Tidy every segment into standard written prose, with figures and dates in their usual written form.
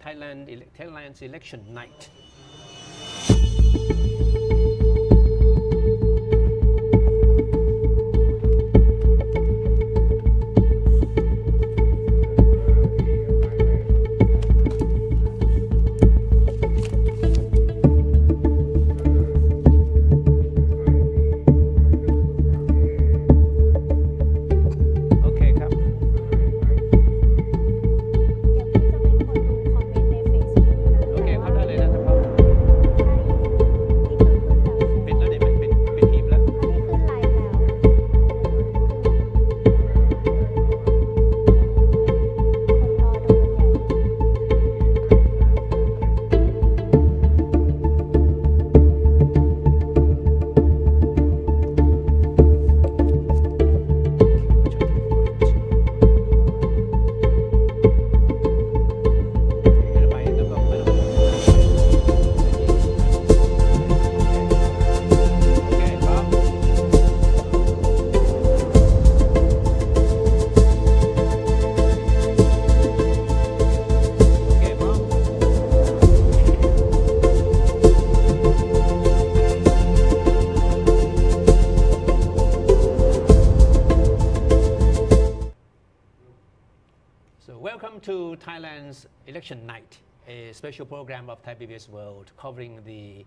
Thailand's election night. Welcome to Thailand's election night, a special program of Thai PBS World covering the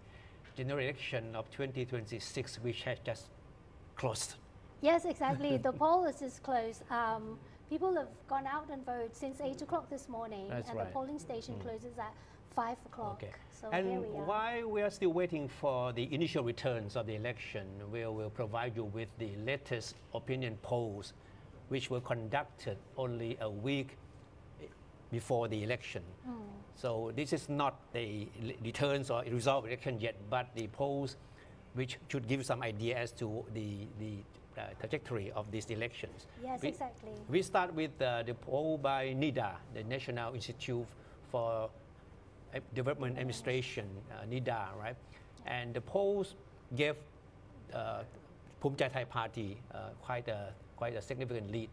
general election of 2026, which has just closed. Yes, exactly. The poll is just closed. People have gone out and voted since 8 o'clock this morning, That's and right. the polling station closes at 5 o'clock. Okay. So And here we are. while we are still waiting for the initial returns of the election, we will provide you with the latest opinion polls, which were conducted only a week before the election. So this is not the returns or result of election yet, but the polls which should give some idea as to the trajectory of these elections. Yes, exactly. We start with the poll by NIDA, the National Institute for Development Administration, NIDA, right? And the polls gave Bhumjaithai Party quite a significant lead.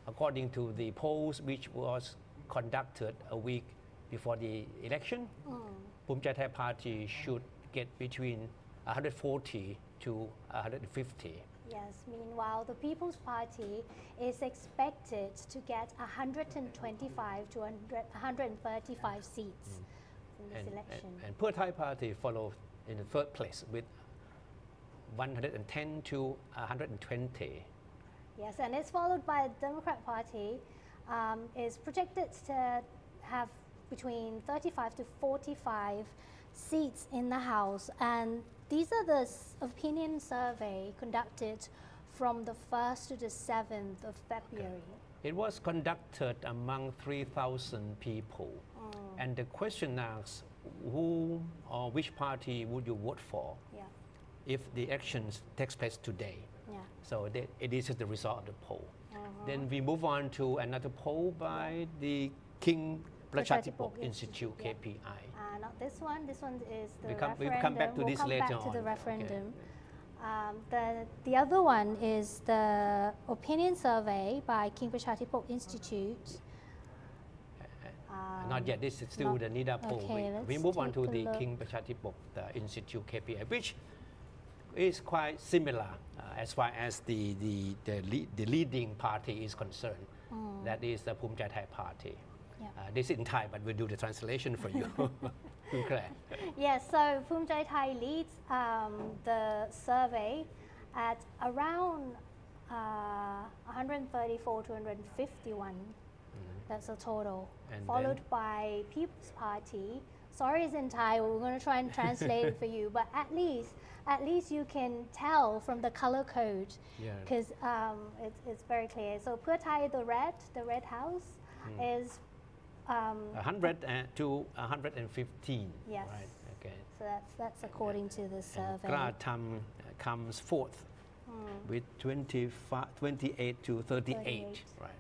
According to the polls which was conducted a week before the election, Bhumjaithai Party should get between 140 to 150. Yes, meanwhile, the People's Party is expected to get 125 to 135 seats in this election. And Pheu Thai Party followed in the third place with 110 to 120. Yes, and it's followed by the Democrat Party, is projected to have between 35 to 45 seats in the House. And these are the opinion survey conducted from the 1st to the 7th of February. It was conducted among 3,000 people. And the question asks, who or which party would you vote for if the elections takes place today? So this is the result of the poll. Then we move on to another poll by the King Prachatipok Institute, KPI. Not this one. This one is the We'll referendum. come back to this later We'll come back to the on. referendum. The other one is the opinion survey by King Prachatipok Institute. Not yet. This is still the NIDA poll. Okay, We let's move on to take a the look. King Prachatipok Institute, KPI, which is quite similar as far as the leading party is concerned. That is the Bhumjaithai Party. This is in Thai, but we'll do the translation for you. Claire. Yes, so Bhumjaithai leads the survey at around 134 to 151. That's the total. And Followed then? by People's Party. Sorry, it's in Thai. We're going to try and translate it for you, but at least you can tell from the color code, because it's very clear. So Pheu Thai, the red house, is 100 to 115. Yes. Right. Okay. So that's according to the survey. Kra Tham comes fourth with 28 to 38. Right.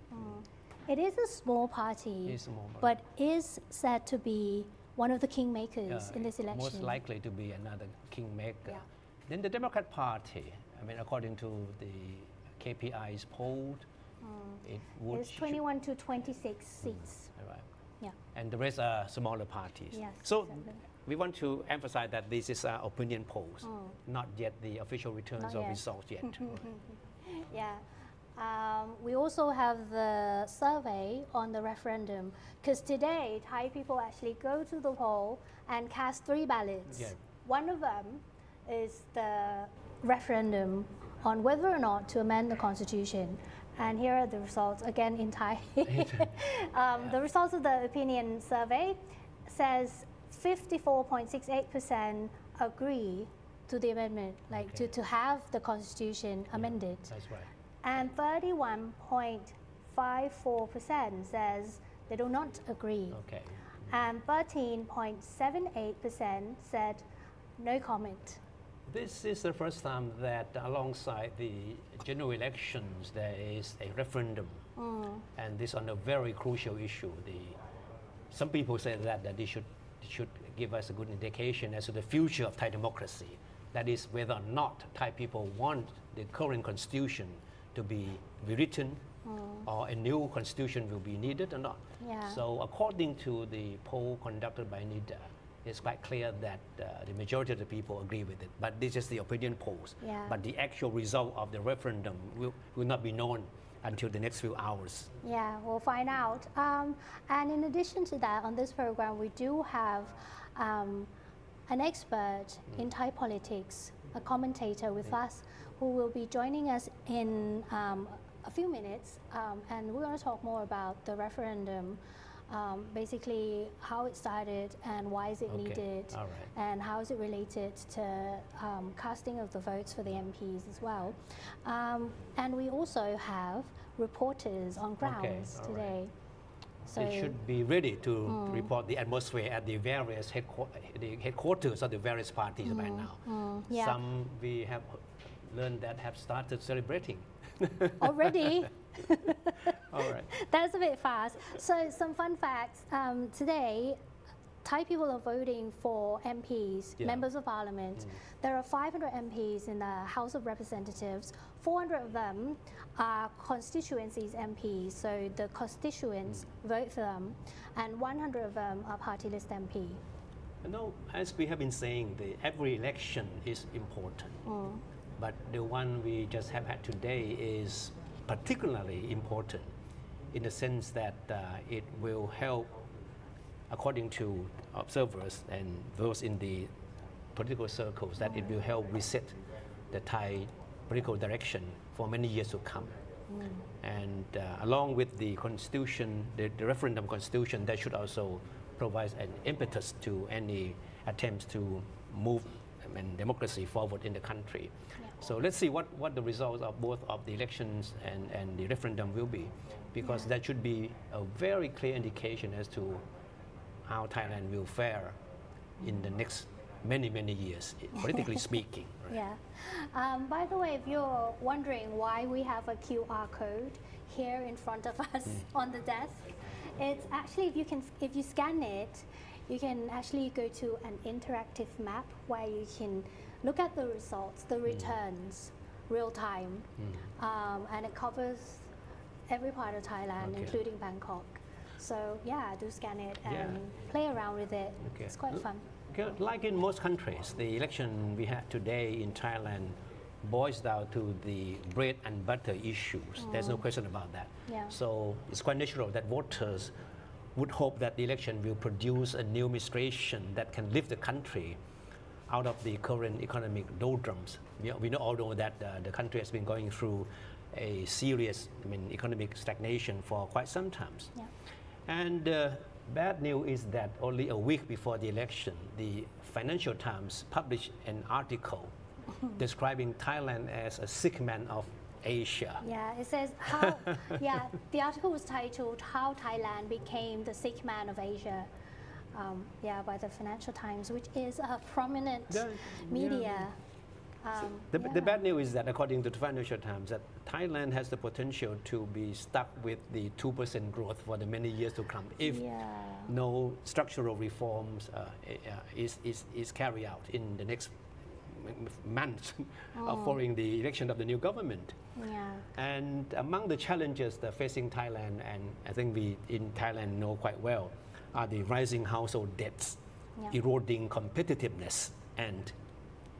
It is a small party, It's a small party. but is said to be one of the kingmakers in this election. Most likely to be another kingmaker. Yeah. Then the Democrat Party, I mean, according to the KPI's poll, it would It's 21 to 26 seats. Right. Yeah. and the rest are smaller parties. Yes, So exactly. we want to emphasize that this is opinion polls, not yet the official returns Not or yet. results yet. Yeah. We also have the survey on the referendum because today Thai people actually go to the poll and cast 3 ballots. Yeah. One of them is the referendum on whether or not to amend the constitution. And here are the results again in Thai. The results of the opinion survey says 54.68% agree to the amendment, like Okay. to have the constitution amended. That's right. And 31.54% says they do not agree. Okay. And 13.78% said no comment. This is the first time that alongside the general elections there is a referendum, and this on a very crucial issue. Some people say that they should give us a good indication as to the future of Thai democracy. That is whether or not Thai people want the current constitution to be rewritten or a new constitution will be needed or not. Yeah. So according to the poll conducted by NIDA, it's quite clear that the majority of the people agree with it. But this is the opinion polls. Yeah. But the actual result of the referendum will not be known until the next few hours. Yeah, we'll find out. And in addition to that, on this program, we do have an expert in Thai politics, a commentator with us, who will be joining us in a few minutes. And we're going to talk more about the referendum, basically how it started and why is it needed, all right. and how is it related to casting of the votes for the MPs as well. And we also have reporters on grounds all right. today. So They should be ready to report the atmosphere at the various headquarters of the various parties by now. Yeah. Some we have learned that have started celebrating. already. All right. That's a bit fast. So some fun facts. Today, Thai people are voting for MPs, Yeah. members of parliament. There are 500 MPs in the House of Representatives. 400 of them are constituencies MPs, so the constituents vote for them, and 100 of them are party list MP. You know, as we have been saying, every election is important. But the one we just have had today is particularly important in the sense that it will help, according to observers and those in the political circles, that it will help reset the Thai political direction for many years to come. And along with the constitution, the referendum constitution, that should also provide an impetus to any attempts to move democracy forward in the country. Yeah. So let's see what the results of both of the elections and the referendum will be, because that should be a very clear indication as to how Thailand will fare in the next many years, politically speaking. Right? Yeah. By the way, if you're wondering why we have a QR code here in front of us on the desk, it's actually if you scan it, you can actually go to an interactive map where you can look at the results, the returns, real time, and it covers every part of Thailand, including Bangkok. So yeah, do scan it and play around with it. Okay. It's quite fun. Okay, like in most countries, the election we had today in Thailand boils down to the bread and butter issues. There's no question about that. Yeah. So it's quite natural that voters would hope that the election will produce a new administration that can lift the country out of the current economic doldrums. We all know that the country has been going through a serious economic stagnation for quite some time. Yeah. And bad news is that only a week before the election, the Financial Times published an article describing Thailand as a sick man of Asia. Yeah, it says how. The article was titled "How Thailand Became the Sick Man of Asia." By the Financial Times, which is a prominent media. The bad news is that according to the Financial Times, that Thailand has the potential to be stuck with the 2% growth for the many years to come if no structural reforms is carried out in the next months following the election of the new government. And among the challenges that facing Thailand, and I think we in Thailand know quite well, are the rising household debts, Yeah. eroding competitiveness, and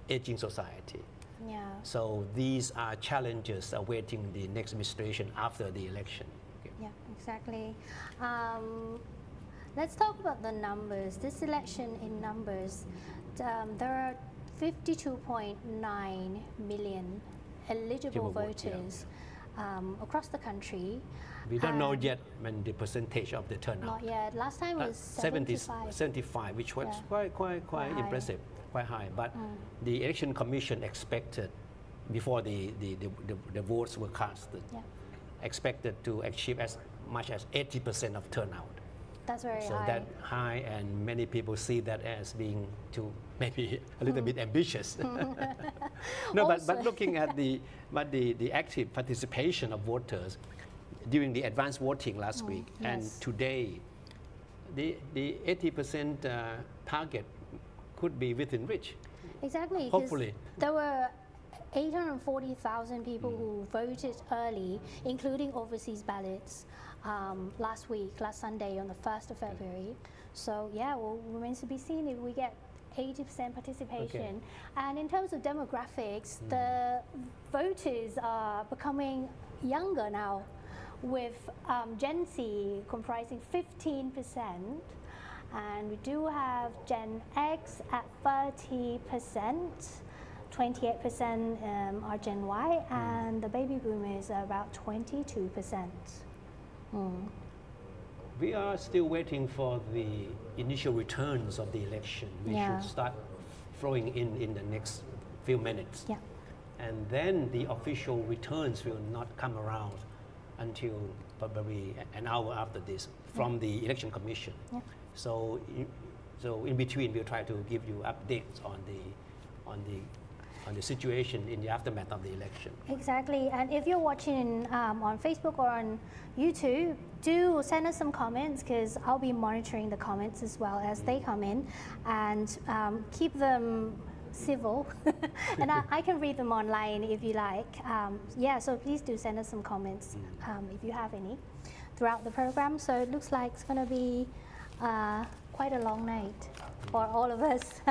aging society. Yeah. So these are challenges awaiting the next administration after the election. Okay. Yeah, exactly. Let's talk about the numbers. This election in numbers, there are 52.9 million eligible vote, yeah. voters across the country. We don't know yet when the percentage of the turnout. Not yet. Last time was 75. 75, which was Yeah. quite Quite high. impressive, quite high. But the election commission expected, before the votes were cast, Yeah, expected to achieve as much as 80% of turnout. that's very So high. that high, and many people see that as being too maybe a little bit ambitious. No, but Also- looking at the active participation of voters during the advanced voting last week and yes. today, the 80% target could be within reach. Exactly. 'Cause Hopefully. there were 840,000 people who voted early, including overseas ballots, last Sunday on the 1st of February. So yeah, well, remains to be seen if we get 80% participation. And in terms of demographics, the voters are becoming younger now, with Gen Z comprising 15%. And we do have Gen X at 30%, 28% are Gen Y, and the baby boomers are about 22%. We are still waiting for the initial returns of the election. We Yeah. should start flowing in the next few minutes. Yeah. And then the official returns will not come around until probably an hour after this from the election commission. Yeah. So in between, we'll try to give you updates on the situation in the aftermath of the election. Exactly. And if you're watching on Facebook or on YouTube, do send us some comments, because I'll be monitoring the comments as well as they come in, and keep them civil. And I can read them online if you like. So please do send us some comments if you have any throughout the program. So it looks like it's going to be quite a long night for all of us.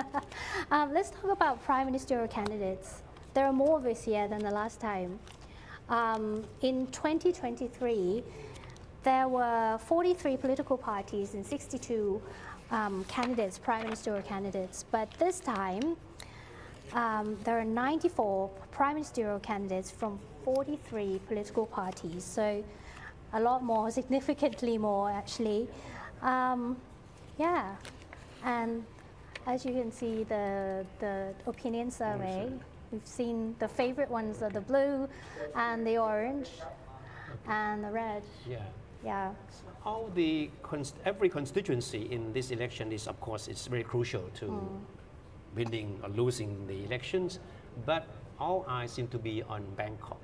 Let's talk about prime ministerial candidates. There are more this year than the last time. In 2023, there were 43 political parties and 62 candidates, prime ministerial candidates. But this time, there are 94 prime ministerial candidates from 43 political parties. So a lot more, significantly more actually. And as you can see, the opinion survey, we've seen the favorite ones are the blue and the orange and the red. Yeah. Yeah. Every constituency in this election is, of course, it's very crucial to winning or losing the elections. But all eyes seem to be on Bangkok,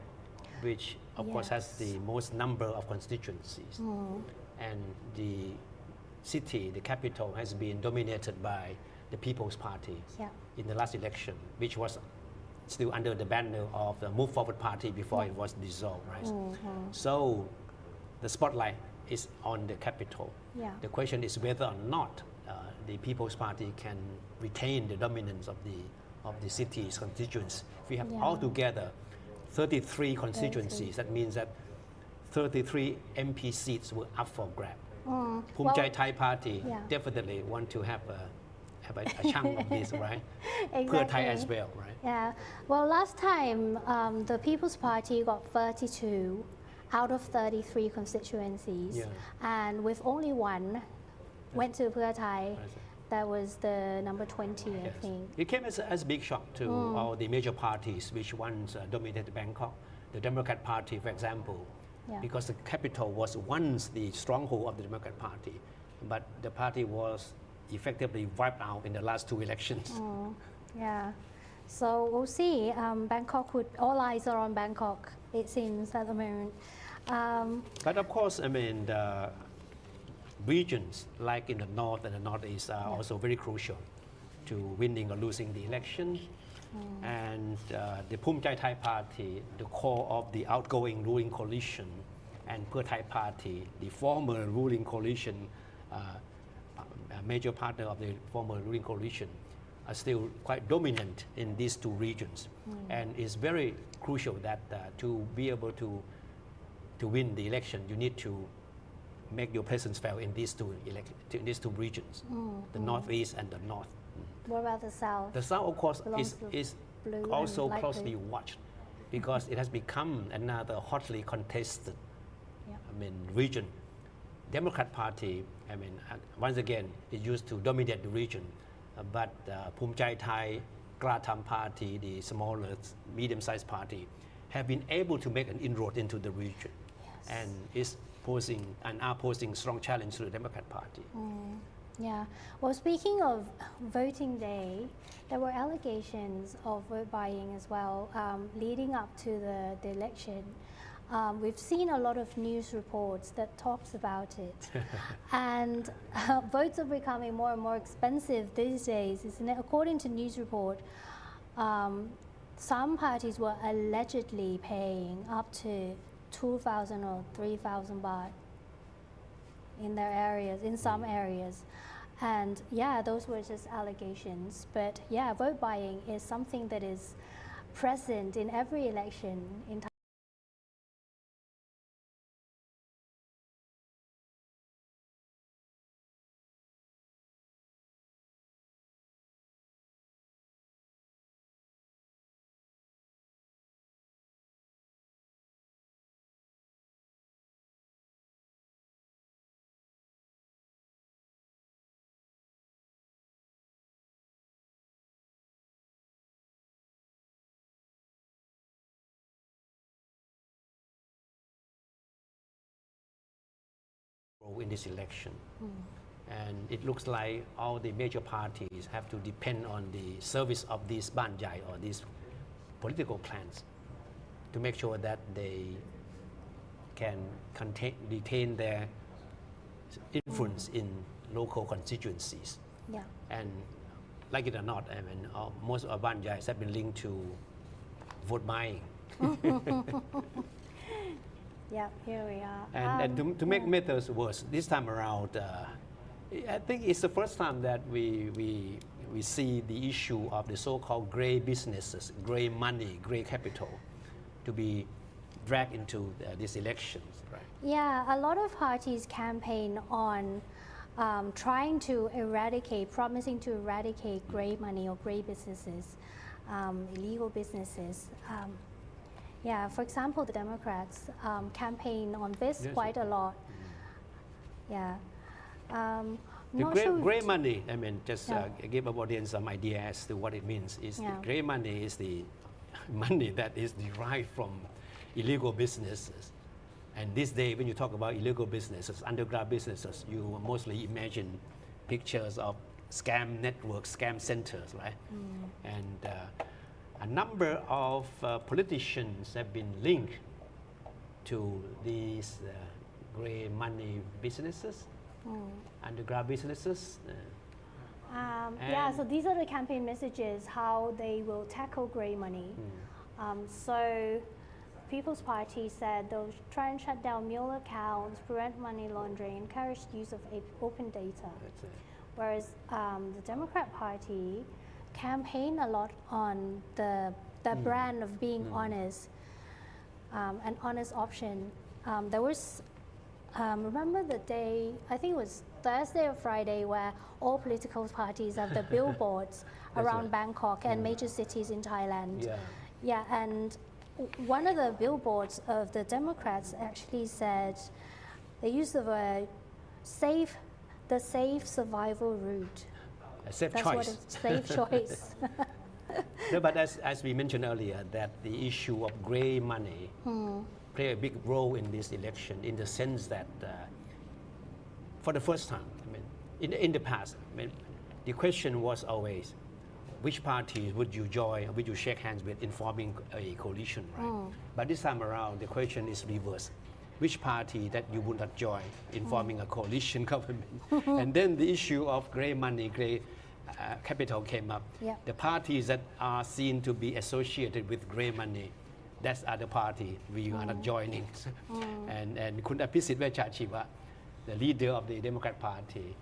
which of course has the most number of constituencies. And the city, the capital, has been dominated by the People's Party in the last election, which was still under the banner of the Move Forward Party before it was dissolved, right? So the spotlight is on the capital. Yeah. The question is whether or not the People's Party can retain the dominance of the city's constituents. We have altogether 33 constituencies. That means that 33 MP seats were up for grab. Bhumjaithai Party definitely want to have a chunk of this, right? Exactly. Pheu Thai as well, right? Yeah. Well, last time the People's Party got 32 out of 33 constituencies, and with only one went to Pheu Thai. That was the number 20, I think. It came as a big shock to all the major parties which once dominated Bangkok. The Democrat Party, for example, because the capital was once the stronghold of the Democrat Party, but the party was effectively wiped out in the last two elections. Yeah. So we'll see. All eyes are on Bangkok, it seems, at the moment. But of course, I mean, the regions like in the north and the northeast are also very crucial to winning or losing the election. And the Bhumjaithai Party, the core of the outgoing ruling coalition, and Pheu Thai Party, the former ruling coalition, a major partner of the former ruling coalition, are still quite dominant in these two regions. And it's very crucial that to be able to win the election, you need to make your presence felt in these two regions, the northeast and the north. What about the south? The south, of course, Belongs is blue and also light closely blue. watched because it has become another hotly contested region. Democrat Party, once again, it used to dominate the region, but Bhumjaithai Party, the smaller, medium-sized party, have been able to make an inroad into the region, and are posing strong challenge to the Democrat Party. Yeah. Well, speaking of voting day, there were allegations of vote buying as well leading up to the election. We've seen a lot of news reports that talks about it. And votes are becoming more and more expensive these days, isn't it? According to news report, some parties were allegedly paying up to 2,000 or 3,000 baht in their areas, in some areas. And yeah, those were just allegations. But yeah, vote buying is something that is present in every election in Thailand. In this election. And it looks like all the major parties have to depend on the service of these banjai or these political clans to make sure that they can retain their influence in local constituencies. Yeah. And like it or not, most of our banjais have been linked to vote buying. Yeah, here we are. And to make matters worse, this time around, I think it's the first time that we see the issue of the so-called grey businesses, grey money, grey capital, to be dragged into these elections, right? Yeah, a lot of parties campaign on trying to eradicate, promising to eradicate grey money or grey businesses, illegal businesses. Yeah, for example, the Democrats campaign on this quite a lot. Yeah. The grey money, just give our audience some idea as to what it means. The grey money is the money that is derived from illegal businesses. And this day, when you talk about illegal businesses, underground businesses, you mostly imagine pictures of scam networks, scam centers, right? And a number of politicians have been linked to these grey money businesses, underground businesses. Yeah, so these are the campaign messages, how they will tackle grey money. So People's Party said they'll try and shut down mule accounts, prevent money laundering, encourage use of open data. Whereas the Democrat Party campaign a lot on the brand of being honest, an honest option. There was, remember the day, I think it was Thursday or Friday, where all political parties have the billboards around Bangkok and major cities in Thailand. Yeah, and one of the billboards of the Democrats actually said, they used the word the safe survival route. A safe That's choice. What it's safe choice. No, but as we mentioned earlier, that the issue of grey money play a big role in this election, in the sense that for the first time, in the past, the question was always, which party would you join, would you shake hands with in forming a coalition, right? But this time around, the question is reversed. Which party that you would not join in forming a coalition government? And then the issue of grey money, grey capital came up. The parties that are seen to be associated with grey money, that's the party we are not joining. And Kun Apisit Vechachiva, the leader of the Democrat Party,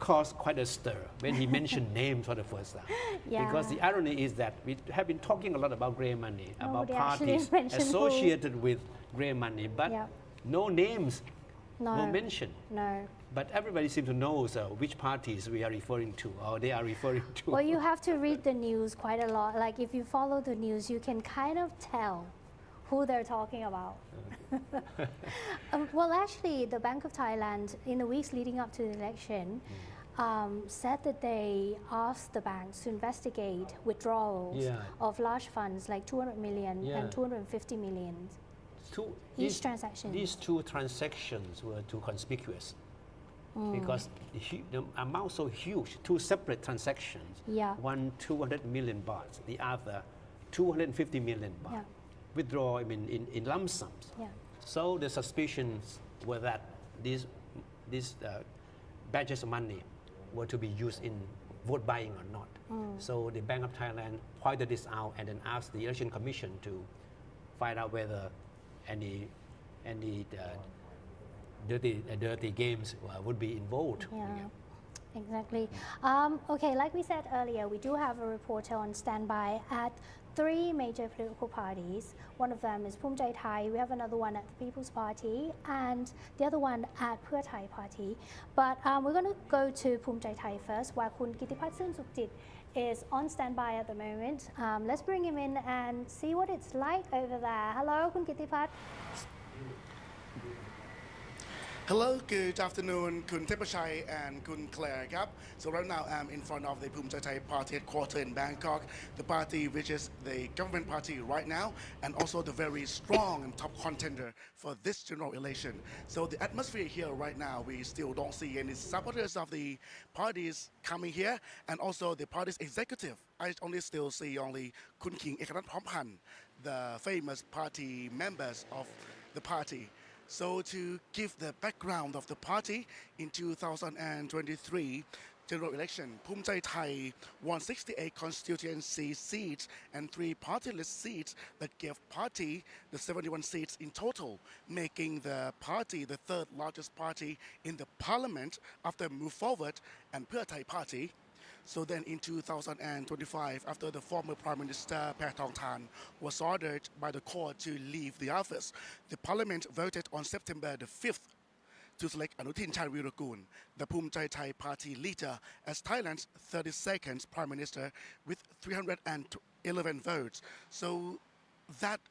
caused quite a stir when he mentioned names for the first time. Yeah. Because the irony is that we have been talking a lot about grey money, about Nobody actually parties mentioned who. associated with grey money, but Yeah. no names No. were mentioned. No. But everybody seems to know which parties we are referring to, or they are referring to. Well, you have to read the news quite a lot. Like if you follow the news, you can kind of tell who they're talking about. Well, actually, the Bank of Thailand, in the weeks leading up to the election, said that they asked the banks to investigate withdrawals Yeah. of large funds like 200 million Yeah. and 250 million. These transaction. These two transactions were too conspicuous because the amount so huge, two separate transactions. Yeah. One 200 million baht, the other 250 million baht. Yeah. Withdraw, I mean, in lump sums. Yeah. So the suspicions were that these batches of money were to be used in vote buying or not. So the Bank of Thailand pointed this out and then asked the Election Commission to find out whether any dirty games would be involved. Yeah, exactly. Okay, like we said earlier, we do have a reporter on standby at 3 major political parties. One of them is Bhumjaithai. We have another one at the People's Party, and the other one at Pheu Thai Party. But we're going to go to Bhumjaithai first, while Kun Kittipat Sunsukjit is on standby at the moment. Let's bring him in and see what it's like over there. Hello, Kun Kittipat. Hello, good afternoon, Kun Tepachai and Kun Claire. So right now I'm in front of the Bhumjaithai Party headquarters in Bangkok, the party which is the government party right now and also the very strong and top contender for this general election. So the atmosphere here right now, we still don't see any supporters of the parties coming here, and also the party's executive. I only still see only Kun King Ekarat Phompan, the famous party members of the party. So to give the background of the party, in 2023 general election, Bhumjaithai won 68 constituency seats and 3 party list seats that gave party the 71 seats in total, making the party the 3rd largest party in the parliament after Move Forward and Pheu Thai Party. So then in 2025, after the former Prime Minister Paetongtarn was ordered by the court to leave the office, the parliament voted on September the 5th to select Anutin Charnvirakul, the Bhumjaithai Party leader, as Thailand's 32nd Prime Minister with 311 votes. So that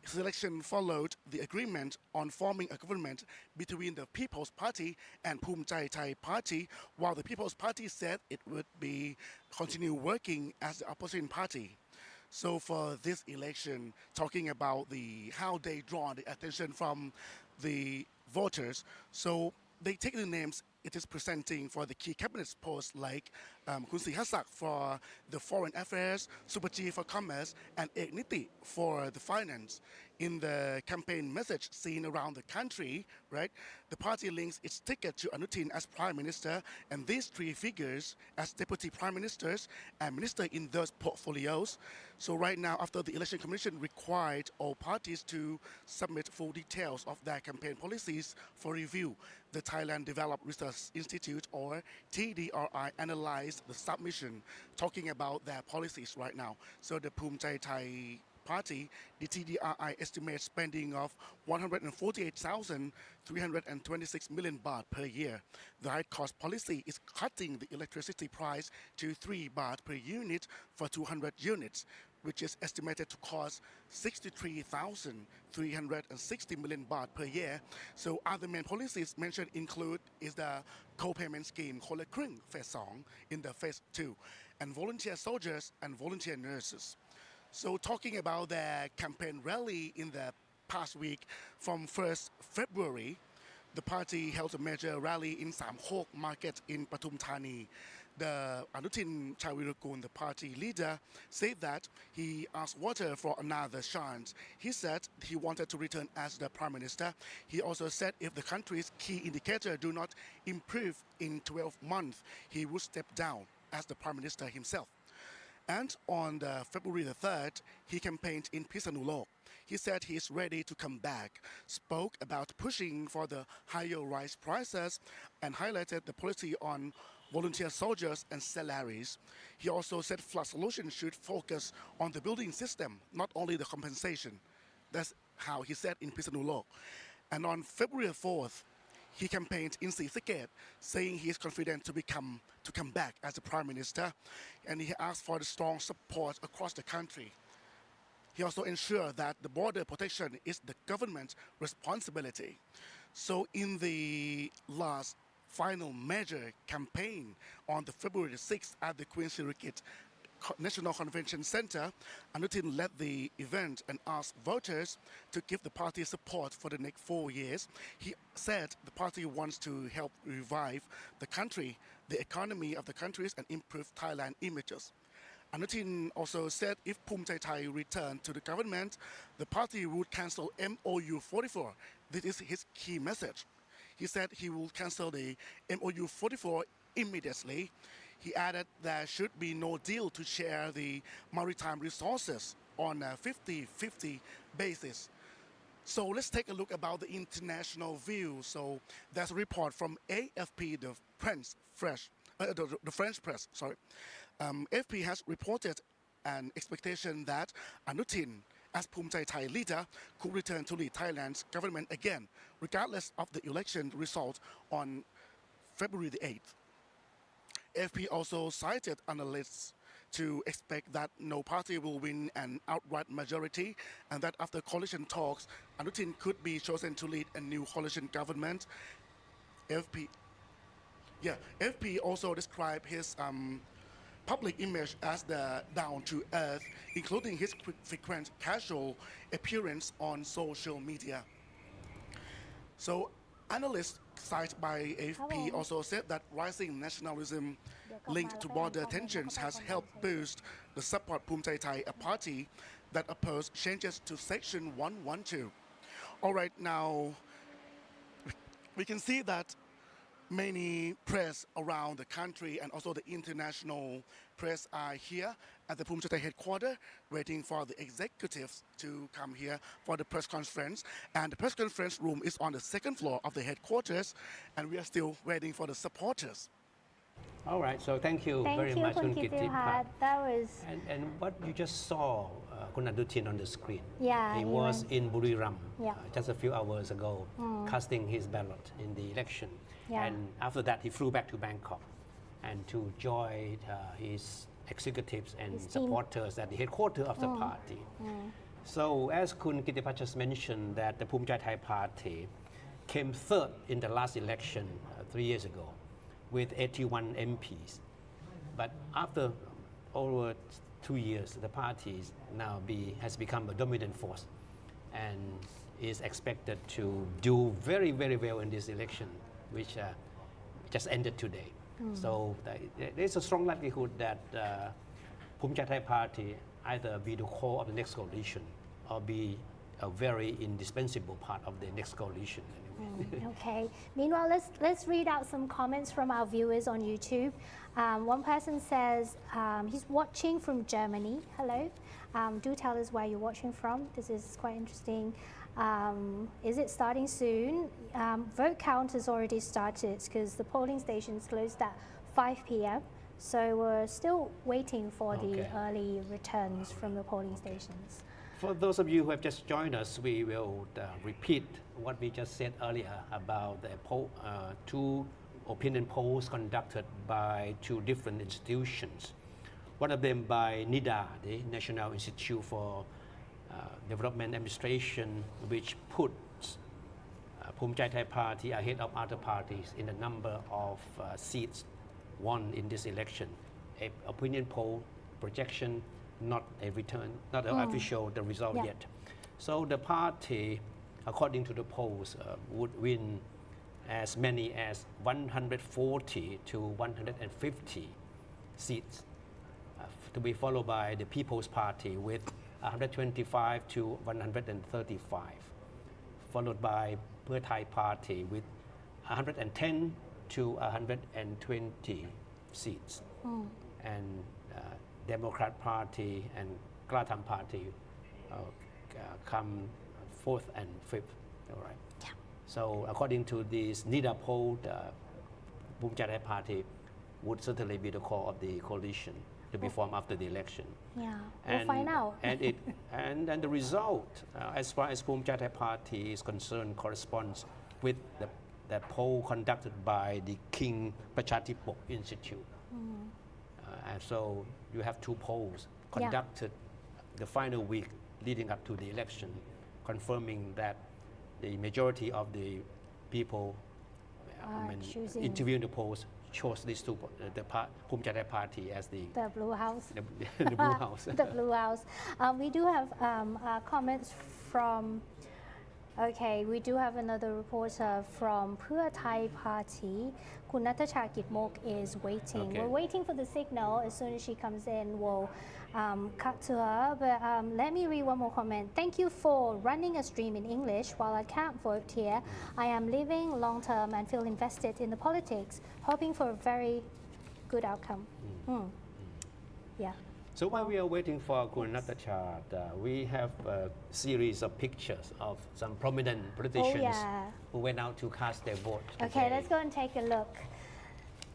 selection followed the agreement on forming a government between the People's Party and Bhumjaithai Party, while the People's Party said it would be continue working as the opposition party. So for this election, talking about how they draw the attention from the voters, so they take the names it is presenting for the key cabinet posts like Kun Sihasak for the foreign affairs, Supaji for commerce, and Ek Niti for the finance. In the campaign message seen around the country, right, the party links its ticket to Anutin as prime minister and these 3 figures as deputy prime ministers and minister in those portfolios. So right now, after the election commission required all parties to submit full details of their campaign policies for review, the Thailand Development Research Institute, or TDRI, analyzed the submission talking about their policies right now. So the Bhumjaithai Party, the TDRI estimates spending of 148,326 million baht per year. The high cost policy is cutting the electricity price to 3 baht per unit for 200 units, which is estimated to cost 63,360 million baht per year. So other main policies mentioned include is the co-payment scheme,คนละครึ่ง phase 2 in the phase 2, and volunteer soldiers and volunteer nurses. So talking about their campaign rally in the past week, from 1st February, the party held a major rally in Sam Khok market in Pathum Thani. The Anutin Charnvirakul, the party leader, said that he asked voter for another chance. He said he wanted to return as the prime minister. He also said if the country's key indicator do not improve in 12 months, he would step down as the prime minister himself. And on February the 3rd, he campaigned in Pisanulok. He said he is ready to come back, spoke about pushing for the higher rice prices, and highlighted the policy on volunteer soldiers and salaries. He also said flood solution should focus on the building system, not only the compensation. That's how he said in Pisanulok. And on February 4th, he campaigned in Srisaket, saying he is confident to come back as the prime minister, and he asked for the strong support across the country. He also ensured that the border protection is the government's responsibility. So in the last final major campaign on the February 6th at the Queen Sirikit National Convention Center, Anutin led the event and asked voters to give the party support for the next 4 years. He said the party wants to help revive the country, the economy of the countries, and improve Thailand images. Anutin also said if Bhumjaithai returned to the government, the party would cancel MOU 44. This is his key message. He said he will cancel the MOU 44 immediately. He added there should be no deal to share the maritime resources on a 50-50 basis. So let's take a look about the international view. So there's a report from AFP, the French press. AFP has reported an expectation that Anutin, as Bhumjaithai leader, could return to lead Thailand's government again, regardless of the election result on February the 8th. AFP also cited analysts to expect that no party will win an outright majority, and that after coalition talks, Anutin could be chosen to lead a new coalition government. AFP also described his public image as the down-to-earth, including his frequent casual appearance on social media. So analysts cited by AFP also said that rising nationalism linked to border tensions has helped boost the support Bhumjaithai, a party that opposed changes to Section 112. All right, now we can see that many press around the country and also the international press are here at the Bhumjaithai headquarters waiting for the executives to come here for the press conference. And the press conference room is on the second floor of the headquarters, and we are still waiting for the supporters. All right, so thank you very much, Kun Kittipat. That was... And what you just saw, Kun Anutin on the screen, Yeah, he was in Buriram Yeah. just a few hours ago, casting his ballot in the election. Yeah. And after that, he flew back to Bangkok and to join his executives and His team. supporters at the headquarters of the party. So as Kun Kittipat just mentioned, that the Bhumjaithai party came third in the last election 3 years ago with 81 MPs. But after over 2 years, the party now has become a dominant force and is expected to do very, very well in this election, which just ended today. So there's a strong likelihood that Bhumjaithai party either be the core of the next coalition or be a very indispensable part of the next coalition. Okay. Meanwhile, let's read out some comments from our viewers on YouTube. One person says he's watching from Germany. Hello. Do tell us where you're watching from. This is quite interesting. Is it starting soon? Vote count has already started because the polling stations closed at 5 p.m. So we're still waiting for the early returns from the polling stations. For those of you who have just joined us, we will repeat what we just said earlier about the two opinion polls conducted by two different institutions. One of them by NIDA, the National Institute for Development Administration, which puts Bhumjaithai party ahead of other parties in the number of seats won in this election. A opinion poll projection, not a return, not an official the result yet. So the party, according to the polls, would win as many as 140 to 150 seats, to be followed by the People's Party with 125 to 135, followed by Pheu Thai Party with 110 to 120 seats. And Democrat Party and Klatam Party come fourth and fifth. All right. Yeah. So according to this NIDA poll, the Bhumjaithai Party would certainly be the core of the coalition to be formed after the election. Yeah, we'll find out. and the result, as far as Bhumjaithai Party is concerned, corresponds with the poll conducted by the King Prachatipok Institute. And so you have two polls conducted the final week leading up to the election, confirming that the majority of the people interviewing the polls chose these two, the Bhumjaithai Party as the Blue House. the Blue House. The Blue House. We do have comments from. Okay, we do have another reporter from Pheu Thai Party. Kun Natasha Kitmok is waiting. Okay. We're waiting for the signal. As soon as she comes in, we'll cut to her. But let me read one more comment. Thank you for running a stream in English. While I can't vote here, I am living long term and feel invested in the politics, hoping for a very good outcome. Yeah. So while we are waiting for Kun Natasha, we have a series of pictures of some prominent politicians who went out to cast their vote. Okay, let's go and take a look.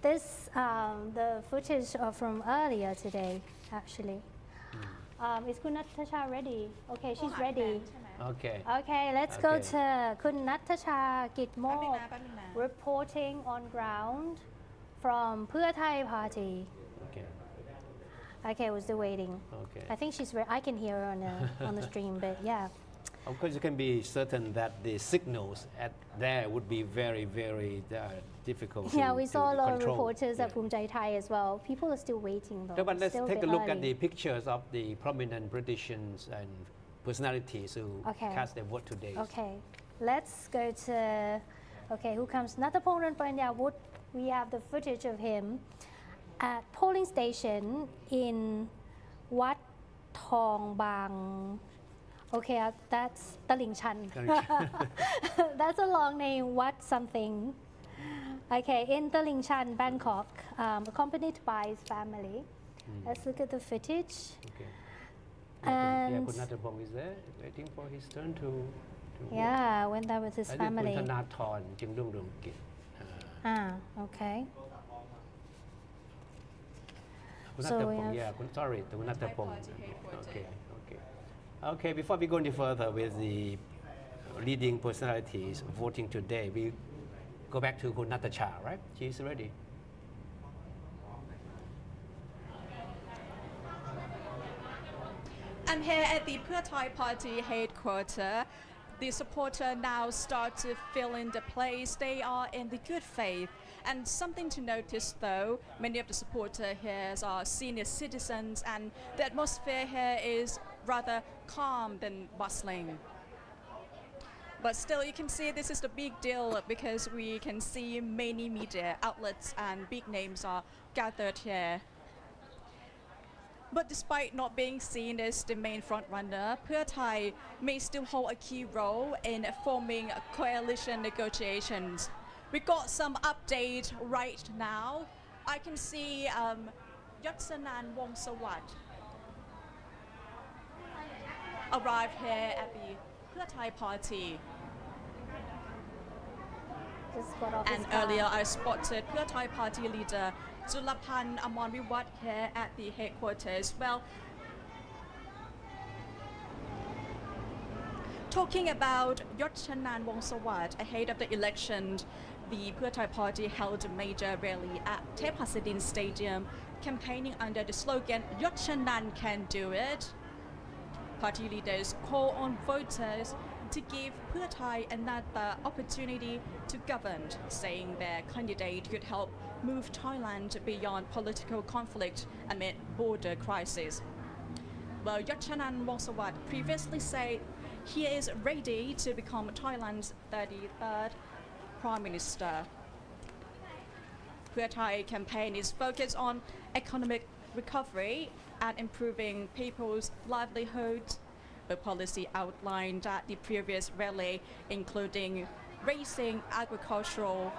This, the footage from earlier today, actually. Is Kun Natasha ready? Okay, she's ready. Okay. Okay, let's go to Kun Natasha Kitmok, reporting on ground from Pheu Thai Party. Okay. Okay, we're still waiting. Okay. I think she's I can hear her on the stream, but yeah. Of course, you can be certain that the signals there would be very, very difficult. Yeah, we saw a lot of control. reporters at Bhumjaithai as well. People are still waiting though. No, but let's Still take a bit look early. at the pictures of the prominent politicians and personalities who cast their vote today. Okay, let's go to, who comes? Natapong Ranparanyawut. We have the footage of him at polling station in Wat Thong Bang. Okay, that's Taling Chan. That's a long name, Wat something. Okay, in Taling Chan, Bangkok, accompanied by his family. Let's look at the footage. Okay. And Kun Nathapong is there, waiting for his turn to vote. went there with his I think family. Kun Thanathorn Jingdungdungkit. Okay. Kun So we Nathapong, have- Kun Nathapong. Okay, before we go any further with the leading personalities voting today, we go back to Kun Natasha, right? She's ready. I'm here at the Pheu Thai Party headquarters. The supporters now start to fill in the place. They are in the good faith. And something to notice though, many of the supporters here are senior citizens and the atmosphere here is rather calm than bustling. But still, you can see this is the big deal because we can see many media outlets and big names are gathered here. But despite not being seen as the main frontrunner, Pheu Thai may still hold a key role in forming coalition negotiations. We got some update right now. I can see Yotsanan Wongsawat arrived here at the Pheu Thai Party. Just got off his And car. earlier I spotted Pheu Thai Party leader Zulapan Amonwiwat here at the headquarters. Well, talking about Yotchanan Wongsawat, ahead of the election, the Pheu Thai Party held a major rally at Thep Hasadin Stadium, campaigning under the slogan Yotchanan can do it. Party leaders call on voters to give Pheu Thai another opportunity to govern, saying their candidate could help move Thailand beyond political conflict amid border crisis. Well, Yotchanan Wongsawat previously said he is ready to become Thailand's 33rd Prime Minister. Pheu Thai campaign is focused on economic recovery and improving people's livelihoods. The policy outlined at the previous rally, including raising agricultural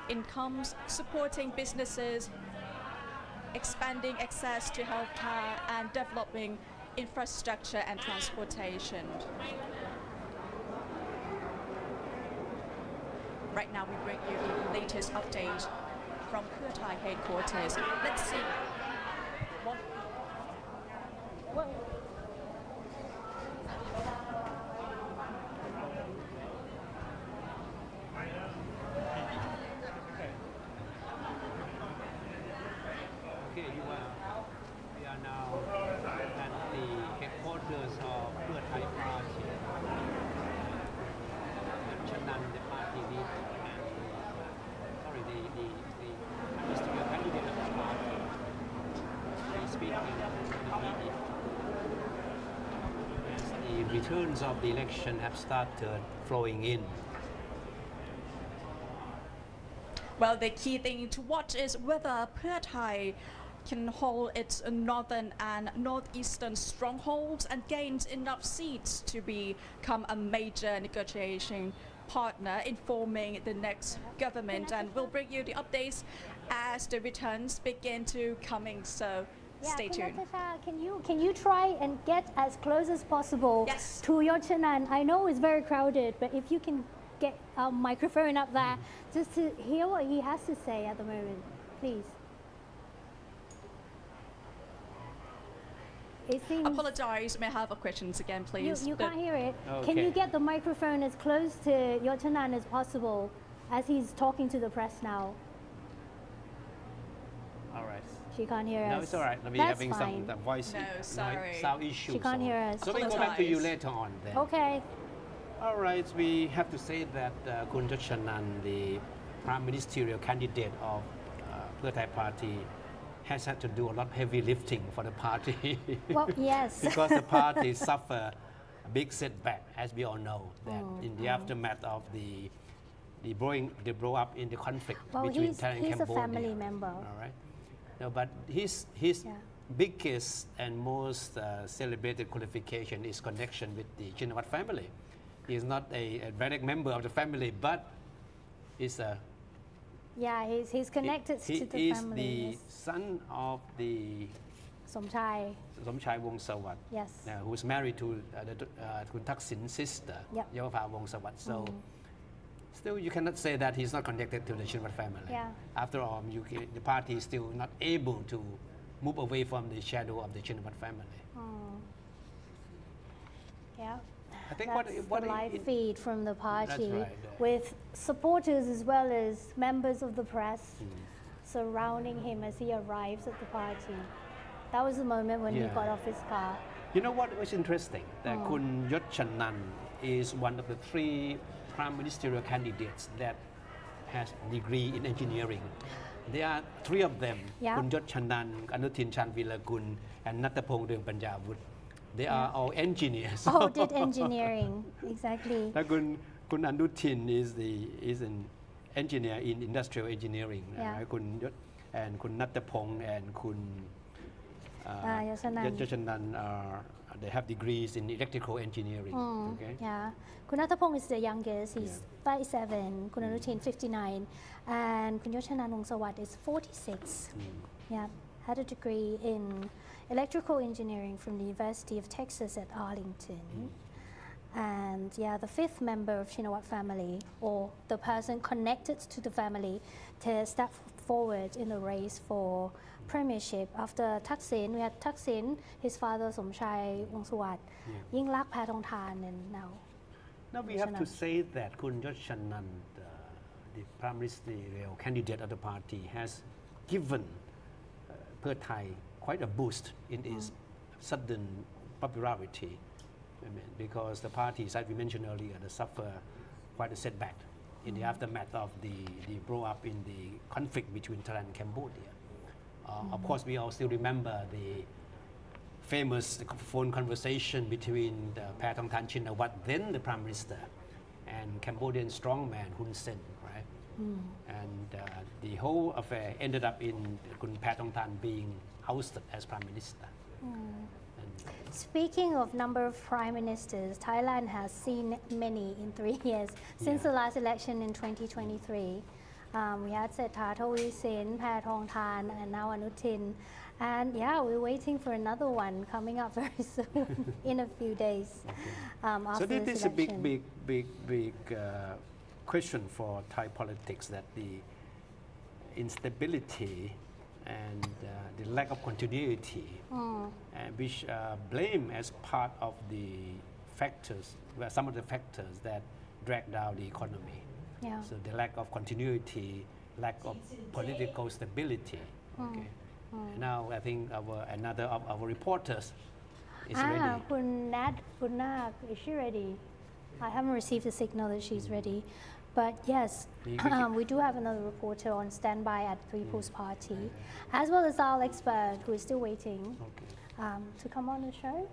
incomes, supporting businesses, expanding access to healthcare and developing infrastructure and transportation. Right now we bring you the latest update from Pheu Thai headquarters. Let's see what Okay, we are now at the headquarters of Pheu Thai Party. Chanan, the party leader, and the ministerial candidate of the party, is speaking to the media. As the returns of the election have started flowing in. Well, the key thing to watch is whether Pheu Thai can hold its northern and northeastern strongholds and gains enough seats to become a major negotiation partner in forming the next government. And we'll bring you the updates as the returns begin to coming. So stay tuned. Natasha, can you try and get as close as possible Yes. to your Chanan? I know it's very crowded, but if you can get a microphone up there just to hear what he has to say at the moment, please. It seems Apologize, may I have a questions again, please? you can't hear it. Okay. Can you get the microphone as close to your Chanan as possible as he's talking to the press now? All right. She can't hear us. No, it's all right. We're That's having fine. some voice No, sorry. sound issues. She can't hear us. So we go back to you Apologize. later on then. Okay. All right, we have to say that Kun Chanan, the prime ministerial candidate of Pheu Thai Party, has had to do a lot of heavy lifting for the party. Well, yes. Because the party suffered a big setback, as we all know, that in the aftermath of the blow up in the conflict Well, between Thailand and he's a Cambodia. family member. All right. No, but his Yeah. biggest and most celebrated qualification is connection with the Chinawat family. He is not a direct member of the family, but is a Yeah, he's connected he to the is family. the Yes. son of the Somchai. Somchai Wongsawat, Yes. who's married to Kun Thaksin's sister, Yep. Yawapha Wongsawat. So still, you cannot say that he's not connected to the Chinawat family. Yeah. After all, the party is still not able to move away from the shadow of the Chinawat family. Yeah. I think That's what the live it- feed from the party right, with supporters as well as members of the press surrounding him as he arrives at the party. That was the moment when he Yeah. got off his car. You know what was interesting? That Kun Yot Chanan is one of the 3 prime ministerial candidates that has degree in engineering. There are 3 of them, Yeah. Kun Yot Chanan, Anuthin Chanvirakul, and Nattapong Deung Panyavut. They are all engineers. Oh, did engineering. Exactly. แล้วคุณอนุทิน is an engineer in industrial engineering. Yeah. คุณยศ and คุณนัตพงษ์ and คุณ Yachanan. Yachanan they have degrees in electrical engineering. Okay. Yeah. Kun Nattapong is the youngest. He's 37. Kun Anutin 59. And Kun Yochanan Wongsawat is 46. Yeah. Had a degree in electrical engineering from the University of Texas at Arlington. And yeah, the 5th member of Chinawat family, or the person connected to the family, to step forward in the race for premiership. After Thaksin, we had Thaksin, his father Somchai Wongsawat, Yingluck Pathongthan, and now. Now we have to say that Kun Yot Chanan, the prime ministerial candidate of the party, has given Pheu Thai quite a boost in its sudden popularity. I mean, because the party, as we mentioned earlier, they suffer quite a setback in the aftermath of the blow up in the conflict between Thailand and Cambodia. Of course, we all still remember the famous phone conversation between Pathongthan Chinawat, then the Prime Minister, and Cambodian strongman Hun Sen, right? And the whole affair ended up in Kun Pathongthan being ousted as Prime Minister. Speaking of number of prime ministers, Thailand has seen many in 3 years since the last election in 2023. We had Setha Thavisin, Paetongtarn, and now Anutin. And yeah, we're waiting for another one coming up very soon in a few days after So this this is a election. big question for Thai politics, that the instability and the lack of continuity, which blame as part of the factors, well, some of the factors that drag down the economy. Yeah. So the lack of continuity, lack of political stability. Okay. Now I think another of our reporters is ready. Kun Nat Bunak, is she ready? I haven't received a signal that she's ready. But yes, we do have another reporter on standby at the People's Party, as well as our expert who is still waiting to come on the show.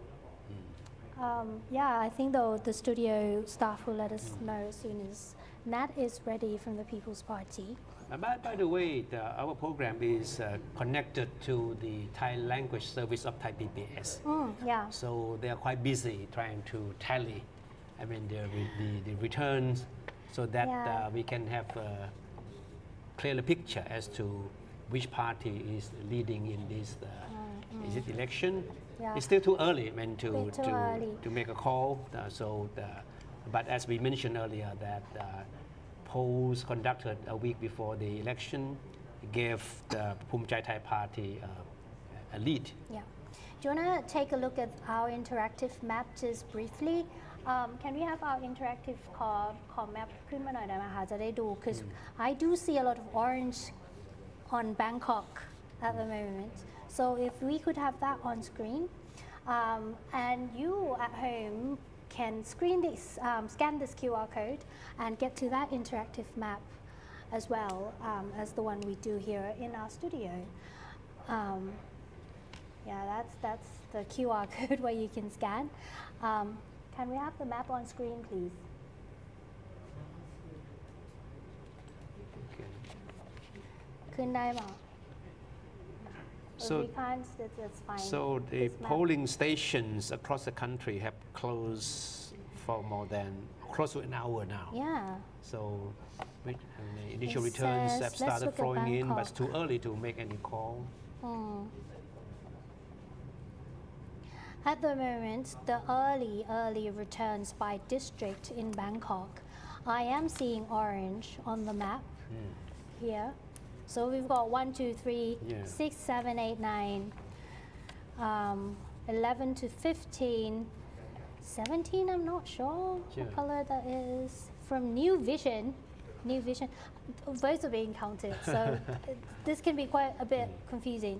Yeah, I think though the studio staff will let us know as soon as Nat is ready from the People's Party. By the way, our program is connected to the Thai language service of Thai PBS. Yeah. So they are quite busy trying to tally, the returns, so that Yeah. we can have a clearer picture as to which party is leading in this is it election. Yeah. It's still too early Bit too early. to make a call. But as we mentioned earlier, that polls conducted a week before the election gave the Bhumjaithai party a lead. Yeah. Do you want to take a look at our interactive map just briefly? Can we have our interactive call map ขึ้นมาหน่อยได้ไหมคะจะได้ดู because I do see a lot of orange on Bangkok at the moment. So if we could have that on screen, and you at home can scan this QR code and get to that interactive map as well as the one we do here in our studio. Yeah, that's the QR code where you can scan. Can we have the map on screen, please? Okay. ขึ้นได้ไหม? So, if we can't, that's fine. So the This map- polling stations across the country have closed for more than close to an hour now. Yeah. So the initial It returns says- have let's started look at flowing in, but it's Bangkok. too early to make any call. At the moment, the early returns by district in Bangkok, I am seeing orange on the map here. So we've got 1, 2, 3, Yeah. 6, 7, 8, 9, 11 to 15, 17, I'm not sure Yeah. what color that is. From New Vision, votes are being counted, so this can be quite a bit confusing.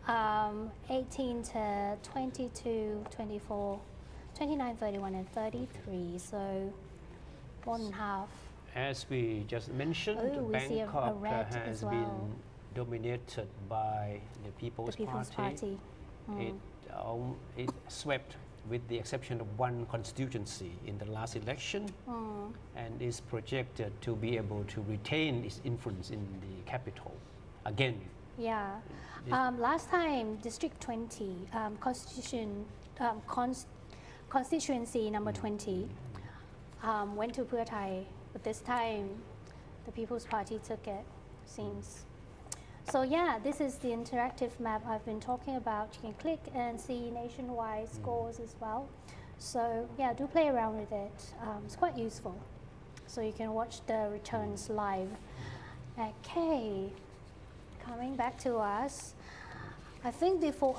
18 to 22, 24, 29, 31, and 33, so 1.5. As we just mentioned, Oh, we see a Bangkok red has as well. been dominated by the People's, The People's Party. It swept with the exception of one constituency in the last election, and is projected to be able to retain its influence in the capital again. Yeah. Last time, District 20, constituency number 20, went to Pheu Thai, but this time the People's Party took it, seems. So yeah, this is the interactive map I've been talking about. You can click and see nationwide scores as well. So yeah, do play around with it. It's quite useful. So you can watch the returns live. Okay, coming back to us. I think before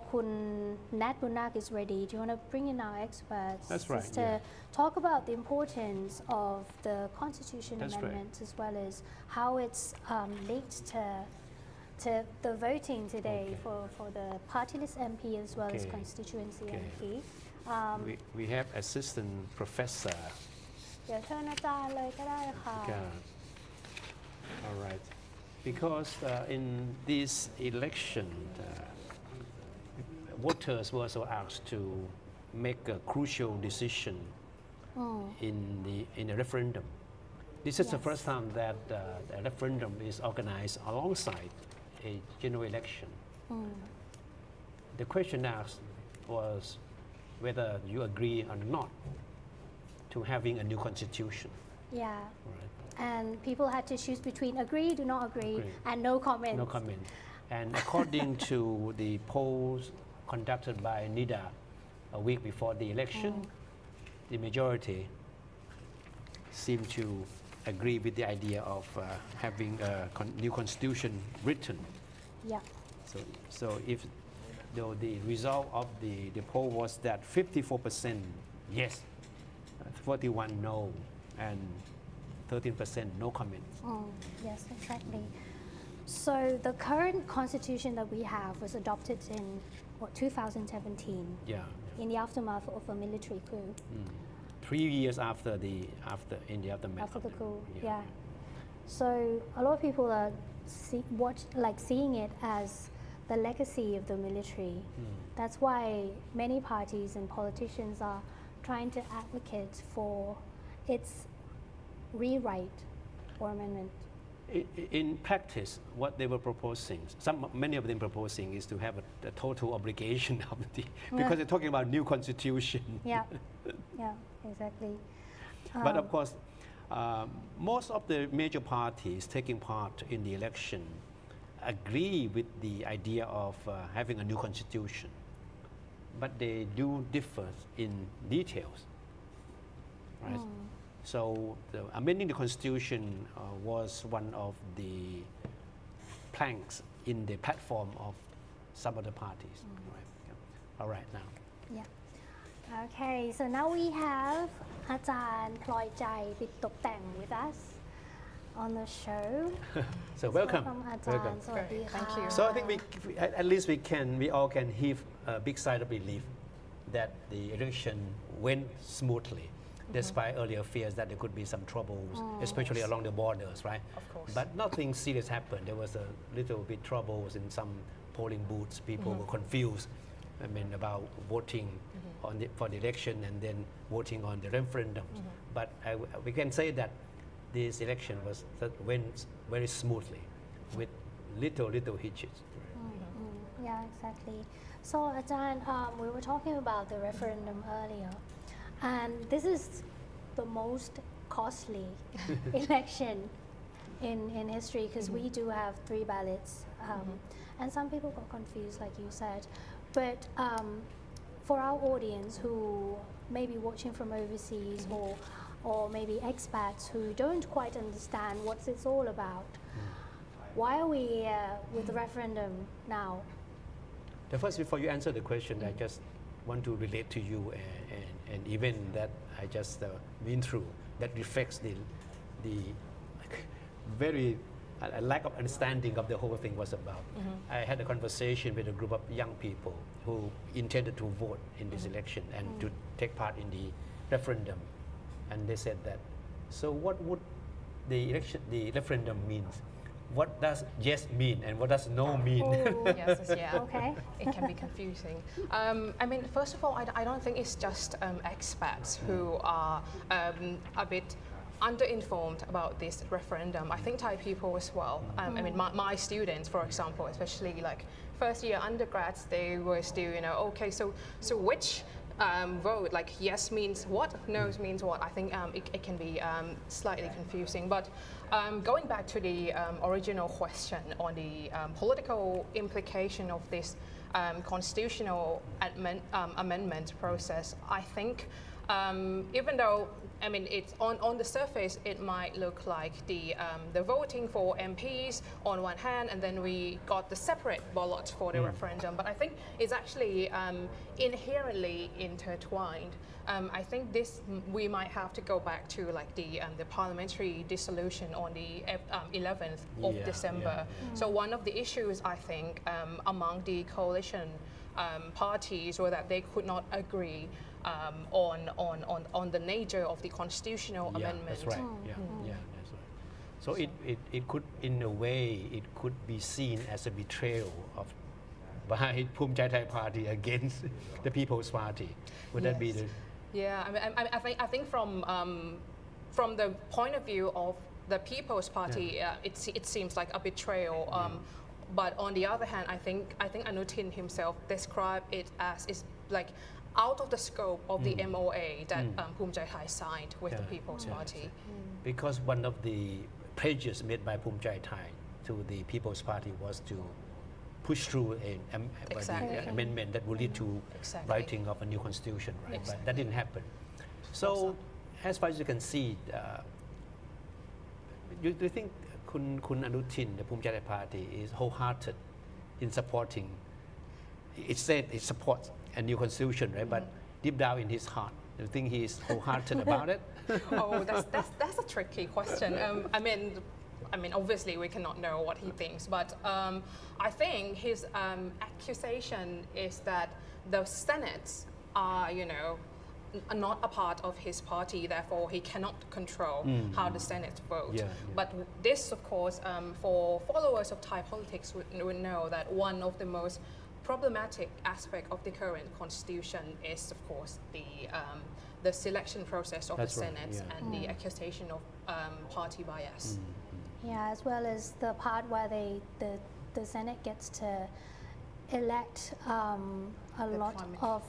Kun Nat Bunak is ready, do you want to bring in our experts? That's right, Just to yeah. talk about the importance of the Constitution That's right. amendments as well as how it's linked to the voting today Okay. for the party list MP as well as Okay. constituency Okay. MP. We have Assistant Professor. เดี๋ยวเชิญอาจารย์เลยก็ได้ค่ะ All right. Because in this election, voters were also asked to make a crucial decision in a referendum. This is the Yes. first time that a referendum is organized alongside a general election. The question asked was whether you agree or not to having a new constitution. Yeah. Right. and people had to choose between agree, do not agree, Agree. and no comment. No comment. And according to the polls conducted by NIDA a week before the election, the majority seem to agree with the idea of having a new constitution written. Yeah. So if the result of the poll was that 54% yes, 41 no, and 13% no comment. Yes, exactly. So the current constitution that we have was adopted in 2017 Yeah. in the aftermath of a military coup. 3 years after the aftermath. After of the coup, yeah. So a lot of people are seeing it as the legacy of the military. That's why many parties and politicians are trying to advocate for its rewrite or amendment. In practice, what they were proposing, many of them proposing, is to have a total obligation of because they're talking about new constitution. Yeah, yeah, exactly. But of course, most of the major parties taking part in the election agree with the idea of having a new constitution, but they do differ in details, right? So amending the constitution was one of the planks in the platform of some of the parties. Right. Yeah. All right, now. Yeah. Okay, so now we have อาจารย์พลอยใจปิดตกแต่ง with us on the show. So welcome. อาจารย์ สวัสดีค่ะ Thank you. So I think at least we all can heave a big sigh of relief that the election went smoothly, despite earlier fears that there could be some troubles, especially along the borders, right? Of course. But nothing serious happened. There was a little bit troubles in some polling booths. People were confused, about voting for the election and then voting on the referendum. But we can say that this election went very smoothly with little hitches. Yeah, exactly. So, อาจารย์ we were talking about the referendum earlier, and this is the most costly election in history because we do have 3 ballots, and some people got confused, like you said. But for our audience who may be watching from overseas or maybe expats who don't quite understand what it's all about, why are we with the referendum now? First, before you answer the question, I just want to relate to you an event that I just been through that reflects the very lack of understanding of the whole thing was about. I had a conversation with a group of young people who intended to vote in this election and to take part in the referendum, and they said that, so what would the referendum means? What does yes mean and what does no mean? Yes, yeah. Okay. It can be confusing. I mean, first of all, I don't think it's just expats who are a bit underinformed about this referendum. I think Thai people as well. I mean, my students, for example, especially like first year undergrads, they were still, okay, so which vote, like yes means what, no means what. I think it can be slightly confusing. But going back to the original question on the political implication of this constitutional amendment process, I think even though, I mean, it's on the surface, it might look like the voting for MPs on one hand, and then we got the separate ballot for the referendum. But I think it's actually inherently intertwined. I think this we might have to go back to like the parliamentary dissolution on the 11th of December. So one of the issues I think among the coalition parties were that they could not agree on the nature of the constitutional amendment. That's right. That's right. So it could, in a way, it could be seen as a betrayal by Bhumjaithai Party against the People's Party. Would that be the? Yeah, I think from the point of view of the People's Party, it seems like a betrayal. But on the other hand, I think Anutin himself described it as is like out of the scope of the MOA that Bhumjaithai signed with the People's Party. Because one of the pledges made by Bhumjaithai to the People's Party was to push through an Exactly. amendment that will lead to Exactly. writing of a new constitution, right? Exactly. But that didn't happen. So, as far as you can see, do you think Kun Anutin, the Bhumjaithai Party, is wholehearted in supporting? It said it supports a new constitution, right? But deep down in his heart, do you think he is wholehearted about it? Oh, that's a tricky question. I mean, obviously we cannot know what he thinks, but I think his accusation is that the Senates are, are not a part of his party, therefore he cannot control how the Senate vote. Yeah. But this, of course, for followers of Thai politics would know that one of the most problematic aspect of the current constitution is, of course, the selection process of That's the right, Senate yeah. and the accusation of party bias. Yeah, as well as the part where the Senate gets to elect a lot prime of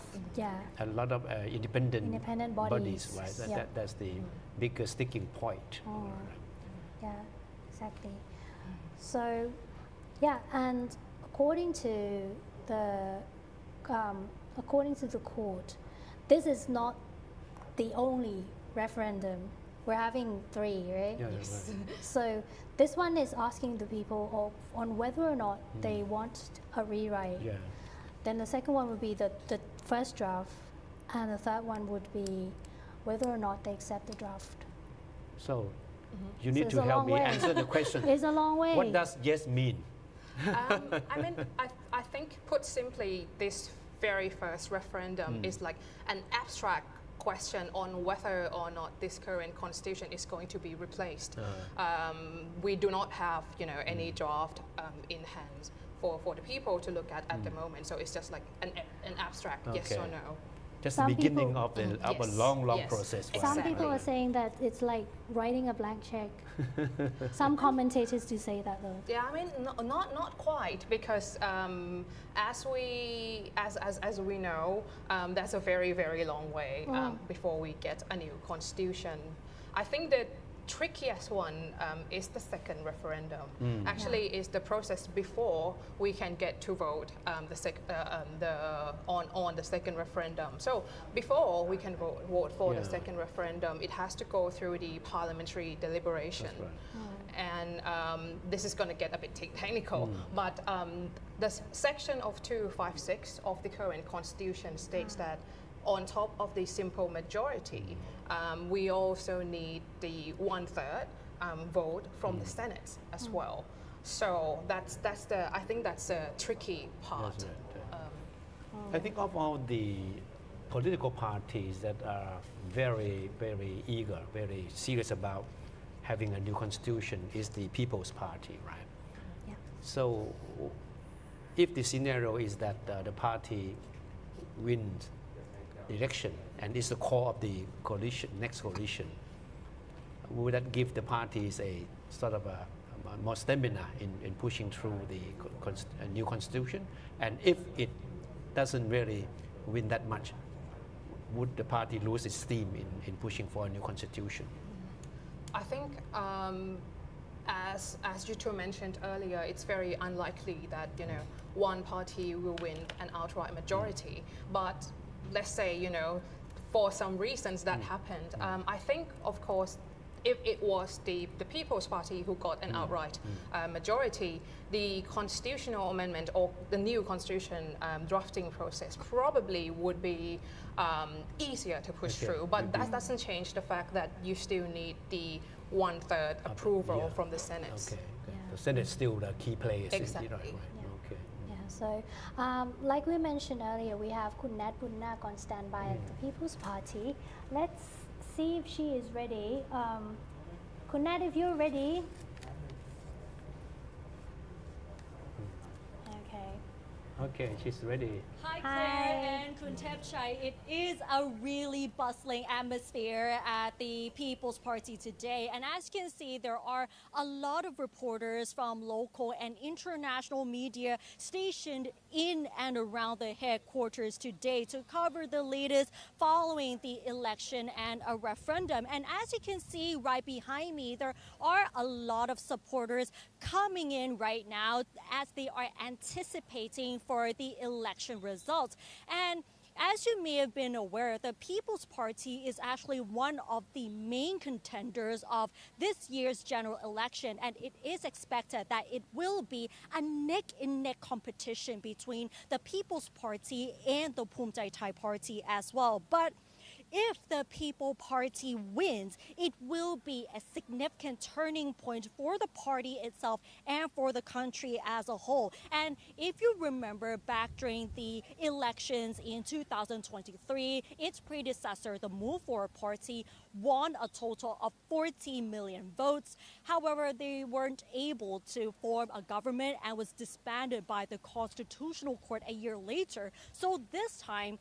A lot of independent bodies. right? Yeah. That's the biggest sticking point. Oh. Yeah, exactly. So, yeah, and according to the court, this is not the only referendum. We're having 3, right? Yeah, that's right. So this one is asking the people on whether or not they want a rewrite. Yeah. Then the second one would be the first draft, and the third one would be whether or not they accept the draft. So you So need it's to a help long me way. answer the question. It's a long way. What does yes mean? I mean, I think put simply, this very first referendum is like an abstract question on whether or not this current constitution is going to be replaced. We do not have, any draft in hand for the people to look at the moment. So it's just like an abstract yes Okay. or no. Just Some the beginning people- of a Yes, long yes. process. right? Some Exactly. people are saying that it's like writing a blank check. Some commentators do say that though. Yeah, I mean, not quite, because as we know, that's a very, very long way before we get a new constitution. I think the trickiest one is the second referendum. Actually, is the process before we can get to vote on the second referendum. So before we can vote for the Yeah. second referendum, it has to go through the parliamentary deliberation. That's right. And this is going to get a bit technical, but the section of 256 of the current constitution states that on top of the simple majority, we also need the 1/3 vote from the Senate as well. So I think that's a tricky part. That's right. I think of all the political parties that are very, very eager, very serious about having a new constitution is the People's Party, right? Yeah. So if the scenario is that the party wins the election and is the core of the coalition, next coalition, would that give the parties a sort of a more stamina in pushing through the new constitution? And if it doesn't really win that much, would the party lose its steam in pushing for a new constitution? I think, as you two mentioned earlier, it's very unlikely that one party will win an outright majority. But let's say for some reasons that happened. I think, of course, if it was the People's Party who got an outright majority, the constitutional amendment or the new constitution drafting process probably would be easier to push Okay. through. But that doesn't change the fact that you still need the 1/3 approval yeah. from the Senate. Okay. Yeah. The Senate still the key players. Exactly. Right. Yeah. Okay. Yeah, so like we mentioned earlier, we have Kun Nat Bunnak on standby at the People's Party. Let's see if she is ready. Kun Nat, if you're ready. Okay. Okay, she's ready. Hi, Hi. Claire and Kuntepchai. It is a really bustling atmosphere at the People's Party today. And as you can see, there are a lot of reporters from local and international media stationed in and around the headquarters today to cover the latest following the election and a referendum. And as you can see right behind me, there are a lot of supporters coming in right now as they are anticipating for the election results. And as you may have been aware, the People's Party is actually one of the main contenders of this year's general election, and it is expected that it will be a neck-and-neck competition between the People's Party and the Bhumjaithai Party as well. But if the People Party wins, it will be a significant turning point for the party itself and for the country as a whole. And if you remember back during the elections in 2023, its predecessor, the Move Forward Party, won a total of 40 million votes. However, they weren't able to form a government and was disbanded by the Constitutional Court a year later. So this time,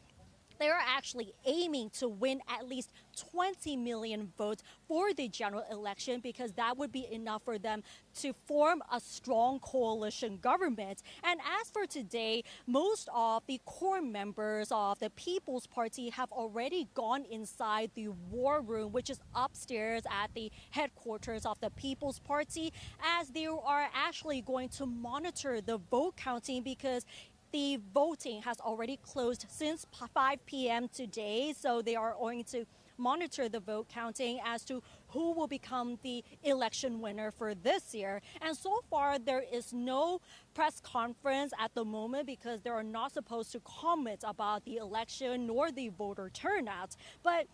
they are actually aiming to win at least 20 million votes for the general election, because that would be enough for them to form a strong coalition government. And as for today, most of the core members of the People's Party have already gone inside the war room, which is upstairs at the headquarters of the People's Party, as they are actually going to monitor the vote counting, because the voting has already closed since 5 p.m. today, so they are going to monitor the vote counting as to who will become the election winner for this year. And so far, there is no press conference at the moment because they are not supposed to comment about the election nor the voter turnout. But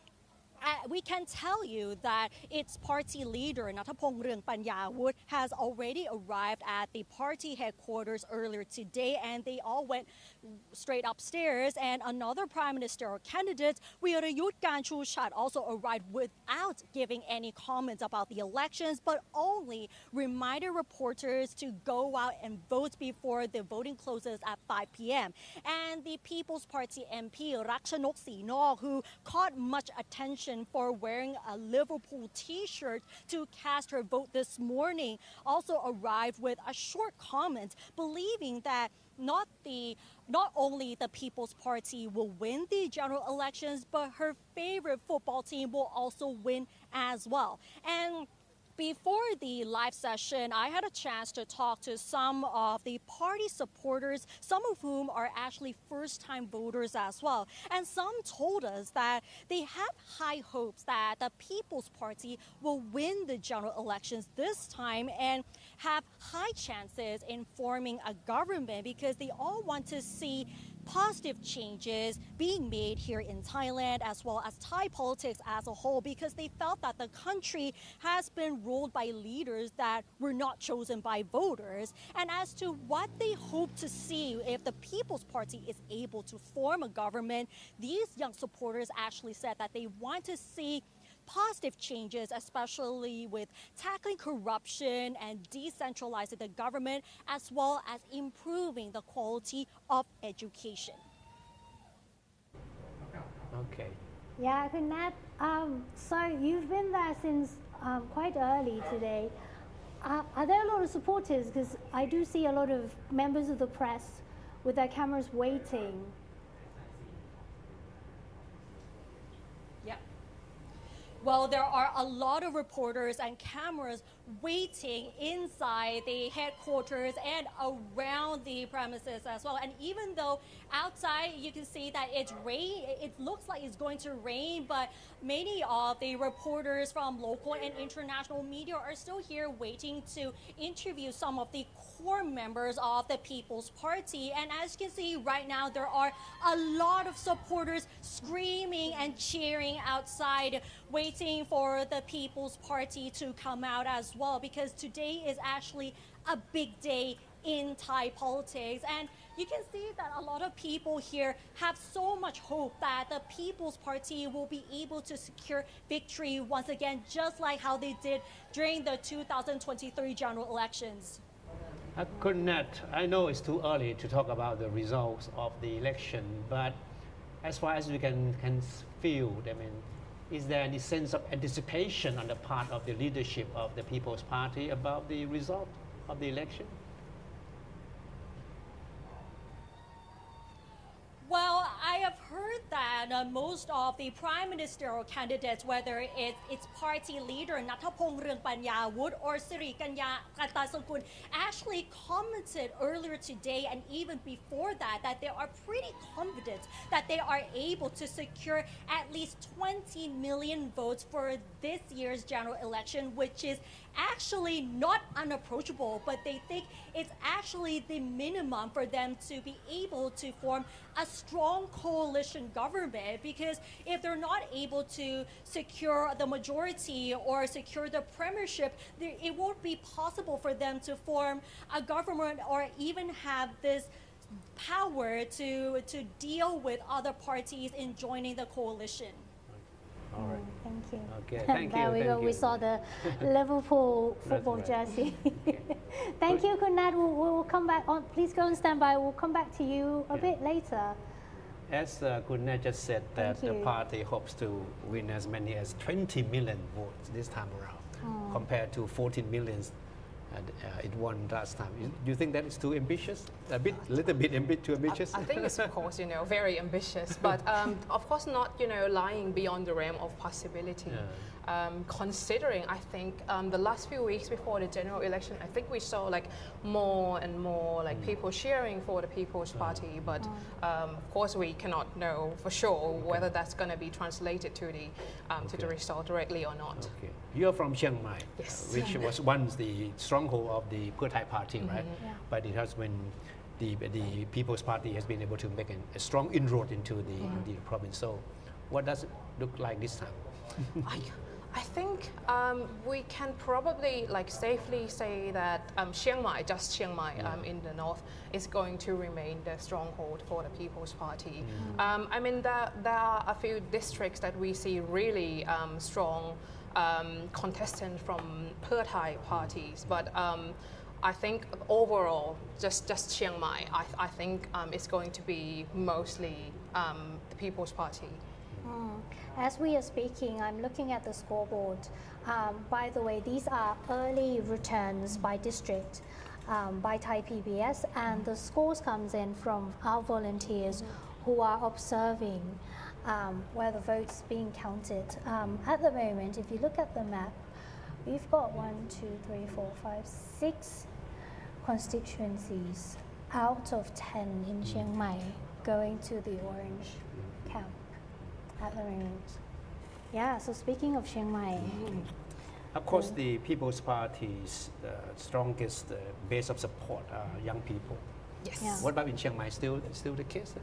we can tell you that its party leader, Nathapong Rungpanyawut, has already arrived at the party headquarters earlier today, and they all went straight upstairs. And another prime ministerial candidate, Wirayut Kanchuchat, also arrived without giving any comments about the elections, but only reminded reporters to go out and vote before the voting closes at 5 p.m. And the People's Party MP, Rakshanok Sinok, who caught much attention for wearing a Liverpool t-shirt to cast her vote this morning, also arrived with a short comment, believing that not only the People's Party will win the general elections, but her favorite football team will also win as well. And before the live session, I had a chance to talk to some of the party supporters, some of whom are actually first-time voters as well. And some told us that they have high hopes that the People's Party will win the general elections this time and have high chances in forming a government, because they all want to see positive changes being made here in Thailand, as well as Thai politics as a whole, because they felt that the country has been ruled by leaders that were not chosen by voters. And as to what they hope to see if the People's Party is able to form a government, these young supporters actually said that they want to see positive changes, especially with tackling corruption and decentralizing the government, as well as improving the quality of education. Okay. Yeah, Kunat, so you've been there since quite early today. Are there a lot of supporters? Because I do see a lot of members of the press with their cameras waiting. Well, there are a lot of reporters and cameras waiting inside the headquarters and around the premises as well. And even though outside you can see that it's rain, it looks like it's going to rain, but many of the reporters from local and international media are still here waiting to interview some of the core members of the People's Party. And as you can see right now, there are a lot of supporters screaming and cheering outside, waiting for the People's Party to come out as well, because today is actually a big day in Thai politics. And you can see that a lot of people here have so much hope that the People's Party will be able to secure victory once again, just like how they did during the 2023 general elections. Kunat, I know it's too early to talk about the results of the election, but as far as we can feel, I mean, is there any sense of anticipation on the part of the leadership of the People's Party about the result of the election? Well, I have heard that most of the prime ministerial candidates, whether it's its party leader Nathapong Rungpanyawut or Siri Kanya Katasongkun, actually commented earlier today and even before that they are pretty confident that they are able to secure at least 20 million votes for this year's general election, which is actually not unapproachable, but they think it's actually the minimum for them to be able to form a strong coalition government, because if they're not able to secure the majority or secure the premiership, it won't be possible for them to form a government or even have this power to deal with other parties in joining the coalition. All right. Thank you. Okay, thank There you. we go. Thank We you. saw the Liverpool football right. jersey. Thank you, Kunad. We'll come back on. Please go and stand by. We'll come back to you a bit later. As Kunat just said, that Thank the you. party hopes to win as many as 20 million votes this time around, compared to 14 million it won last time. Do you think that is too ambitious? A little bit too ambitious? I think it's of course, very ambitious, but of course not, lying beyond the realm of possibility. Considering, I think the last few weeks before the general election, I think we saw like more and more like people cheering for the People's Party, but of course we cannot know for sure whether that's going to be translated to the result directly or not. Okay. You're from Chiang Mai, Yes. which was once the stronghold of the Pheu Thai party, right? Yeah. But it has been the People's Party has been able to make a strong inroad into the province. So, what does it look like this time? I think we can probably safely say that Chiang Mai, just Chiang Mai in the north, is going to remain the stronghold for the People's Party. I mean, there are a few districts that we see really strong contestants from Pheu Thai parties, but I think overall, just Chiang Mai, I think it's going to be mostly the People's Party. As we are speaking, I'm looking at the scoreboard. By the way, these are early returns by district by Thai PBS, and the scores comes in from our volunteers who are observing where the votes being counted. At the moment, if you look at the map, we've got 6 constituencies out of 10 in Chiang Mai going to the orange camp at the moment. Yeah, so speaking of Chiang Mai, Of course, the People's Party's strongest base of support are young people. Yes. Yeah. What about in Chiang Mai? Still the case?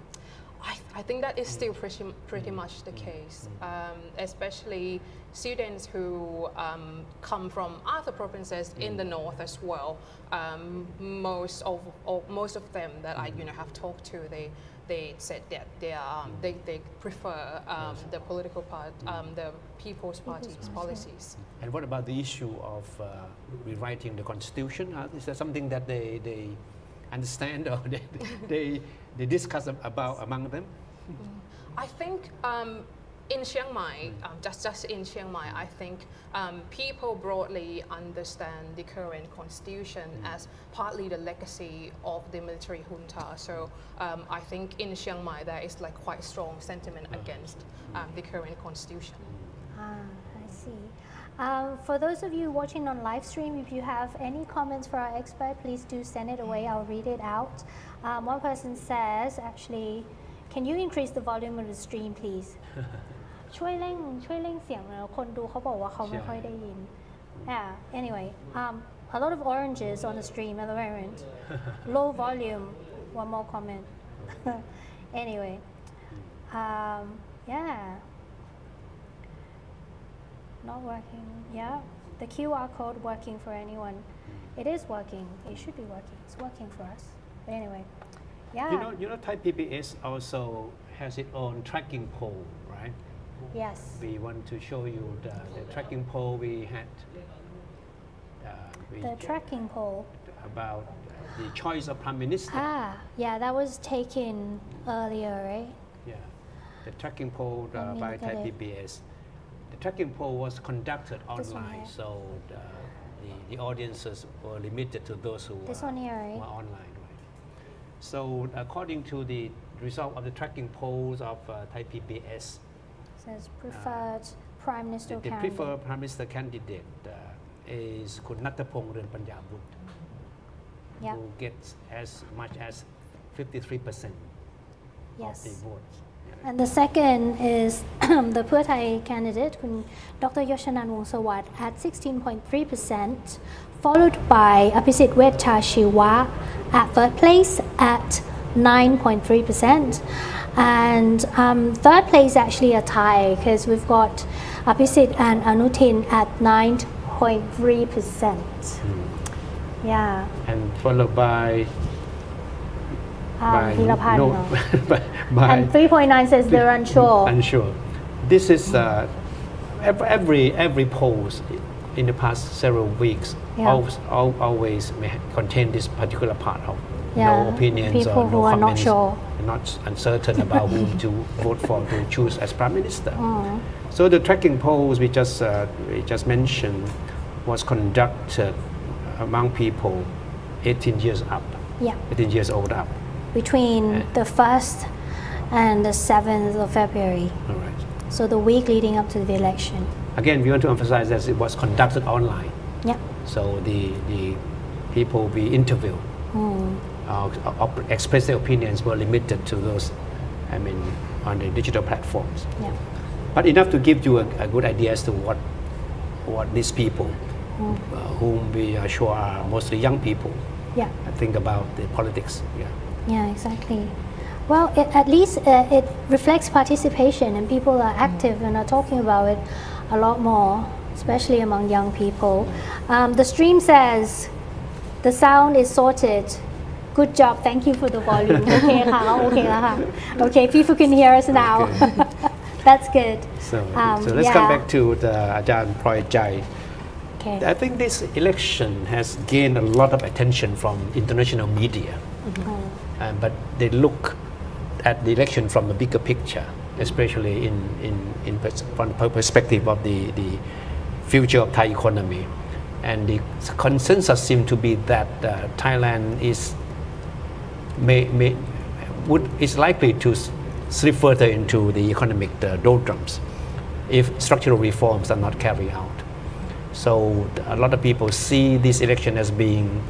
I think that is still pretty much the case, especially students who come from other provinces in the north as well. Most of them that I have talked to, they said that they prefer the political part, the People's Party's policies. And what about the issue of rewriting the constitution? Is that something that they understand or they discuss about among them? I think in Chiang Mai, just in Chiang Mai, I think people broadly understand the current constitution as partly the legacy of the military junta. So I think in Chiang Mai there is quite strong sentiment against the current constitution. I see. For those of you watching on live stream, if you have any comments for our expert, please do send it away. I'll read it out. One person says, actually, can you increase the volume of the stream, please? ช่วยเร่งเสียงหน่อยคนดูเขาบอกว่าเขาไม่ค่อยได้ยิน Yeah, anyway, a lot of oranges on the stream at the moment. Low volume. One more comment. Anyway, yeah. Not working. Yeah, the QR code working for anyone. It is working. It should be working. It's working for us. But anyway, yeah. You know, Thai PBS also has its own tracking poll, right? Yes. We want to show you the tracking poll we had We The tracking poll. about the choice of Prime Minister. Yeah, that was taken earlier, right? Yeah, the tracking poll Let me by look Thai at it. PBS. The tracking poll was conducted This one online, here. so the audiences were limited to those who This one here, right? were online. Right? So according to the result of the tracking polls of Thai PBS, Says preferred Prime Minister the candidate. preferred Prime Minister candidate is Kun Nattapong Ruenpanjabut, Yeah. who gets as much as 53% Yes. of the votes. And the second is the Pheu Thai candidate, Dr. Yoshanan Wongsavat, at 16.3%, followed by Apisit Wetchachiwa at third place at 9.3%. And third place actually a tie because we've got Apisit and Anutin at 9.3%. Yeah. And followed by Thirapan, no, no. by And 3.9 says they're unsure. unsure. This is every polls in the past several weeks Yeah. always may contain this particular part of Yeah, no opinions people or no who are not comments, sure. not uncertain about whom to vote for to choose as Prime Minister. Mm. So the tracking polls we just mentioned was conducted among people 18 years up, Yeah. 18 years old up. Between the 1st and the 7th of February. All right. So the week leading up to the election. Again, we want to emphasize that it was conducted online. Yeah. So the people we interviewed express their opinions were limited to those, on the digital platforms. Yeah. But enough to give you a good idea as to what these people, whom we are sure are mostly young people, Yeah. think about the politics. Yeah. Yeah, exactly. Well, at least it reflects participation and people are active and are talking about it a lot more, especially among young people. The stream says the sound is sorted. Good job. Thank you for the volume. Okay, okay, people can hear us now. Okay. That's good. So let's come yeah. back to the Ajahn Proyjai. Okay. I think this election has gained a lot of attention from international media, but they look at the election from a bigger picture, especially from the perspective of the future of Thai economy. And the consensus seems to be that Thailand is likely to slip further into the economic doldrums if structural reforms are not carried out. So a lot of people see this election as being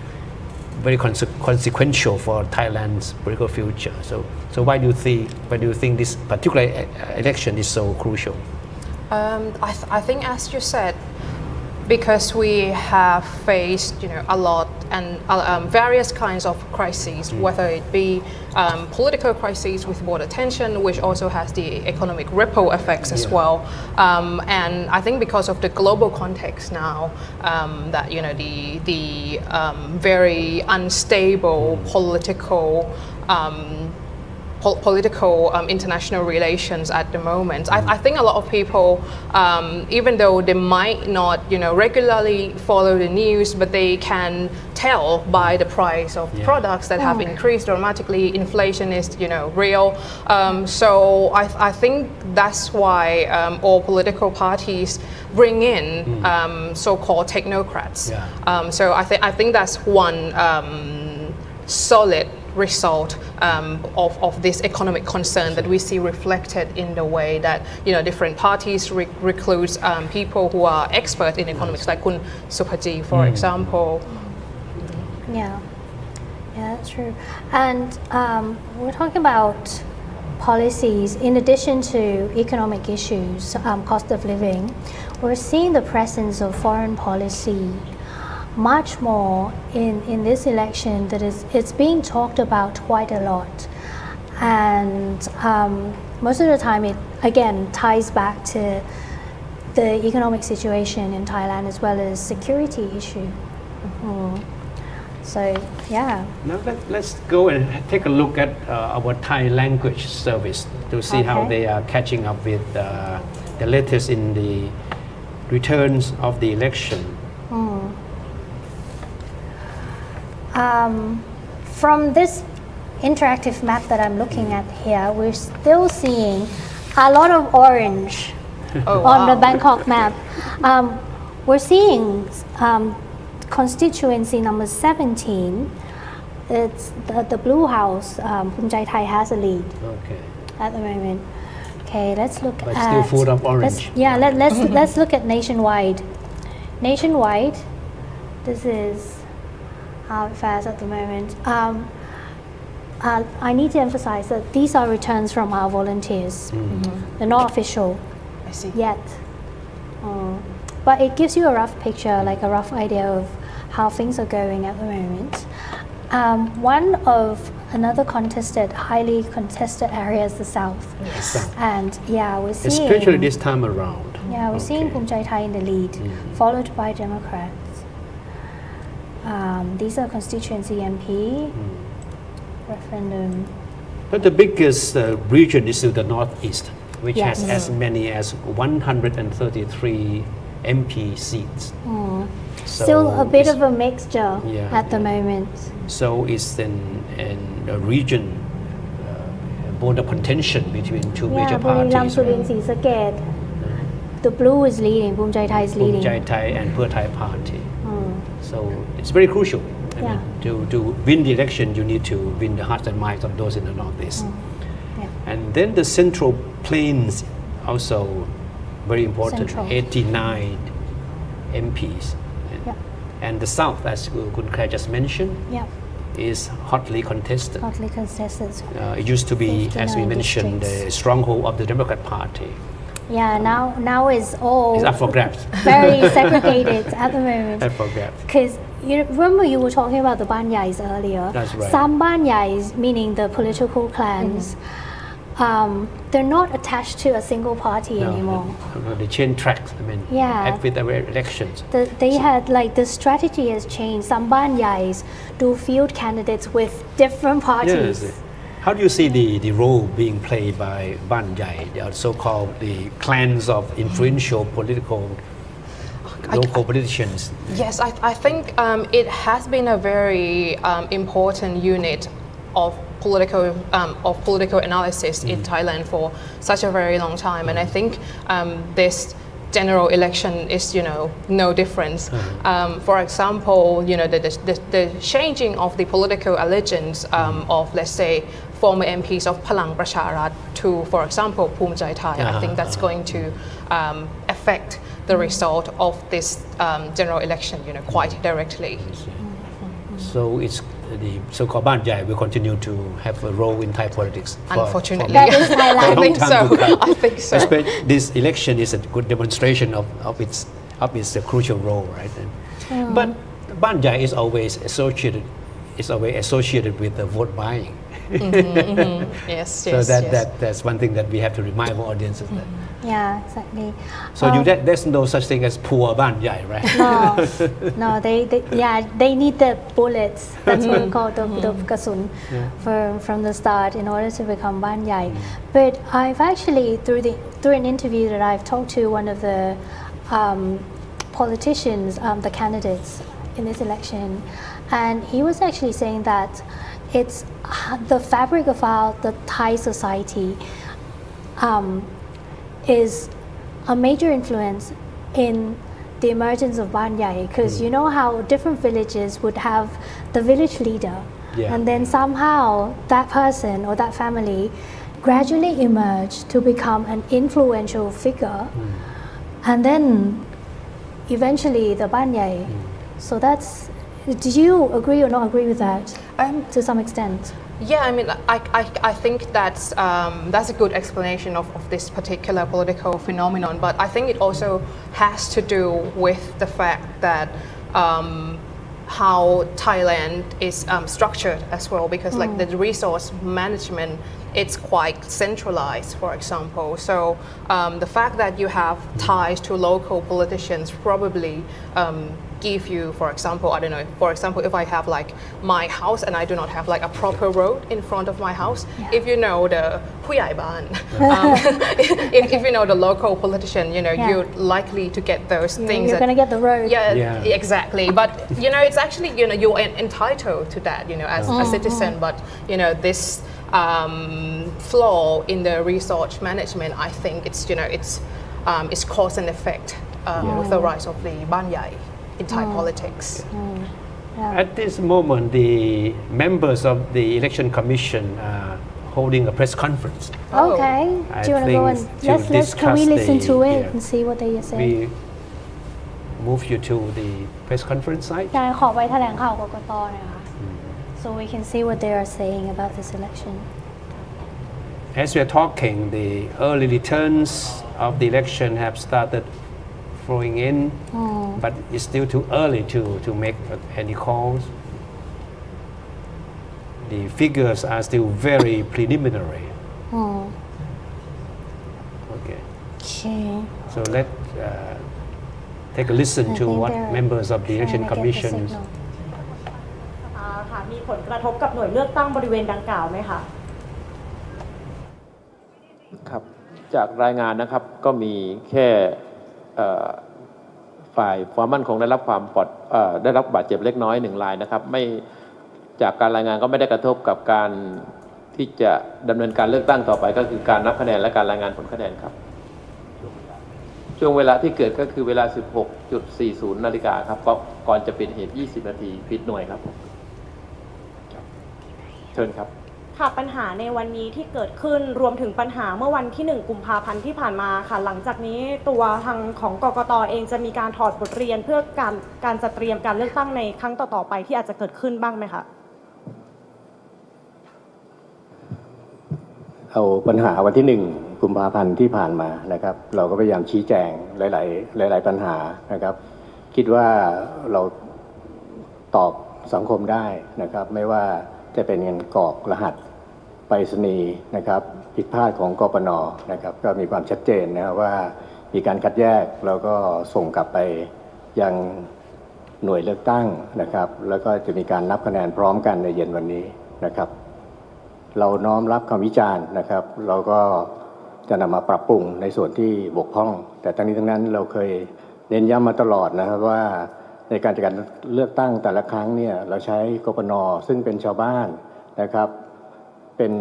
very consequential for Thailand's political future. So why do you think this particular election is so crucial? I think, as you said, because we have faced, a lot and various kinds of crises, whether it be political crises with border tension, which also has the economic ripple effects as well. And I think because of the global context now, that the very unstable political international relations at the moment. I think a lot of people, even though they might not, regularly follow the news, but they can tell by the price of products that have increased dramatically. Inflation is, real. So I think that's why all political parties bring in so-called technocrats. So I think that's one solid result of this economic concern that we see reflected in the way that different parties recruit people who are expert in economics, like Kun Supaji, for example. Yeah, that's true. And we're talking about policies in addition to economic issues, cost of living. We're seeing the presence of foreign policy much more in this election that it's being talked about quite a lot. And most of the time it again ties back to the economic situation in Thailand as well as security issue. So yeah. Now let's go and take a look at our Thai language service to see how they are catching up with the latest in the returns of the election. From this interactive map that I'm looking at here, we're still seeing a lot of orange on the Bangkok map. We're seeing constituency number 17. It's the blue house. Bhumjaithai has a lead Okay. at the moment. Okay, let's look But at. still full of orange. Let's look at nationwide. Nationwide, this is how it fares at the moment. I need to emphasize that these are returns from our volunteers. They're not official I see. yet. But it gives you a rough picture, like a rough idea of how things are going at the moment. One of another highly contested area is the south. Yes. And yeah, we're seeing. Especially this time around. Yeah, we're seeing Bhumjaithai in the lead, followed by Democrats. These are constituency MP, referendum. But the biggest region is still the northeast, which Yes. has as many as 133 MP seats. So Still a bit it's- of a mixture Yeah, at the yeah. moment. So it's in a region border contention between two Yeah, major Buriram, parties. Surin,ศรีสะเกษ The blue is leading, Bhumjaithai is leading. Bhumjaithai and Pheu Thai party. Mm. So it's very crucial. I Yeah. mean, to win the election, you need to win the hearts and minds of those in the northeast. Yeah. And then the central plains also very important. Central. 89 MPs. Yeah. And the south, as Kun Claire just mentioned, Yeah, is hotly contested. hotly contested. It used to be, as we 59 mentioned, the districts. stronghold of the Democrat Party. Yeah, now it's all It's up for grabs. very segregated at the moment. Up for grabs. Because remember you were talking about the Banyais earlier. That's right. Some Banyais, meaning the political clans, they're not attached to a single party anymore. They change tracks. I mean, Yeah. with the elections. They had like the strategy has changed. Some Banyais do field candidates with different parties. Yes. How do you see the role being played by Banyai, the so-called the clans of influential local politicians? Yes, I think it has been a very important unit of political analysis in Thailand for such a very long time, and I think this general election is, no difference. For example, the changing of the political allegiance of, let's say, former MPs of Palang Pracharat to, for example, Bhumjaithai. I think that's going to affect the result of this general election, quite directly. So it's the so-called Banyai will continue to have a role in Thai politics. Unfortunately, That is Thailand. I think so. I think so. This election is a good demonstration of its crucial role, right? But Banyai is always associated with the vote buying. Yes, So yes, yes. that's one thing that we have to remind our audiences. That. Yeah, exactly. So there's no such thing as poor Banyai, right? No, they need the bullets. That's what we call the kasun from the start in order to become Banyai. But I've actually through an interview that I've talked to one of the politicians, the candidates in this election, and he was actually saying that it's the fabric of the Thai society is a major influence in the emergence of Banyai, because you know how different villages would have the village leader, Yeah. and then somehow that person or that family gradually emerge to become an influential figure, and then eventually the Banyai. So that's. Do you agree or not agree with that? To some extent. Yeah, I mean, I think that's a good explanation of this particular political phenomenon, but I think it also has to do with the fact that how Thailand is structured as well, because like the resource management, it's quite centralized, for example. So the fact that you have ties to local politicians probably give you, for example, I don't know, for example, if I have like my house and I do not have like a proper road in front of my house, if you know the ผู้ใหญ่บ้าน if you know the local politician, you know, you're likely to get those things. You're going to get the road. Yeah, exactly. But, you know, it's actually, you know, you're entitled to that, you know, as a citizen. But, you know, this flaw in the resource management, I think it's, you know, it's cause and effect with the rise of the Banyai in Thai politics. At this moment, the members of the Election Commission are holding a press conference. Okay. I Do you want to go and think can we to listen discuss to the- it yeah. and see what they are saying? We move you to the press conference site. การขอไปแถลงข่าวกกตหน่อยค่ะ so we can see what they are saying about this election. As we are talking, the early returns of the election have started flowing in, but it's still too early to make any calls. The figures are still very preliminary. Okay, Okay. so let's take a listen I to think what they're members of the election trying to get the commission signal. ค่ะมีผลกระทบกับหน่วยเลือกตั้งบริเวณดังกล่าวไหมคะ ครับจากรายงานนะครับก็มีแค่ฝ่ายความมั่นคงได้รับบาดเจ็บเล็กน้อย1 รายนะครับไม่จากการรายงานก็ไม่ได้กระทบกับการที่จะดำเนินการเลือกตั้งต่อไปก็คือการนับคะแนนและการรายงานผลคะแนนครับช่วงเวลาที่เกิดก็คือเวลา 16.40 นาฬิกาครับก็ก่อนจะปิดเหตุ20 นาทีปิดหน่วยครับเชิญครับค่ะปัญหาในวันนี้ที่เกิดขึ้นรวมถึงปัญหาเมื่อวันที่1 กุมภาพันธ์ที่ผ่านมาค่ะหลังจากนี้ตัวทางของกกต.เองจะมีการถอดบทเรียนเพื่อการจัดเตรียมการเลือกตั้งในครั้งต่อๆไปที่อาจจะเกิดขึ้นบ้างไหมคะเอาปัญหาวันที่1 กุมภาพันธ์ที่ผ่านมานะครับเราก็พยายามชี้แจงหลายปัญหานะครับคิดว่าเราตอบสังคมได้นะครับไม่ว่าจะเป็นเงินกรอกรหัสไปรษณีย์นะครับผิดพลาดของกปน.นะครับก็มีความชัดเจนนะครับว่ามีการคัดแยกแล้วก็ส่งกลับไปยังหน่วยเลือกตั้งนะครับแล้วก็จะมีการนับคะแนนพร้อมกันในเย็นวันนี้นะครับเราน้อมรับคำวิจารณ์นะครับเราก็จะนำมาปรับปรุงในส่วนที่บกพร่องแต่ทั้งนี้ทั้งนั้นเราเคยเน้นย้ำมาตลอดนะครับว่าในการจัดการเลือกตั้งแต่ละครั้งเนี่ยเราใช้กปน.ซึ่งเป็นชาวบ้านนะครับเป็น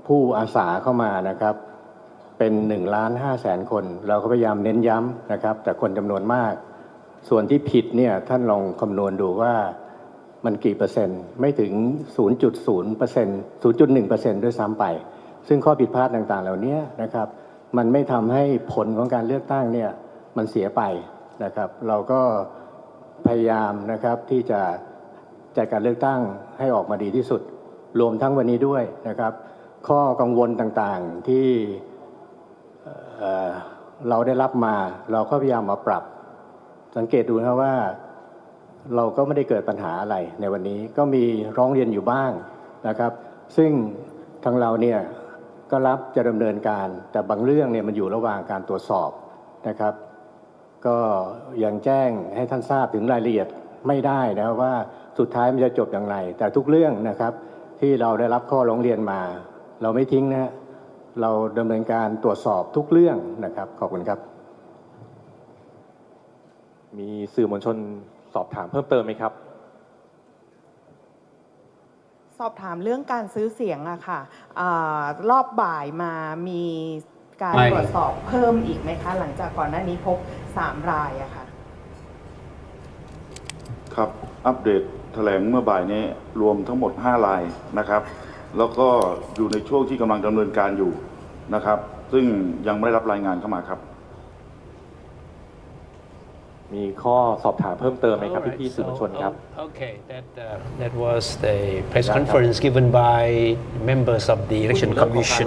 ผู้อาสาเข้ามานะครับเป็น1,500,000 คนเราก็พยายามเน้นย้ำนะครับแต่คนจำนวนมากส่วนที่ผิดเนี่ยท่านลองคำนวณดูว่ามันกี่เปอร์เซ็นต์ไม่ถึง 0.0% 0.1% ด้วยซ้ำไปซึ่งข้อผิดพลาดต่างๆเหล่านี้นะครับมันไม่ทำให้ผลของการเลือกตั้งเนี่ยมันเสียไปนะครับเราก็พยายามนะครับที่จะจัดการเลือกตั้งให้ออกมาดีที่สุดรวมทั้งวันนี้ด้วยนะครับข้อกังวลต่างๆที่เราได้รับมาเราก็พยายามมาปรับสังเกตดูนะว่าเราก็ไม่ได้เกิดปัญหาอะไรในวันนี้ก็มีร้องเรียนอยู่บ้างนะครับซึ่งทางเราเนี่ยก็รับจะดำเนินการแต่บางเรื่องเนี่ยมันอยู่ระหว่างการตรวจสอบนะครับก็ยังแจ้งให้ท่านทราบถึงรายละเอียดไม่ได้นะว่าสุดท้ายมันจะจบอย่างไรแต่ทุกเรื่องนะครับที่เราได้รับข้อร้องเรียนมาเราไม่ทิ้งนะเราดำเนินการตรวจสอบทุกเรื่องนะครับขอบคุณครับมีสื่อมวลชนสอบถามเพิ่มเติมไหมครับสอบถามเรื่องการซื้อเสียงอะค่ะรอบบ่ายมามีการตรวจสอบเพิ่มอีกไหมคะหลังจากก่อนหน้านี้พบ3 รายอะค่ะครับอัปเดตแถลงเมื่อบ่ายนี้รวมทั้งหมด5 รายนะครับแล้วก็อยู่ในช่วงที่กำลังดำเนินการอยู่นะครับซึ่งยังไม่ได้รับรายงานเข้ามาครับมีข้อสอบถามเพิ่มเติมไหมครับพี่ๆสื่อมวลชนครับ Okay, that was the press conference given by members of the election commission.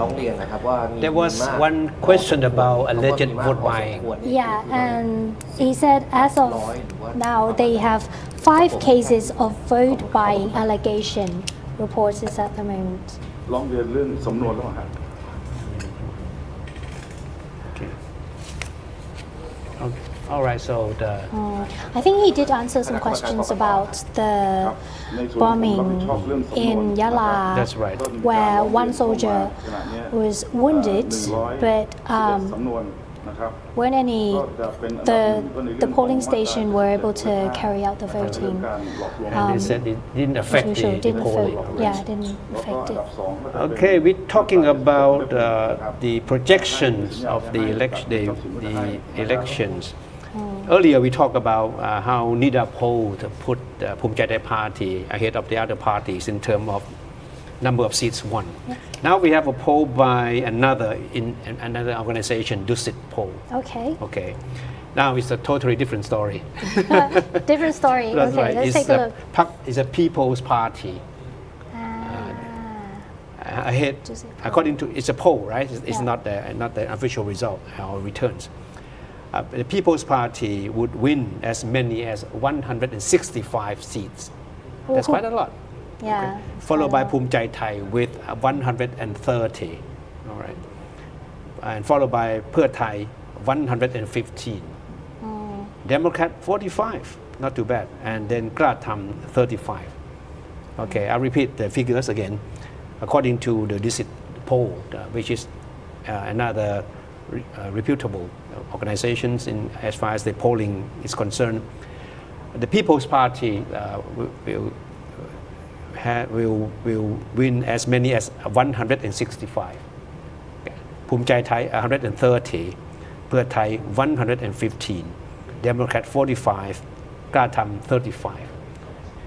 There was one question about alleged vote buying. Yeah, and he said as of now they have 5 cases of vote buying allegation reports at the moment. ร้องเรียนเรื่องสำนวนแล้วครับ Okay. All right, so I think he did answer some questions about the bombing in Yala, that's right. where one soldier was wounded, but when the polling station were able to carry out the voting, And they said it didn't affect the polling. Yeah, it didn't affect it. Okay, we're talking about the projections of the elections. Earlier, we talked about how NIDA poll put Bhumjaithai party ahead of the other parties in terms of number of seats won. Now we have a poll by another organization, Dusit poll. Okay. Okay. Now it's a totally different story. Different story. That's Okay, right. let's take a look. It's a People's Party. Ahead, according to it's a poll, right? It's not the official result or returns. The People's Party would win as many as 165 seats. That's quite a lot. Yeah. Okay. Followed by Bhumjaithai with 130. All right. And followed by Pheu Thai 115. Democrat 45, not too bad. And then Kratham 35. Okay, I'll repeat the figures again. According to the Dusit poll, which is another reputable organizations as far as the polling is concerned, the People's Party will win as many as 165. Bhumjaithai 130, Pheu Thai 115, Democrat 45, Kratham 35.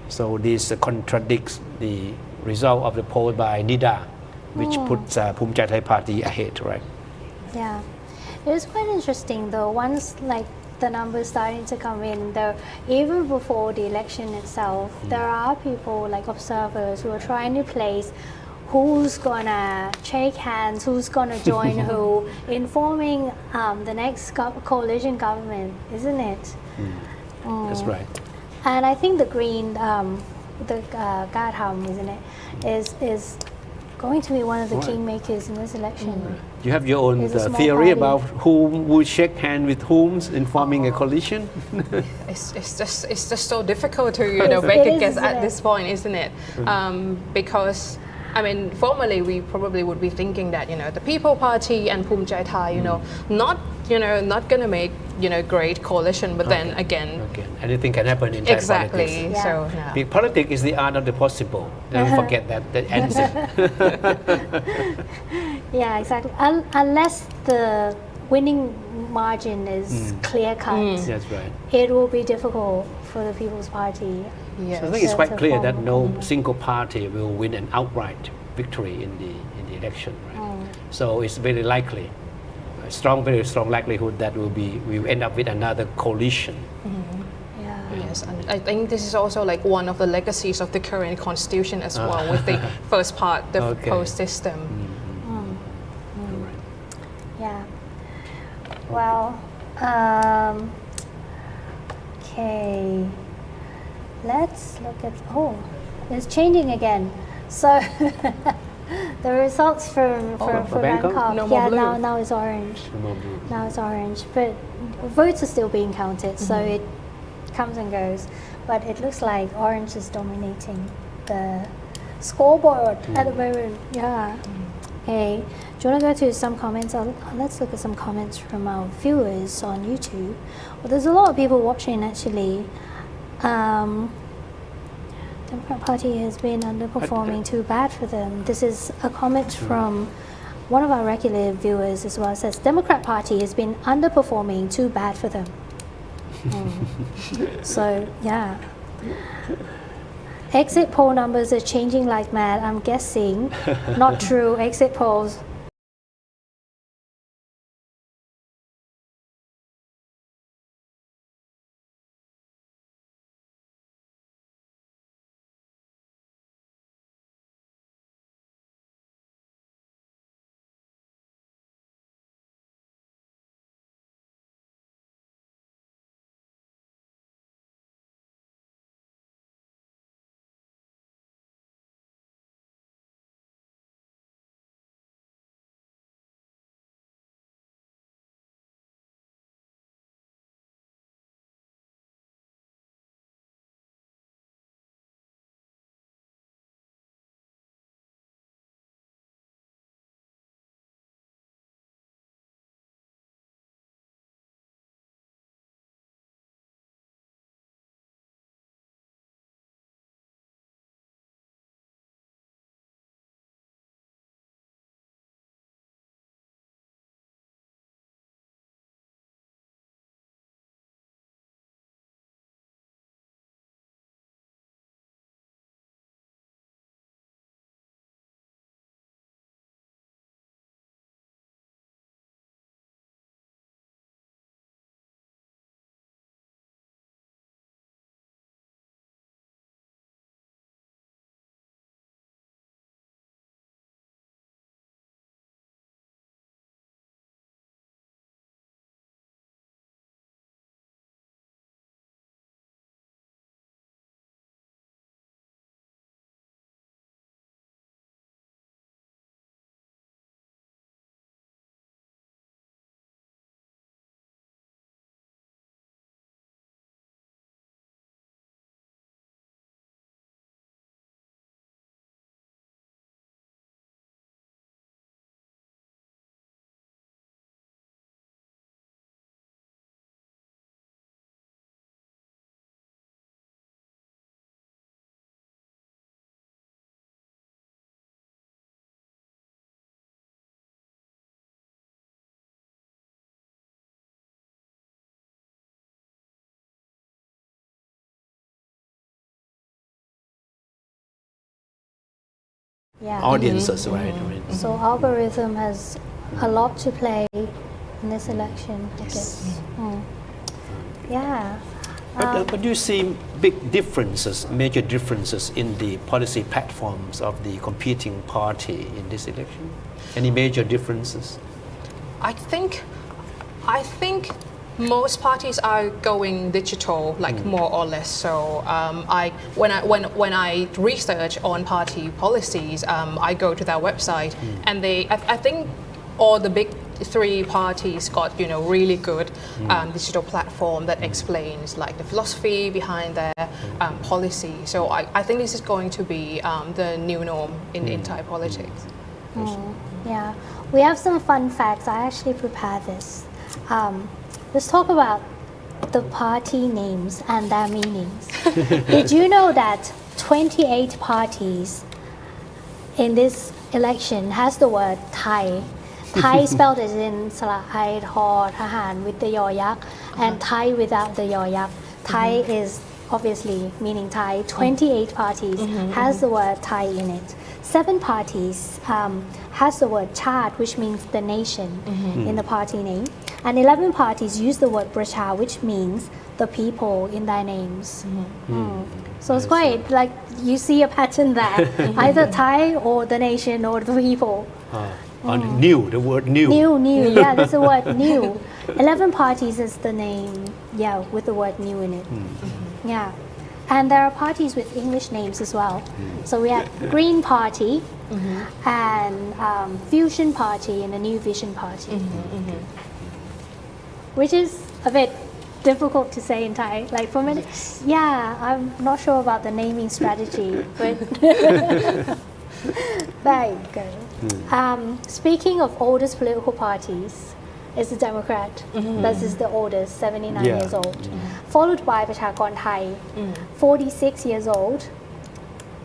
So this contradicts the result of the poll by NIDA, which puts Bhumjaithai party ahead, right? Yeah. It was quite interesting though. Once like the numbers starting to come in, though, even before the election itself, there are people like observers who are trying to place who's gonna shake hands, who's gonna join who, informing the next coalition government, isn't it? That's right. And I think the Green, the Gatham, isn't it, is going to be one of the kingmakers in this election. You have your own It's a small theory party. about whom would shake hand with whom in forming a coalition? It's just so difficult to It make a is, guess isn't at it? this point, isn't it? Because I mean, formally we probably would be thinking that the People Party and Bhumjaithai, not going to make great coalition, but then again, Anything can happen in Thai exactly. politics. Yeah. So Big politics is the art of the possible. Don't forget that ends it. Yeah, exactly. Unless the winning margin is clear cut, That's right. it will be difficult for the People's Party. yes. So I think it's So quite to clear that form- no single party will win an outright victory in the election, right? So it's very likely, very strong likelihood that we will end up with another coalition. Yeah. Yes, and I think this is also like one of the legacies of the current constitution as well, with the first part, the Okay. post system. Yeah. Well, okay. Let's look at. Oh, it's changing again. So the results for Bangkok? Bangkok. No more Yeah, blue. now it's orange. No more blue. Now it's orange, but votes are still being counted, so it comes and goes. But it looks like orange is dominating the scoreboard at the moment. Yeah. Okay. Do you want to go to some comments? Let's look at some comments from our viewers on YouTube. Well, there's a lot of people watching actually. Democrat Party has been underperforming, too bad for them. This is a comment from one of our regular viewers as well. It says, Democrat Party has been underperforming, too bad for them. So, yeah. Exit poll numbers are changing like mad, I'm guessing. Not true. Exit polls Yeah. audiences, right? I mean, So algorithm has a lot to play in this election, I guess. Yeah. but do you see big differences, major differences in the policy platforms of the competing party in this election? Any major differences? I think most parties are going digital, like more or less. So when I research on party policies, I go to their website, and I think all the big three parties got really good digital platform that explains like the philosophy behind their policy. So I think this is going to be the new norm in Thai politics. Yeah, we have some fun facts. I actually prepared this. Let's talk about the party names and their meanings. Did you know that 28 parties in this election has the word Thai? Thai spelled as in Sala Ai Tho Thahan with the Yaw Yak, and Thai without the Yaw Yak. Thai is obviously meaning Thai. 28 parties has the word Thai in it. 7 parties has the word Chat, which means the nation, in the party name. And 11 parties use the word Pracha, which means the people in their names. So it's quite like you see a pattern there, either Thai or the nation or the people. New, the word new. New, yeah, there's the word new. 11 parties is the name, yeah, with the word new in it. Yeah. And there are parties with English names as well. So we have Green Party and Fusion Party and a New Vision Party. Which is a bit difficult to say in Thai. Like for me, yeah, I'm not sure about the naming strategy, but there you go. Speaking of oldest political parties, is the Democrat. This is the oldest, 79 years old. Followed by Prachakon Thai, 46 years old.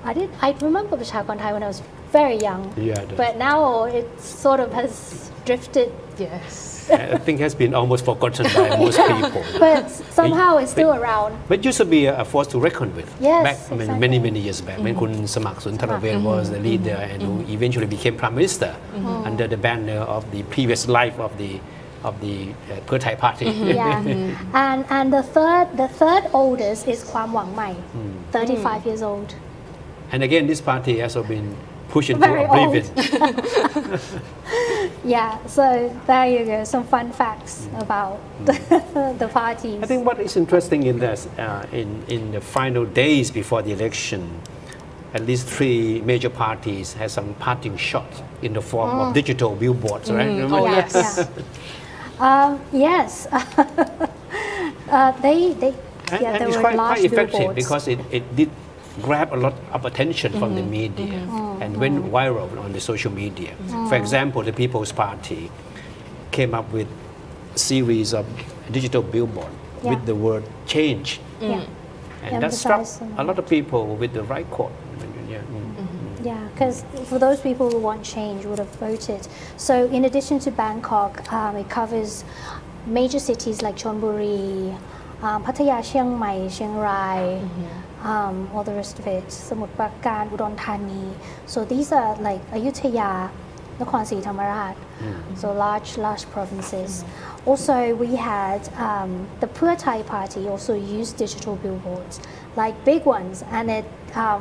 I remember Prachakon Thai when I was very young, but now it sort of has drifted. Yes. I think has been almost forgotten by most people. But somehow it's still around. But used to be a force to reckon with. Yes, back exactly. many years back, when Kun Samak Suntaravel was the leader and who eventually became prime minister under the banner of the previous life of the Pheu Thai party. Yeah, and the third oldest is Kwam Wang Mai, 35 years old. And again, this party has also been pushed into Very oblivion. Yeah, so there you go, some fun facts about the parties. I think what is interesting in this, in the final days before the election, at least 3 major parties had some parting shots in the form of digital billboards, right? Oh, yes. Yes. They and it's were quite large effective billboards. because it did grab a lot of attention from the media and went viral on the social media. For example, the People's Party came up with a series of digital billboards with the word change. And that struck a lot of people with the right chord. Yeah, because for those people who want change would have voted. So in addition to Bangkok, it covers major cities like Chonburi, Pattaya, Chiang Mai, Chiang Rai, all the rest of it, Samut Prakan, Udon Thani. So these are like Ayutthaya, Nakhon Si Thammarat, so large provinces. Also, we had the Pheu Thai party also used digital billboards, like big ones, and it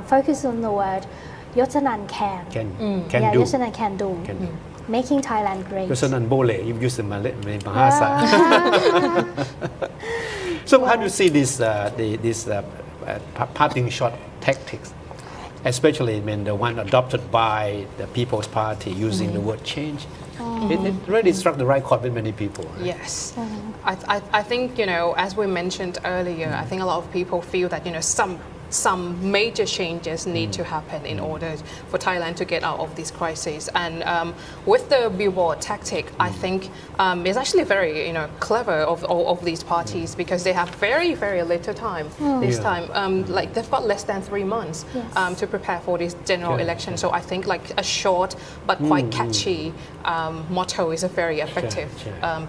focused on the word Yotanan can. Can do. Yotanan can do. Making Thailand great. Yotanan Bole, you use the Bahasa. So how do you see this parting shot tactics, especially when the one adopted by the People's Party using the word change? It really struck the right chord with many people. Right? Yes. I think, as we mentioned earlier, I think a lot of people feel that, some major changes need to happen in order for Thailand to get out of this crisis. And with the billboard tactic, I think it's actually very clever of these parties because they have very, very little time this time. Like they've got less than 3 months to prepare for this general election. So I think like a short but quite catchy motto is a very effective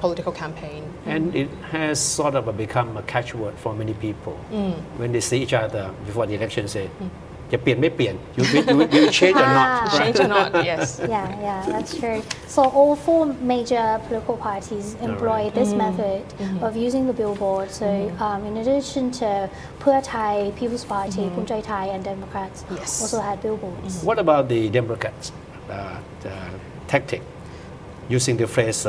political campaign. And it has sort of become a catchword for many people when they see each other before the election say, จะเปลี่ยนไม่เปลี่ยน you change or not Change or not, yes. Yeah, that's true. So all four major political parties employ this method of using the billboard. So in addition to Pheu Thai, People's Party, Bhumjaithai and Democrats Yes. also had billboards. What about the Democrats tactic using the phrase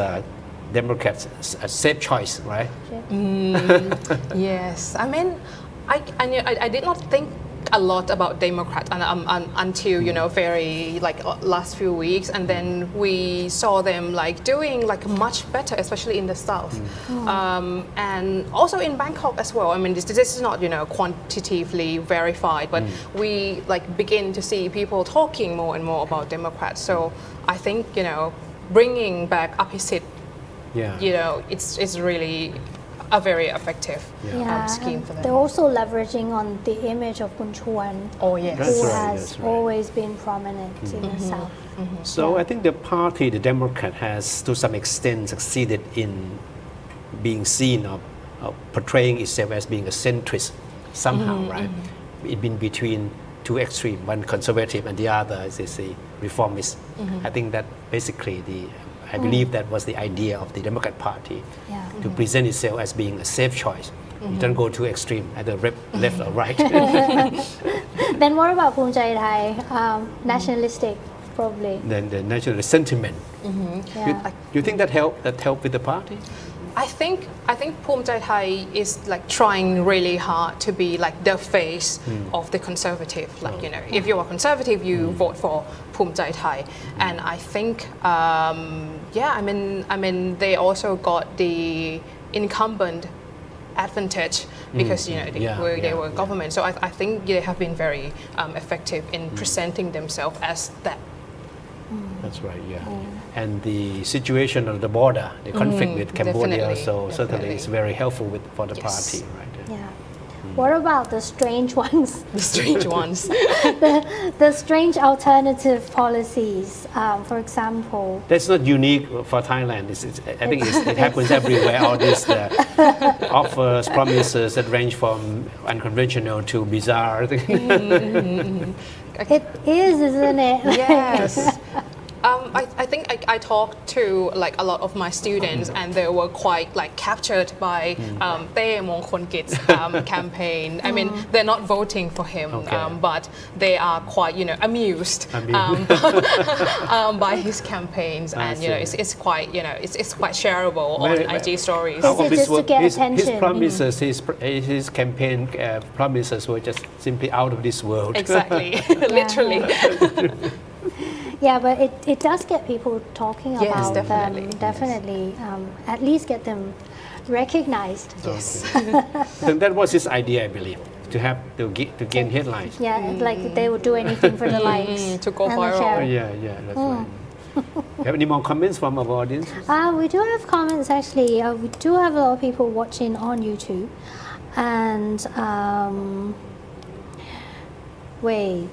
Democrats a safe choice, right? Yes, I mean, I did not think a lot about Democrats until very like last few weeks, and then we saw them like doing like much better, especially in the south, and also in Bangkok as well. I mean, this is not quantitatively verified, but we like begin to see people talking more and more about Democrats. So I think bringing back opposite, it's really a very effective scheme for them. They're also leveraging on the image of Kun Chuan, Oh yes. who right, has that's right. always been prominent in the south. So I think the party, the Democrat, has to some extent succeeded in being seen of portraying itself as being a centrist somehow, right? It's been between two extremes, one conservative and the other is a reformist. I think that basically I believe that was the idea of the Democrat Party, to present itself as being a safe choice. You don't go too extreme, either left or right. Then what about Bhumjaithai? Nationalistic, probably. Then the national sentiment. Yeah. You think that helped with the party? I think Bhumjaithai is like trying really hard to be like the face of the conservative. Like if you are conservative, you vote for Bhumjaithai, and I think I mean they also got the incumbent advantage because they were government. So I think they have been very effective in presenting themselves as that. That's right, and the situation on the border, the conflict with Cambodia, certainly is very helpful for the party, right? Yeah. What about the strange ones? The strange ones. the strange alternative policies, for example. That's not unique for Thailand. I think it happens everywhere. All these offers, promises that range from unconventional to bizarre. It is, isn't it? Yes. I think I talked to like a lot of my students, and they were quite like captured by Tae Mongkhonkit's campaign. I mean, they're not voting for him, but they are quite amused by his campaigns, and it's quite it's quite shareable on IG stories. Is it just to get attention? His promises, his campaign promises were just simply out of this world. Exactly, literally. Yeah, but it does get people talking about definitely. them. Definitely, at least get them recognized. Yes. So that was his idea, I believe, to gain headlines. Yeah, like they would do anything for the likes to go and the viral. share. Yeah, that's right. You have any more comments from our audience? We do have comments actually. We do have a lot of people watching on YouTube, and wait.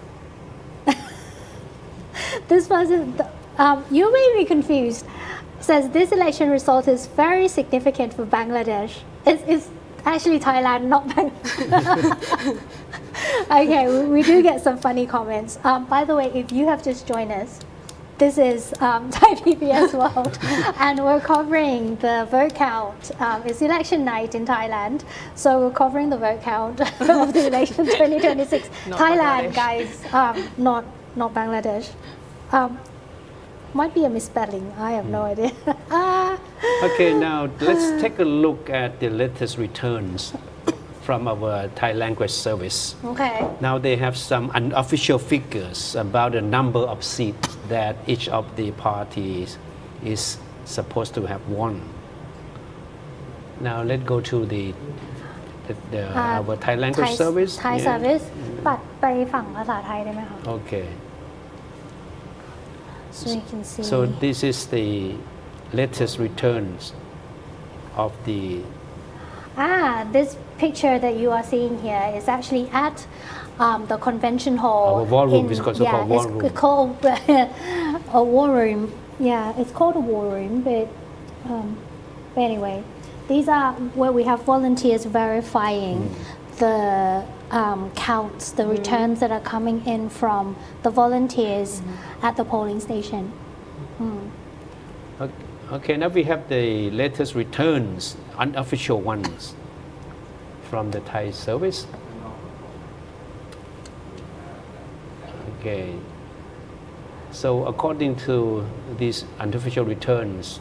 This person, you may be confused, says this election result is very significant for Bangladesh. It's actually Thailand, not Bangladesh. Okay, we do get some funny comments. By the way, if you have just joined us, this is Thai PBS World, and we're covering the vote count. It's election night in Thailand, so we're covering the vote count of the election 2026. Thailand, guys, not Bangladesh. Might be a misspelling. I have no idea. Okay, now let's take a look at the latest returns from our Thai language service. Okay. Now they have some unofficial figures about the number of seats that each of the parties is supposed to have won. Now let's go to our Thai language service. Thai service ปัดไปฝั่งภาษาไทยได้ไหมคะ Okay. So you can see. So this is the latest returns of the. This picture that you are seeing here is actually at the convention hall. Our war room is called war room. It's called a war room. Yeah, it's called a war room, but anyway, these are where we have volunteers verifying the counts the returns that are coming in from the volunteers at the polling station. Okay, now we have the latest returns, unofficial ones from the Thai service. Okay. So according to these unofficial returns,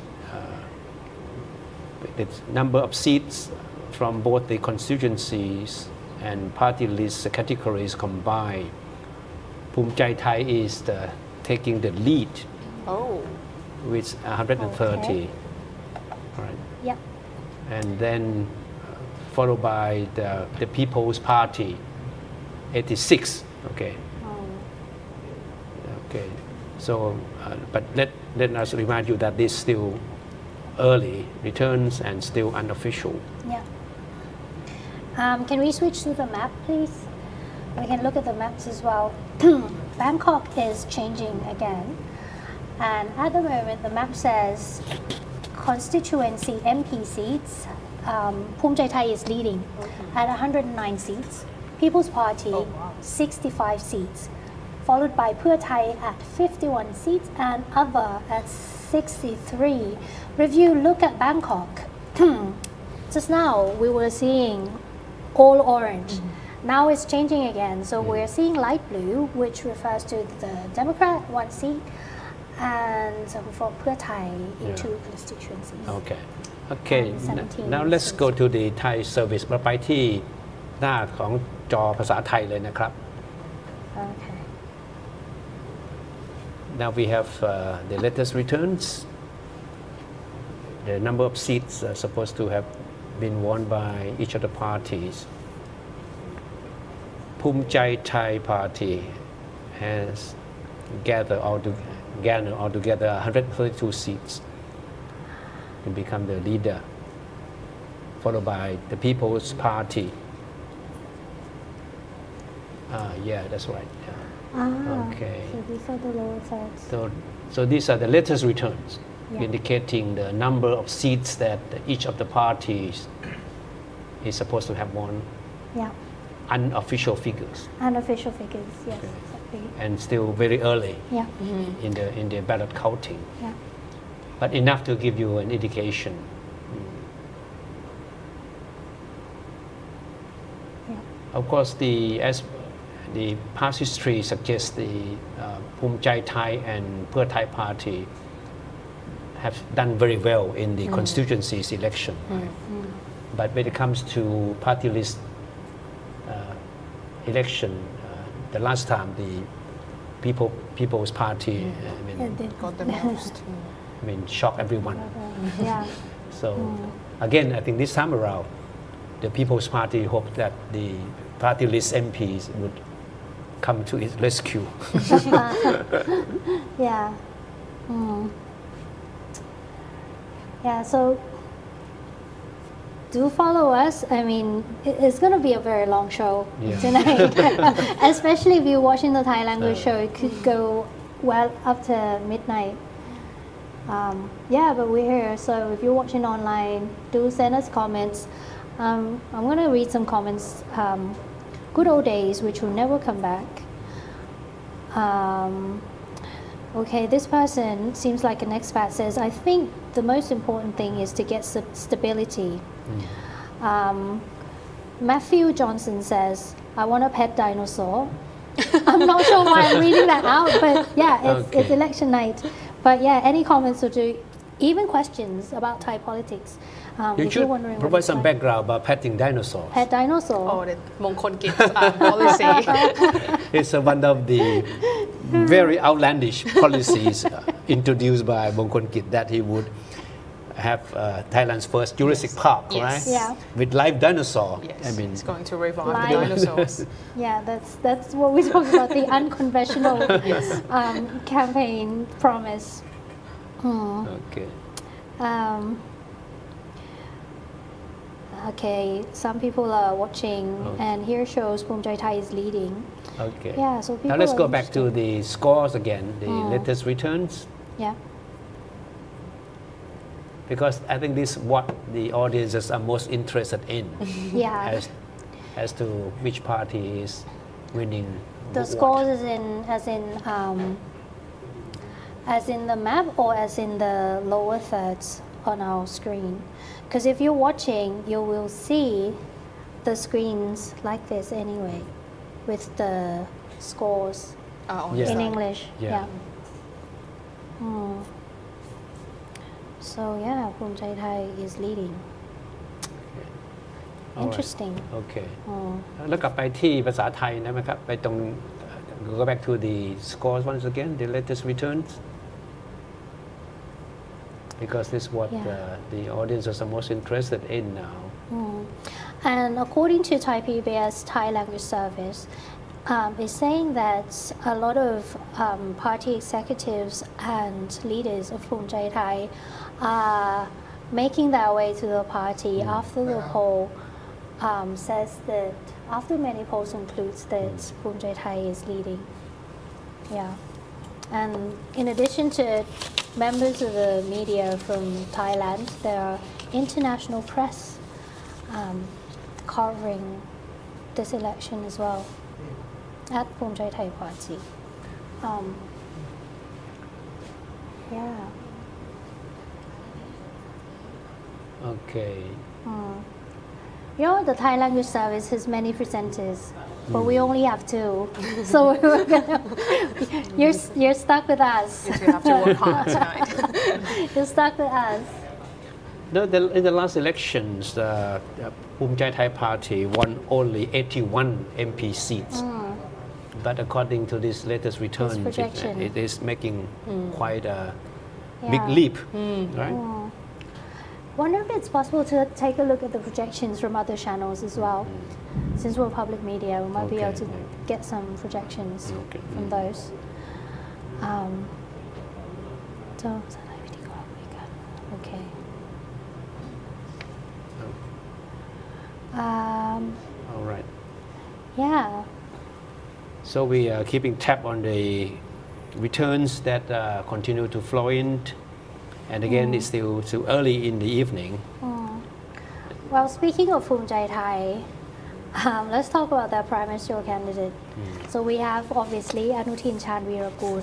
the number of seats from both the constituencies and party list categories combined, Bhumjaithai is taking the lead with 130. Okay. Right. Yep. And then followed by the People's Party, 86. Okay. Okay. So, but let us remind you that this is still early returns and still unofficial. Yeah. Can we switch to the map, please? We can look at the maps as well. Bangkok is changing again. And at the moment, the map says constituency MP seats, Bhumjaithai is leading at 109 seats. People's Party, 65 seats. Followed by Pheu at 51 seats and other at 63. Review, look at Bangkok. Just now, we were seeing all orange. Now it's changing again. So we're seeing light blue, which refers to the Democrat, 1 seat, and for Pheu in 2 constituencies. Okay. Okay. Now let's go to the Thai service มาไปที่หน้าของจอภาษาไทยเลยนะครับ Okay. Now we have the latest returns. The number of seats are supposed to have been won by each of the parties. Bhumjaithai Party has gathered altogether 132 seats to become the leader, followed by the People's Party. Yeah, that's right. Okay. So these are the lower sides. So these are the latest returns, indicating the number of seats that each of the parties is supposed to have won. Yeah. Unofficial figures. Unofficial figures, yes, exactly. And still very early Yeah. in the ballot counting. Yeah. But enough to give you an indication. Of course, as the past history suggests, the Bhumjaithai and Pheu Party have done very well in the constituencies election. But when it comes to party list election, the last time the People's Party got the most. shocked everyone. Yeah. So again, I think this time around, the People's Party hoped that the party list MPs would come to its rescue. Yeah. Yeah, so do follow us. I mean, it's going to be a very long show tonight. Especially if you're watching the Thai language show, it could go well up to midnight. Yeah, but we're here. So if you're watching online, do send us comments. I'm going to read some comments. Good old days, which will never come back. Okay, this person seems like an expat, says, I think the most important thing is to get stability. Matthew Johnson says, I want a pet dinosaur. I'm not sure why I'm reading that out, but yeah, it's election night. But yeah, any comments will do, even questions about Thai politics. You should provide some background about petting dinosaurs. Pet dinosaur. Oh, the Mongkol Kit's policy. It's one of the very outlandish policies introduced by Mongkol Kit, that he would have Thailand's first Jurassic Park, right? Yeah. With live dinosaur. Yes, I mean, it's going to revive the dinosaurs. Yeah, that's what we talk about, the unconventional campaign promise. Okay. Okay, some people are watching, and here shows Bhumjaithai is leading. Okay. Yeah, so people now let's are go back to the scores again, the latest returns. Yeah. Because I think this is what the audiences are most interested in. Yeah. as to which party is winning. The what. scores as in the map or as in the lower thirds on our screen. Because if you're watching, you will see the screens like this anyway, with the scores on Yeah. the in side. English. Yeah. So yeah, Bhumjaithai is leading. Alright. Interesting. โอเค Mm. แล้วกลับไปที่ภาษาไทยได้ไหมครับไปตรง go back to the scores once again the latest returns because this is what Yeah. the audience is the most interested in now. And according to Thai PBS Thai Language Service, is saying that a lot of party executives and leaders of Bhumjaithai are making their way to the party after the poll says that after many polls concludes that Bhumjaithai is leading. Yeah. And in addition to members of the media from Thailand, there are international press covering this election as well at Bhumjaithai Party. Yeah. Okay. You know, the Thai language service has many presenters, but we only have two. So we're gonna, you're stuck with us. Yes, we have to work hard tonight. You're stuck with us. No, in the last elections, Bhumjaithai Party won only 81 MP seats. But according to this latest return, projection. it is making quite a big Yeah. leap, right? Wonder if it's possible to take a look at the projections from other channels as well. Since we're public media, we might be able Okay. to get some projections Okay. from those. Okay. All right. Yeah. So we are keeping tab on the returns that continue to flow in. And again, it's still too early in the evening. Well, speaking of Bhumjaithai, let's talk about their prime ministerial candidate. So we have obviously Anutin Chanvirakul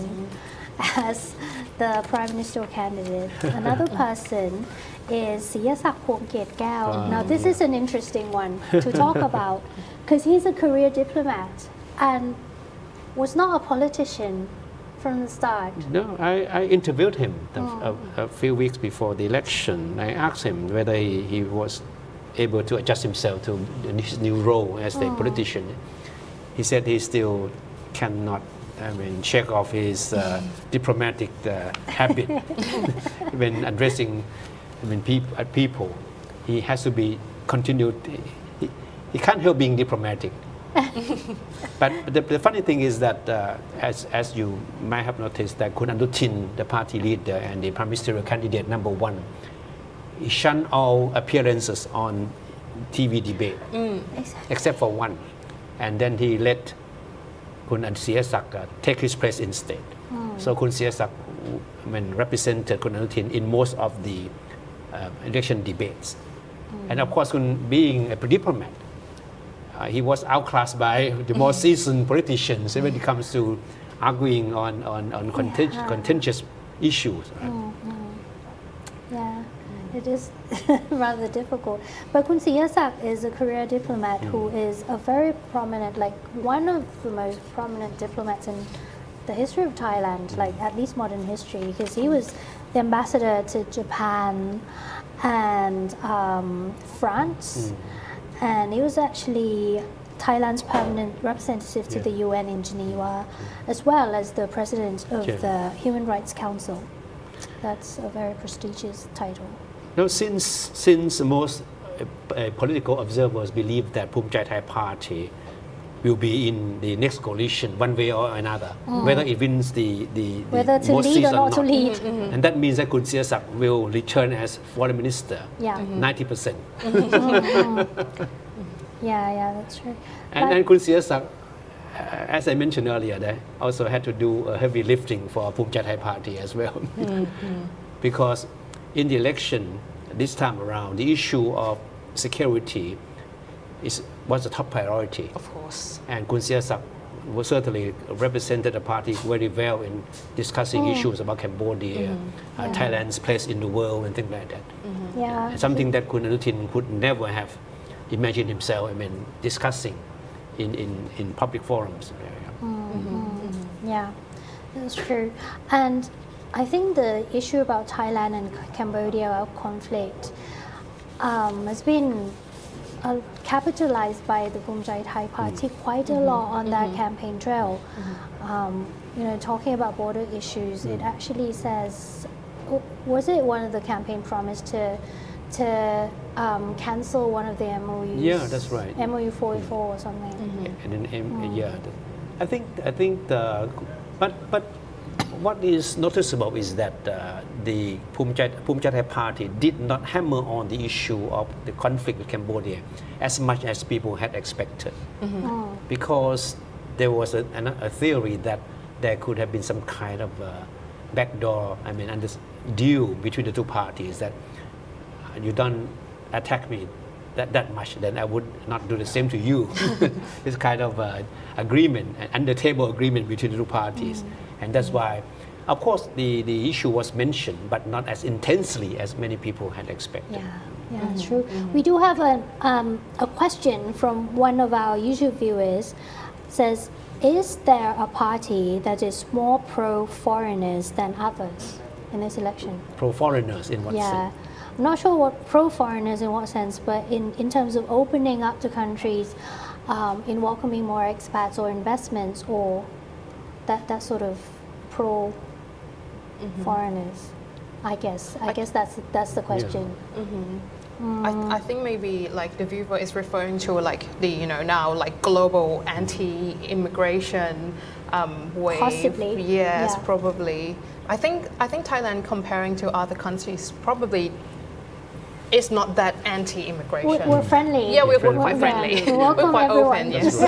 as the prime ministerial candidate. Another person is Siyasak Phomketkaew. Now this is an interesting one to talk about because he's a career diplomat and was not a politician from the start. No, I interviewed him a few weeks before the election. I asked him whether he was able to adjust himself to his new role as a politician. He said he still cannot, shake off his diplomatic habit when addressing people. He has to be continued. He can't help being diplomatic. But the funny thing is that, as you might have noticed, that Kun Anutin, the party leader and the prime ministerial candidate #1, he shunned all appearances on TV debate, except for one. And then he let Kun Siyasak take his place instead. So Kun Siyasak represented Kun Anutin in most of the election debates. And of course, Kun being a diplomat, he was outclassed by the more seasoned politicians when it comes to arguing on contentious issues. Yeah, it is rather difficult. But Kun Siyasak is a career diplomat who is a very prominent, like one of the most prominent diplomats in the history of Thailand, like at least modern history, because he was the ambassador to Japan and France. And he was actually Thailand's permanent representative to the UN in Geneva, as well as the president of the Human Rights Council. That's a very prestigious title. Now, since most political observers believe that Bhumjaithai Party will be in the next coalition one way or another, whether it wins the Whether to most lead seats or not to lead. And that means that Kun Siyasak will return as foreign minister, Yeah. 90%. Yeah, that's true. And Kun Siyasak, as I mentioned earlier, they also had to do a heavy lifting for Bhumjaithai Party as well. Because in the election this time around, the issue of security was the top priority. Of course. And Kun Siasak was certainly represented the party very well in discussing issues about Cambodia, Thailand's place in the world and things like that. Yeah. Something that Kun Anutin could never have imagined himself, discussing in public forums. Yeah, that's true. And I think the issue about Thailand and Cambodia, our conflict, has been capitalized by the Bhumjaithai party quite a lot on that campaign trail. Talking about border issues, it actually says, was it one of the campaign promise to cancel one of the MOUs? Yeah, that's right. MOU 44 or something. And then, I think but what is noticeable is that the Bhumjaithai party did not hammer on the issue of the conflict with Cambodia as much as people had expected, because there was a theory that there could have been some kind of backdoor, deal between the two parties, that you don't attack me that much, then I would not do the same to you. This kind of agreement, an under-table agreement between the two parties. And that's why, of course, the issue was mentioned, but not as intensely as many people had expected. Yeah, it's true. We do have a question from one of our YouTube viewers. Says, is there a party that is more pro-foreigners than others in this election? Pro-foreigners in what sense? I'm not sure what pro-foreigners in what sense, but in terms of opening up to countries, in welcoming more expats or investments, or that sort of pro-foreigners. I guess that's the question. I think maybe like the viewer is referring to like the now like global anti-immigration wave. Possibly. Yes, probably. I think Thailand, comparing to other countries, probably is not that anti-immigration. We're friendly. Yeah, we're quite friendly. We're quite everyone. open. Yes.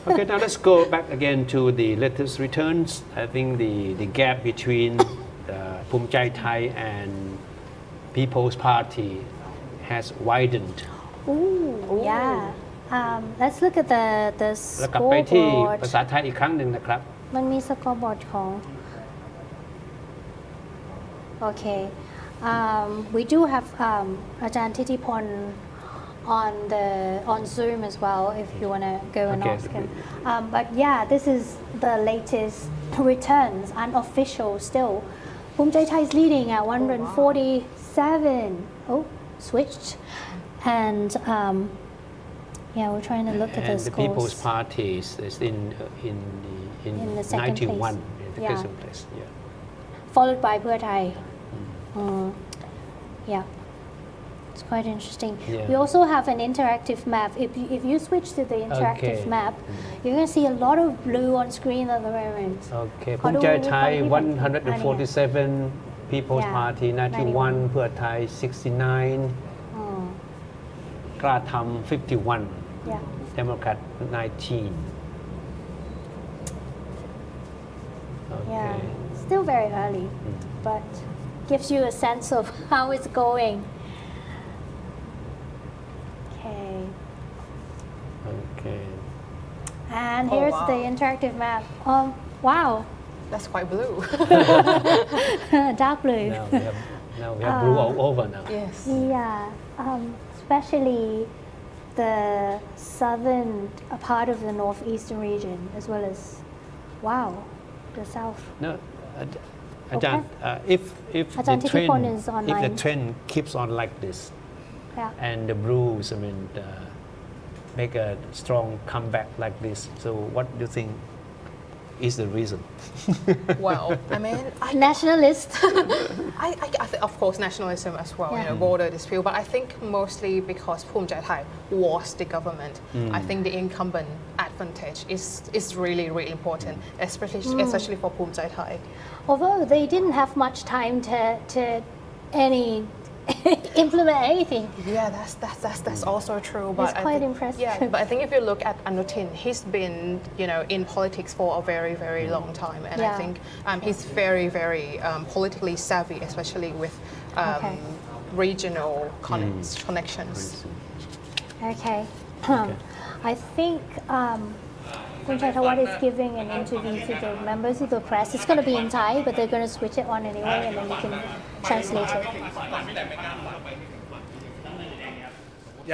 Okay, now let's go back again to the latest returns. I think the gap between Bhumjaithai and People's Party has widened. Ooh, yeah. Let's look at the แล้วกลับไปที่ scoreboard. ภาษาไทยอีกครั้งหนึ่งนะครับ มันมี scoreboard ของ Okay. We do have Ajahn Titipon on Zoom as well, if you want to go and Okay. ask him. But yeah, this is the latest returns, unofficial still. Bhumjaithai is leading at 147. Oh, switched. And we're trying to look at the And the scores. People's Party is in the second 91, place. in the Yeah. second place. Yeah. Followed by Pheu Thai. Yeah, it's quite interesting. Yeah. We also have an interactive map. If you switch to the interactive Okay. map, you're going to see a lot of blue on screen at the moment. Okay. ขอดู Bhumjaithai ขอดู 147, People's Yeah. Party 91, Pheu Thai 69, อืม กล้าทำ 51, Yeah. Democrat 19. Okay. Yeah, still very early, but gives you a sense of how it's going. Okay, Okay. and Oh, here's wow. the interactive map. Wow, That's quite blue. dark blue. Now we have blue all over now. Yes. Yeah, especially the southern part of the northeastern region, as well as, the south. No, Ajahn, if Ajahn the trend, Titipon is if the online. trend keeps on like this, Yeah. and the Blues, make a strong comeback like this, so what do you think is the reason? Well, Nationalist. I think, of course, nationalism as well, Yeah. border dispute, but I think mostly because Bhumjaithai was the government. I think the incumbent advantage is really, really important, especially for Bhumjaithai. Although they didn't have much time to implement anything. Yeah, that's also true. But It's I quite think, impressive. Yeah, but I think if you look at Anutin, he's been in politics for a very, very long time, and I Yeah. think he's very, very politically savvy, especially with Okay. regional connections. Okay. I think Bhumjaithai is giving an interview to the members of the press. It's going to be in Thai, but they're going to switch it on anyway, and then you can translate it. อ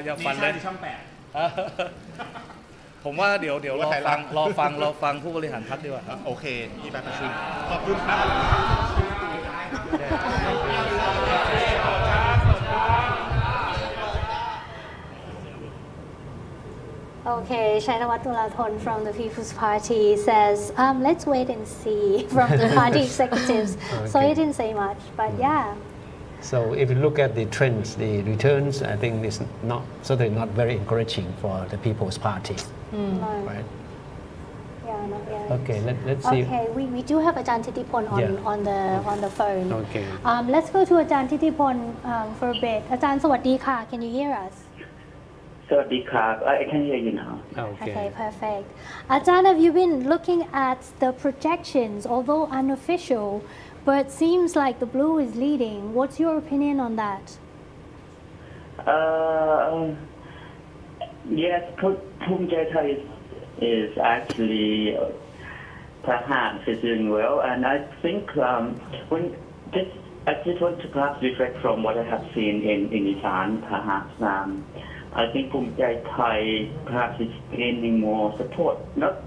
ย่าฝันเลยผมว่าเดี๋ยวรอฟังผู้บริหารพรรคดีกว่าครับโอเคที่ไปประชุมขอบคุณครับ Okay, Chainawatulathon from the People's Party says, let's wait and see from the party executives. So he didn't say much, but yeah. So if you look at the trends, the returns, I think it's not certainly not very encouraging for the People's Party, right? Yeah, not yet. Okay, let's see. Okay, we do have Ajahn Thitithipon on the phone. Okay. Let's go to Ajahn Thitithipon for a bit. Ajahn, Sawadee-kha, can you hear us? I can hear you now. Okay, perfect. Ajahn, have you been looking at the projections, although unofficial, but seems like the blue is leading? What's your opinion on that? Yes, Bhumjaithai is actually perhaps is doing well, and I think I just want to perhaps reflect from what I have seen in ASEAN, perhaps. I think Bhumjaithai perhaps is gaining more support, not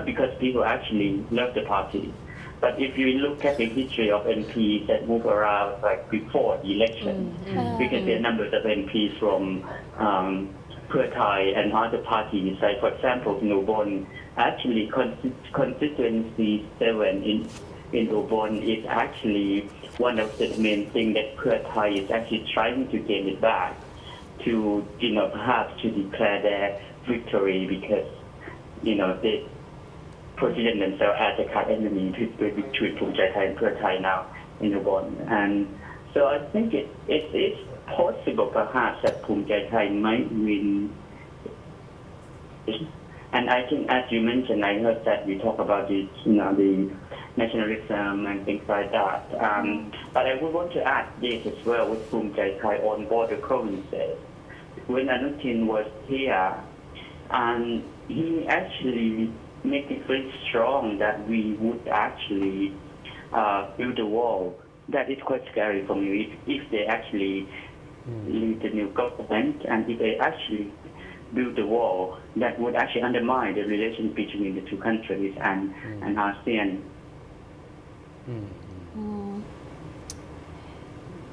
because people actually love the party, but if you look at the history of MPs that move around like before the election, because there are numbers of MPs from Pheu Thai and other parties, like for example in Ubon, actually Constituency 7 in Ubon is actually one of the main things that Pheu Thai is actually trying to gain it back. To perhaps to declare their victory because they position themselves as a cut enemy between Bhumjaithai and Pheu Thai now in the one, and so I think it's possible perhaps that Bhumjaithai might win. And I think, as you mentioned, I heard that you talk about the nationalism and things like that. But I would want to add this as well with Bhumjaithai on border provinces. When Anutin was here, and he actually made it very strong that we would actually build a wall. That is quite scary for me if they actually lead the new government, and if they actually build a wall, that would actually undermine the relations between the two countries and ASEAN.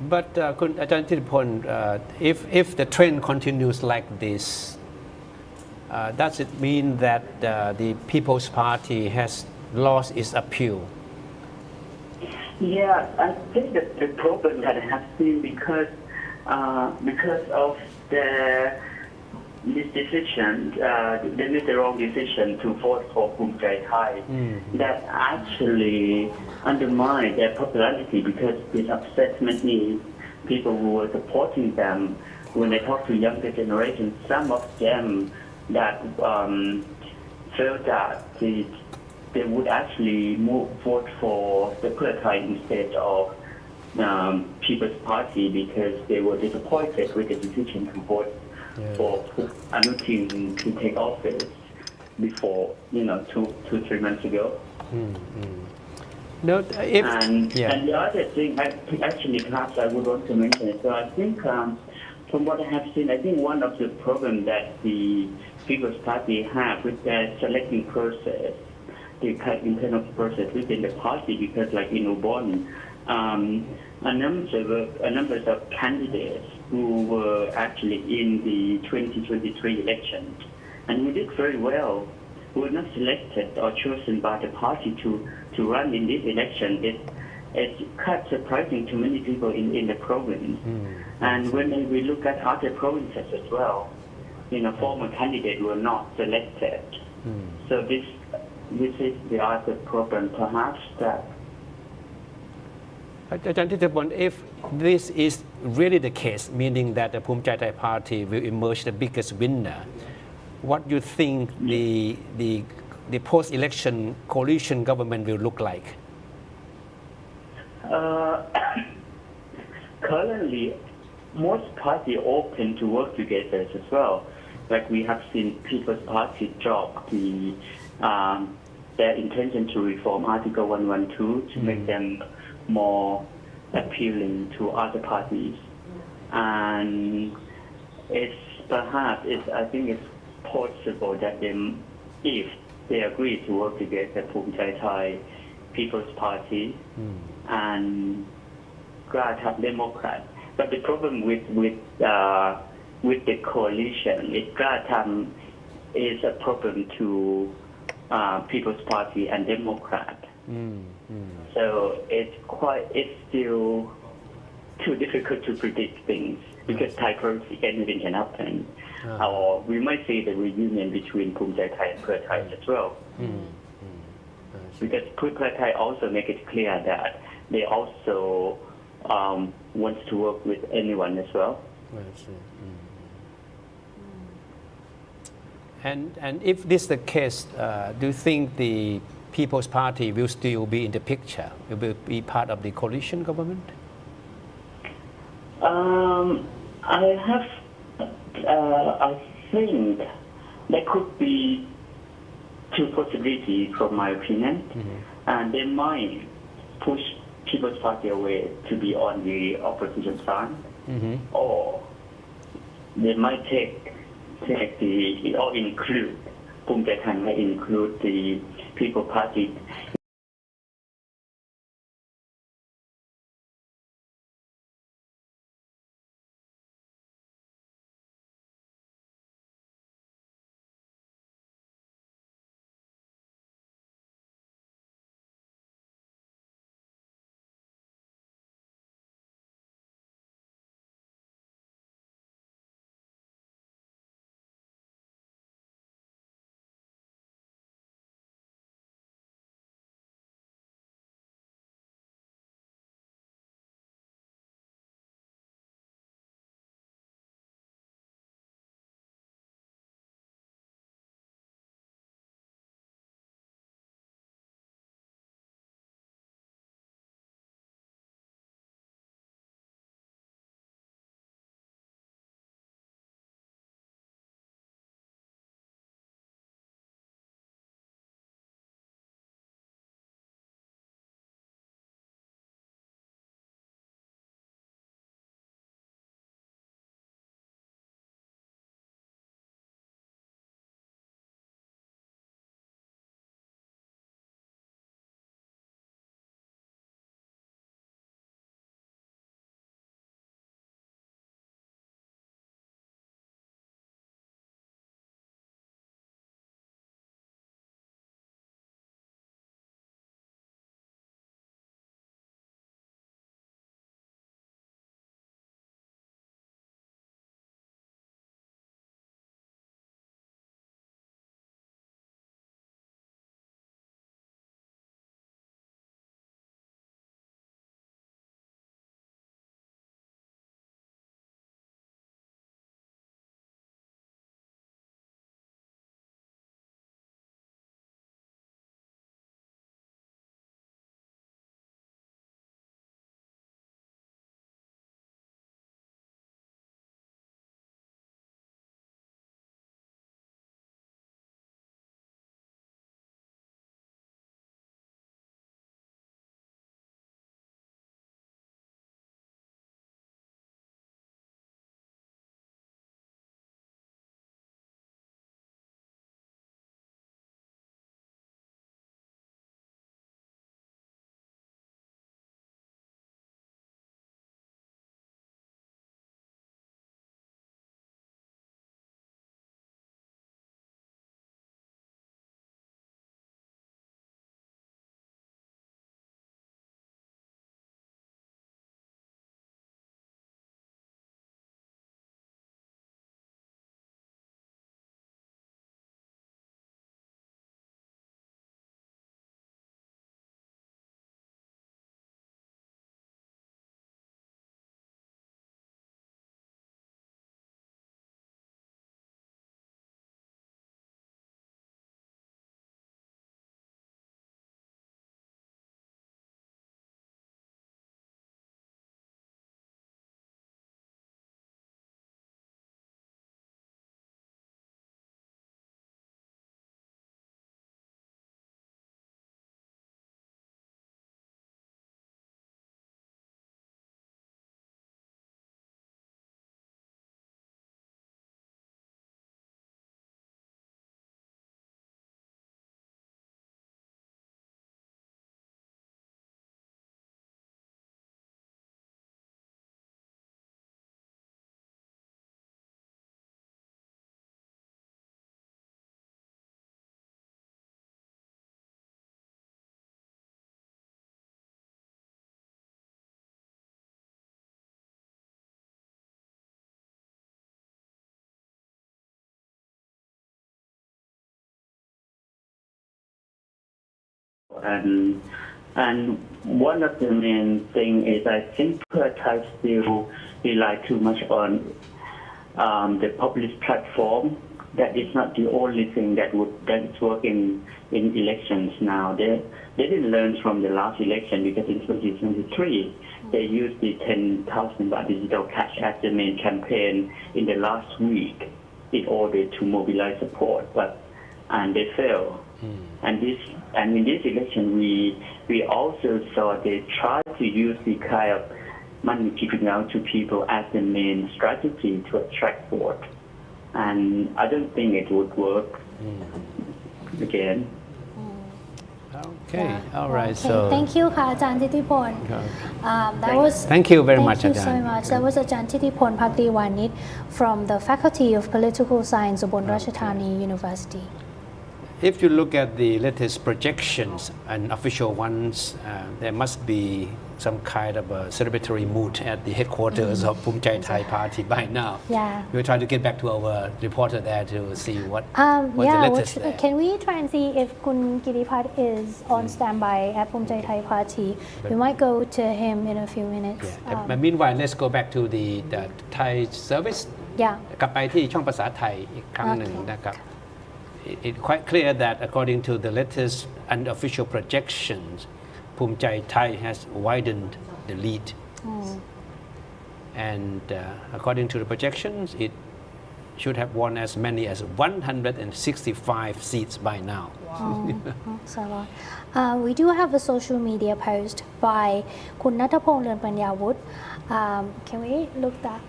But Ajahn Thitithipon, if the trend continues like this, does it mean that the People's Party has lost its appeal? Yeah, I think that the problem that I have seen because of this decision, they made the wrong decision to vote for Bhumjaithai. That actually undermined their popularity because it upset many people who were supporting them. When they talk to younger generations, some of them that felt that they would actually vote for the Pheu Thai instead of People's Party because they were disappointed with the decision to vote for Anutin to take office before, 2-3 months ago. No, and the other thing, actually, perhaps I would want to mention it. So I think, from what I have seen, I think one of the problems that the People's Party have with their selecting process, the internal process within the party, because like in Ubon, a number of candidates who were actually in the 2023 elections and who did very well, who were not selected or chosen by the party to run in this election. It's quite surprising to many people in the province. And when we look at other provinces as well, former candidates were not selected. So this is the other problem, perhaps that. Ajahn Thitithipon, if this is really the case, meaning that the Bhumjaithai Party will emerge the biggest winner, what do you think the post-election coalition government will look like? Currently, most party open to work together as well. Like we have seen People's Party drop their intention to reform Article 112 to make them more appealing to other parties. And I think it's possible that if they agree to work together, Bhumjaithai People's Party and Gratham Democrat. But the problem with the coalition is Gratham is a problem to People's Party and Democrat. So it's still too difficult to predict things because Thai politics, anything can happen. Or we might see the reunion between Bhumjaithai and Pheu Thai as well. Because Pheu Thai also make it clear that they also want to work with anyone as well. And if this is the case, do you think the People's Party will still be in the picture? It will be part of the coalition government? I think there could be two possibilities from my opinion. And they might push People's Party away to be on the opposition side, or they might take or include Bhumjaithai might include the People's Party and one of the main thing is I think Pheu Thai still rely too much on the populist platform. That is not the only thing that is working in elections now. They didn't learn from the last election because in 2023 they used the 10,000 baht digital cash as the main campaign in the last week in order to mobilize support, and they failed. And in this election we also saw they tried to use the kind of money giving out to people as the main strategy to attract vote. And I don't think it would work again. Okay, all right. Okay, So thank you ค่ะอาจารย์ทิติพล That was Thank you very much, Thank you so Ajahn. much. That was อาจารย์ทิติพล ภักดีวานิช from the Faculty of Political Science อุบลราชธานี University. If you look at the latest projections and official ones, there must be some kind of a celebratory mood at the headquarters of Bhumjaithai Party by now. Yeah. We'll try to get back to our reporter there to see what's the Yeah, latest there. can we try and see if Kun Giripat is on standby at Bhumjaithai Party? We might go to him in a few minutes. But meanwhile, let's go back to the Thai service. Yeah. กลับไปที่ช่องภาษาไทยอีกครั้งหนึ่งนะครับ It's quite clear that according to the latest unofficial projections, Bhumjaithai has widened the lead. And according to the projections, it should have won as many as 165 seats by now. So a lot. We do have a social media post by คุณณัฐพงษ์ เรือนปัญญาวุฒิ Can we look that?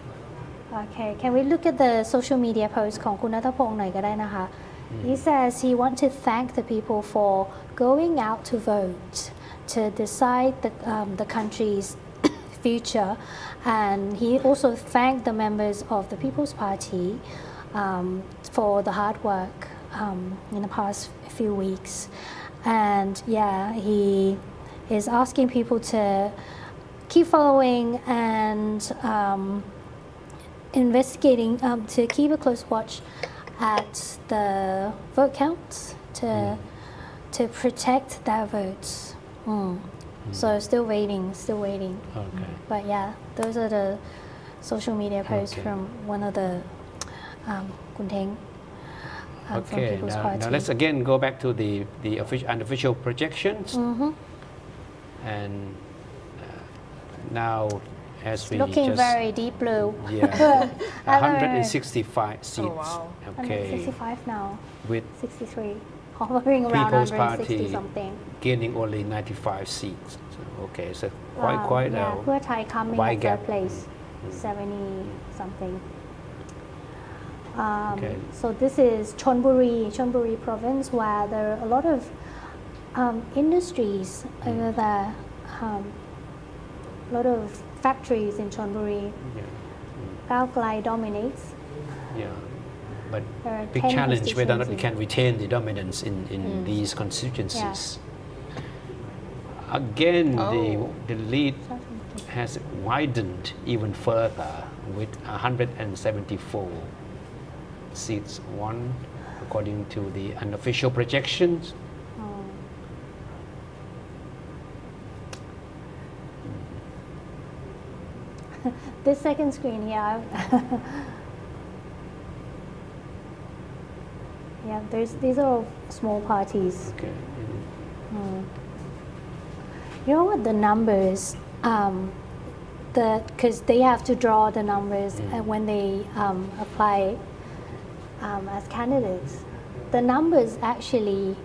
Okay, can we look at the social media post ของคุณณัฐพงษ์หน่อยก็ได้นะคะ He says he wants to thank the people for going out to vote to decide the country's future, and he also thanked the members of the People's Party for the hard work in the past few weeks. And yeah, he is asking people to keep following and investigating, to keep a close watch at the vote counts to protect their votes. So still waiting. Okay. But yeah, those are the social media posts from one of the Kun Teng from Okay, People's Party. now let's again go back to the unofficial projections. And now, as we Looking just very deep blue. Yeah, I don't know. 165 seats. wow. Okay, 165 now. with 63. Hovering around People's 160 Party something. gaining only 95 seats. So, okay, so quite Yeah, Pheu Thai coming wide at gap. third place, 70 something. Okay. So this is Chonburi province, where there are a lot of industries over there, a lot of factories in Chonburi. Pheu Thai dominates. Yeah, but There are big 10 challenge whether or not we constituencies. can retain the dominance in these constituencies. Again, the lead has widened even further with 174 seats won according to the unofficial projections. This second screen here. Yeah, these are all small parties. Okay. You know what the numbers, because they have to draw the numbers when they apply as candidates. The numbers actually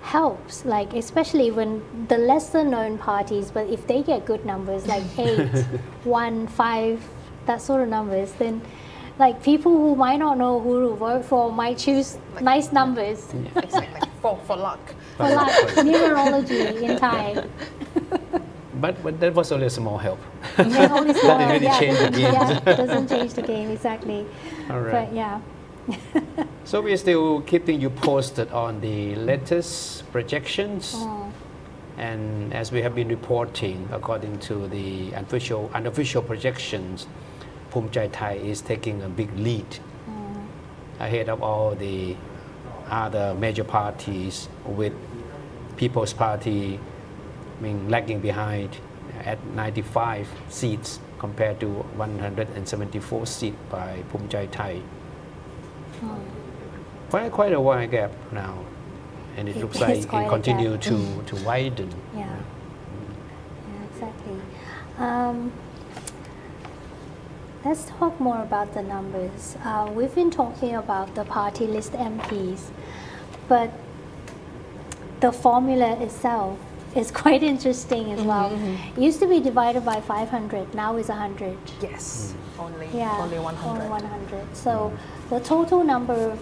helps, like especially when the lesser known parties, but if they get good numbers like 8, 1, 5, that sort of numbers, then like people who might not know who to vote for might choose nice numbers. Exactly. For luck. For like numerology in Thai. But that was only a small help. Yeah, only small, That didn't really change the game. Yeah, it doesn't change the game exactly. All right. But yeah. So we're still keeping you posted on the latest projections. And as we have been reporting, according to the unofficial projections, Bhumjaithai is taking a big lead ahead of all the other major parties with People's Party lagging behind at 95 seats compared to 174 seats by Bhumjaithai. Quite a wide gap now, and it looks like it continue to widen. Yeah, exactly. Let's talk more about the numbers. We've been talking about the party list MPs, but the formula itself is quite interesting as well. It used to be divided by 500, now is 100. Yes, only 100. Only 100. So the total number of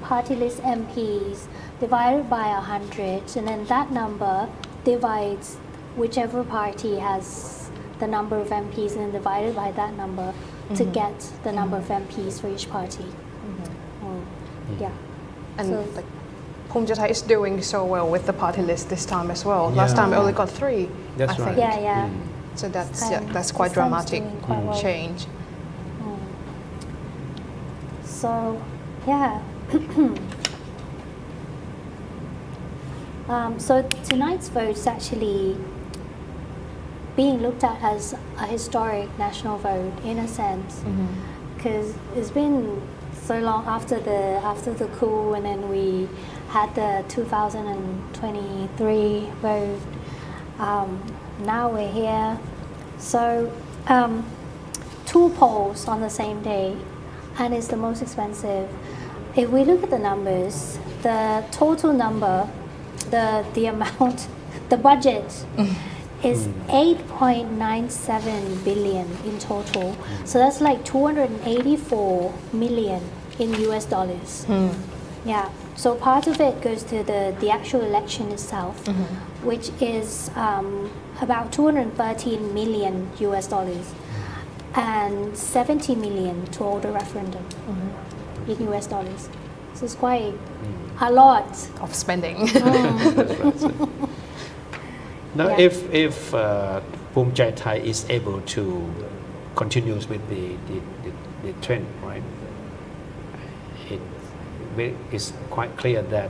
party list MPs divided by 100, and then that number divides whichever party has the number of MPs and then divided by that number to get the number of MPs for each party. Yeah. And So- like, Bhumjaithai is doing so well with the party list this time as well. Last time we only got 3, That's I think. right. Yeah. So that's This time- that's quite this time's dramatic doing quite well. change. So, yeah. So tonight's vote is actually being looked at as a historic national vote in a sense, because it's been so long after the coup, and then we had the 2023 vote. Now we're here. So 2 polls on the same day, and it's the most expensive. If we look at the numbers, the total number, the amount, the budget is 8.97 billion in total. So that's like 284 million in US dollars. Yeah. So part of it goes to the actual election itself, which is about 213 million US dollars, and 70 million to hold a referendum in US dollars. So it's quite a lot of spending. Now, Yeah. if Bhumjaithai is able to continue with the trend, right? It is quite clear that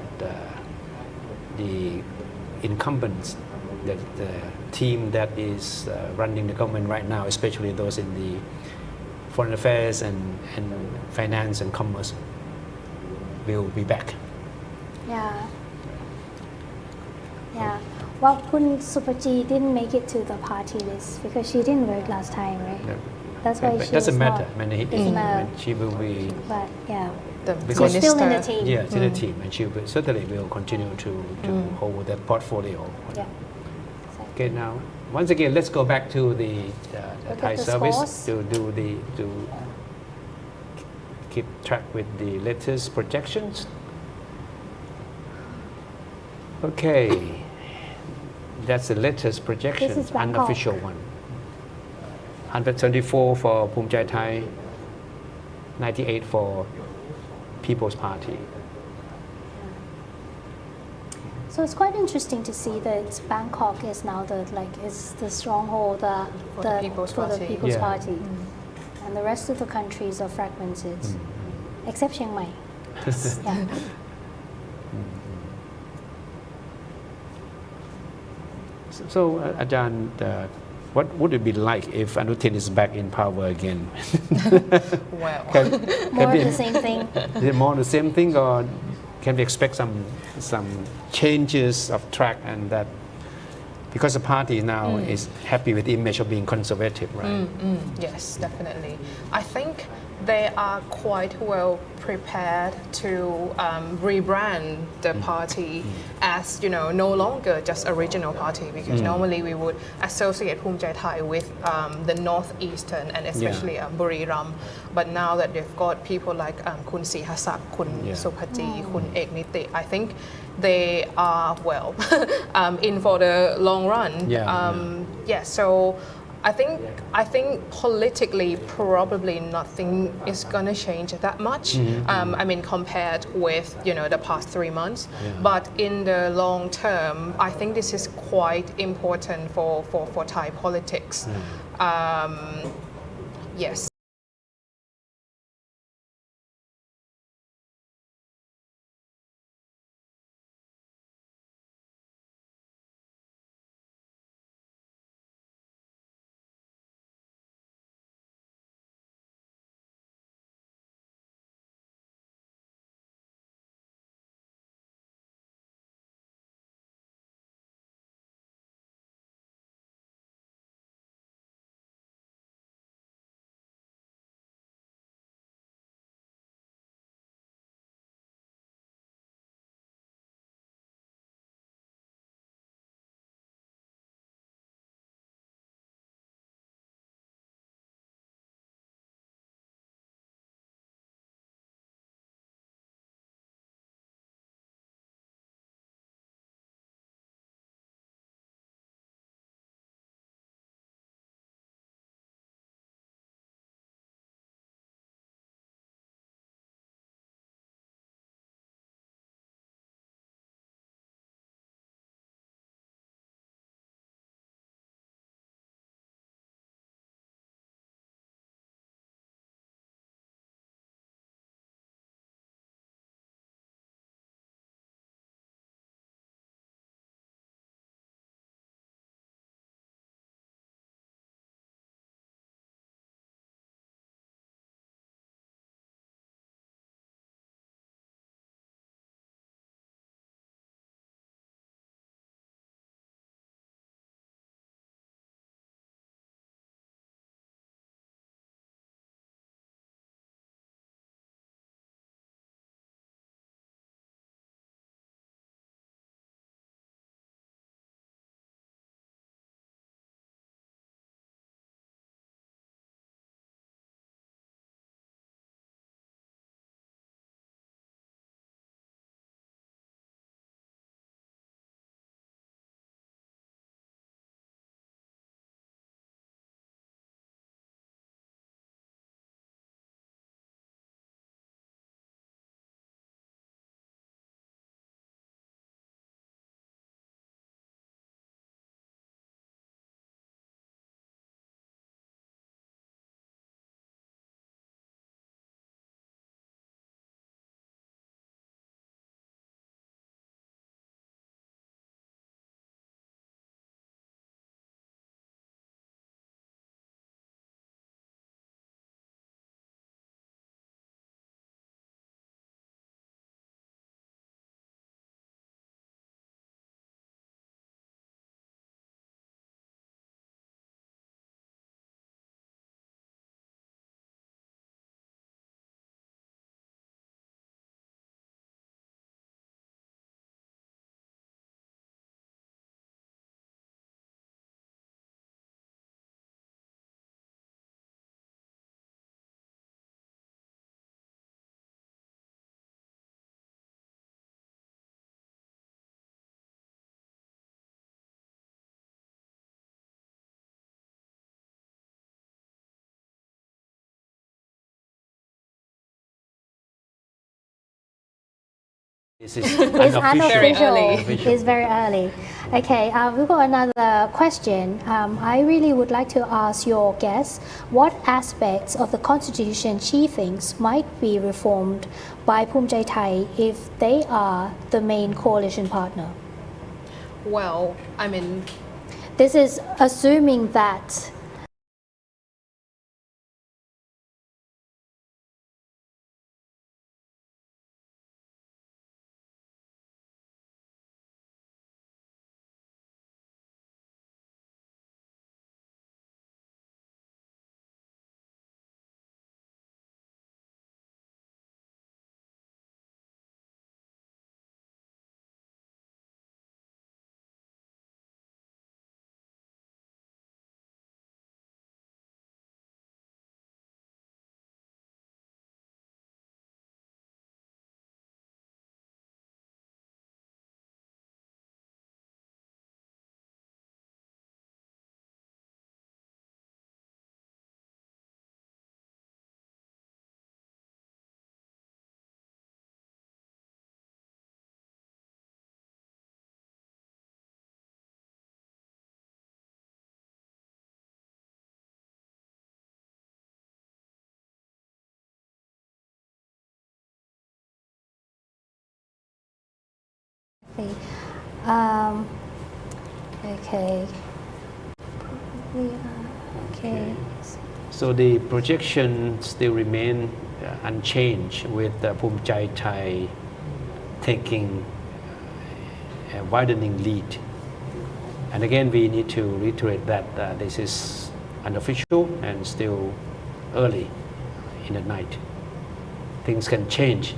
the incumbents, the team that is running the government right now, especially those in the foreign affairs and finance and commerce, will be back. Yeah. Well, Kun Supaji didn't make it to the party list because she didn't vote last time, right? Yeah. That's why But she doesn't was matter. not. Doesn't matter. She will be But yeah, because she's still in the team. yeah, it's in the team, and she will, certainly will continue to hold that portfolio. Yeah. Okay, now once again, let's go back to the Look Thai at the service scores. to keep track with the latest projections. Okay, that's the latest projection, This is Bangkok. unofficial one. 124 for Bhumjaithai, 98 for People's Party. So it's quite interesting to see that Bangkok is now is the stronghold For the People's Party. People's Yeah. Party, and the rest of the countries are fragmented, except Chiang Mai. Yeah. So, Ajahn, what would it be like if Anutin is back in power again? Well, More we- of the same thing. Is it more of the same thing, or can we expect some changes of track, and that because the party now is happy with the image of being conservative, right? Yes, definitely. I think they are quite well prepared to rebrand the party as, no longer just a regional party, because normally we would associate Bhumjaithai with the northeastern and especially Buriram. But now that they've got people like Kun Sihasak, Kun Supaji, Kun Ekniti, I think they are in for the long run. So I think politically probably nothing is gonna change that much. I mean, compared with the past 3 months. But in the long term, I think this is quite important for Thai politics. Yes. This is It's unofficial. unofficial. It's very early. Okay, we've got another question. I really would like to ask your guests what aspects of the Constitution she thinks might be reformed by Bhumjaithai if they are the main coalition partner. Well, I mean, This is assuming that okay. Okay. So the projection still remain unchanged with Bhumjaithai taking a widening lead. And again, we need to reiterate that this is unofficial and still early in the night. Things can change.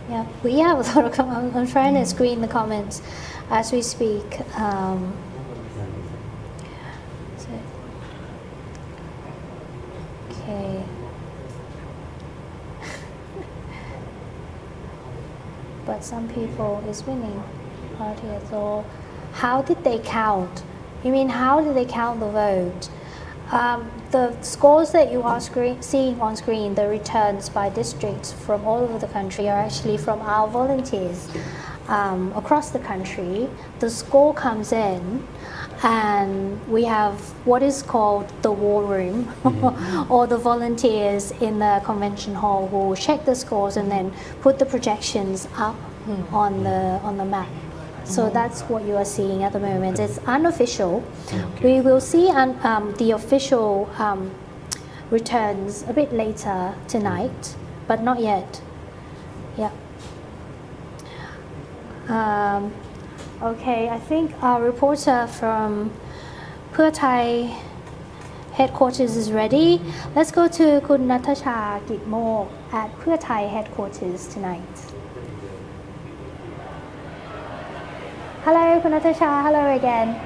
Yeah, we have a lot of comments. I'm trying to screen the comments as we speak. Okay. But some people is winning party as well. How did they count? You mean how did they count the vote? The scores that you are seeing on screen, the returns by districts from all over the country are actually from our volunteers across the country. The score comes in and we have what is called the war room or the volunteers in the convention hall who check the scores and then put the projections up on the map. So that's what you are seeing at the moment. It's unofficial. We will see the official returns a bit later tonight, but not yet. Yeah. Okay, I think our reporter from Pheu Thai headquarters is ready. Let's go to Kun Natasha Gitmok at Pheu Thai headquarters tonight. Hello, Kun Natasha. Hello again.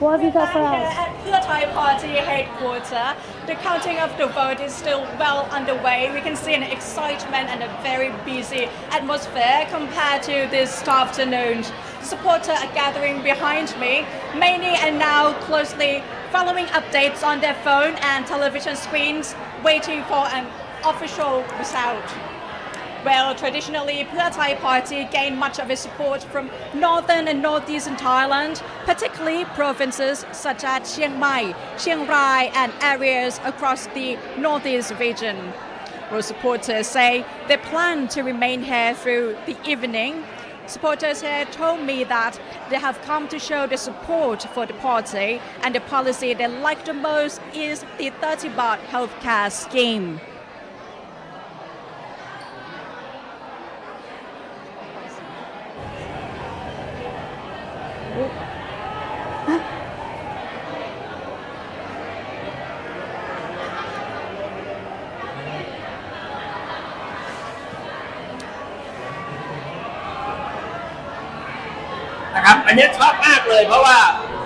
What have you got for us? At Pheu Thai Party headquarters, the counting of the vote is still well underway. We can see an excitement and a very busy atmosphere compared to this afternoon. Supporters are gathering behind me. Many are now closely following updates on their phone and television screens, waiting for an official result. Well, traditionally, Pheu Thai Party gained much of its support from northern and northeastern Thailand, particularly provinces such as Chiang Mai, Chiang Rai, and areas across the northeast region. Well, supporters say they plan to remain here through the evening. Supporters here told me that they have come to show their support for the party, and the policy they like the most is the 30 baht healthcare scheme.อันนี้ชอบมากเลยเพราะว่า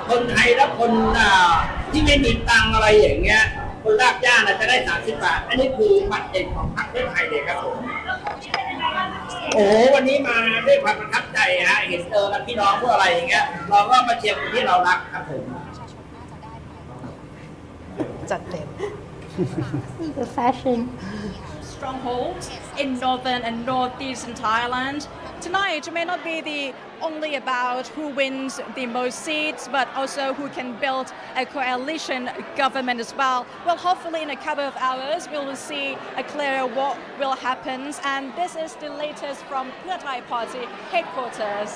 คนไทยและคนที่ไม่มีตังอะไรอย่างเงี้ยคนรากหญ้าจะได้30 บาทอันนี้คือบัตรเด็กของพรรคเพื่อไทยเลยครับผมโอ้วันนี้มาด้วยความประทับใจฮะเห็นกับพี่น้องพวกอะไรอย่างเงี้ยเราก็มาเชียร์คนที่เรารักครับผม จัดเต็ม The fashion. Strongholds in northern and northeastern Thailand. Tonight may not be only about who wins the most seats, but also who can build a coalition government as well. Well, hopefully in a couple of hours, we will see a clear what will happen. And this is the latest from Pheu Thai Party headquarters.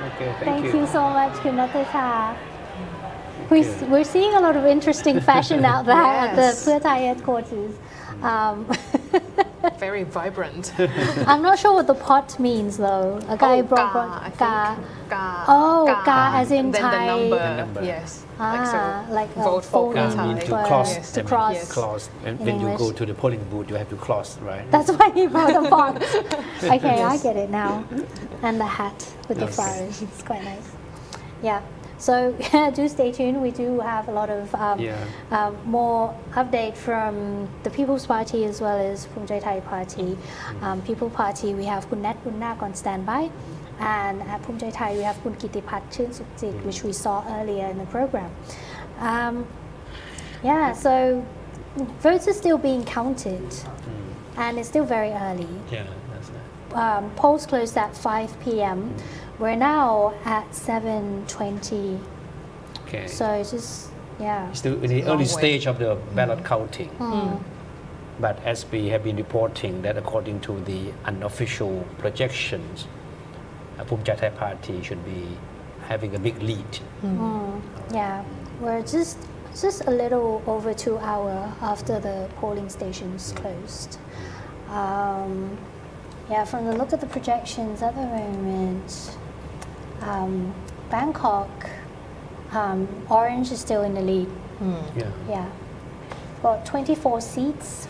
Okay, Thank you so much, Khun Natasha. We're seeing a lot of interesting fashion out there at the Yes. Pheu Thai headquarters. Very vibrant. I'm not sure what the pot means though. A guy brought I ga. think. Ga. Oh, ga as in then Thai. the number. Yes. Like vote for voting Thai. mean to for- cross. to I mean, cross. Cross. And in when you go English. to the polling booth, you have to cross, right? That's why he brought the pot. Okay, I get it now. And the hat with the Yes. flowers. It's quite nice. Yeah. So do stay tuned. We do have a lot of more update from the People's Party as well as Bhumjaithai Party. People Party, we have Kun Nat Punnak on standby. And at Bhumjaithai, we have Kun Kitipat Chun Sukjit, which we saw earlier in the program. So votes are still being counted. And it's still very early. Yeah, that's right. Polls closed at 5 p.m. We're now at 7:20. Okay. So it's just, It's still in the early stage of the ballot counting. But as we have been reporting that according to the unofficial projections, Bhumjaithai Party should be having a big lead. Yeah, we're just a little over 2 hours after the polling stations closed. From the look at the projections at the moment, Bangkok, orange is still in the lead. Yeah. Got 24 seats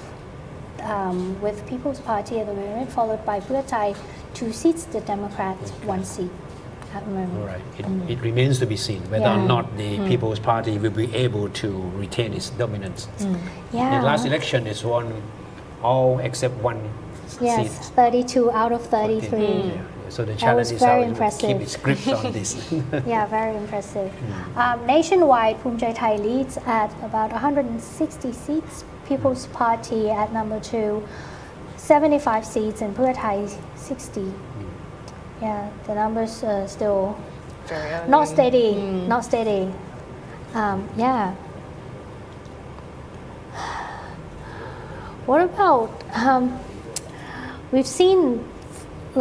with People's Party at the moment, followed by Pheu Thai, 2 seats, the Democrats, 1 seat at the moment. All right. It remains to be seen whether or Yeah. not the People's Party will be able to retain its dominance. Yeah. The last election is won all except one Yes, seat. 32 out of 33. So the That challenge was is how very it will keep impressive. its grips on this. Yeah, very impressive. Nationwide, Bhumjaithai leads at about 160 seats. People's Party at number 2, 75 seats, and Pheu Thai 60. Yeah, the numbers are still Very early. not steady. Not steady. Yeah. What about we've seen,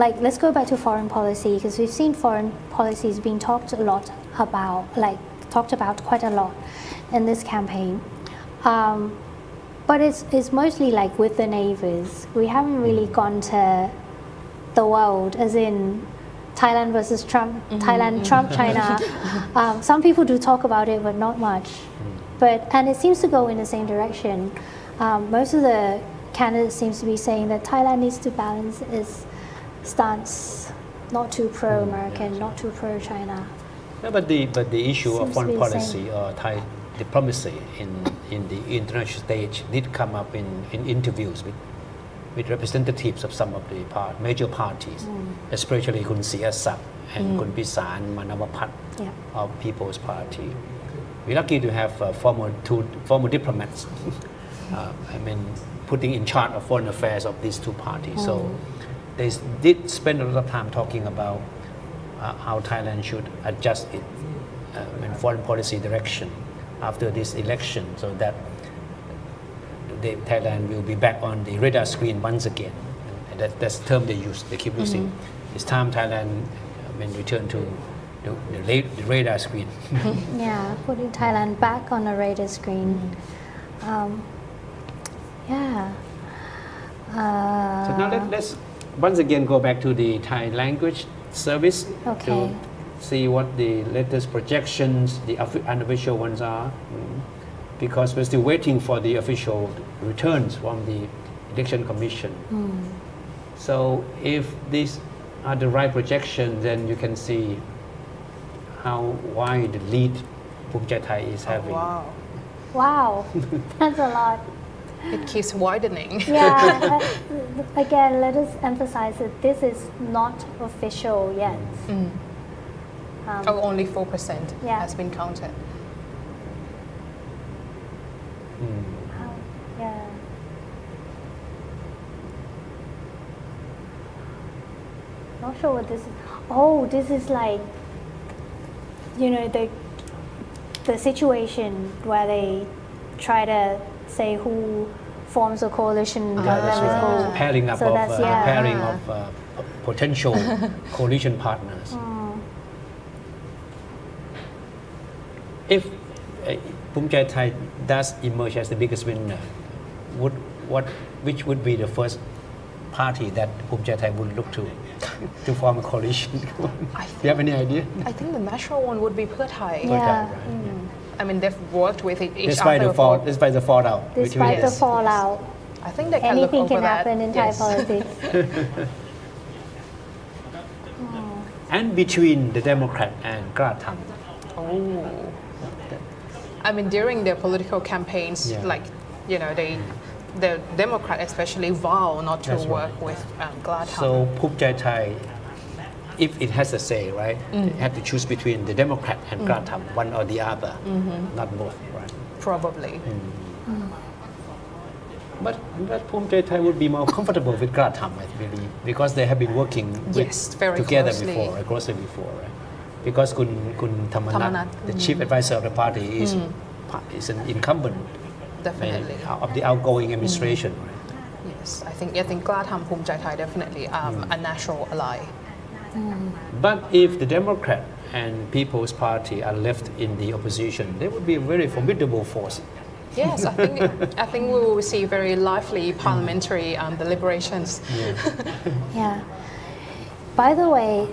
like, let's go back to foreign policy, because we've seen foreign policies being talked about quite a lot in this campaign. But it's mostly like with the neighbors. We haven't really gone to the world, as in Thailand versus Trump, Thailand, Trump, China. Some people do talk about it, but not much. And it seems to go in the same direction. Most of the candidates seems to be saying that Thailand needs to balance its stance, not too pro-American, not too pro-China. No, but the issue of Seems to foreign be the policy or Thai diplomacy in the international stage did come up in interviews with representatives of some of the major parties, especially Kun Siyasak and Kun Pisan Manavapat of People's Party. We're lucky to have former diplomats. Putting in charge of foreign affairs of these 2 parties. So they did spend a lot of time talking about how Thailand should adjust its foreign policy direction after this election, so that Thailand will be back on the radar screen once again. And that's the term they use. They keep using. It's time Thailand return to the radar screen. Yeah, putting Thailand back on the radar screen. So now let's once again go back to the Thai language service to see what the latest projections, the unofficial ones are, because we're still waiting for the official returns from the Election Commission. So if these are the right projections, then you can see how wide the lead Bhumjaithai is having. Wow, that's a lot. It keeps widening. Again, let us emphasize that this is not official yet. only 4% Yeah. has been counted. Yeah. Not sure what this is. Oh, this is like, the situation where they try to say who forms a coalition with That's who. right. Pairing up So of that's, yeah. pairing of potential coalition partners. If Bhumjaithai does emerge as the biggest winner, which would be the first party that Bhumjaithai would look to form a coalition? Do you have any idea? I think the natural one would be Pheu Thai. Yeah. Right. I mean, they've worked with each Despite other. the fallout. Despite the fallout, I think they can anything look over can happen in Thai Yes. politics. And between the Democrat and Kratham. Oh. I mean, during their political campaigns, the Democrat especially vow not to That's work right. with Glatham. So Bhumjaithai, if it has a say, right, it had to choose between the Democrat and Kratham, one or the other, not both, right? Probably. But Bhumjaithai would be more comfortable with Kratham, I believe, because they have been working very together closely. closely before, right? Because Kun Thammanat, the chief advisor of the party, is an incumbent Definitely. of the outgoing administration, right? Yes, I think Glatham Bhumjaithai definitely a natural ally. But if the Democrat and People's Party are left in the opposition, they would be a very formidable force. Yes, I think we will see very lively parliamentary deliberations. Yeah. By the way,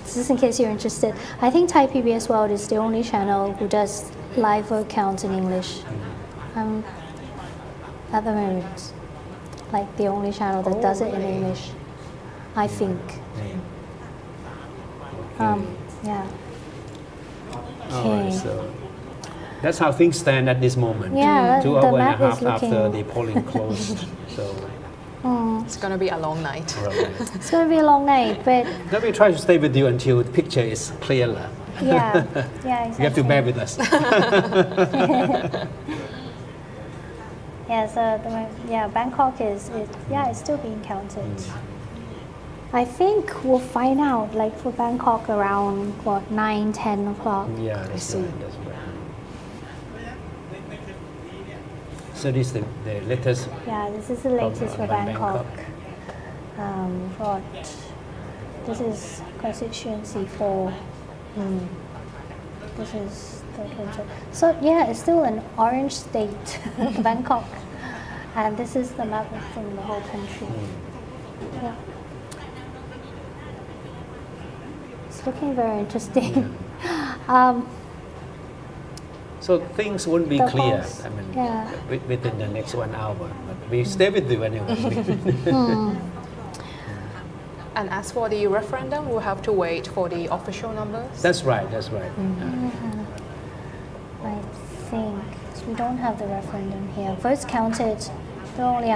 just in case you're interested, I think Thai PBS World is the only channel who does live vote counts in English. At the moment, like the only channel that does it in English, I think. Yeah. All right, so that's how things stand at this moment. Yeah, 2 the hours and a map is half after looking- the polling closed. So It's going to be a long night. It's going to be a long night, but let me try to stay with you until the picture is clearer. yeah, yeah, exactly. You have to bear with us. Yeah, so Bangkok it's still being counted. I think we'll find out, like for Bangkok around 9-10 o'clock. Yeah, that's right. That's right. So this is the latest. Yeah, this is the latest for Bangkok. This is Constituency 4. This is the so yeah, it's still an orange state, Bangkok, and this is the map from the whole country. Yeah. It's looking very interesting. So things won't be The clear. polls, I mean, yeah. within the next 1 hour. But we stay with you anyway. And as for the referendum, we'll have to wait for the official numbers. That's right. That's right. I think we don't have the referendum here. Votes counted, there are only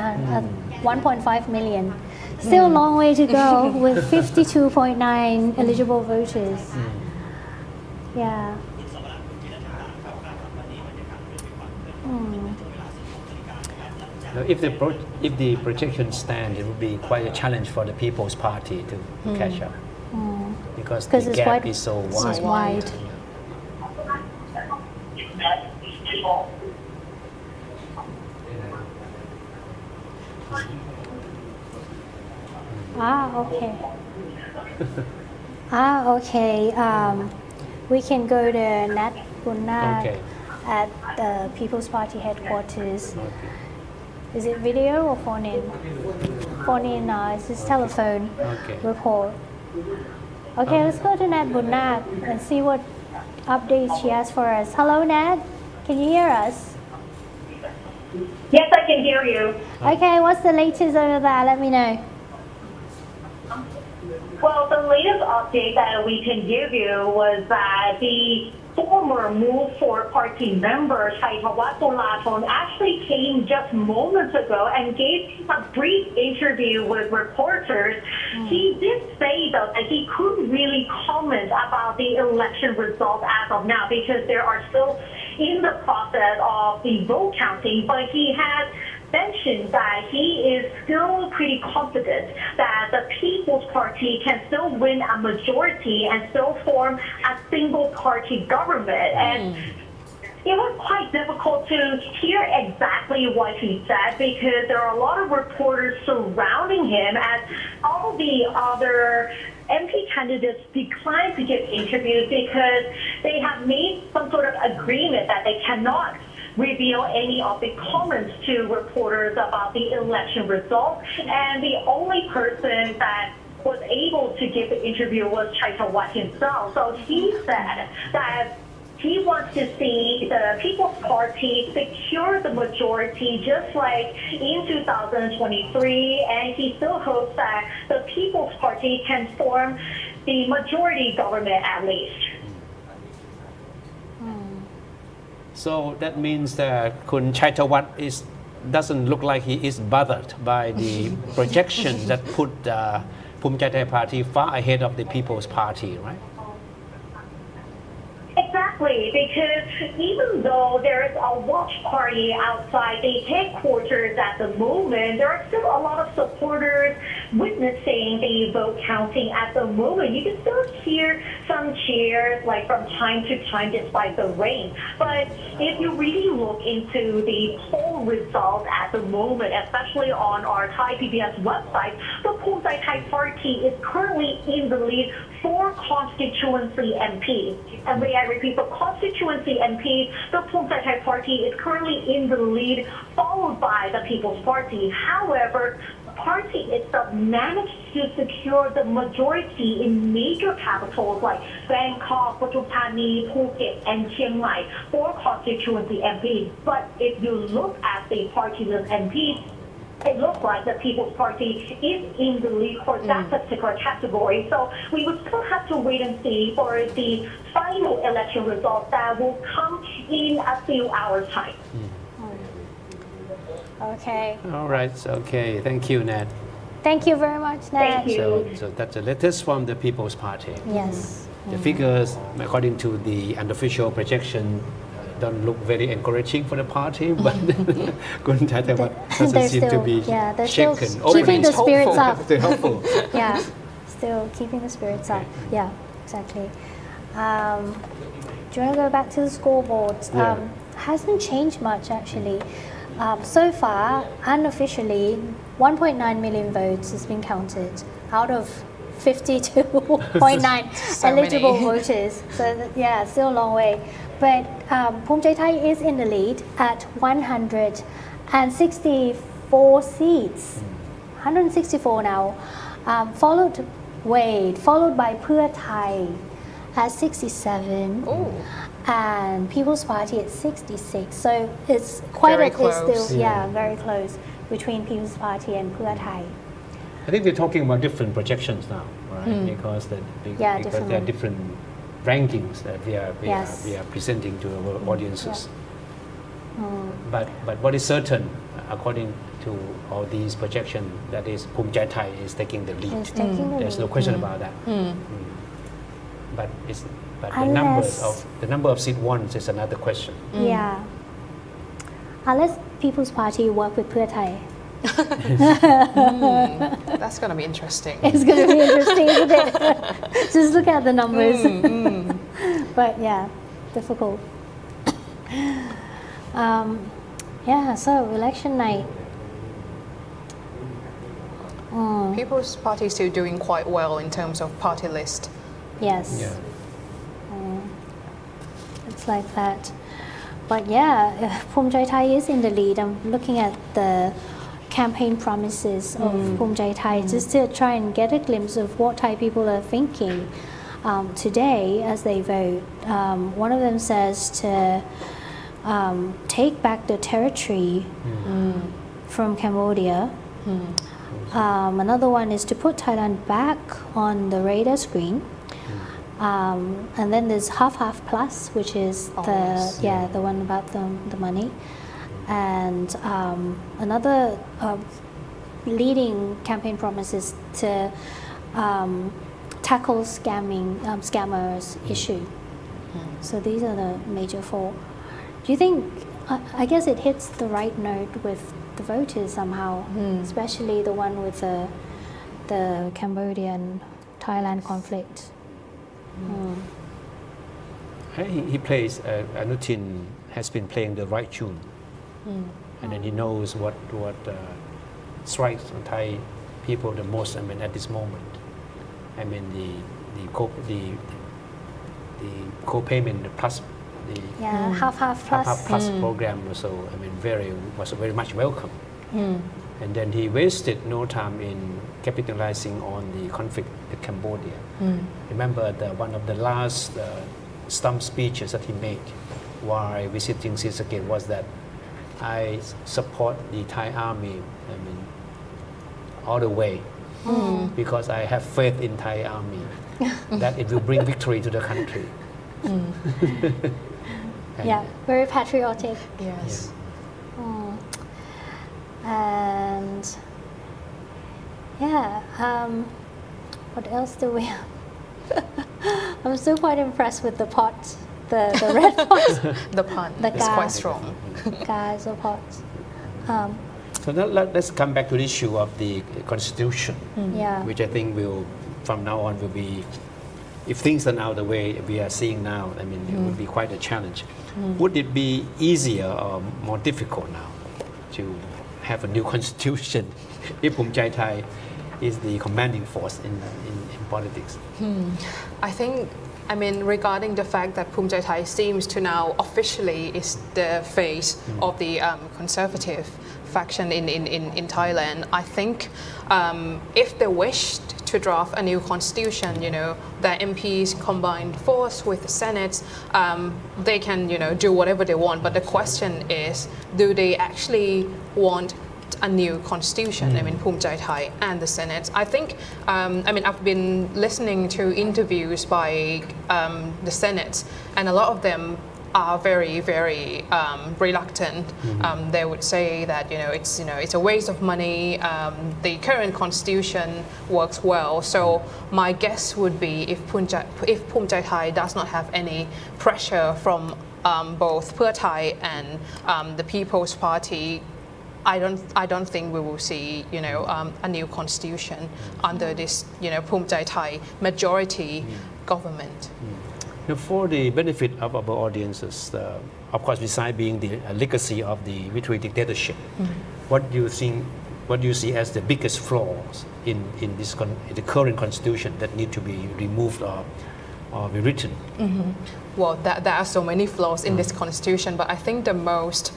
1.5 million. Still a long way to go with 52.9 eligible voters. Yeah. Now, if the projections stand, it would be quite a challenge for the People's Party to catch up, because the it's gap is so wide. It's wide. Okay. We can go to Nat Bunnak at the People's Party headquarters. Is it video or phone in? Phone in, it's his telephone report. Okay, let's go to Nat Bunnak and see what updates she has for us. Hello, Nat. Can you hear us? Yes, I can hear you. Okay, what's the latest over there? Let me know. Well, the latest update that we can give you was that the former Move For Party member Chaitawat Solathon actually came just moments ago and gave a brief interview with reporters. He did say though that he couldn't really comment about the election results as of now because there are still in the process of the vote counting, but he has mentioned that he is still pretty confident that the People's Party can still win a majority and still form a single-party government. And it was quite difficult to hear exactly what he said because there are a lot of reporters surrounding him as all the other MP candidates declined to give interviews because they have made some sort of agreement that they cannot reveal any of the comments to reporters about the election results. And the only person that was able to give the interview was Chaitawat himself. So he said that he wants to see the People's Party secure the majority just like in 2023, and he still hopes that the People's Party can form the majority government at least. So that means that Kun Chaitawat doesn't look like he is bothered by the projection that put the Bhumjaithai Party far ahead of the People's Party, right? Exactly, because even though there is a watch party outside the headquarters at the moment, there are still a lot of supporters witnessing the vote counting at the moment. You can still hear some cheers like from time to time despite the rain. But if you really look into the poll results at the moment, especially on our Thai PBS website, the Bhumjaithai Party is currently in the lead for constituency MPs. And may I repeat, for constituency MPs, the Bhumjaithai Party is currently in the lead, followed by the People's Party. However, the party itself managed to secure the majority in major capitals like Bangkok, Phuket, Phuket, and Chiang Mai for constituency MPs. But if you look at the parties of MPs, it looks like the People's Party is in the lead for that particular category. So we would still have to wait and see for the final election results that will come in a few hours' time. Okay. All right. Okay. Thank you, Nat. Thank you very much, Nat. So that's the latest from the People's Party. Yes. The figures, according to the unofficial projection, don't look very encouraging for the party, but Kun Chaitawat doesn't seem to be shaken. Still keeping the spirits up. They're helpful. Yeah, still keeping the spirits up. Yeah, exactly. Do you want to go back to the scoreboards? Yeah. Hasn't changed much actually. So far, unofficially, 1.9 million votes has been counted out of 52.9 eligible voters. So yeah, still a long way. But Bhumjaithai is in the lead at 164 seats, 164 now, followed by Pheu Thai at 67, and People's Party at 66. So it's quite very it's close. still very close between People's Party and Pheu Thai. I think they're talking about different projections now, right? Because there are different rankings that we are presenting to our audiences. But what is certain, according to all these projections, that is Bhumjaithai is taking the lead. There's no question about that. But the number of seat won is another question. Yeah. Unless People's Party work with Pheu Thai. That's going to be interesting. It's going to be interesting, isn't it? Just look at the numbers. But yeah, difficult. So election night. People's Party is still doing quite well in terms of party list. Yes. Yeah. It's like that. But yeah, Bhumjaithai is in the lead. I'm looking at the campaign promises of Bhumjaithai just to try and get a glimpse of what Thai people are thinking today as they vote. One of them says to take back the territory from Cambodia. Another one is to put Thailand back on the radar screen. And then there's half plus, which is the one about the money. And another leading campaign promise is to tackle scammers issue. So these are the major four. Do you think, I guess it hits the right note with the voters somehow, especially the one with the Cambodian-Thailand conflict? He plays, Anutin has been playing the right tune. And then he knows what strikes on Thai people the most, at this moment. The co-payment, the plus, half plus program was very much welcome. And then he wasted no time in capitalizing on the conflict in Cambodia. Remember one of the last stump speeches that he made while visiting Sisakit was that I support the Thai army, all the way, because I have faith in Thai army that it will bring victory to the country. Very patriotic. Yes. And what else do we have? I'm still quite impressed with the pot, the red pot. The pun is quite strong. Guys or pots. So let's come back to the issue of the constitution, which I think from now on will be, if things turn out the way we are seeing now, it would be quite a challenge. Would it be easier or more difficult now to have a new constitution if Bhumjaithai is the commanding force in politics? I think, regarding the fact that Bhumjaithai seems to now officially is the face of the conservative faction in Thailand, I think if they wished to draft a new constitution, the MPs combined force with the Senate, they can, do whatever they want. But the question is, do they actually want a new constitution? Bhumjaithai and the Senate. I think, I've been listening to interviews by the Senate, and a lot of them are very, very reluctant. They would say that it's a waste of money. The current constitution works well. So my guess would be if Bhumjaithai does not have any pressure from both Pheu Thai and the People's Party, I don't think we will see a new constitution under this Bhumjaithai majority government. For the benefit of our audiences, of course, besides being the legacy of the military dictatorship, what do you see as the biggest flaws in the current constitution that need to be removed or rewritten? Well, there are so many flaws in this constitution, but I think the most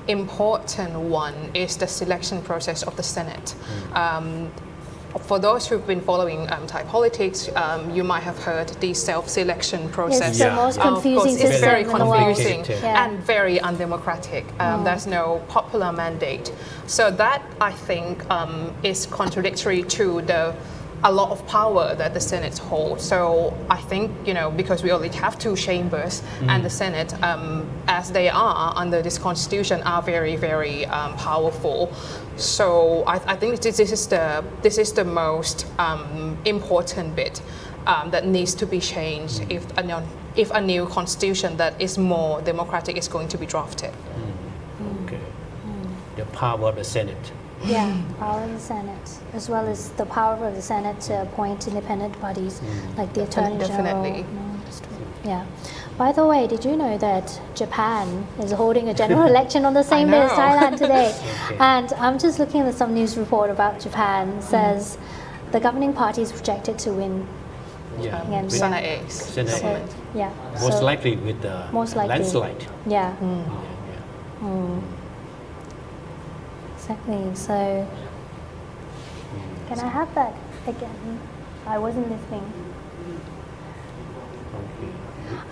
important one is the selection process of the Senate. For those who've been following Thai politics, you might have heard the self-selection process. It's the most confusing system. It's very in the world. confusing and very undemocratic. There's no popular mandate. So that, I think, is contradictory to a lot of power that the Senate holds. So I think, because we only have two chambers, and the Senate, as they are under this constitution, are very, very powerful. So I think this is the most important bit that needs to be changed if a new constitution that is more democratic is going to be drafted. Okay. The power of the Senate. Yeah, power of the Senate, as well as the power of the Senate to appoint independent bodies like the Attorney General. Definitely. Yeah. By the way, did you know that Japan is holding a general election on the same day as Thailand today? And I'm just looking at some news report about Japan. It says the governing party is projected to win. Against Senate. Most likely with the landslide. Yeah. Exactly. So, can I have that again? I wasn't listening.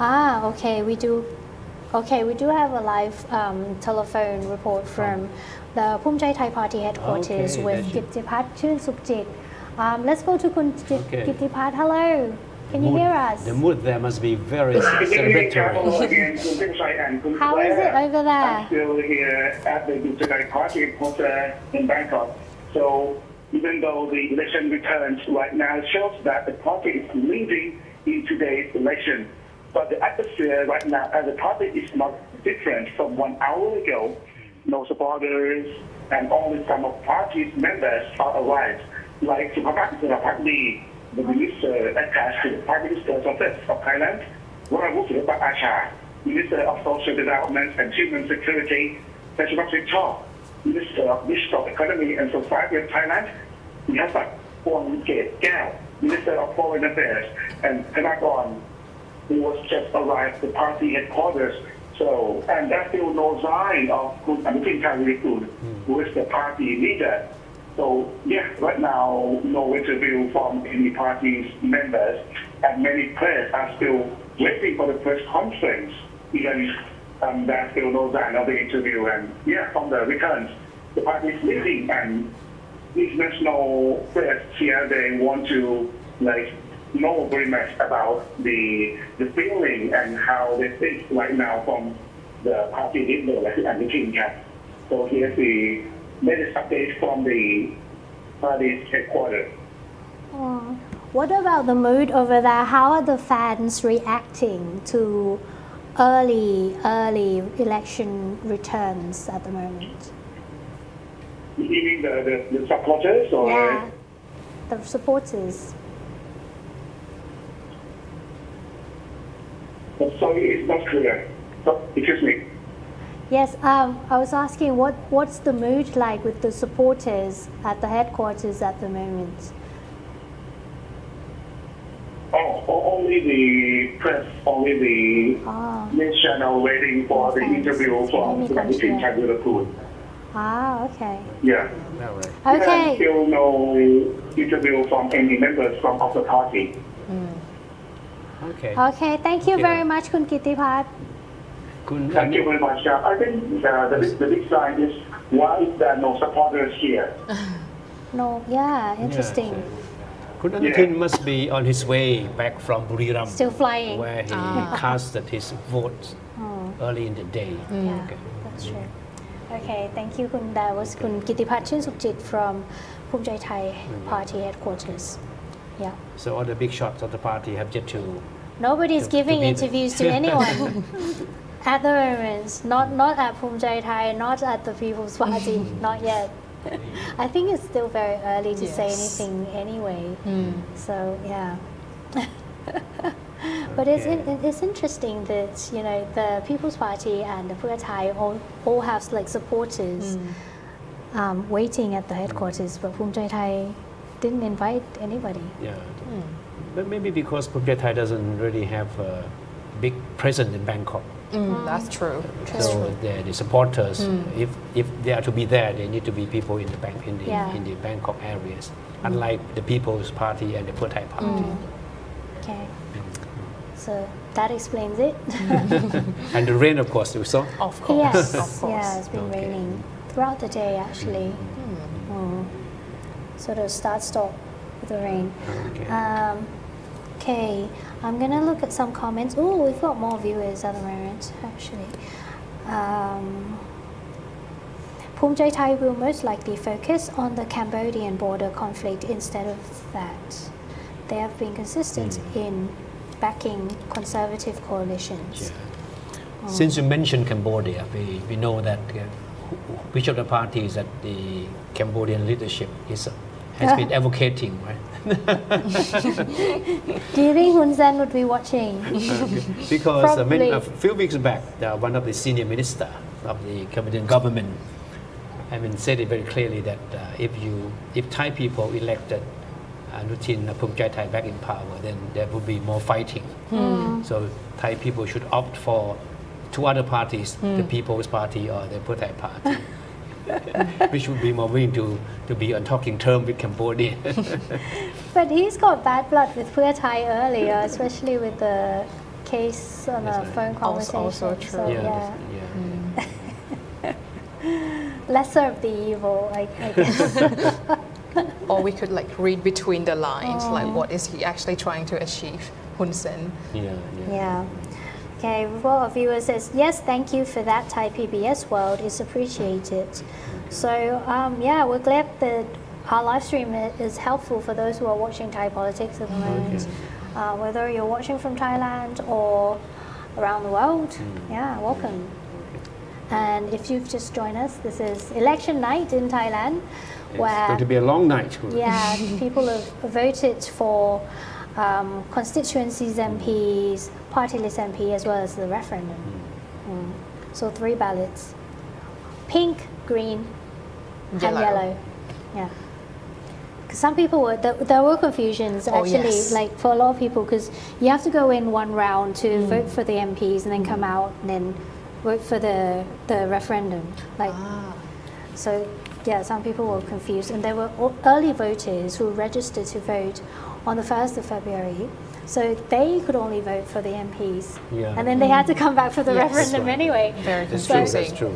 Okay. We do have a live telephone report from the Bhumjaithai Party headquarters with Kittipat Chun Sukjit. Let's go to Kun Kittipat. Hello. Can you hear us? The mood there must be very celebratory. How is it over there? I'm still here at the Bhumjaithai Party headquarters in Bangkok. So even though the election returns right now shows that the party is leading in today's election, but the atmosphere right now at the party is not different from 1 hour ago. No supporters and only some of party's members are arrived, like Supapat Surapat, the minister attached to the Prime Minister's Office of Thailand, Waravuth Acha, Minister of Social Development and Human Security, Sachmat Chaw, Minister of Digital Economy and Society of Thailand, Yasak Pong Ket Gao, Minister of Foreign Affairs, and Thanakorn, who was just arrived at the party headquarters. So, and there's still no sign of Kun Anutin Changrikul, who is the party leader. So, yeah, right now, no interview from any party's members, and many press are still waiting for the press conference. Even there's still no sign of the interview, and yeah, from the returns, the party is leading, and international press here, they want to know very much about the feeling and how they think right now from the party leader, like Anutin. So here's the latest update from the party's headquarters. What about the mood over there? How are the fans reacting to early election returns at the moment? You mean the supporters or? Yeah, the supporters. Sorry, it's not clear. So, excuse me. Yes, I was asking what's the mood like with the supporters at the headquarters at the moment? Only the press, only the news channel waiting for the interview from Anutin Changrikul. Okay. Yeah. Okay. And still no interview from any members of the party. Okay, thank you very much, Kun Kittipat. Thank you very much. I think the big sign is why is there no supporters here? No, yeah, interesting. Kun Anutin must be on his way back from Buriram. Still flying. Where he casted his vote early in the day. Yeah, that's true. Okay, thank you, Kun. That was Kun Kittipat Chinsukjit from Bhumjaithai Party headquarters. Yeah. So all the big shots of the party have yet to. Nobody's giving interviews to anyone at the moment. Not at Bhumjaithai, not at the People's Party, not yet. I think it's still very early to say anything anyway. So yeah. But it's interesting that the People's Party and the Pheu Thai all have supporters waiting at the headquarters, but Bhumjaithai didn't invite anybody. Yeah. But maybe because Bhumjaithai doesn't really have a big presence in Bangkok. That's true. So the supporters, if they are to be there, they need to be people in the Bangkok areas, unlike the People's Party and the Pheu Thai Party. Okay. So that explains it. And the rain, of course, you saw? Of course. Yes. Of course. Yeah, it's been raining throughout the day actually. Sort of start-stop with the rain. Okay, I'm gonna look at some comments. Oh, we've got more viewers at the moment, actually. Bhumjaithai will most likely focus on the Cambodian border conflict instead of that. They have been consistent in backing conservative coalitions. Since you mentioned Cambodia, we know that which of the parties that the Cambodian leadership has been advocating, right? Do you think Hun Sen would be watching? Because a few weeks back, one of the senior ministers of the Cambodian government said it very clearly that if Thai people elected Anutin Bhumjaithai back in power, then there would be more fighting. So Thai people should opt for two other parties, the People's Party or the Pheu Thai Party, which would be more willing to be on talking term with Cambodia. But he's got bad blood with Pheu Thai earlier, especially with the case on a phone conversation. Also true. So, lesser of the evil, I guess. or we could like read between the lines, like what is he actually trying to achieve, Hun Sen. Yeah. Okay, well, viewer says, yes, thank you for that, Thai PBS World is appreciated. So, yeah, we're glad that our live stream is helpful for those who are watching Thai politics at the moment. Whether you're watching from Thailand or around the world, yeah, welcome. And if you've just joined us, this is election night in Thailand. It's going to be a long night. Yeah, people have voted for constituencies MPs, party list MP, as well as the referendum. So 3 ballots: pink, green, and yellow. Yeah. Because some people were there were confusions actually, like for a lot of people, because you have to go in one round to vote for the MPs and then come out and then vote for the referendum. Like, so yeah, some people were confused, and there were early voters who registered to vote on the 1st of February. So they could only vote for the MPs, and then they had to come back for the referendum anyway. Very confusing. That's true.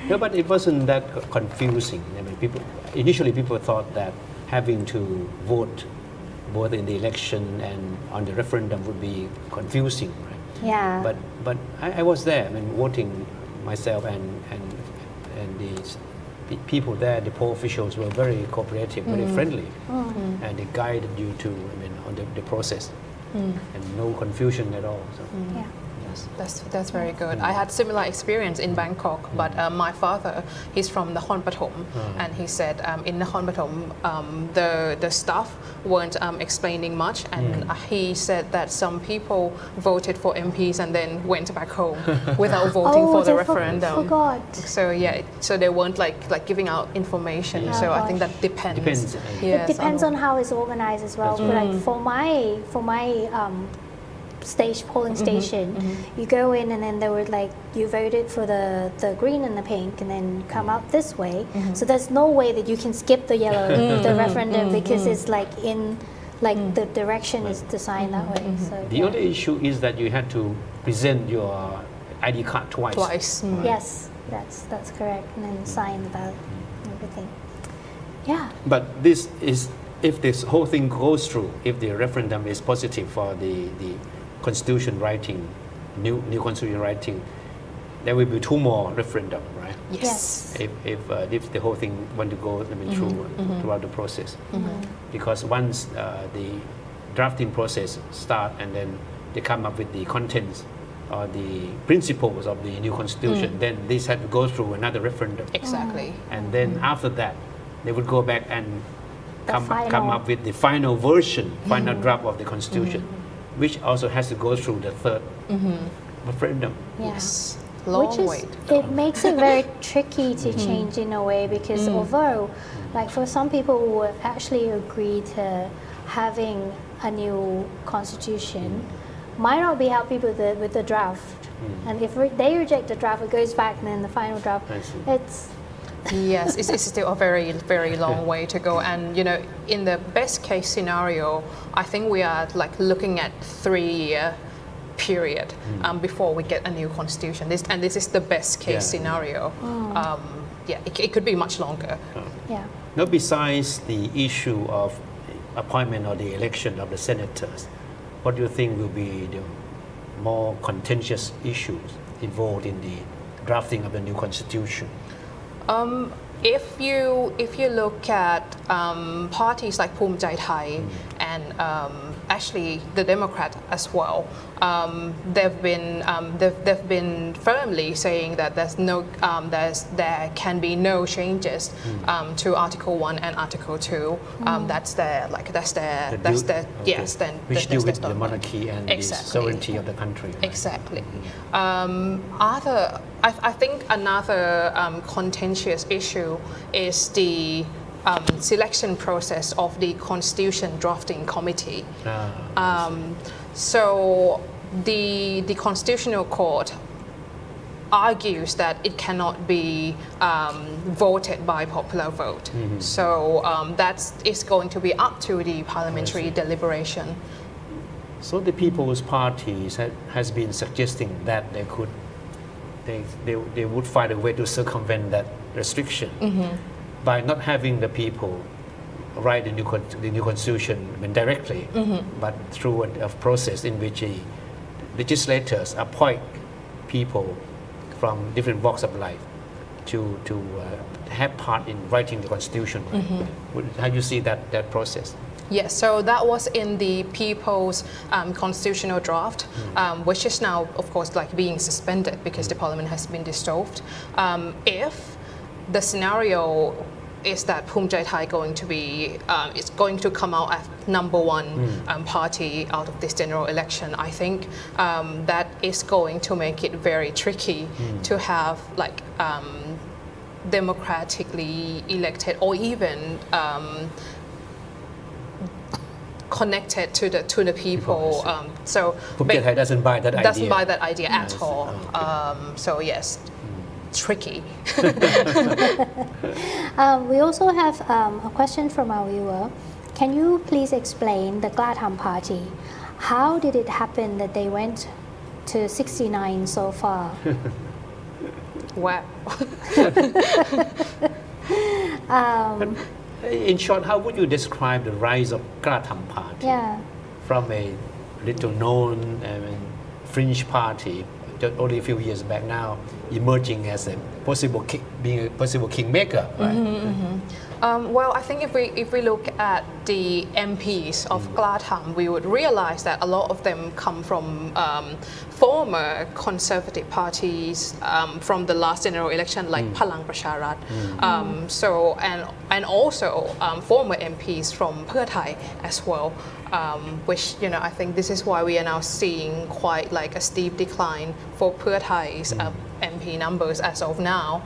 No, but it wasn't that confusing. I mean, initially people thought that having to vote both in the election and on the referendum would be confusing, right? Yeah. But I was there. I mean, voting myself, and the people there, the poll officials were very cooperative, very friendly, and they guided you to, I mean, on the process, and no confusion at all. So. Yeah. That's very good. I had similar experience in Bangkok, but my father, he's from Nakhon Pathom, and he said in Nakhon Pathom the staff weren't explaining much, and he said that some people voted for MPs and then went back home without voting for the referendum. Forgot. So yeah, so they weren't like giving out information. So I think that depends. It depends on how it's organized as well. Like for my polling station, you go in and then they were like, you voted for the green and the pink and then come out this way. So there's no way that you can skip the yellow, the referendum, because it's like in, like the direction is designed that way. So, the only issue is that you had to present your ID card twice. Right. Yes, that's correct. And then sign the ballot and everything. Yeah. But this is, if this whole thing goes through, if the referendum is positive for the constitution writing, new constitution writing, there will be 2 more referendum, right? Yes. If the whole thing want to go, I mean, throughout the process, because once the drafting process start and then they come up with the contents or the principles of the new constitution, then this had to go through another referendum. Exactly. And then after that, they would go back and come up with the final version, final draft of the constitution, which also has to go through the 3rd referendum. Yes. Long wait. It makes it very tricky to change in a way, because although, like for some people who actually agree to having a new constitution, might not be happy with the draft. And if they reject the draft, it goes back, and then the final draft, it's... Yes, it's still a very, very long way to go. And, you know, in the best case scenario, I think we are like looking at 3-year period before we get a new constitution. This is the best case scenario. It could be much longer. Now, besides the issue of appointment or the election of the senators, what do you think will be the more contentious issues involved in the drafting of the new constitution? If you look at parties like Bhumjaithai and actually the Democrat as well, they've been firmly saying that there can be no changes to Article 1 and Article 2. That's their which deal with the monarchy and the sovereignty of the country. Right? Exactly. I think another contentious issue is the selection process of the Constitution Drafting Committee. So the Constitutional Court argues that it cannot be voted by popular vote. So that is going to be up to the parliamentary deliberation. So the People's Party has been suggesting that they would find a way to circumvent that restriction by not having the people write the new constitution directly, but through a process in which legislators appoint people from different walks of life to have part in writing the constitution. Right? How do you see that process? Yes, so that was in the People's constitutional draft, which is now, of course, like being suspended because the parliament has been dissolved. If the scenario is that Bhumjaithai is going to come out as #1 party out of this general election, I think that is going to make it very tricky to have like democratically elected or even connected to the people. So Bhumjaithai doesn't buy that idea. Doesn't buy that idea at all. So yes, tricky. We also have a question from our viewer. Can you please explain the Glatham Party? How did it happen that they went to 69 so far? Wow. In short, how would you describe the rise of Glatham Party from a little known fringe party just only a few years back now, emerging as being a possible kingmaker, right? Well, I think if we look at the MPs of Glatham, we would realize that a lot of them come from former conservative parties from the last general election, like Palang Pracharat. So and also former MPs from Pheu Thai as well, which I think this is why we are now seeing quite like a steep decline for Pheu Thai's MP numbers as of now.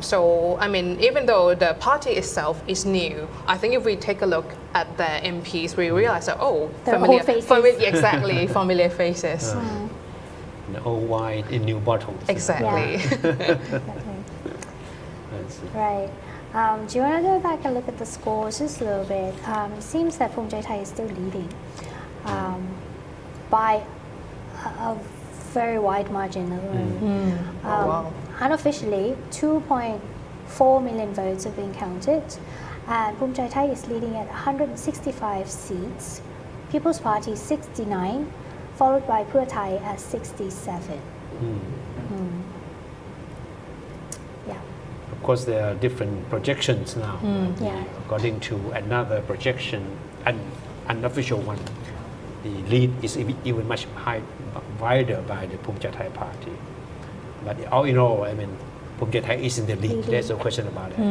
So I mean, even though the party itself is new, I think if we take a look at the MPs, we realize that familiar faces. Old wine in new bottles. Exactly. Right. Do you want to go back and look at the scores just a little bit? It seems that Bhumjaithai is still leading by a very wide margin. Unofficially, 2.4 million votes have been counted, and Bhumjaithai is leading at 165 seats, People's Party 69, followed by Pheu Thai at 67. Of course, there are different projections now. According to another projection, an unofficial one, the lead is even much wider by the Bhumjaithai Party. But all in all, I mean, Bhumjaithai is in the lead. There's no question about it. So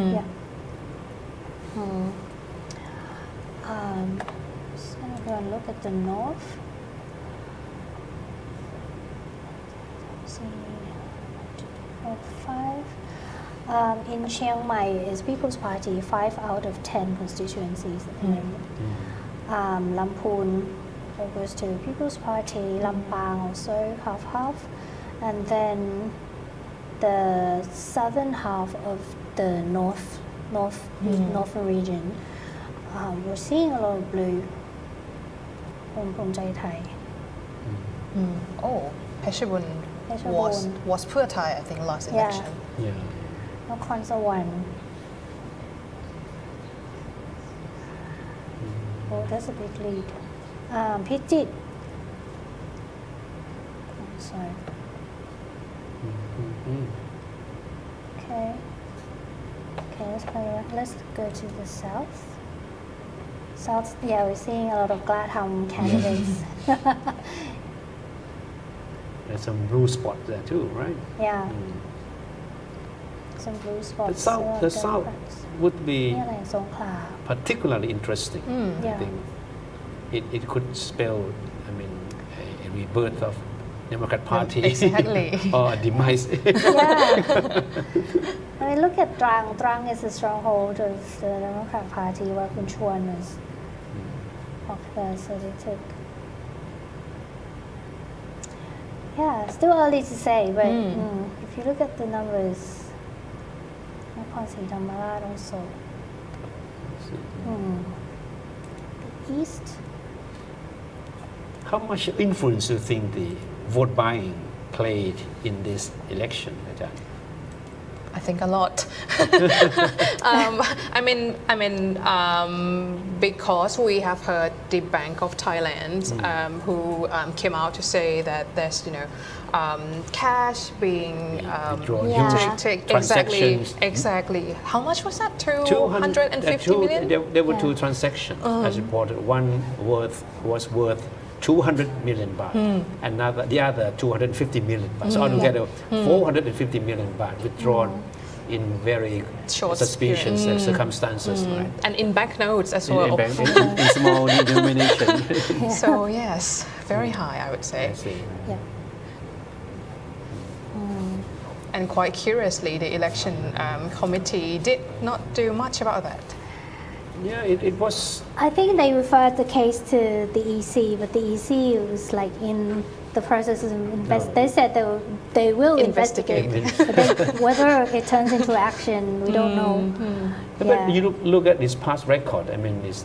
I'm going to look at the north. In Chiang Mai is People's Party 5 out of 10 constituencies at the moment. Lamphun goes to People's Party, Lampang also half, and then the southern half of the northern region, we're seeing a lot of blue from Bhumjaithai. Phetchabun was Pheu Thai, I think, last election. Nakhon Sawan. That's a big lead. Phichit. Sorry. Okay, let's go to the south. We're seeing a lot of Glatham candidates. There's some blue spots there too, right? Yeah. Some blue spots. The south would be particularly interesting. I think it could spell, a rebirth of Democrat Party. Exactly. Or a demise. Look at Trang. Trang is a stronghold of the Democrat Party where Kun Chuan was popular, so they took. Yeah, still early to say, but if you look at the numbers, Nakhon Si Thammarat also. The east. How much influence do you think the vote buying played in this election, Ajahn? I think a lot. Because we have heard the Bank of Thailand, who came out to say that there's, cash being exactly. How much was that? 250 million? There were two transactions as reported. One was worth 200 million baht, and the other 250 million baht. So altogether, 450 million baht withdrawn in very suspicious circumstances. Right? And in banknotes as well. In small denomination. So yes, very high, I would say. Yeah. And quite curiously, the election committee did not do much about that. Yeah, it was. I think they referred the case to the EC, but the EC was like in the process of They said they will investigate, but then whether it turns into action, we don't know. But you look at his past record. I mean, his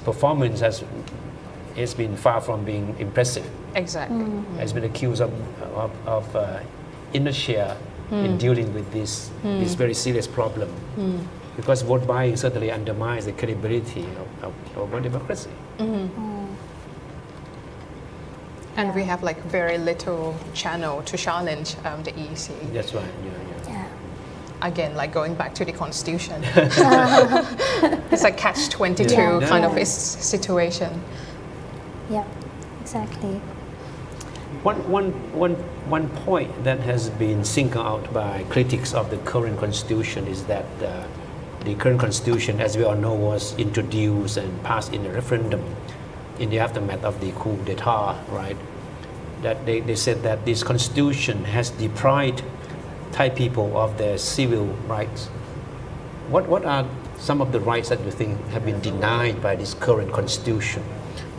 performance has been far from being impressive. Exactly. Has been accused of inertia in dealing with this very serious problem. Because vote buying certainly undermines the credibility of our democracy. And we have like very little channel to challenge the EC. That's right. Again, like going back to the constitution. It's like catch-22 kind of situation. Yeah, exactly. One point that has been singled out by critics of the current constitution is that the current constitution, as we all know, was introduced and passed in a referendum in the aftermath of the coup d'etat, right? That they said that this constitution has deprived Thai people of their civil rights. What are some of the rights that you think have been denied by this current constitution?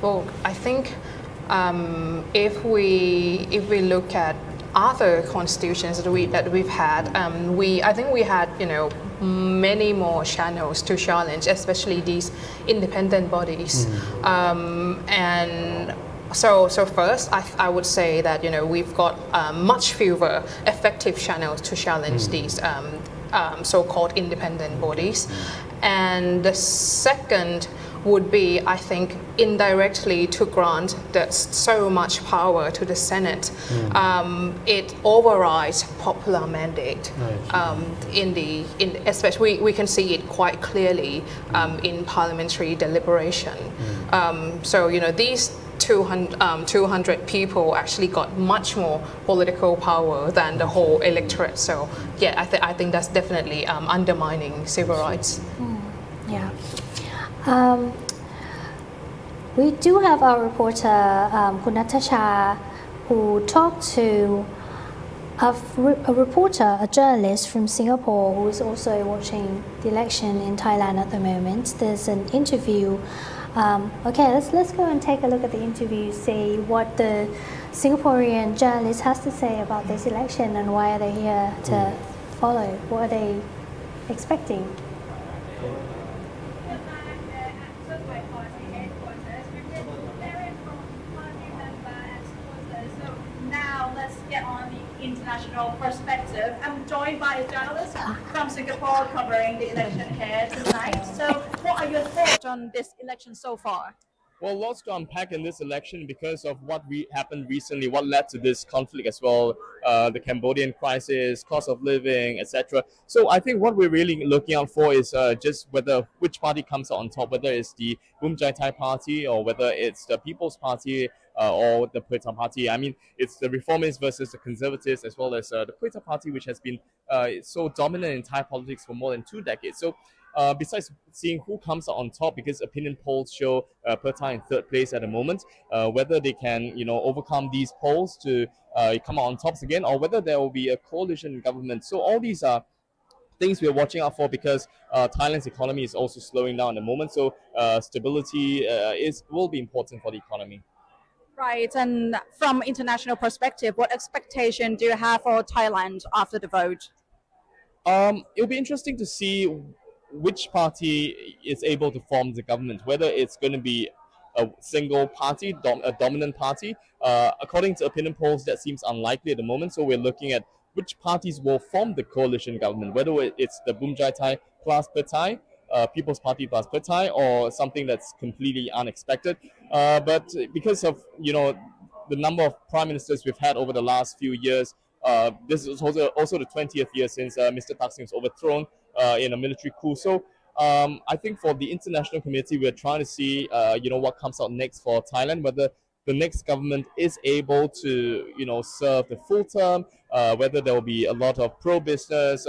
Well, I think if we look at other constitutions that we've had, I think we had many more channels to challenge, especially these independent bodies. And so first, I would say that we've got much fewer effective channels to challenge these so-called independent bodies. And the second would be, I think, indirectly to grant so much power to the Senate. It overrides popular mandate. Especially we can see it quite clearly in parliamentary deliberation. So these 200 people actually got much more political power than the whole electorate. So yeah, I think that's definitely undermining civil rights. Yeah. We do have our reporter, Kun Natasha, who talked to a reporter, a journalist from Singapore, who is also watching the election in Thailand at the moment. There's an interview. Okay, let's go and take a look at the interview, see what the Singaporean journalist has to say about this election and why are they here to follow. What are they expecting? International perspective. I'm joined by a journalist from Singapore covering the election here tonight. So what are your thoughts on this election so far? Well, lots to unpack in this election because of what happened recently, what led to this conflict as well, the Cambodian crisis, cost of living, etc. So I think what we're really looking out for is just which party comes out on top, whether it's the Bhumjaithai party or whether it's the People's Party or the Pheu party. I mean, it's the reformists versus the conservatives, as well as the Pheu party, which has been so dominant in Thai politics for more than 2 decades. So besides seeing who comes out on top, because opinion polls show Pheu in third place at the moment, whether they can overcome these polls to come out on tops again, or whether there will be a coalition government. So all these are things we're watching out for, because Thailand's economy is also slowing down at the moment. So stability will be important for the economy. Right, and from international perspective, what expectation do you have for Thailand after the vote? It'll be interesting to see which party is able to form the government, whether it's going to be a single party, a dominant party. According to opinion polls, that seems unlikely at the moment. So we're looking at which parties will form the coalition government, whether it's the Bhumjaithai plus Pheu Thai, People's Party plus Pheu Thai, or something that's completely unexpected. But because of the number of prime ministers we've had over the last few years, this is also the 20th year since Mr. Thaksin was overthrown in a military coup. So I think for the international community, we're trying to see what comes out next for Thailand, whether the next government is able to serve the full term, whether there will be a lot of pro-business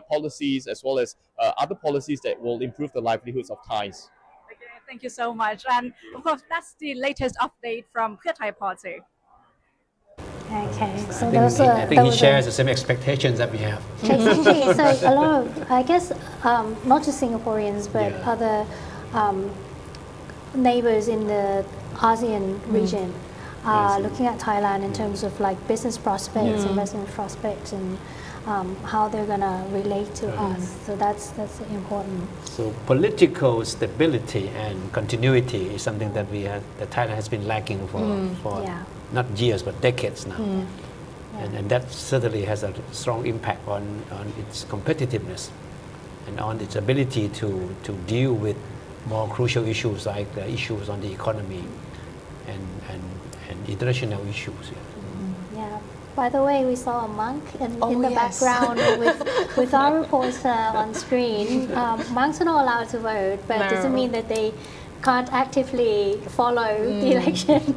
policies as well as other policies that will improve the livelihoods of Thais. Okay, thank you so much. And of course, that's the latest update from Bhumjaithai Party. Okay, so I think he shares the same expectations that we have. Exactly. So a lot of, I guess, not just Singaporeans, but other neighbors in the ASEAN region are looking at Thailand in terms of like business prospects, investment prospects, and how they're gonna relate to us. So that's important. So political stability and continuity is something that that Thailand has been lacking for not years but decades now, and that certainly has a strong impact on its competitiveness and on its ability to deal with more crucial issues like the issues on the economy and international issues. Yeah. By the way, we saw a monk in the background with our reporter on screen. Monks are not allowed to vote, but it doesn't mean that they can't actively follow the election.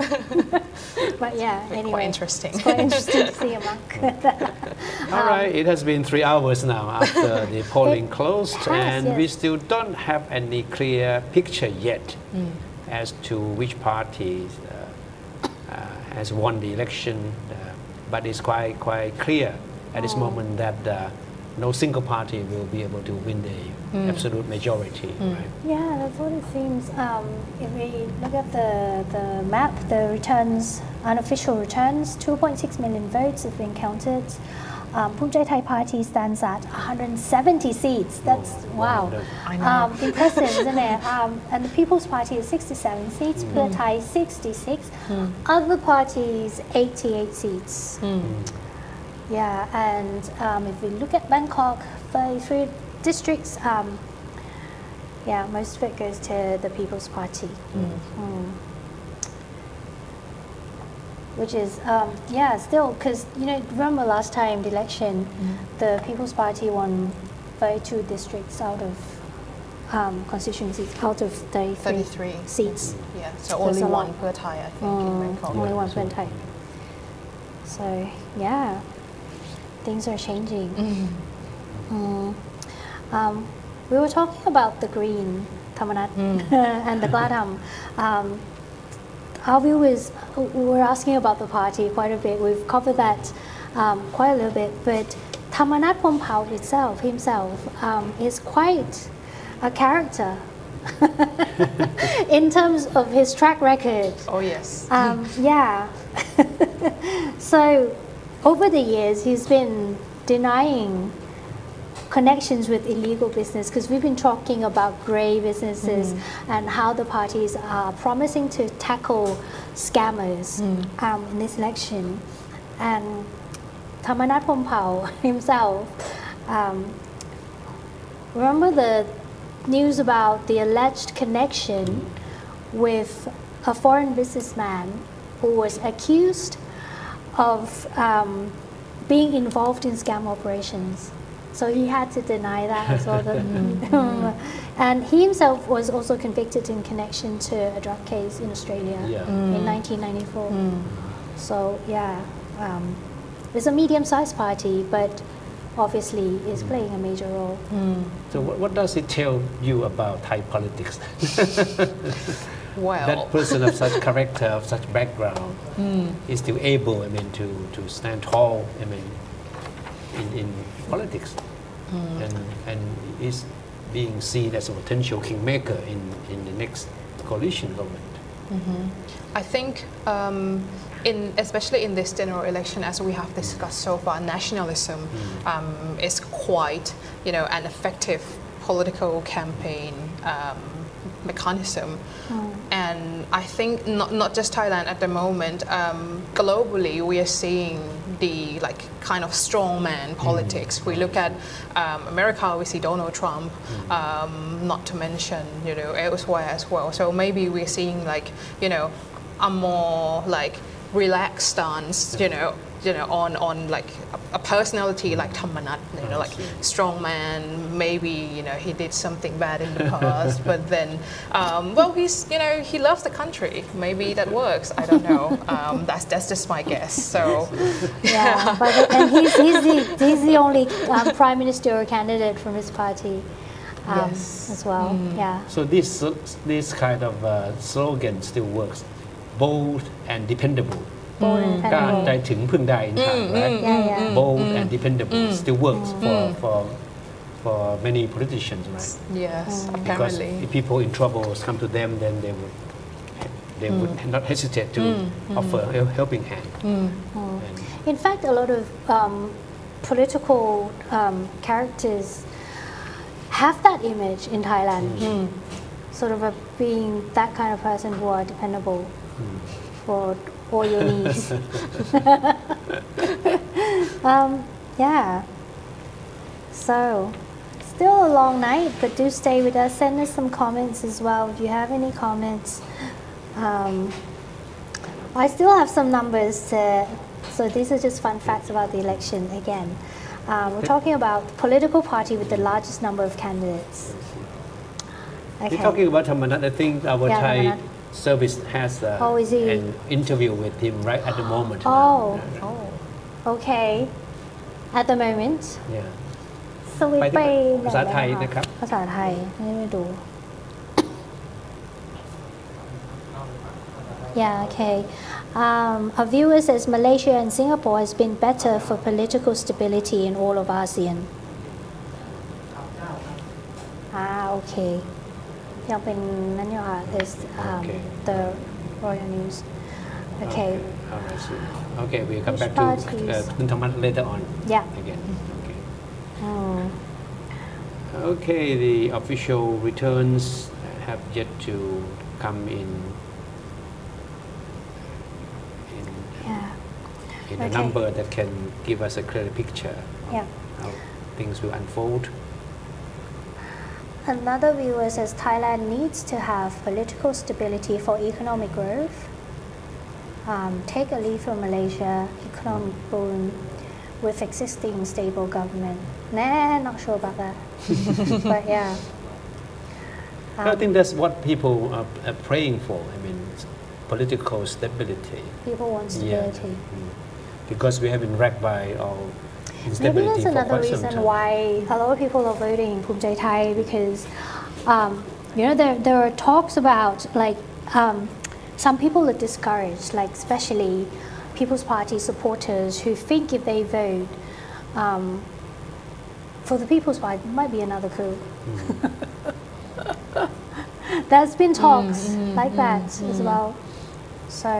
But yeah, anyway. Quite interesting. It's quite interesting to see a monk. All right, it has been 3 hours now after the polling closed, and we still don't have any clear picture yet as to which party has won the election, but it's quite clear at this moment that no single party will be able to win the absolute majority. Right? Yeah, that's what it seems. If we look at the map, the returns, unofficial returns, 2.6 million votes have been counted. Bhumjaithai Party stands at 170 seats. That's wow. Impressive, isn't it? And the People's Party is 67 seats, Pheu Thai 66, other parties 88 seats. Yeah, and if we look at Bangkok, 33 districts, most of it goes to the People's Party. Which is, still, because, remember last time the election, the People's Party won 32 districts out of constituencies, out of 33 seats. Yeah, so only one Pheu Thai, I think, in Bangkok. Only one Pheu Thai. So, yeah, things are changing. We were talking about the Green, Thamanat, and the Gladam. Our viewers were asking about the party quite a bit. We've covered that quite a little bit, but Thamanat Pheu himself is quite a character in terms of his track record. Oh yes. So over the years, he's been denying connections with illegal business, because we've been talking about grey businesses and how the parties are promising to tackle scammers in this election. And Thamanat Pheu himself, remember the news about the alleged connection with a foreign businessman who was accused of being involved in scam operations. So he had to deny that as well. And he himself was also convicted in connection to a drug case in Australia in 1994. So it's a medium-sized party, but obviously is playing a major role. So what does it tell you about Thai politics? Well, that person of such character, of such background, is still able, to stand tall, in politics, and is being seen as a potential kingmaker in the next coalition government. I think, especially in this general election, as we have discussed so far, nationalism is quite, an effective political campaign mechanism. And I think not just Thailand at the moment, globally we are seeing the like kind of strongman politics. We look at America, we see Donald Trump, not to mention elsewhere as well. So maybe we're seeing like a more like relaxed stance, on like a personality like Thamarat, like strong man. Maybe he did something bad in the past, but then well, he loves the country. Maybe that works. I don't know. That's just my guess. So yeah, and he's the only prime ministerial candidate from his party. As well. Yeah. So this kind of slogan still works. Bold and dependable. Bold and กล้า dependable. ได้ถึงพึ่งได้ in Thai, right? Yeah. Bold and dependable still works for many politicians, right? Yes, Because apparently. if people in trouble come to them, then they would not hesitate to offer a helping hand. In fact, a lot of political characters have that image in Thailand, sort of being that kind of person who are dependable for all your needs. Yeah. So, still a long night, but do stay with us. Send us some comments as well if you have any comments. I still have some numbers so these are just fun facts about the election again. We're talking about the political party with the largest number of candidates. We're talking about Thamarat. I think our Thai Thamarat. service has Is he? an interview with him right at the moment. Okay. At the moment. Yeah. สวิตช์ไป ภาษาไทยนะครับ ภาษาไทยไม่ดู Yeah, okay. A viewer says Malaysia and Singapore has been better for political stability in all of ASEAN. Okay. ยังเป็นนั่นอยู่ค่ะ is the Royal News. Okay. Okay, we'll come Which back to parties? Kun Thamarat later on. Yeah. Again. Okay, the official returns have yet to come in a number that can give us a clear picture of how things will unfold. Another viewer says Thailand needs to have political stability for economic growth. Take a lead from Malaysia, economic boom with existing stable government. Nah, not sure about that. But yeah. I think that's what people are praying for. I mean, political stability. People want stability. Because we have been wrecked by all Maybe instability that's for another quite some reason time. why a lot of people are voting Bhumjaithai because, there are talks about like some people are discouraged, like especially People's Party supporters who think if they vote for the People's Party, it might be another coup. There's been talks like that as well. So,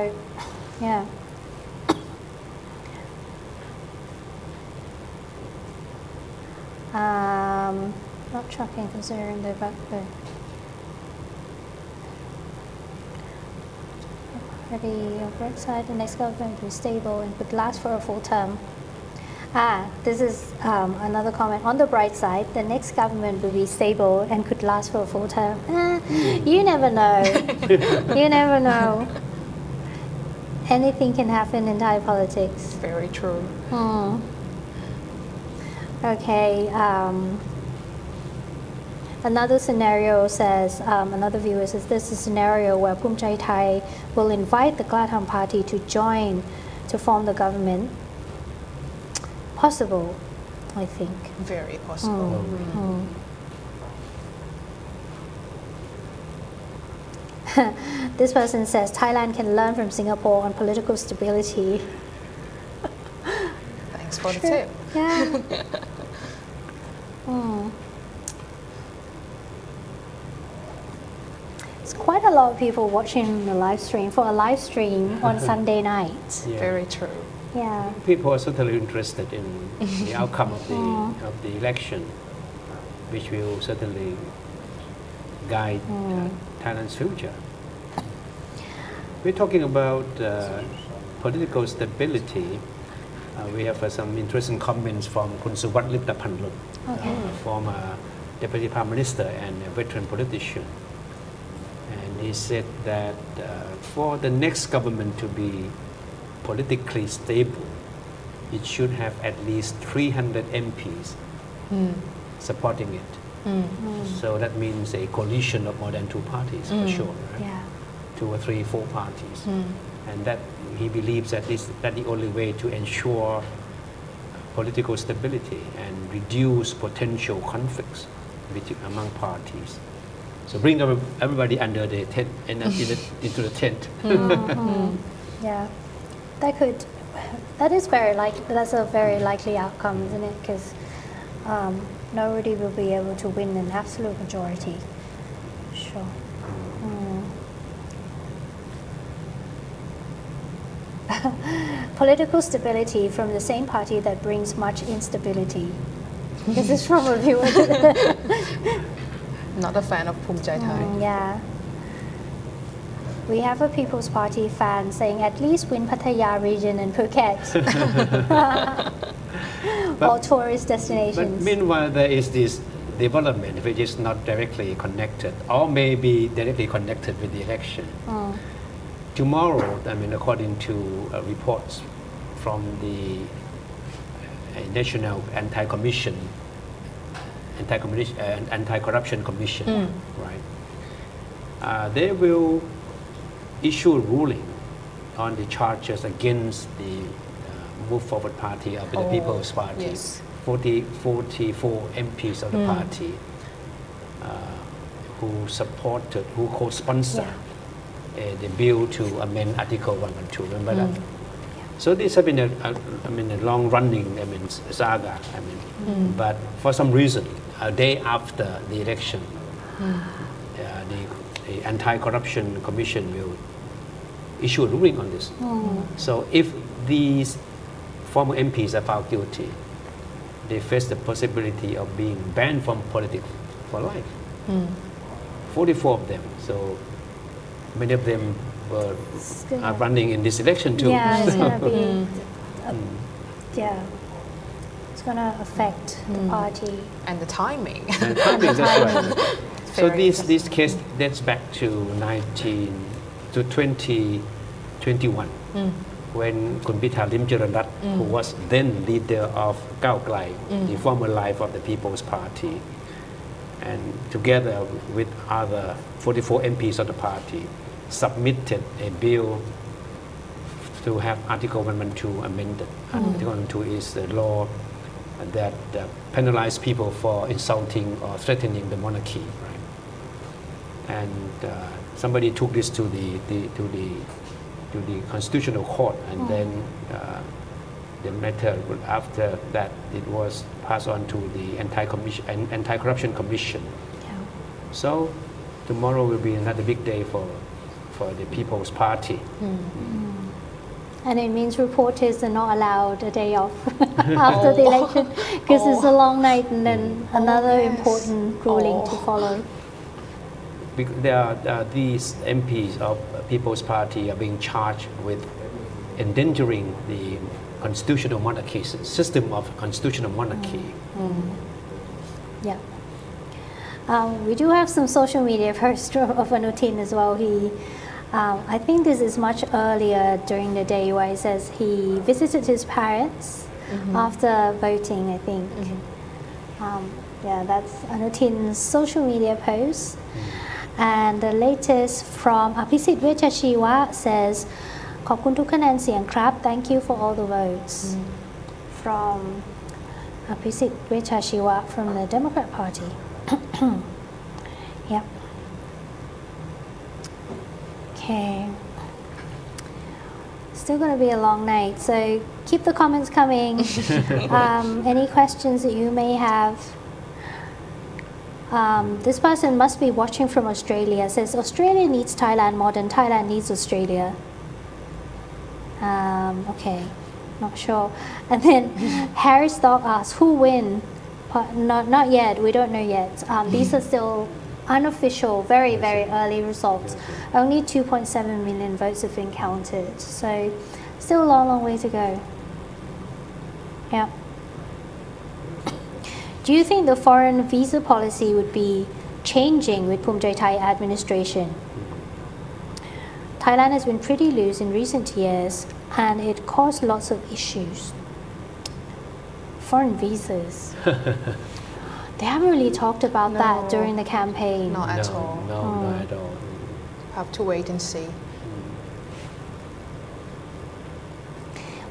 yeah. Not shocking considering the fact that the side, the next government will be stable and could last for a full term. This is another comment. On the bright side, the next government will be stable and could last for a full term. You never know. You never know. Anything can happen in Thai politics. Very true. Okay. Another scenario says, another viewer says, this is a scenario where Bhumjaithai will invite the Klatham party to join to form the government. Possible, I think. Very possible. This person says Thailand can learn from Singapore on political stability. Thanks for the tip. Yeah. It's quite a lot of people watching the live stream for a live stream on Sunday night. Yeah. Very true. Yeah. People are certainly interested in the outcome of the election, which will certainly guide Thailand's future. We're talking about political stability. We have some interesting comments from Kun Suwat Liptapanlut, former Deputy Prime Minister and a veteran politician. And he said that for the next government to be politically stable, it should have at least 300 MPs supporting it. So that means a coalition of more than two parties, for sure. Right? Yeah. 2 or 3, 4 parties. And that he believes that is that the only way to ensure political stability and reduce potential conflicts among parties. So bring everybody under the tent and into the tent. Yeah, that is that's a very likely outcome, isn't it? Because nobody will be able to win an absolute majority. Sure. Political stability from the same party that brings much instability. This is from a viewer. Not a fan of Bhumjaithai. Yeah. We have a People's Party fan saying at least win Pattaya region and Phuket. All tourist destinations. But meanwhile, there is this development which is not directly connected, or maybe directly connected with the election. Tomorrow, according to reports from the National Anti-Corruption Commission, right? They will issue a ruling on the charges against the Move Forward Party of the People's Party. Yes. 44 MPs of the party who co-sponsored the bill to amend Article 112. Remember that? So this has been a long-running saga. But for some reason, a day after the election, the Anti-Corruption Commission will issue a ruling on this. So if these former MPs are found guilty, they face the possibility of being banned from politics for life. 44 of them. So many of them are running in this election too. Yeah, it's going to be. It's going to affect the party. And the timing. That's right. So this case dates back to 2021, when Kun Pitha Limjaroenrat, who was then leader of Khao Klai, the former life of the People's Party, and together with other 44 MPs of the party, submitted a bill to have Article 112 amended. Article 112 is the law that penalizes people for insulting or threatening the monarchy. Right? And somebody took this to the Constitutional Court, and then the matter after that it was passed on to the Anti-Corruption Commission. So tomorrow will be another big day for the People's Party. And it means reporters are not allowed a day off after the election, because it's a long night and then another important ruling to follow. There are these MPs of People's Party are being charged with endangering the constitutional monarchy, system of constitutional monarchy. Yeah. We do have some social media posts of Anutin as well. I think this is much earlier during the day, where he says he visited his parents after voting, I think. That's Anutin's social media post. And the latest from Apisit Vechachiwa says, ขอบคุณทุกคะแนนเสียงครับ Thank you for all the votes. From Apisit Vechachiwa from the Democrat Party. Yep. Okay. Still going to be a long night, so keep the comments coming. Any questions that you may have. This person must be watching from Australia. Says Australia needs Thailand more than Thailand needs Australia. Okay, not sure. And then Harris Dog asks, who win? Not yet. We don't know yet. These are still unofficial, very, very early results. Only 2.7 million votes have been counted. So still a long, long way to go. Yeah. Do you think the foreign visa policy would be changing with Bhumjaithai administration? Thailand has been pretty loose in recent years and it caused lots of issues. Foreign visas. They haven't really talked about that during the campaign. Not at all. No, not at all. Have to wait and see.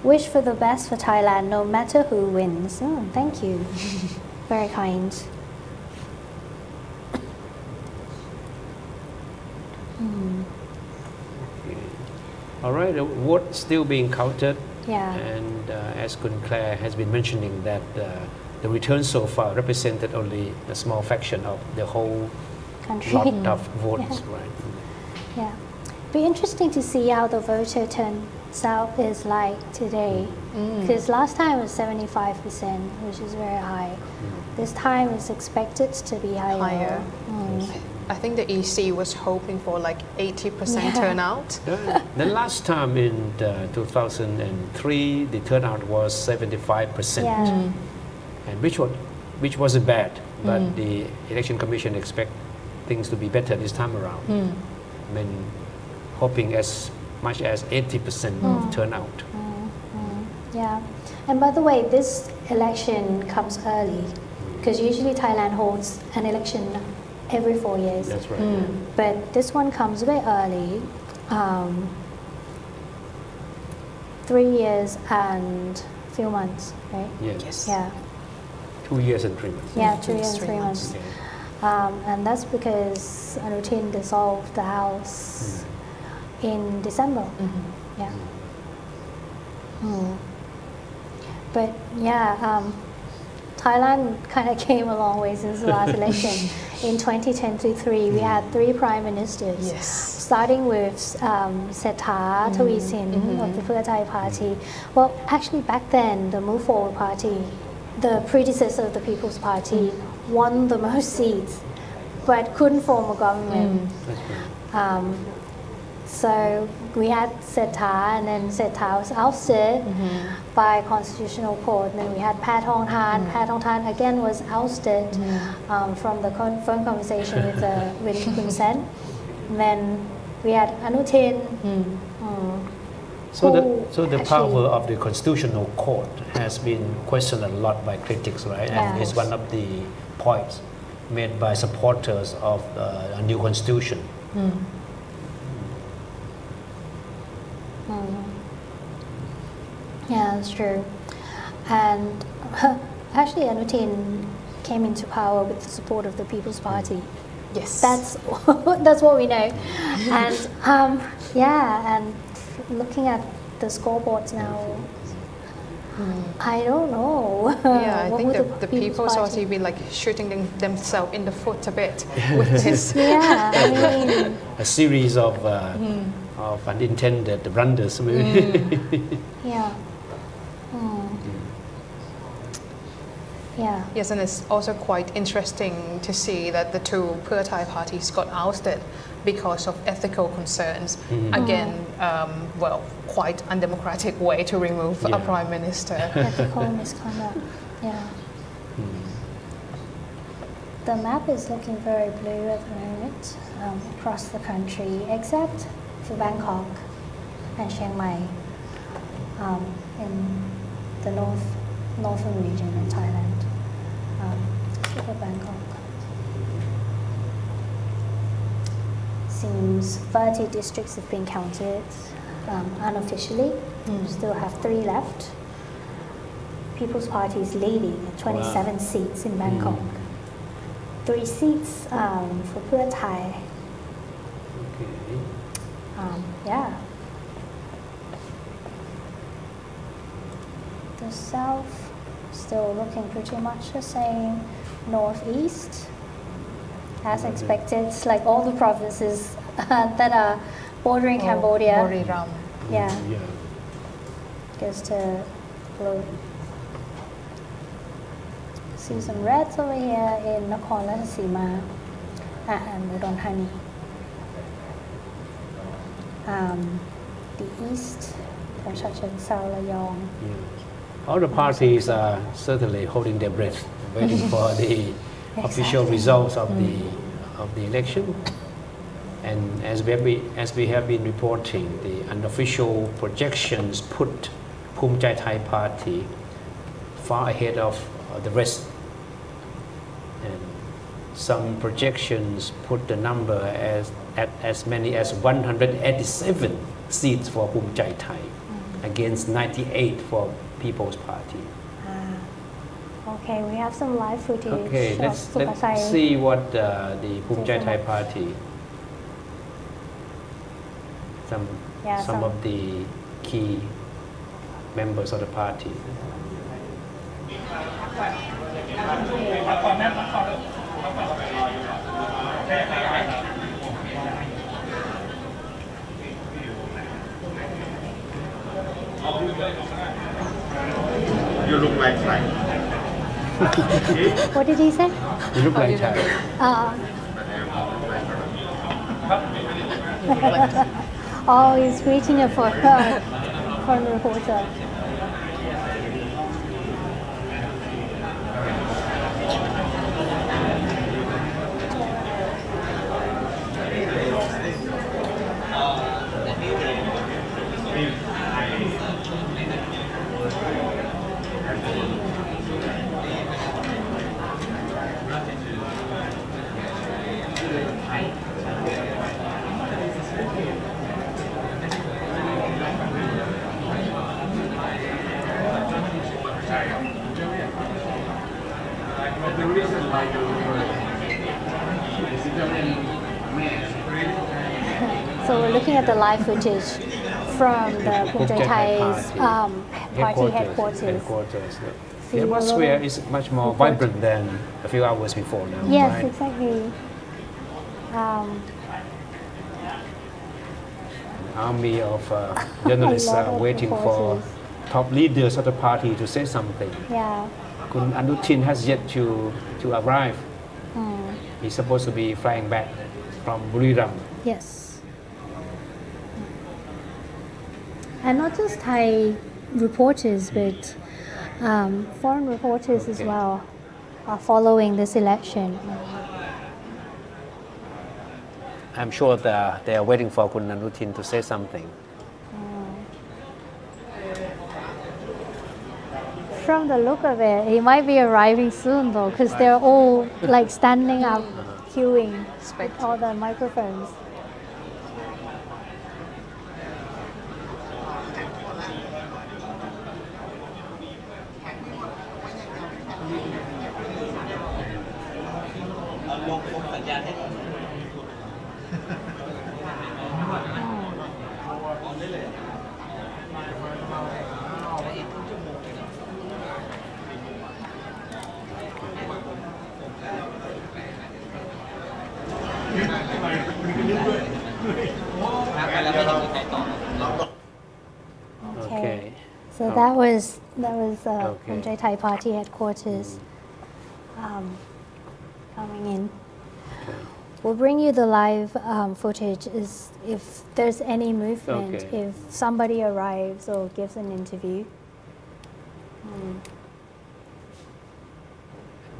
Wish for the best for Thailand no matter who wins. Oh, thank you. Very kind. All right, vote still being counted. Yeah. And as Kun Claire has been mentioning that the returns so far represented only a small fraction of the whole Country. lot of votes, Yeah. right? Yeah. Be interesting to see how the voter turnout is like today. Because last time it was 75%, which is very high. This time it's expected to be higher. I think the EC was hoping for like 80% turnout. The last time in 2003, the turnout was 75%, Yeah. and which wasn't bad. But the election commission expect things to be better this time around. I mean, hoping as much as 80% of turnout. Yeah. And by the way, this election comes early because usually Thailand holds an election every 4 years. That's right. But this one comes very early, 3 years and few months, right? Yes. Yeah. 2 years and 3 months. Yeah, 2 years and 3 months. And that's because Anutin dissolved the House in December. Yeah. But yeah, Thailand kind of came a long way since the last election. In 2023, we had 3 prime ministers. Yes. Starting with Sethar Thavisin of the Pheu Thai party. Well, actually back then, the Move Forward party, the predecessor of the People's Party, won the most seats, but couldn't form a government. So we had Sethar, and then Sethar was ousted by Constitutional Court. And then we had Pat Hong Tan. Pat Hong Tan again was ousted from the phone conversation with Hun Sen. And then we had Anutin. So the power of the Constitutional Court has been questioned a lot by critics, right? And it's one of the points made by supporters of a new constitution. Yeah, that's true. And actually, Anutin came into power with the support of the People's Party. Yes. That's what we know. And yeah, and looking at the scoreboards now, I don't know. Yeah, I What think would the People's Party be like shooting themselves in the foot a bit with this. Yeah, I mean, a series of unintended blunders. yeah. Yeah. Yes, and it's also quite interesting to see that the 2 Pheu Thai parties got ousted because of ethical concerns. Again, well, quite undemocratic way to remove a prime minister. Ethical misconduct. Yeah. The map is looking very blue at the moment across the country, except for Bangkok and Chiang Mai in the northern region in Thailand. Let's look at Bangkok. Seems 30 districts have been counted unofficially. Still have 3 left. People's Party is leading at 27 seats in Bangkok. 3 seats for Pheu Thai. Yeah. The south still looking pretty much the same. Northeast, as expected, like all the provinces that are bordering Cambodia. Buriram. Yeah. Goes to blue. See some reds over here in Nakhon Ratchasima and Udon Thani. The east from Chachoengsao, Rayong. All the parties are certainly holding their breath, waiting for the official results of the election. And as we have been reporting, the unofficial projections put Bhumjaithai Party far ahead of the rest. And some projections put the number at as many as 187 seats for Bhumjaithai against 98 for People's Party. Okay, we have some live footage. Okay, of let's Supathai. see what the Bhumjaithai Party, some of the key members of the party. You look like Thai. What did he say? You look like Thai. Oh, he's greeting a foreign reporter. So we're looking at the live footage from the Bhumjaithai's party headquarters. The atmosphere is much more vibrant than a few hours before now. Yes, right? exactly. Army of journalists are waiting for top leaders of the party to say something. Yeah. Kun Anutin has yet to arrive. He's supposed to be flying back from Buriram. Yes. And not just Thai reporters, but foreign reporters as well are following this election. I'm sure they are waiting for Kun Anutin to say something. From the look of it, he might be arriving soon though, because they're all like standing up, queuing with all the microphones. Okay. So that was Bhumjaithai Party headquarters coming in. We'll bring you the live footage if there's any movement, if somebody arrives or gives an interview.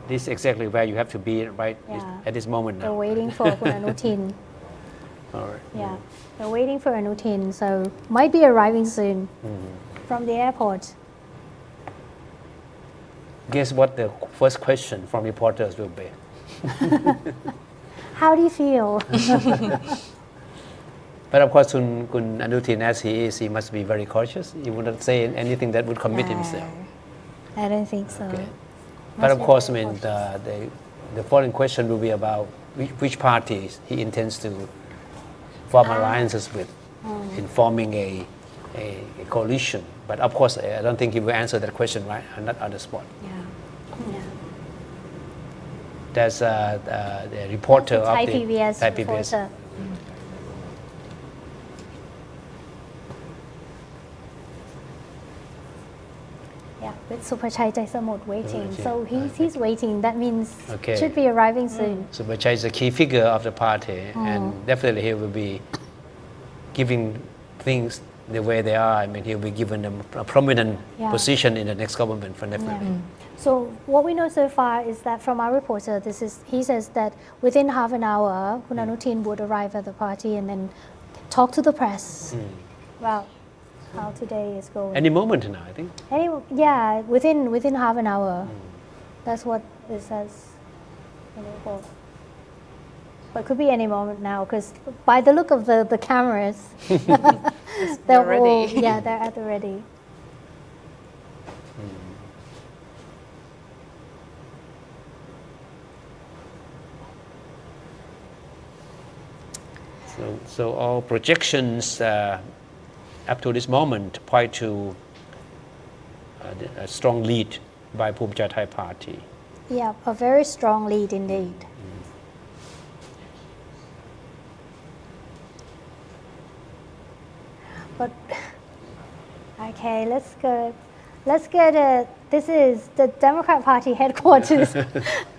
This is exactly where you have to be right at this moment now. They're waiting for Anutin. All right. Yeah, they're waiting for Anutin, so might be arriving soon from the airport. Guess what the first question from reporters will be? How do you feel? But of course, Kun Anutin, as he is, he must be very cautious. He wouldn't say anything that would commit himself. I don't think so. Okay. But of course, I mean, the following question will be about which parties he intends to form alliances with in forming a coalition. But of course, I don't think he will answer that question right on the spot. There's the reporter of Thai the PBS Thai PBS. reporter. Yeah, with Supathai Jaisamut waiting. So he's waiting. That means should be arriving soon. Supathai is a key figure of the party, and definitely he will be giving things the way they are, I mean, he'll be given a prominent Yeah. position in the next government for definitely. So what we know so far is that from our reporter, he says that within half an hour, Kun Anutin would arrive at the party and then talk to the press about how today is going. Any moment now, I think. Within half an hour. That's what it says in the report. But it could be any moment now, because by the look of the cameras, they're ready. They're at the ready. So all projections up to this moment point to a strong lead by Bhumjaithai party. Yeah, a very strong lead indeed. But okay, let's go. This is the Democrat Party headquarters.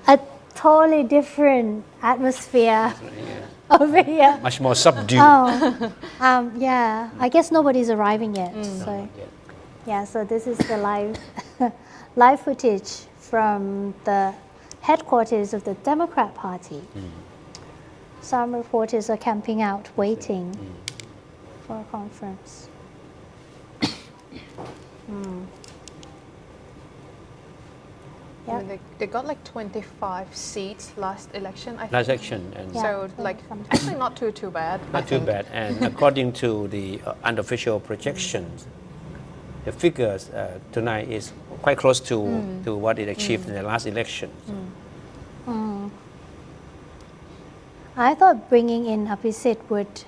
A totally different atmosphere over here. Much more subdued. Yeah, I guess nobody's arriving yet. So, yeah, so this is the live footage from the headquarters of the Democrat Party. Some reporters are camping out, waiting for a conference. I mean, they got like 25 seats last election, I think. Last election. And So like actually not too bad. not too bad. And according to the unofficial projections, the figures tonight is quite close to what it achieved in the last election. I thought bringing in Abhisit would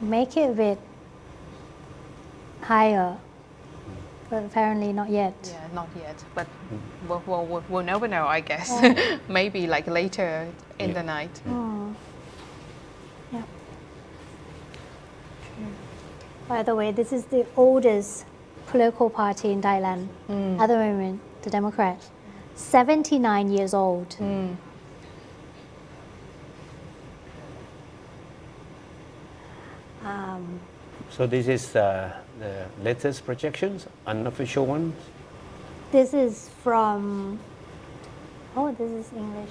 make it a bit higher, but apparently not yet. Yeah, not yet, but we'll never know, I guess. Maybe like later in the night. Yeah. By the way, this is the oldest political party in Thailand at the moment, the Democrat. 79 years old. So this is the latest projections, unofficial ones. This is from, this is English.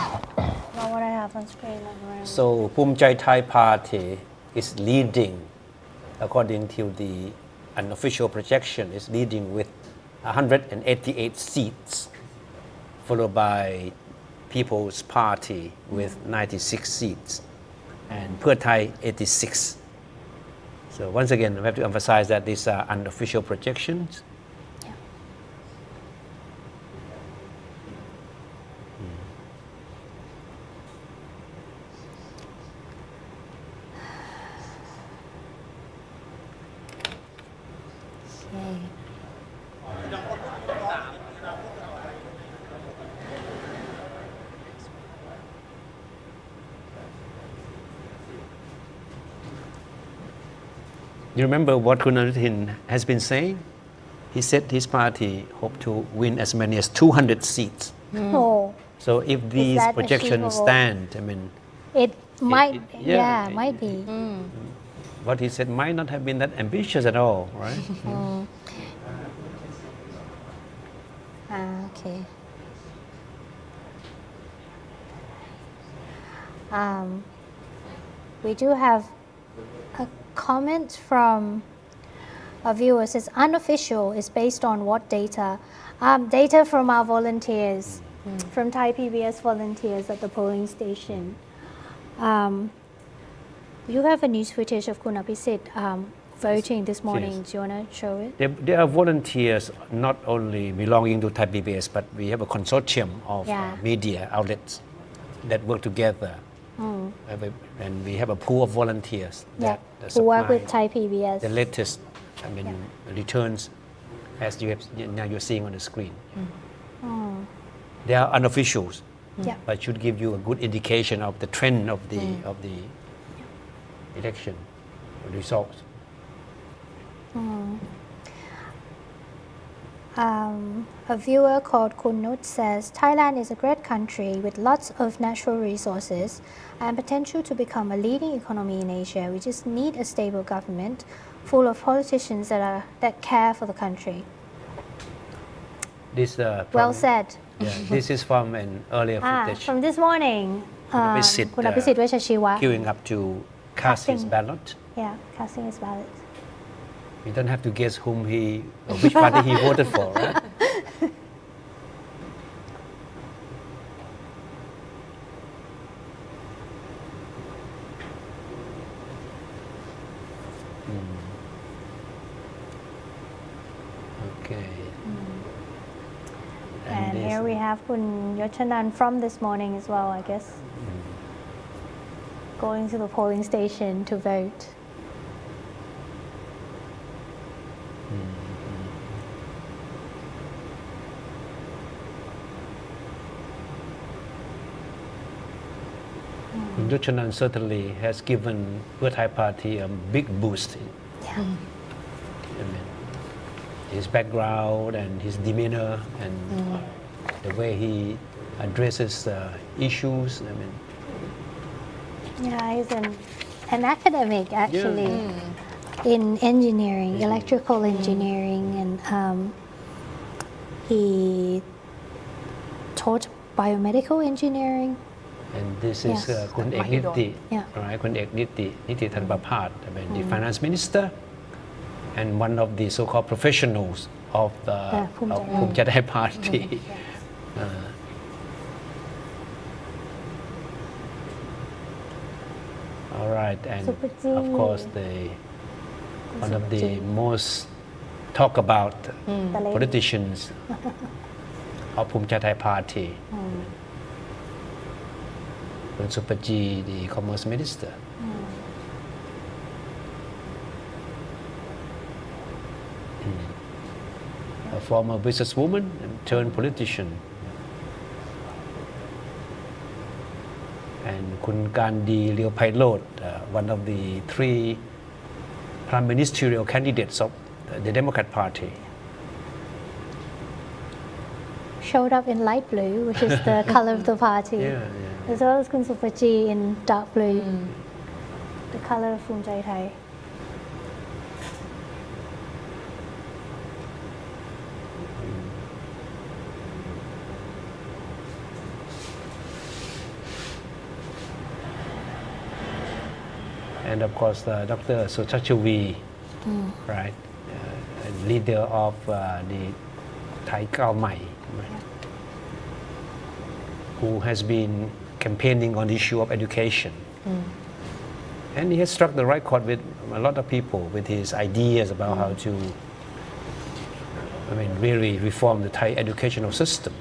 Not what I have on screen. So Bhumjaithai party is leading, according to the unofficial projection, is leading with 188 seats, followed by People's Party with 96 seats, and Pheu Thai 86. So once again, we have to emphasize that these are unofficial projections. You remember what Kun Anutin has been saying? He said his party hoped to win as many as 200 seats. So if these projections stand, I mean, it might, might be. What he said might not have been that ambitious at all, right? Okay. We do have a comment from a viewer. Says unofficial is based on what data? Data from our volunteers, from Thai PBS volunteers at the polling station. You have a news footage of Kun Abhisit voting this morning. Yes. Do you want to show it? There are volunteers not only belonging to Thai PBS, but we have a consortium of media outlets that work together. And we have a pool of volunteers that who work supply with Thai PBS. the latest, returns, as now you're seeing on the screen. They are unofficials, but should give you a good indication of the trend of the election results. A viewer called Kunnut says Thailand is a great country with lots of natural resources and potential to become a leading economy in Asia. We just need a stable government full of politicians that care for the country. This Well said. Yeah, this is from an earlier footage. From this morning, คุณอภิสิทธิ์เวชชีวะ queuing up to cast his ballot. Yeah, casting his ballot. We don't have to guess which party he voted for, right? Okay. And here we have Kun Yochanan from this morning as well, I guess. Going to the polling station to vote. Yochanan certainly has given Pheu Thai Party a big boost. His background and his demeanor and the way he addresses issues. Yeah, he's an academic actually in engineering, electrical engineering, and he taught biomedical engineering. And this is Kun Ek Niti, right? Kun Ek Niti Thanpapat, the finance minister and one of the so-called professionals of the Bhumjaithai Party. All right, and of course one of the most talked about politicians of Bhumjaithai Party. Kun Supaji, the Commerce Minister. A former businesswoman turned politician. And Kun Gandhi Leopailot, one of the 3 prime ministerial candidates of the Democrat Party. Showed up in light blue, which is the color of the party. As well as Kun Supaji in dark blue, the color of Bhumjaithai. And of course, Dr. Suchachavi, right, leader of the Thai Khao Mai, who has been campaigning on the issue of education. And he has struck the right chord with a lot of people with his ideas about how to, really reform the Thai educational system.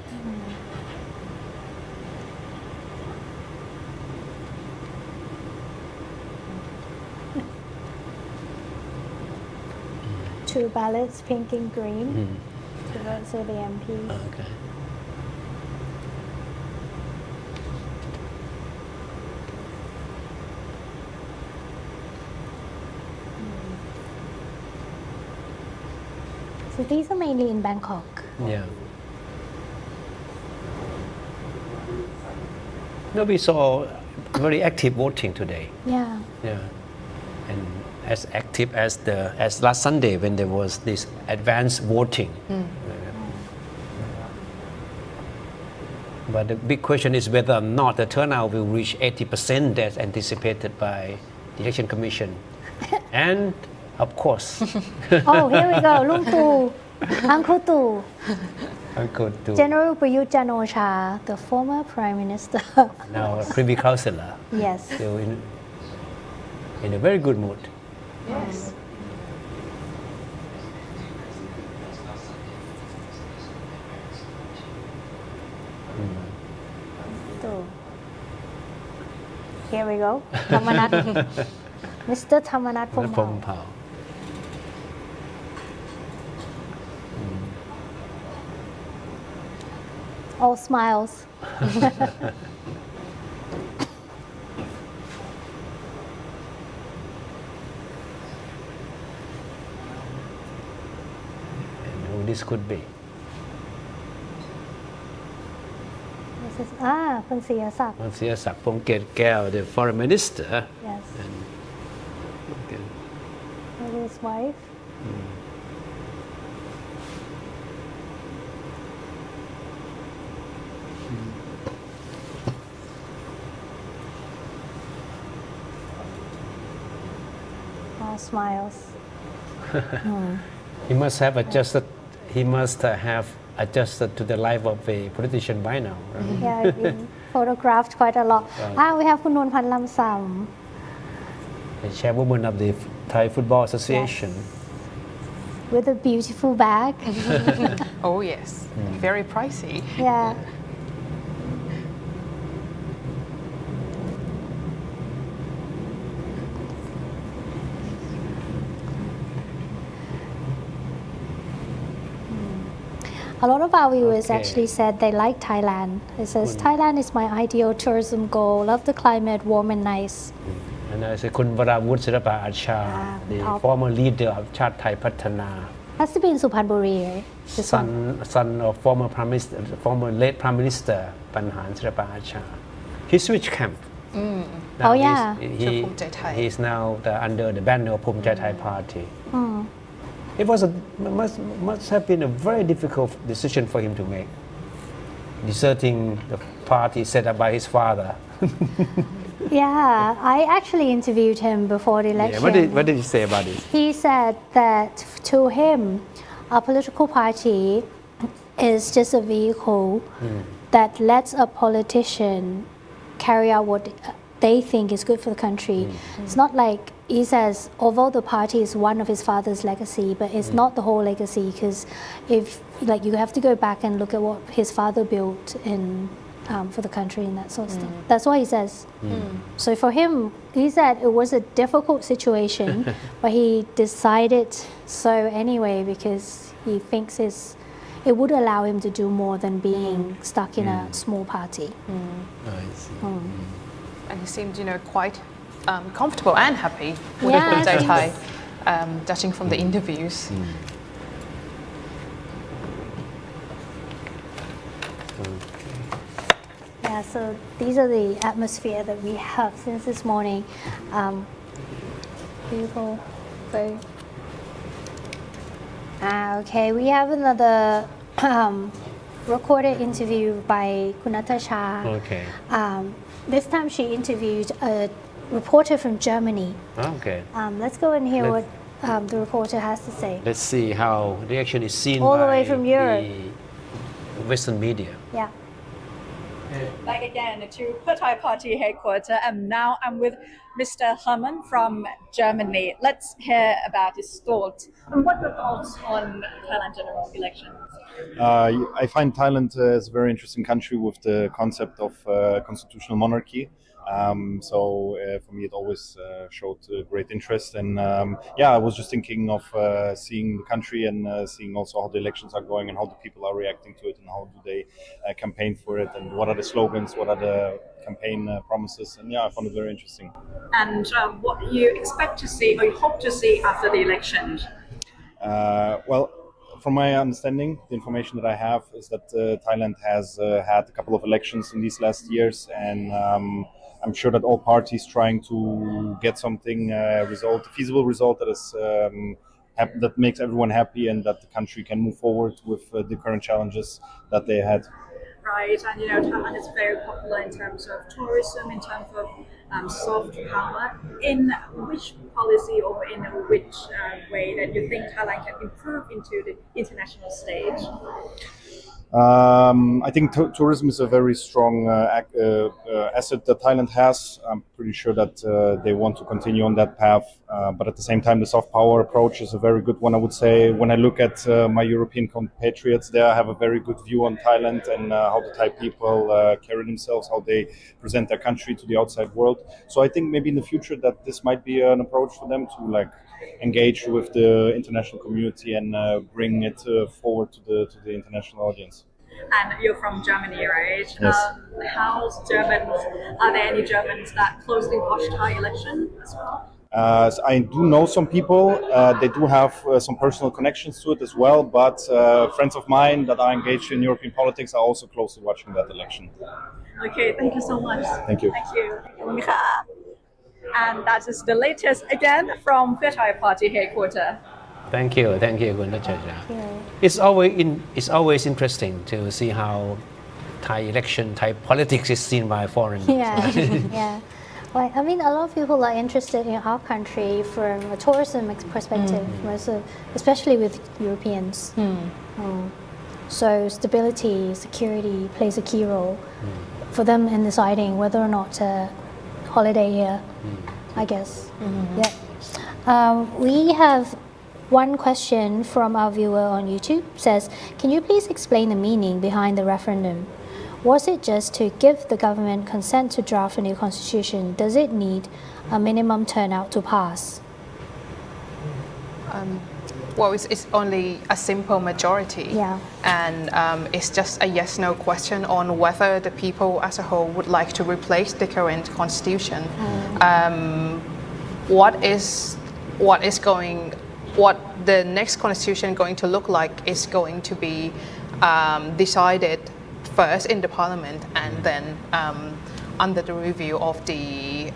Two ballots, pink and green, to vote for the MPs. Okay. So these are mainly in Bangkok. Yeah. No, we saw very active voting today. Yeah. And as active as last Sunday when there was this advanced voting. But the big question is whether or not the turnout will reach 80% as anticipated by the Election Commission. And of course. Oh, here we go. Luang Tu, Uncle Tu. Uncle Tu. General Prayut Chan-o-cha, the former Prime Minister. Now a Privy Councillor. Yes. Still in a very good mood. Yes. Here we go. Thammanat. Mr. Thammanat Phomphao. All smiles. Who this could be? คุณเสียศักดิ์ เสียศักดิ์พงษ์เกตแก้ว the foreign minister yes and okay. and his wife all smiles he must have adjusted to the life of a politician by now right? yeah been photographed quite a lot Right. we have คุณนวลพันธ์ลำซ the chairwoman of the Thai Football Association with a beautiful bag Oh yes, very pricey. yeah A lot of our viewers Okay. actually said they like Thailand. It says, Thailand is my ideal tourism goal. Love the climate, warm and nice. and I say คุณวราวุฒิศิลปะอาชา the former leader of ชาติไทยพัฒนา Has to be in Suphanburi, right? This one. son of former late Prime Minister ปัญหารศิลปะอาชา he switched camp Now Oh, yeah. To Bhumjaithai. He's now under the banner of Bhumjaithai Party. It was must have been a very difficult decision for him to make, deserting the party set up by his father. Yeah, I actually interviewed him before the election. Yeah, what did he say about this? He said that to him, a political party is just a vehicle that lets a politician carry out what they think is good for the country. It's not like, he says, although the party is one of his father's legacy, but it's not the whole legacy, because if like you have to go back and look at what his father built in for the country and that sort of stuff. That's what he says. So for him, he said it was a difficult situation, but he decided so anyway because he thinks it would allow him to do more than being stuck in a small party. I see. And he seemed, quite comfortable and happy with Yeah, the Bhumjaithai, judging from the interviews. Yeah, so these are the atmosphere that we have since this morning. Beautiful. Very. Okay, we have another recorded interview by Kunatasha. Okay. This time she interviewed a reporter from Germany. Okay. Let's go and hear what the reporter has to say. Let's see how reaction is seen All the by way from Europe. the Western media. Yeah. Back again to Pheu Thai Party headquarters, and now I'm with Mr. Herman from Germany. Let's hear about his thoughts. And what are your thoughts on Thailand general elections? I find Thailand is a very interesting country with the concept of constitutional monarchy. So for me, it always showed great interest. And I was just thinking of seeing the country and seeing also how the elections are going and how the people are reacting to it and how do they campaign for it and what are the slogans, what are the campaign promises. And I found it very interesting. And what you expect to see or you hope to see after the election? Well, from my understanding, the information that I have is that Thailand has had a couple of elections in these last years, and I'm sure that all parties trying to get something feasible result that is that makes everyone happy and that the country can move forward with the current challenges that they had. Right, and Thailand is very popular in terms of tourism, in terms of soft power. In which policy or in which way that you think Thailand can improve into the international stage? I think tourism is a very strong asset that Thailand has. I'm pretty sure that they want to continue on that path. But at the same time, the soft power approach is a very good one, I would say. When I look at my European compatriots there, I have a very good view on Thailand and how the Thai people carry themselves, how they present their country to the outside world. So I think maybe in the future that this might be an approach for them to engage with the international community and bring it forward to the international audience. And you're from Germany, right? Yes. How's Germans? Are there any Germans that closely watch Thai election as well? I do know some people. They do have some personal connections to it as well, but friends of mine that are engaged in European politics are also closely watching that election. Okay, thank you so much. Thank you. Thank you. And that is the latest again from Pheu Thai Party headquarters. Thank you, Kun Rachaja. It's always interesting to see how Thai election, Thai politics is seen by foreigners. Yeah. Well, I mean, a lot of people are interested in our country from a tourism perspective, especially with Europeans. So stability, security plays a key role for them in deciding whether or not to holiday here, I guess. We have one question from our viewer on YouTube. Says, can you please explain the meaning behind the referendum? Was it just to give the government consent to draft a new constitution? Does it need a minimum turnout to pass? Well, it's only a simple majority. And it's just a yes-no question on whether the people as a whole would like to replace the current constitution. What the next constitution going to look like is going to be decided first in the parliament and then under the review of the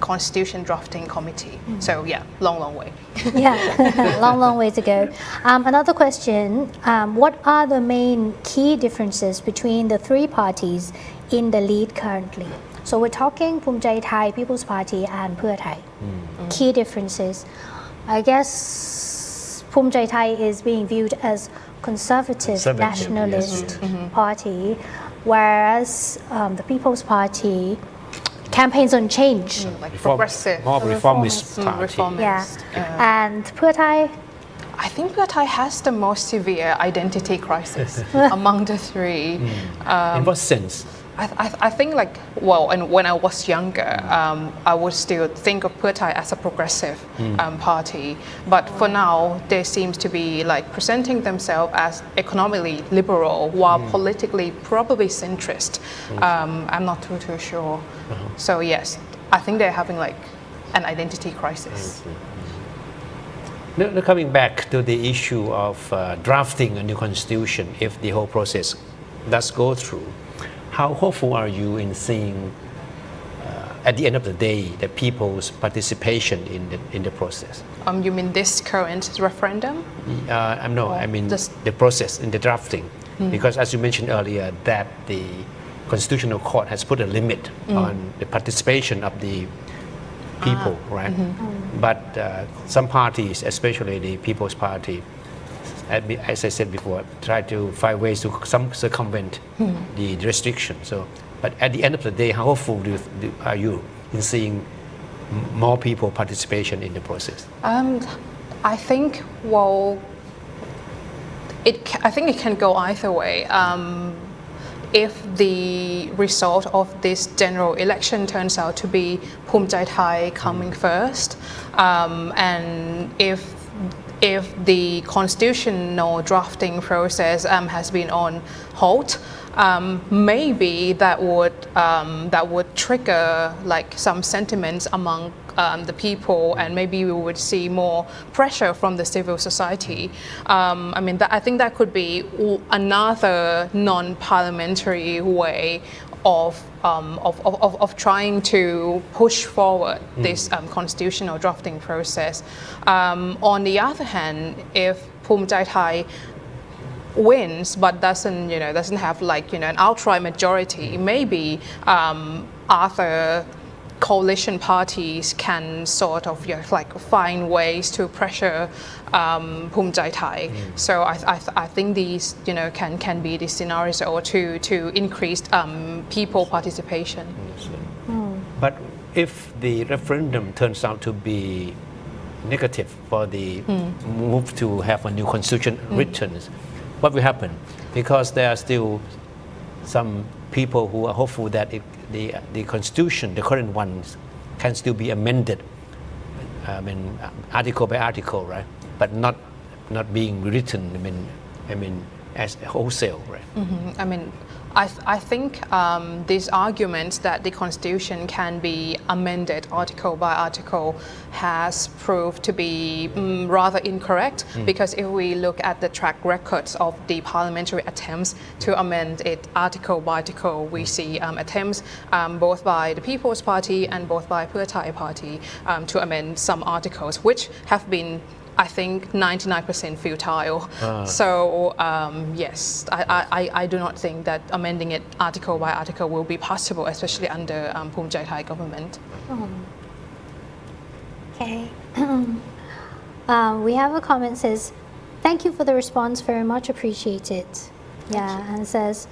constitution drafting committee. So yeah, long way. Long way to go. Another question, what are the main key differences between the three parties in the lead currently? So we're talking Bhumjaithai People's Party and Pheu Thai. Key differences. I guess Bhumjaithai is being viewed as conservative nationalist party, whereas the People's Party campaigns on change. Like progressive. More reformist party. And Pheu Thai? I think Pheu Thai has the most severe identity crisis among the three. In what sense? I think and when I was younger, I would still think of Pheu Thai as a progressive party. But for now, they seem to be presenting themselves as economically liberal, while politically probably centrist. I'm not too sure. So yes, I think they're having an identity crisis. Now coming back to the issue of drafting a new constitution, if the whole process does go through, how hopeful are you in seeing, at the end of the day, the people's participation in the process? You mean this current referendum? No, I mean the process in the drafting. Because as you mentioned earlier, that the Constitutional Court has put a limit on the participation of the people, right? But some parties, especially the People's Party, as I said before, try to find ways to circumvent the restriction. So, but at the end of the day, how hopeful are you in seeing more people participation in the process? I think it can go either way. If the result of this general election turns out to be Bhumjaithai coming first, and if the constitutional drafting process has been on hold, maybe that would trigger some sentiments among the people, and maybe we would see more pressure from the civil society. I think that could be another non-parliamentary way of trying to push forward this constitutional drafting process. On the other hand, if Bhumjaithai wins but doesn't have an outright majority, maybe other coalition parties can sort of find ways to pressure Bhumjaithai. So I think these can be the scenarios or to increase people participation. But if the referendum turns out to be negative for the move to have a new constitution written, what will happen? Because there are still some people who are hopeful that the constitution, the current ones, can still be amended, article by article, right? But not being written. as a wholesale, right? I mean, I think this argument that the Constitution can be amended article by article has proved to be rather incorrect, because if we look at the track records of the parliamentary attempts to amend it article by article, we see attempts both by the People's Party and both by Pheu Thai Party to amend some articles, which have been, I think, 99% futile. So yes, I do not think that amending it article by article will be possible, especially under Bhumjaithai government. Okay. We have a comment says, thank you for the response, very much appreciated. Yeah, and says,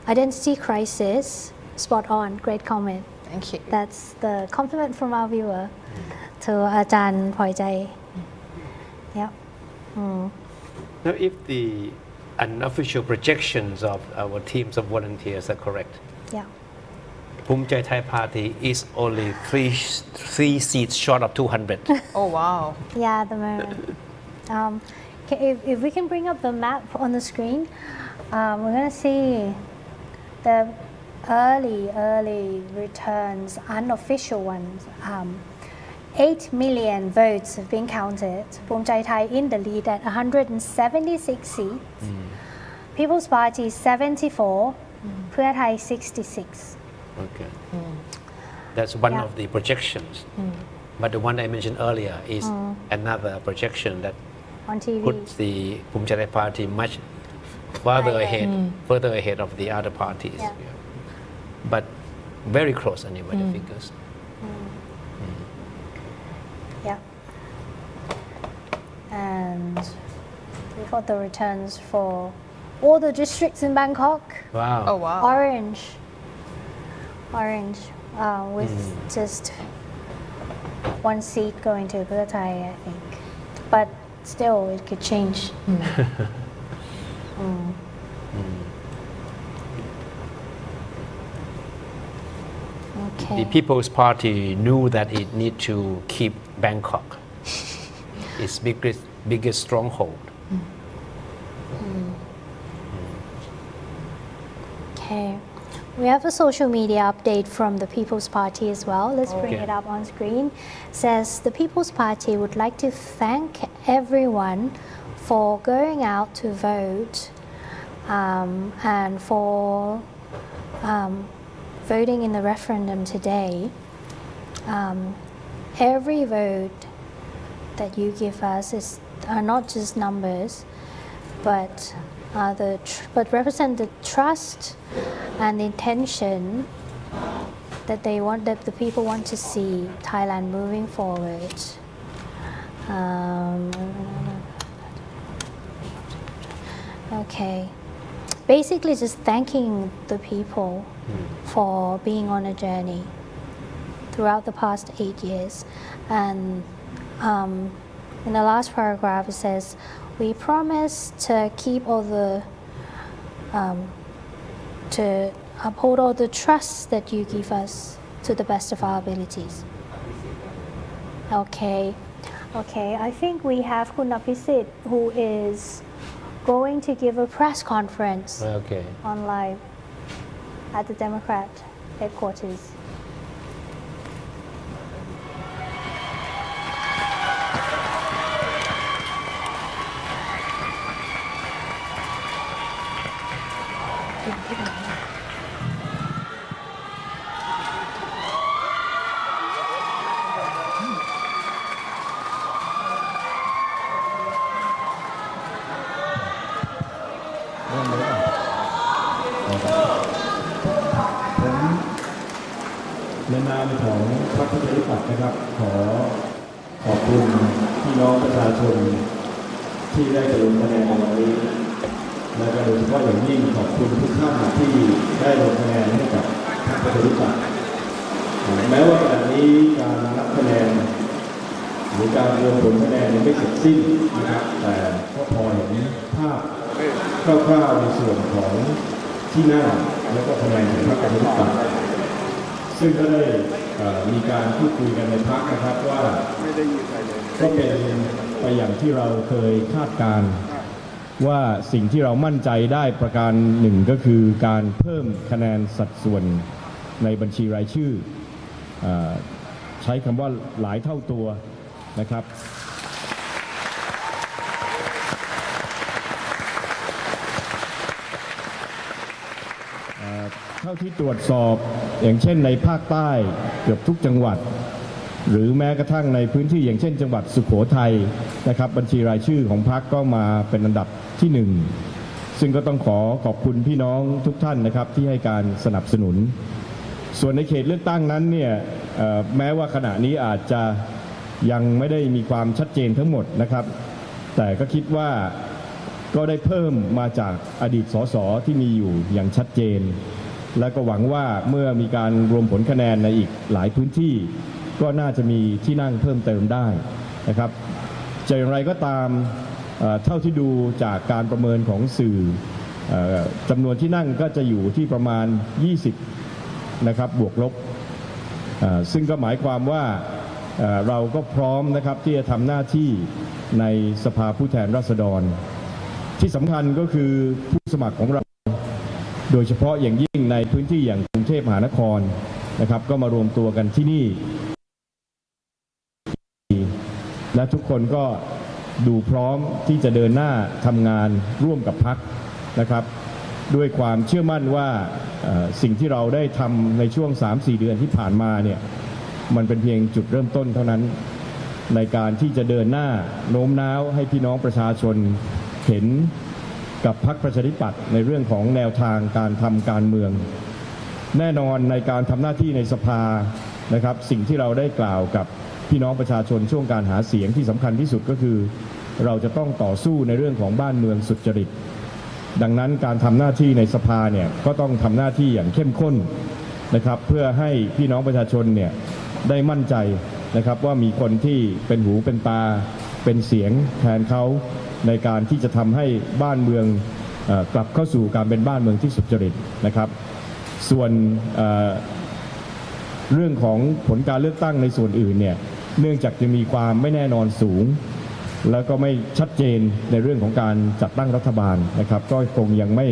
identity crisis, spot on, great comment. Thank you. That's the compliment from our viewer to Ajahn Bhumjaithai. Yeah. Now, if the unofficial projections of our teams of volunteers are correct, yeah, Bhumjaithai Party is only three seats short of 200. Oh wow! Yeah, the moment. If we can bring up the map on the screen, we're going to see the early returns, unofficial ones. 8 million votes have been counted. Bhumjaithai in the lead at 176 seats. People's Party 74, Pheu Thai 66. Okay. That's one of the projections. But the one I mentioned earlier is another projection that on TV puts the Bhumjaithai Party much further ahead of the other parties. Yeah. But very close anyway, the figures. Yeah. And we got the returns for all the districts in Bangkok. Wow. Oh wow. Orange, with just one seat going to Pheu Thai, I think. But still, it could change. Okay. The People's Party knew that it need to keep Bangkok, its biggest stronghold. Okay. We have a social media update from the People's Party as well. Let's bring it up on screen. It says the People's Party would like to thank everyone for going out to vote and for voting in the referendum today. Every vote that you give us are not just numbers, but represent the trust and the intention that the people want to see Thailand moving forward. Okay, basically just thanking the people for being on a journey throughout the past 8 years. And in the last paragraph it says, we promise to keep all the to uphold all the trust that you give us to the best of our abilities. Okay, I think we have Kun Apisit, who is going to give a press conference on live at the Democrat headquarters.ในนามของพรรคประชาธิปัตย์นะครับขอขอบคุณพี่น้องประชาชนที่ได้ลงคะแนนในวันนี้และโดยเฉพาะอย่างยิ่งขอบคุณทุกท่านที่ได้ลงคะแนนให้กับพรรคประชาธิปัตย์แม้ว่าขณะนี้การนับคะแนนหรือการรวมผลคะแนนยังไม่เสร็จสิ้นนะครับแต่ก็พอเห็นภาพคร่าวๆในส่วนของที่นั่งและก็คะแนนของพรรคประชาธิปัตย์ซึ่งก็ได้มีการพูดคุยกันในพรรคนะครับว่าก็เป็นไปอย่างที่เราเคยคาดการณ์ ว่าสิ่งที่เรามั่นใจได้ประการหนึ่งก็คือการเพิ่มคะแนนสัดส่วนในบัญชีรายชื่อใช้คำว่าหลายเท่าตัวนะครับเท่าที่ตรวจสอบอย่างเช่นในภาคใต้เกือบทุกจังหวัดหรือแม้กระทั่งในพื้นที่อย่างเช่นจังหวัดสุโขทัยนะครับบัญชีรายชื่อของพรรคก็มาเป็นอันดับที่1ซึ่งก็ต้องขอบคุณพี่น้องทุกท่านนะครับที่ให้การสนับสนุนส่วนในเขตเลือกตั้งนั้นเนี่ยแม้ว่าขณะนี้อาจจะยังไม่ได้มีความชัดเจนทั้งหมดนะครับแต่ก็คิดว่าก็ได้เพิ่มมาจากอดีตสสที่มีอยู่อย่างชัดเจนและก็หวังว่าเมื่อมีการรวมผลคะแนนในอีกหลายพื้นที่ก็น่าจะมีที่นั่งเพิ่มเติมได้นะครับจะอย่างไรก็ตามเท่าที่ดูจากการประเมินของสื่อจำนวนที่นั่งก็จะอยู่ที่ประมาณ20นะครับบวกลบซึ่งก็หมายความว่าเราก็พร้อมนะครับที่จะทำหน้าที่ในสภาผู้แทนราษฎรที่สำคัญก็คือผู้สมัครของเราโดยเฉพาะอย่างยิ่งในพื้นที่อย่างกรุงเทพมหานครนะครับก็มารวมตัวกันที่นี่และทุกคนก็ดูพร้อมที่จะเดินหน้าทำงานร่วมกับพรรคนะครับด้วยความเชื่อมั่นว่าสิ่งที่เราได้ทำในช่วง 3-4 เดือนที่ผ่านมาเนี่ยมันเป็นเพียงจุดเริ่มต้นเท่านั้นในการที่จะเดินหน้าโน้มน้าวให้พี่น้องประชาชนเห็นกับพรรคประชาธิปัตย์ในเรื่องของแนวทางการทำการเมืองแน่นอนในการทำหน้าที่ในสภานะครับสิ่งที่เราได้กล่าวกับพี่น้องประชาชนช่วงการหาเสียงที่สำคัญที่สุดก็คือเราจะต้องต่อสู้ในเรื่องของบ้านเมืองสุจริตดังนั้นการทำหน้าที่ในสภาเนี่ยก็ต้องทำหน้าที่อย่างเข้มข้นนะครับเพื่อให้พี่น้องประชาชนเนี่ยได้มั่นใจนะครับว่ามีคนที่เป็นหูเป็นตาเป็นเสียงแทนเขาในการที่จะทำให้บ้านเมืองกลับเข้าสู่การเป็นบ้านเมืองที่สุจริตนะครับส่วนเรื่องของผลการเลือกตั้งในส่วนอื่นเนี่ยเนื่องจากจะมีความไม่แน่นอนสูงแล้วก็ไม่ชัดเจนในเรื่องของการจัดตั้งรัฐบาลนะครับก็คงยังไม่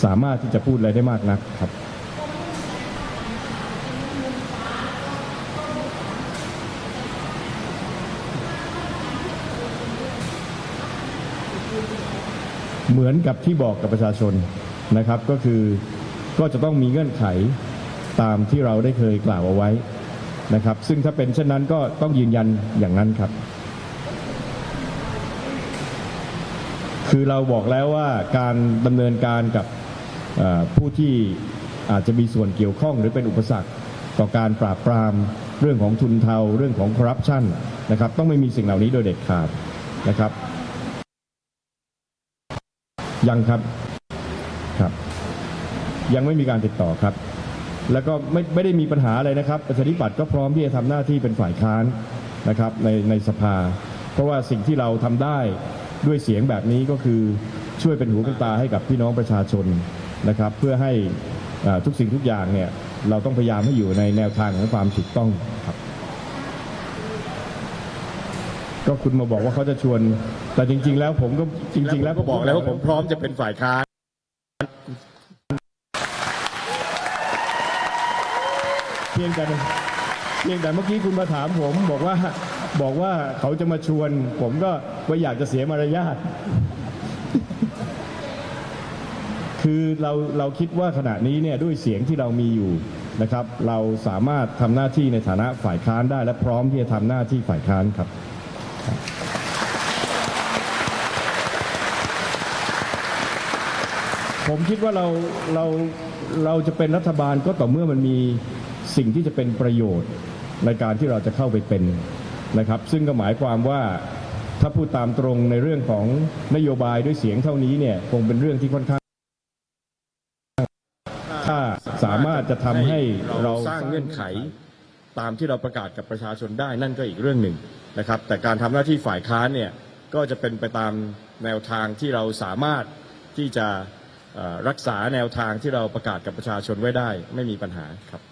สามารถที่จะพูดอะไรได้มากนักครับเหมือนกับที่บอกกับประชาชนนะครับก็คือก็จะต้องมีเงื่อนไขตามที่เราได้เคยกล่าวเอาไว้นะครับซึ่งถ้าเป็นเช่นนั้นก็ต้องยืนยันอย่างนั้นครับคือเราบอกแล้วว่าการดำเนินการกับผู้ที่อาจจะมีส่วนเกี่ยวข้องหรือเป็นอุปสรรคต่อการปราบปรามเรื่องของทุนเทาเรื่องของคอร์รัปชันนะครับต้องไม่มีสิ่งเหล่านี้โดยเด็ดขาดนะครับยังครับยังไม่มีการติดต่อครับแล้วก็ไม่ได้มีปัญหาอะไรนะครับประชาธิปัตย์ก็พร้อมที่จะทำหน้าที่เป็นฝ่ายค้านนะครับในสภาเพราะว่าสิ่งที่เราทำได้ด้วยเสียงแบบนี้ก็คือช่วยเป็นหูเป็นตาให้กับพี่น้องประชาชนนะครับเพื่อให้ทุกสิ่งทุกอย่างเนี่ยเราต้องพยายามให้อยู่ในแนวทางของความถูกต้องครับก็คุณมาบอกว่าเขาจะชวนแต่จริงๆแล้วผมก็บอกแล้วว่าผมพร้อมจะเป็นฝ่ายค้านเพียงแต่เมื่อกี้คุณมาถามผมบอกว่าเขาจะมาชวนผมก็ว่าอยากจะเสียมารยาทคือเราคิดว่าขณะนี้เนี่ยด้วยเสียงที่เรามีอยู่นะครับเราสามารถทำหน้าที่ในฐานะฝ่ายค้านได้และพร้อมที่จะทำหน้าที่ฝ่ายค้านครับผมคิดว่าเราจะเป็นรัฐบาลก็ต่อเมื่อมันมีสิ่งที่จะเป็นประโยชน์ในการที่เราจะเข้าไปเป็นนะครับซึ่งก็หมายความว่าถ้าพูดตามตรงในเรื่องของนโยบายด้วยเสียงเท่านี้เนี่ยคงเป็นเรื่องที่ค่อนข้างถ้าสามารถจะทำให้เราสร้างเงื่อนไขตามที่เราประกาศกับประชาชนได้นั่นก็อีกเรื่องหนึ่งนะครับแต่การทำหน้าที่ฝ่ายค้านเนี่ยก็จะเป็นไปตามแนวทางที่เราสามารถที่จะรักษาแนวทางที่เราประกาศกับประชาชนไว้ได้ไม่มีปัญหาครับ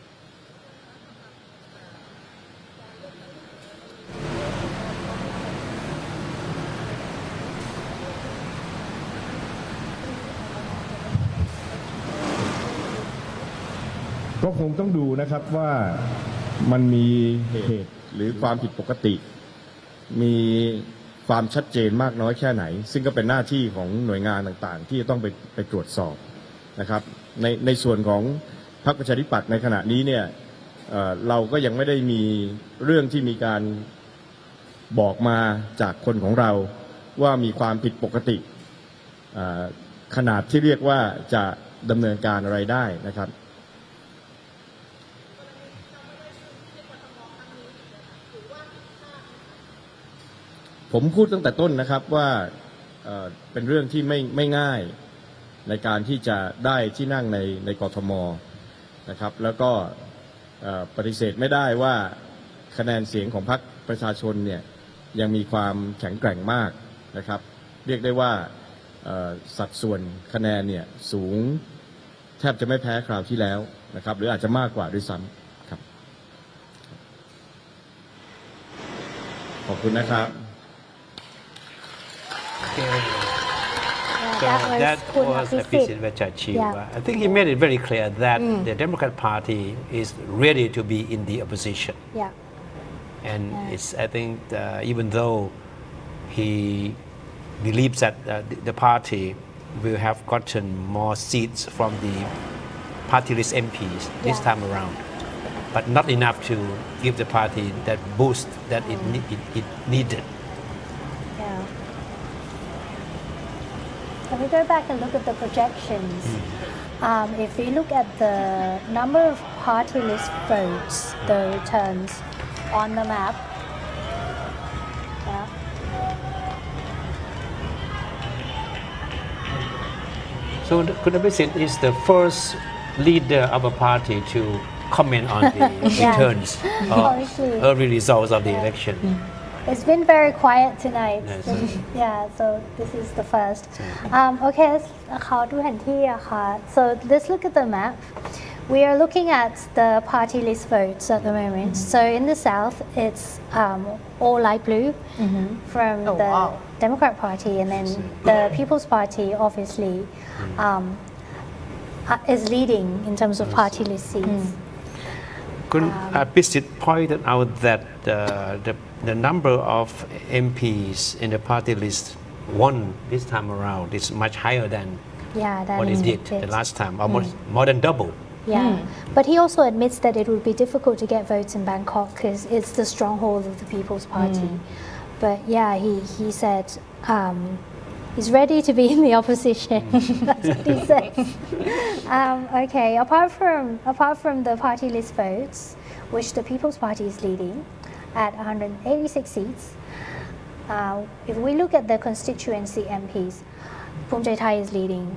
ก็คงต้องดูนะครับว่ามันมีเหตุหรือความผิดปกติมีความชัดเจนมากน้อยแค่ไหนซึ่งก็เป็นหน้าที่ของหน่วยงานต่างๆที่จะต้องไปตรวจสอบนะครับในส่วนของพรรคประชาธิปัตย์ในขณะนี้เนี่ยเราก็ยังไม่ได้มีเรื่องที่มีการบอกมาจากคนของเราว่ามีความผิดปกติขนาดที่เรียกว่าจะดำเนินการอะไรได้นะครับผมพูดตั้งแต่ต้นนะครับว่าเป็นเรื่องที่ไม่ง่ายในการที่จะได้ที่นั่งในกทมนะครับแล้วก็ปฏิเสธไม่ได้ว่าคะแนนเสียงของพรรคประชาชนเนี่ยยังมีความแข็งแกร่งมากนะครับเรียกได้ว่าสัดส่วนคะแนนเนี่ยสูงแทบจะไม่แพ้คราวที่แล้วนะครับหรืออาจจะมากกว่าด้วยซ้ำครับขอบคุณนะครับSo that was Episit Vechachiwa. I think he made it very clear that the Democrat Party is ready to be in the opposition. Yeah. And it's, I think, even though he believes that the party will have gotten more seats from the party list MPs this time around, but not enough to give the party that boost that it needed. Can we go back and look at the projections? If we look at the number of party list votes, the returns on the map, So Kun Episit is the first leader of a party to comment on the returns or early results of the election. It's been very quiet tonight. So this is the first. Okay, so let's look at the map. We are looking at the party list votes at the moment. So in the south, it's all light blue from the Democrat Party, and then the People's Party obviously is leading in terms of party list seats. Kun Episit pointed out that the number of MPs in the party list won this time around is much higher than what it did the last time, almost more than double. But he also admits that it would be difficult to get votes in Bangkok because it's the stronghold of the People's Party. But he said he's ready to be in the opposition. That's what he says. Okay, apart from the party list votes, which the People's Party is leading at 186 seats, if we look at the constituency MPs, Bhumjaithai is leading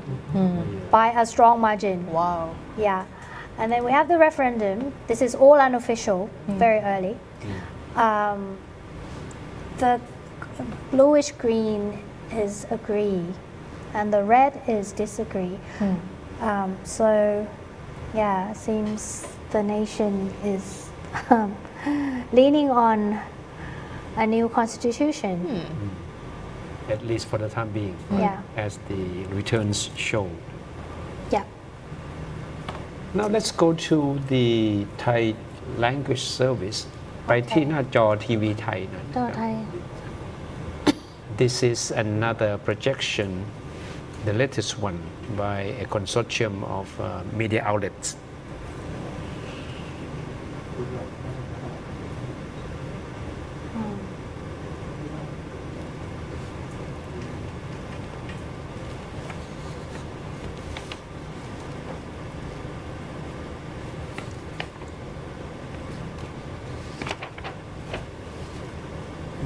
by a strong margin. Wow. Yeah. And then we have the referendum. This is all unofficial, very early. The bluish green is agree, and the red is disagree. So, seems the nation is leaning on a new constitution. At least for the time being, as the returns show. Now let's go to the Thai language service. ไปที่หน้าจอทีวีไทยนะ This is another projection, the latest one by a consortium of media outlets.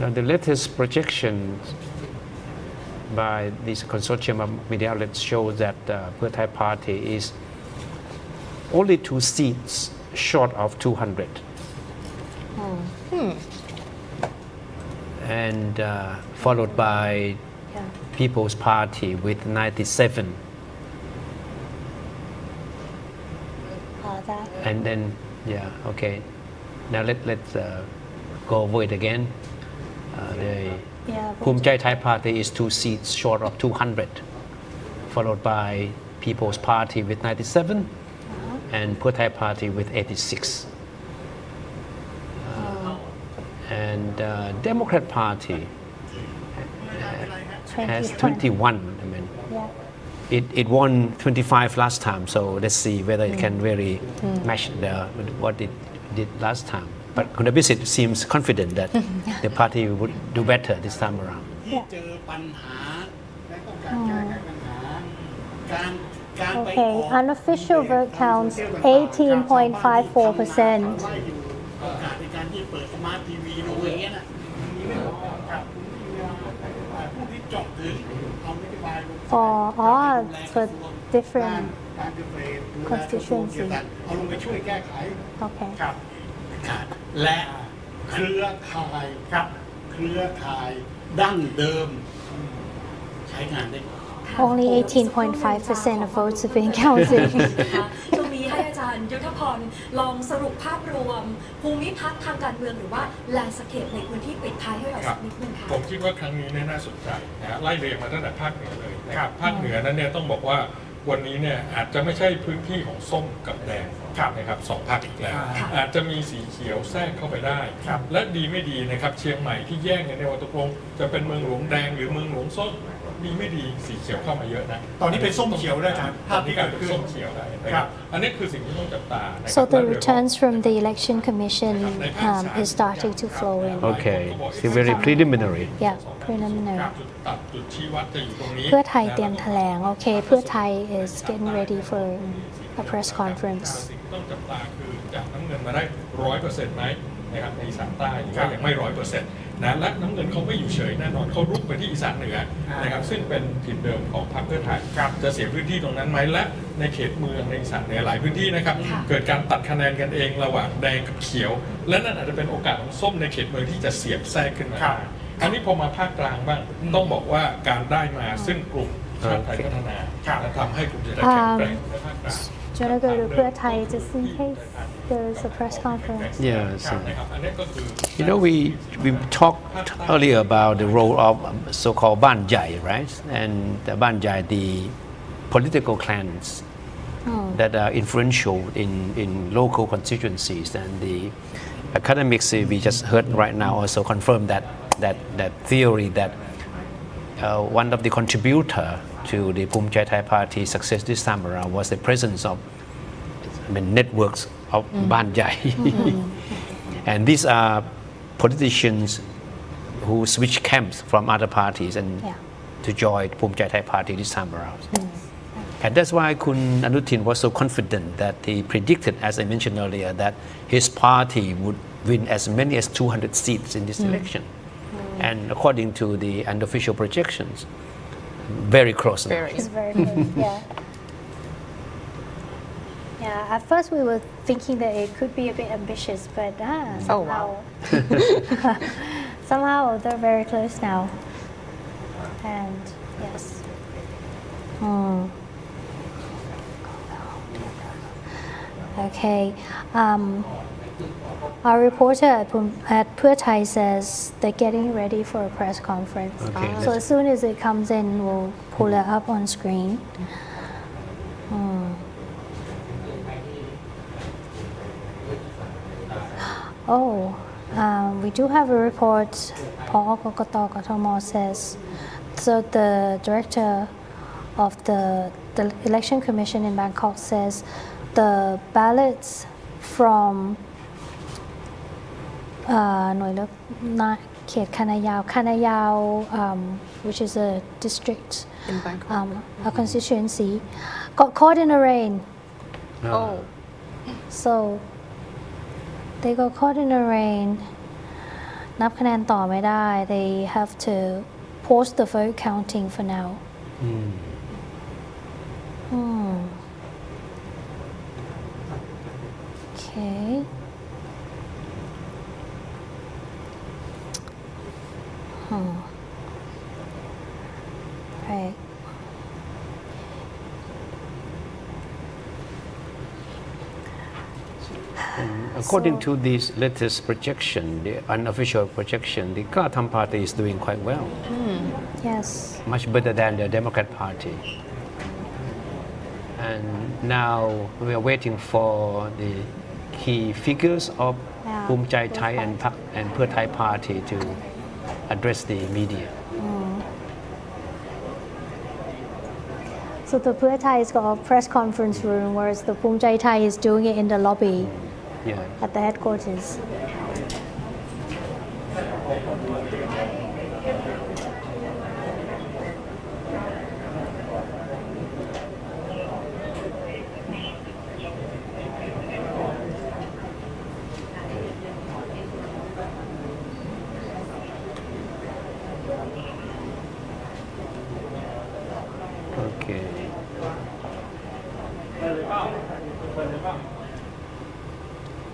Now, the latest projections by this consortium of media outlets show that Pheu Thai Party is only 2 seats short of 200. And followed by People's Party with 97. And then, okay. Now let's go over it again. The Bhumjaithai Party is 2 seats short of 200, followed by People's Party with 97, and Pheu Thai Party with 86. And Democrat Party has 21. I mean, it won 25 last time, so let's see whether it can really match what it did last time. But Kun Abhisit seems confident that the party would do better this time around. Okay, unofficial vote counts 18.54%. For different constituencies. Okay. และเครือข่ายดั้งเดิมใช้งานได้ Only 18.5% of votes have been counted. ช่วงนี้ให้อาจารย์ยุทธพรลองสรุปภาพรวมภูมิทัศน์ทางการเมืองหรือว่าแลนด์สเคปในพื้นที่ปิดท้ายให้เราสักนิดนึงค่ะผมคิดว่าครั้งนี้น่าสนใจนะไล่เรียงมาตั้งแต่ภาคเหนือเลยนะครับภาคเหนือนั้นเนี่ยต้องบอกว่าวันนี้เนี่ยอาจจะไม่ใช่พื้นที่ของส้มกับแดงนะครับสองภาคอีกแล้วอาจจะมีสีเขียวแทรกเข้าไปได้และดีไม่ดีนะครับเชียงใหม่ที่แย่งกันในวันตกลงจะเป็นเมืองหลวงแดงหรือเมืองหลวงส้มดีไม่ดีสีเขียวเข้ามาเยอะนะตอนนี้เป็นส้มเขียวได้ครับภาพที่กลายเป็นส้มเขียวได้นะครับอันนี้คือสิ่งที่ต้องจับตา So the returns from the election commission is starting to flow in. Okay, still very preliminary. Yeah, preliminary. จุดชี้วัดจะอยู่ตรงนี้ เพื่อไทยเตรียมแถลง Okay, เพื่อไทย is getting ready for a press conference. สิ่งที่ต้องจับตาคือจากน้ำเงินมาได้ 100% ไหมนะครับในอีสานใต้ก็ยังไม่ 100%นะและน้ำเงินเขาไม่อยู่เฉยแน่นอนเขารุกไปที่อีสานเหนือนะครับซึ่งเป็นถิ่นเดิมของพรรคเพื่อไทยจะเสียพื้นที่ตรงนั้นไหมและในเขตเมืองในอีสานเหนือหลายพื้นที่นะครับเกิดการตัดคะแนนกันเองระหว่างแดงกับเขียวและนั่นอาจจะเป็นโอกาสของส้มในเขตเมืองที่จะเสียบแทรกขึ้นมาอันนี้พอมาภาคกลางบ้างต้องบอกว่าการได้มาซึ่งกลุ่มชาติไทยพัฒนาทำให้กลุ่มจะได้แข็งแกร่งในภาคกลาง Do you want to go to Pheu Thai just in case there is a press conference? Yes. You know, we talked earlier about the role of so-called Banjai, right? And the Banjai, the political clans that are influential in local constituencies. And the academics we just heard right now also confirm that theory that one of the contributor to the Bhumjaithai Party success this time around was the presence of networks of Banjai. And these are politicians who switch camps from other parties and to join Bhumjaithai Party this time around. And that's why Kun Anutin was so confident that he predicted, as I mentioned earlier, that his party would win as many as 200 seats in this election. And according to the unofficial projections, very close now. It's very close, yeah. Yeah, at first we were thinking that it could be a bit ambitious, but somehow they're very close now. And yes. Okay. Our reporter at Pheu Thai says they're getting ready for a press conference. Okay, So as soon as it comes in, we'll pull it up on screen. We do have a report. Paul Kokoto Kotomo says, so the director of the election commission in Bangkok says the ballots from หน่วยเลือกเขตคณะยาว which is a district in Bangkok, a constituency, got caught in the rain. So they got caught in the rain. นับคะแนนต่อไม่ได้ They have to post the vote counting for now. Okay. Right. According to this latest projection, the unofficial projection, the Katham Party is doing quite well. Yes. Much better than the Democrat Party. and now we are waiting for the key figures of Bhumjaithai and Pheu Thai party to address the media. So the Pheu Thai has got a press conference room, whereas the Bhumjaithai is doing it in the lobby at the headquarters.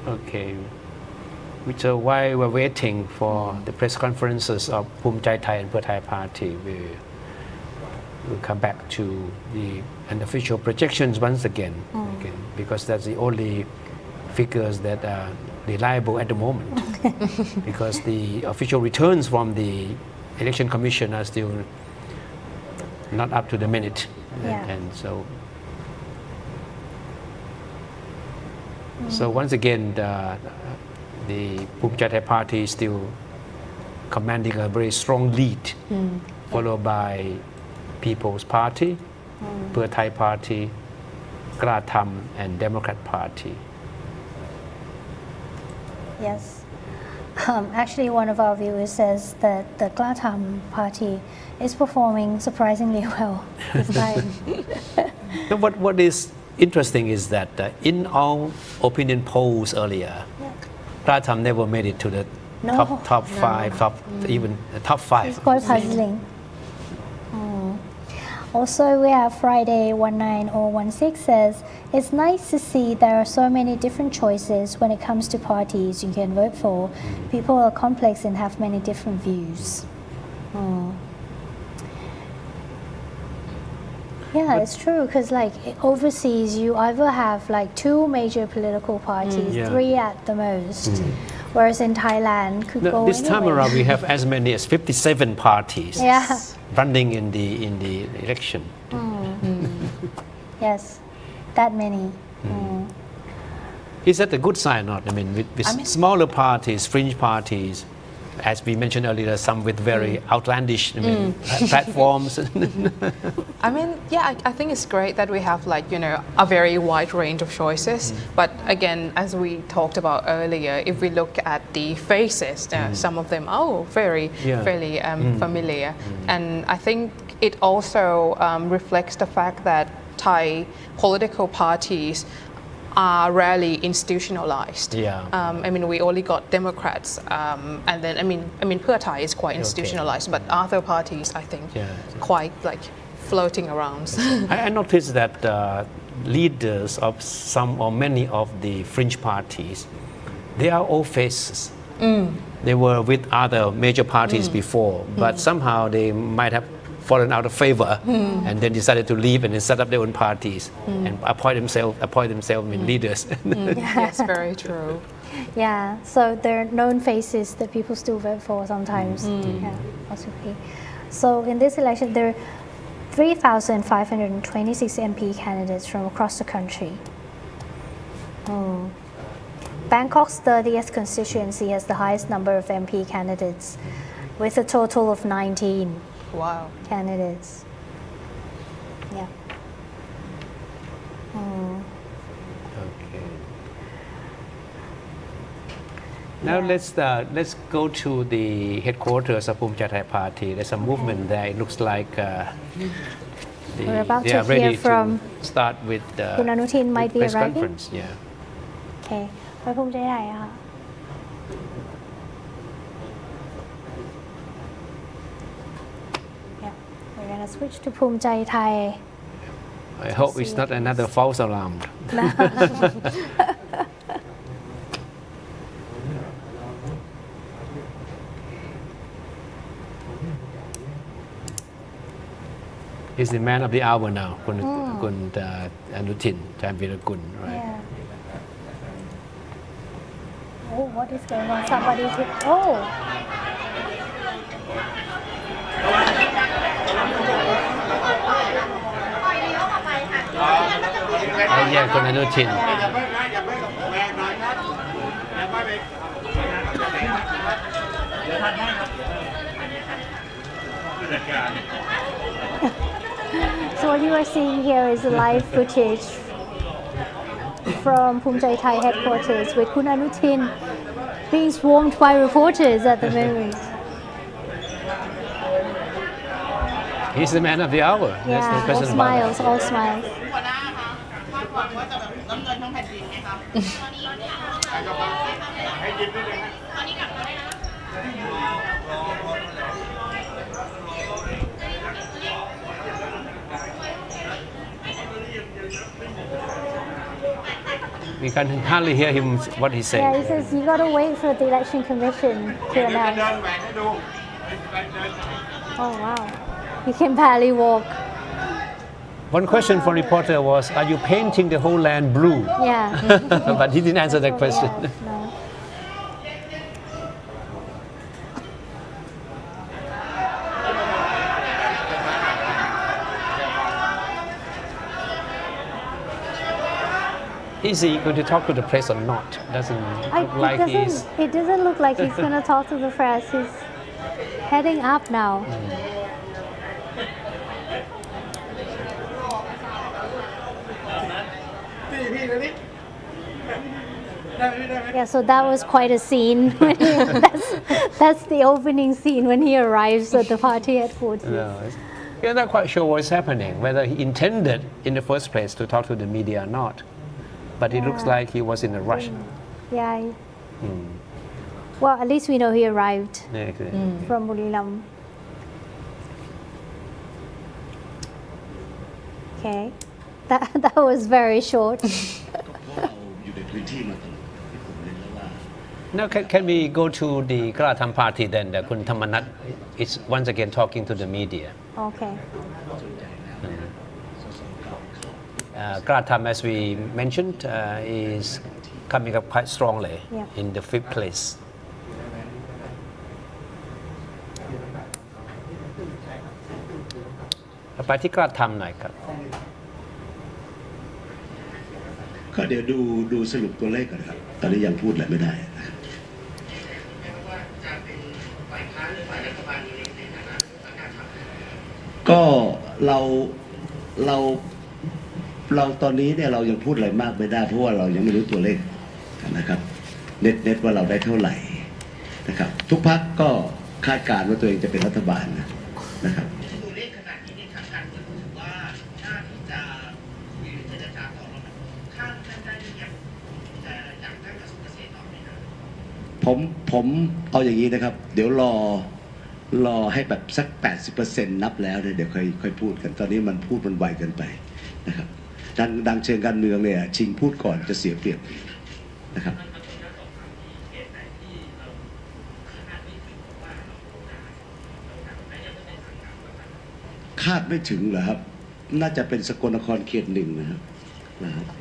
Okay. So while we're waiting for the press conferences of Bhumjaithai and Pheu Thai party, we'll come back to the unofficial projections once again, because that's the only figures that are reliable at the moment. Because the official returns from the Election Commission are still not up to the minute, and so. So once again, the Bhumjaithai party is still commanding a very strong lead, followed by People's Party, Pheu Thai Party, Kra Tham, and Democrat Party. Yes. Actually, one of our viewers says that the Kra Tham party is performing surprisingly well this time. What is interesting is that in all opinion polls earlier, Kra Tham never made it to the top five, even top 5. It's quite puzzling. Also, we have Friday 19016 says, it's nice to see there are so many different choices when it comes to parties you can vote for. People are complex and have many different views. Yeah, it's true, because like overseas you either have like 2 major political parties, 3 at the most, whereas in Thailand could go this time anywhere. around we have as many as 57 parties running in the election. Yes, that many. Is that a good sign or not? I mean, with smaller parties, fringe parties, as we mentioned earlier, some with very outlandish platforms. I mean, yeah, I think it's great that we have like, you know, a very wide range of choices. But again, as we talked about earlier, if we look at the faces, some of them are fairly familiar. And I think it also reflects the fact that Thai political parties are rarely institutionalized. I mean, we only got Democrats, and then I mean, Pheu Thai is quite institutionalized, but other parties, I think, quite like floating around. I noticed that leaders of some or many of the fringe parties, they are old faces. They were with other major parties before, but somehow they might have fallen out of favor and then decided to leave and then set up their own parties and appoint themselves leaders. Yes, very true. Yeah, so they're known faces that people still vote for sometimes. Yeah, possibly. So in this election, there are 3,526 MP candidates from across the country. Bangkok's 30th constituency has the highest number of MP candidates, with a total of 19 candidates. Yeah. Now let's go to the headquarters of Bhumjaithai party. There's a movement there. It looks like We're about they to are ready hear from to start with the Kun Anutin might be press arriving. conference. Yeah. Okay. ไปภูมิใจไทยอะค่ะ Yeah, we're gonna switch to ภูมิใจไทย I hope it's not another false alarm. He's the man of the hour now, Kun Anutin Chanvirakul, right? Yeah. Oh, what is going on? Somebody hit. Oh. คุณอนุทิน So what you are seeing here is live footage from Bhumjaithai headquarters with Kun Anutin being swarmed by reporters at the moment. He's the man of the hour. There's no Yeah, all question about smiles, all smiles. We can hardly hear him what he's saying. Yeah, he says you gotta wait for the election commission to announce. Oh wow, he can barely walk. One question for reporter was, are you painting the whole land blue? Yeah. But he didn't answer that question. Yeah, no. Is he going to talk to the press or not? Doesn't look like he's... It doesn't look like he's going to talk to the press. He's heading up now. Yeah, so that was quite a scene. That's the opening scene when he arrives at the party headquarters. No, you're not quite sure what's happening, whether he intended in the first place to talk to the media or not. But it looks like he was in a rush. Yeah. Well, at least we know he arrived from Buriram. Okay, that was very short. Now, can we go to the Kalatam party then? Kun Thamanat is once again talking to the media. Okay. Kalatam, as we mentioned, is coming up quite strongly in the 5th place.ไปที่กระทำหน่อยครับ ก็เดี๋ยวดูสรุปตัวเลขก่อนครับตอนนี้ยังพูดอะไรไม่ได้ก็เราตอนนี้เนี่ยเรายังพูดอะไรมากไม่ได้เพราะว่าเรายังไม่รู้ตัวเลขนะครับเน็ตว่าเราได้เท่าไหร่นะครับทุกพรรคก็คาดการณ์ว่าตัวเองจะเป็นรัฐบาลนะครับผมเอาอย่างนี้นะครับเดี๋ยวรอให้แบบสัก 80% นับแล้วเดี๋ยวค่อยพูดกันตอนนี้มันไวเกินไปนะครับดังเชิงการเมืองเนี่ยชิงพูดก่อนจะเสียเปรียบนะครับคาดไม่ถึงเหรอครับน่าจะเป็นสกลนครเขต 1นะครับ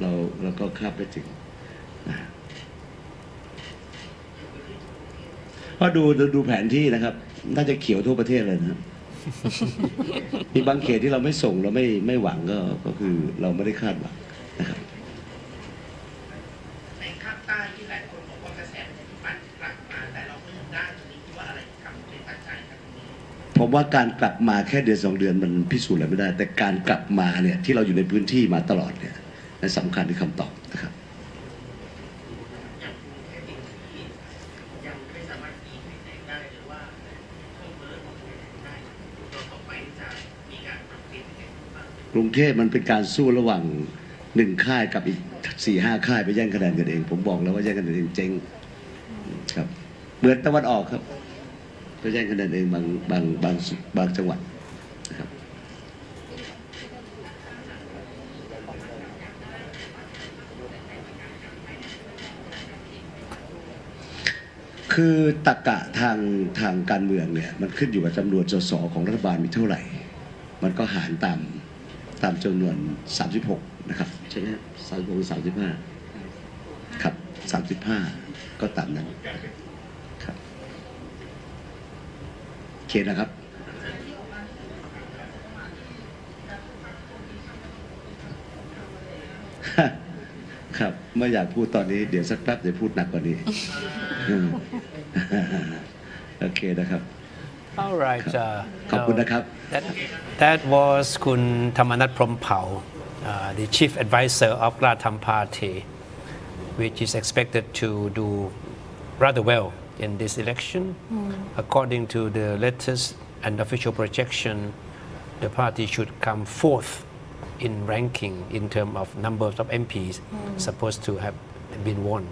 เราก็คาดไม่ถึงนะเพราะดูแผนที่นะครับน่าจะเขียวทั่วประเทศเลยนะมีบางเขตที่เราไม่ส่งเราไม่หวังก็คือเราไม่ได้คาดหวังนะครับในภาคใต้ที่หลายคนบอกว่ากระแสมันจะปั่นกลับมาแต่เราก็ยังได้ตรงนี้คิดว่าอะไรทำเป็นปัจจัยครับผมว่าการกลับมาแค่เดือน2 เดือนมันพิสูจน์อะไรไม่ได้แต่การกลับมาเนี่ยที่เราอยู่ในพื้นที่มาตลอดเนี่ยนั่นสำคัญที่คำตอบนะครับกรุงเทพมันเป็นการสู้ระหว่าง1 ค่ายกับอีก 4-5 ค่ายไปแย่งคะแนนกันเองผมบอกแล้วว่าแย่งคะแนนเองเจ๊งครับเหมือนตะวันออกครับไปแย่งคะแนนเองบางจังหวัดนะครับคือตรรกะทางการเมืองเนี่ยมันขึ้นอยู่กับจำนวนสสของรัฐบาลมีเท่าไหร่มันก็หารตามจำนวน36นะครับใช่ไหม36-35ครับ35ก็ตามนั้นครับโอเคนะครับ ไม่อยากพูดตอนนี้เดี๋ยวสักแป๊บเดี๋ยวพูดหนักกว่านี้ โอเคนะครับ All right. ขอบคุณนะครับ That was Kun Thamarat Promphao, the chief advisor of Glatham Party, which is expected to do rather well in this election. According to the latest and official projection, the party should come fourth in ranking in terms of numbers of MPs supposed to have been won.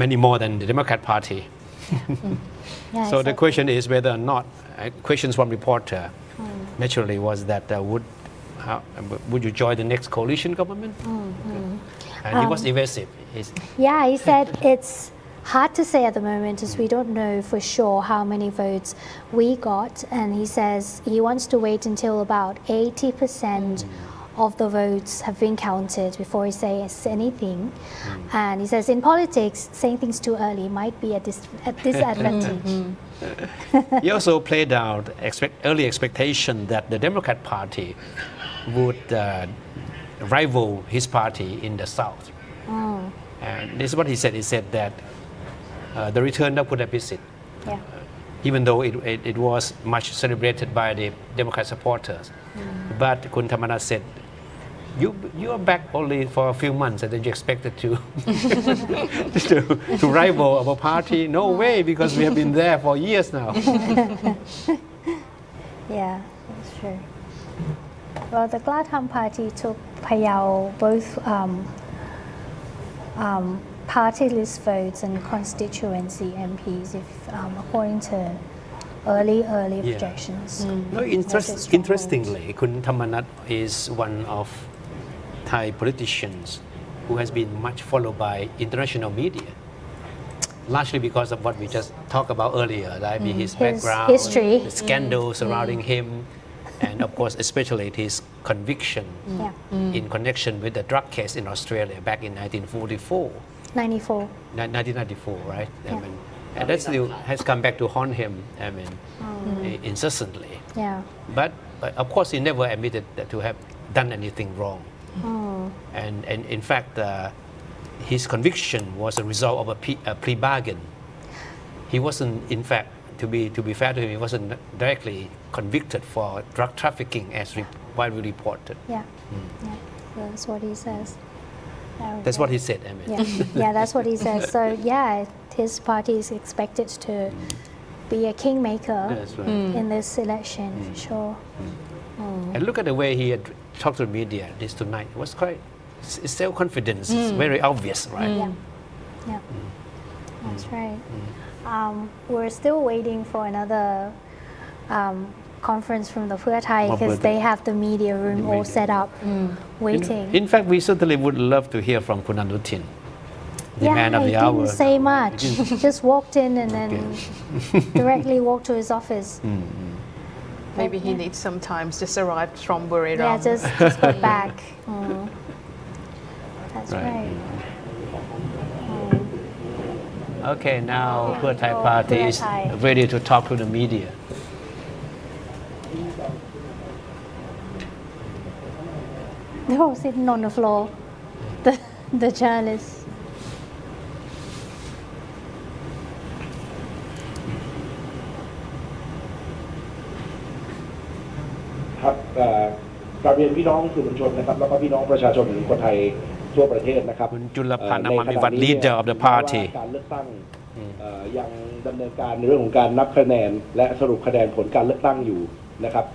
Many more than the Democrat Party. Yeah, So the exactly. question is whether or not, questions from reporter naturally was that would you join the next coalition government? And he was evasive. Yeah, he said it's hard to say at the moment as we don't know for sure how many votes we got, and he says he wants to wait until about 80% of the votes have been counted before he says anything. And he says in politics, saying things too early might be a disadvantage. He also played out early expectation that the Democrat Party would rival his party in the South. And this is what he said. He said that the return of Kun Abhisit, even though it was much celebrated by the Democrat supporters, but Kun Thamarat said, you are back only for a few months and then you expected to to rival our party? No way, because we have been there for years now. Yeah, that's true. Well, the Glatham Party took Pheu both party list votes and constituency MPs, if according to early projections. No, interestingly, Kun Thamarat is one of Thai politicians who has been much followed by international media, largely because of what we just talked about earlier, like his background, history, the scandal surrounding him, and of course especially his conviction in connection with the drug case in Australia back in 1994. 1994, right? I mean, and that still has come back to haunt him, I mean, incessantly. Yeah. But of course he never admitted to have done anything wrong. And in fact, his conviction was a result of a plea bargain. He wasn't, in fact, to be fair to him, he wasn't directly convicted for drug trafficking as widely reported. Yeah, that's what he says. That's what he said, I mean. Yeah, that's what he says. So yeah, his party is expected to be a kingmaker in this election, for sure. And look at the way he had talked to the media this tonight. It was quite self-confidence. It's very obvious, right? Yeah, that's right. We're still waiting for another conference from the Pheu Thai because they have the media room all set up, waiting. In fact, we certainly would love to hear from Kun Anutin, the man of the hour. He didn't say much. Just walked in and then directly walked to his office. Maybe he needs some time. Just arrived from Buriram. Yeah, just got back. That's right. Okay, now Pheu Thai Party is ready to talk to the media. They're all sitting on the floor, the journalists. ครับกราบเรียนพี่น้องสื่อมวลชนนะครับแล้วก็พี่น้องประชาชนคนไทยทั่วประเทศนะครับ คุณจุลพันธ์ Amamivat leader of the party การเลือกตั้งยังดำเนินการในเรื่องของการนับคะแนนและสรุปคะแนนผลการเลือกตั้งอยู่นะครับ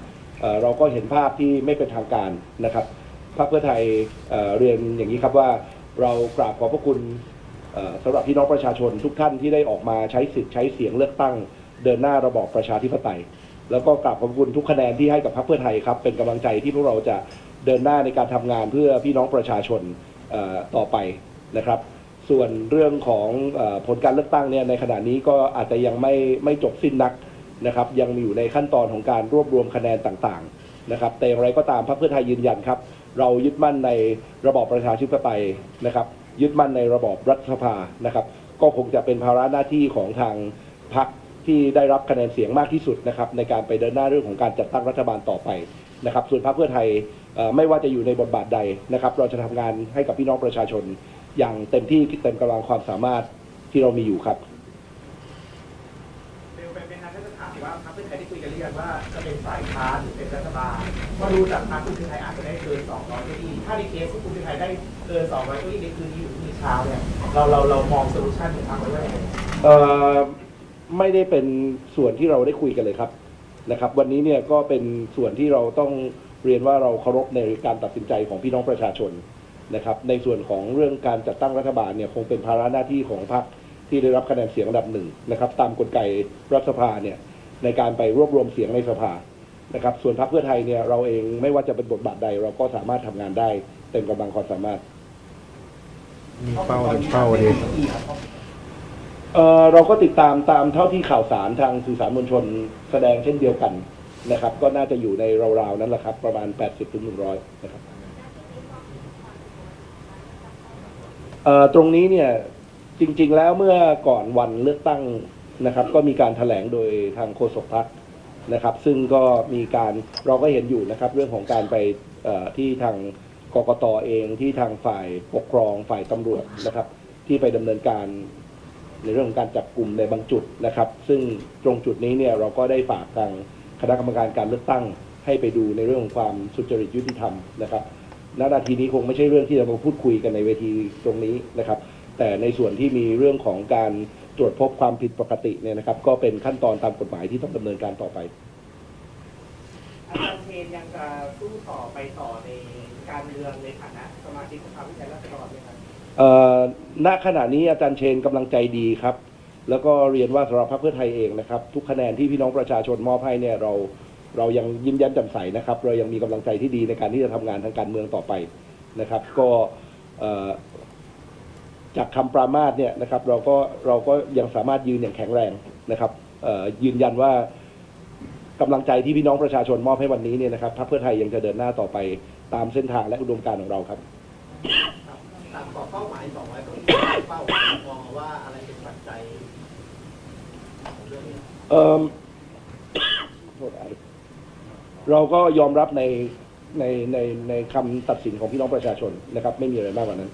เราก็เห็นภาพที่ไม่เป็นทางการนะครับพรรคเพื่อไทยเรียนอย่างนี้ครับว่าเรากราบขอบพระคุณสำหรับพี่น้องประชาชนทุกท่านที่ได้ออกมาใช้สิทธิ์ใช้เสียงเลือกตั้งเดินหน้าระบอบประชาธิปไตยแล้วก็กราบขอบคุณทุกคะแนนที่ให้กับพรรคเพื่อไทยครับเป็นกำลังใจที่พวกเราจะเดินหน้าในการทำงานเพื่อพี่น้องประชาชนต่อไปนะครับส่วนเรื่องของผลการเลือกตั้งเนี่ยในขณะนี้ก็อาจจะยังไม่จบสิ้นนักนะครับยังอยู่ในขั้นตอนของการรวบรวมคะแนนต่างๆนะครับแต่อย่างไรก็ตามพรรคเพื่อไทยยืนยันครับเรายึดมั่นในระบอบประชาธิปไตยนะครับยึดมั่นในระบอบรัฐสภานะครับก็คงจะเป็นภาระหน้าที่ของทางพรรค ที่ได้รับคะแนนเสียงมากที่สุดนะครับในการไปเดินหน้าเรื่องของการจัดตั้งรัฐบาลต่อไปนะครับส่วนพรรคเพื่อไทยไม่ว่าจะอยู่ในบทบาทใดนะครับเราจะทำงานให้กับพี่น้องประชาชนอย่างเต็มที่เต็มกำลังความสามารถที่เรามีอยู่ครับเร็วไปไหมครับถ้าจะถามว่าพรรคเพื่อไทยได้คุยกันหรือยังว่าจะเป็นฝ่ายค้านหรือเป็นรัฐบาลว่ารู้จากพรรคเพื่อไทยอาจจะได้เกิน200 เก้าอี้ถ้าในเคสที่คุณเพื่อไทยได้เกิน200 เก้าอี้ในคืนนี้หรือพรุ่งนี้เช้าเนี่ยเรามองโซลูชันของพรรคไว้ว่าอย่างไรไม่ได้เป็นส่วนที่เราได้คุยกันเลยครับนะครับวันนี้เนี่ยก็เป็นส่วนที่เราต้องเรียนว่าเราเคารพในการตัดสินใจของพี่น้องประชาชนนะครับในส่วนของเรื่องการจัดตั้งรัฐบาลเนี่ยคงเป็นภาระหน้าที่ของพรรคที่ได้รับคะแนนเสียงอันดับ1นะครับตามกลไกรัฐสภาเนี่ยในการไปรวบรวมเสียงในสภานะครับส่วนพรรคเพื่อไทยเนี่ยเราเองไม่ว่าจะเป็นบทบาทใดเราก็สามารถทำงานได้เต็มกำลังความสามารถมีเป้าดีเราก็ติดตามเท่าที่ข่าวสารทางสื่อสารมวลชนแสดงเช่นเดียวกันนะครับก็น่าจะอยู่ในราวๆนั้นแหละครับประมาณ 80-100 นะครับตรงนี้เนี่ยจริงๆแล้วเมื่อก่อนวันเลือกตั้งนะครับก็มีการแถลงโดยทางโฆษกพรรคนะครับซึ่งก็มีการเราก็เห็นอยู่นะครับเรื่องของการไปที่ทางกกต.เองที่ทางฝ่ายปกครองฝ่ายตำรวจนะครับที่ไปดำเนินการในเรื่องของการจับกลุ่มในบางจุดนะครับซึ่งตรงจุดนี้เนี่ยเราก็ได้ฝากทางคณะกรรมการการเลือกตั้งให้ไปดูในเรื่องของความสุจริตยุติธรรมนะครับณนาทีนี้คงไม่ใช่เรื่องที่เรามาพูดคุยกันในเวทีตรงนี้นะครับแต่ในส่วนที่มีเรื่องของการตรวจพบความผิดปกติเนี่ยนะครับก็เป็นขั้นตอนตามกฎหมายที่ต้องดำเนินการต่อไปอาจารย์เทนยังจะสู้ต่อไปต่อในการเมืองในฐานะสมาชิกสภาผู้แทนราษฎรไหมครับณขณะนี้อาจารย์เชนกำลังใจดีครับแล้วก็เรียนว่าสำหรับพรรคเพื่อไทยเองนะครับทุกคะแนนที่พี่น้องประชาชนมอบให้เนี่ยเรายังยิ้มแย้มแจ่มใสนะครับเรายังมีกำลังใจที่ดีในการที่จะทำงานทางการเมืองต่อไปนะครับก็จากคำปรามาสเนี่ยนะครับเราก็ยังสามารถยืนอย่างแข็งแรงนะครับยืนยันว่ากำลังใจที่พี่น้องประชาชนมอบให้วันนี้เนี่ยนะครับพรรคเพื่อไทยยังจะเดินหน้าต่อไปตามเส้นทางและอุดมการณ์ของเราครับตามเป้าหมาย200 เก้าอี้เป้าหมายมองว่าอะไรเป็นปัจจัยของเรื่องนี้เราก็ยอมรับในคำตัดสินของพี่น้องประชาชนนะครับไม่มีอะไรมากกว่านั้น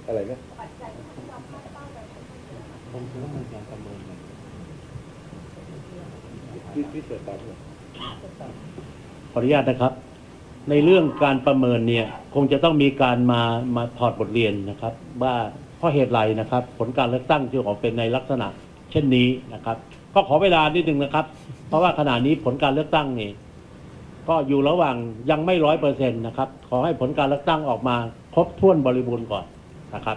อะไรนะขออนุญาตนะครับในเรื่องการประเมินเนี่ยคงจะต้องมีการมาถอดบทเรียนนะครับว่าเพราะเหตุไรนะครับผลการเลือกตั้งที่ออกเป็นในลักษณะเช่นนี้นะครับก็ขอเวลานิดนึงนะครับเพราะว่าขณะนี้ผลการเลือกตั้งนี่ก็อยู่ระหว่างยังไม่100%นะครับขอให้ผลการเลือกตั้งออกมาครบถ้วนบริบูรณ์ก่อนนะครับ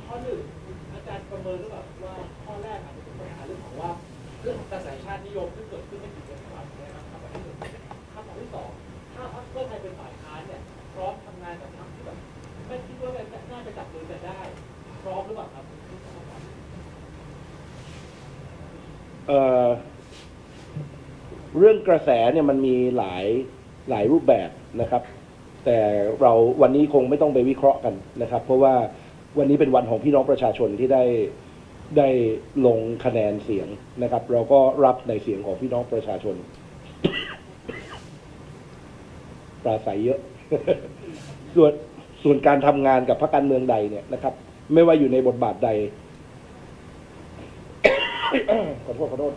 ข้อหนึ่งอาจารย์ประเมินหรือเปล่าว่าข้อแรกอาจจะเป็นปัญหาเรื่องของว่าเรื่องของกระแสชาตินิยมที่เกิดขึ้นในกี่จังหวัดนะครับคำตอบที่1คำตอบที่2ถ้าพรรคเพื่อไทยเป็นฝ่ายค้านเนี่ยพร้อมทำงานกับพรรคที่แบบไม่คิดว่าน่าจะจับมือกันได้พร้อมหรือเปล่าครับเรื่องกระแสเนี่ยมันมีหลายรูปแบบนะครับแต่เราวันนี้คงไม่ต้องไปวิเคราะห์กันนะครับเพราะว่าวันนี้เป็นวันของพี่น้องประชาชนที่ได้ลงคะแนนเสียงนะครับเราก็รับในเสียงของพี่น้องประชาชนปราศัยเยอะ ส่วนการทำงานกับพรรคการเมืองใดเนี่ยนะครับไม่ว่าอยู่ในบทบาทใด ขอโทษ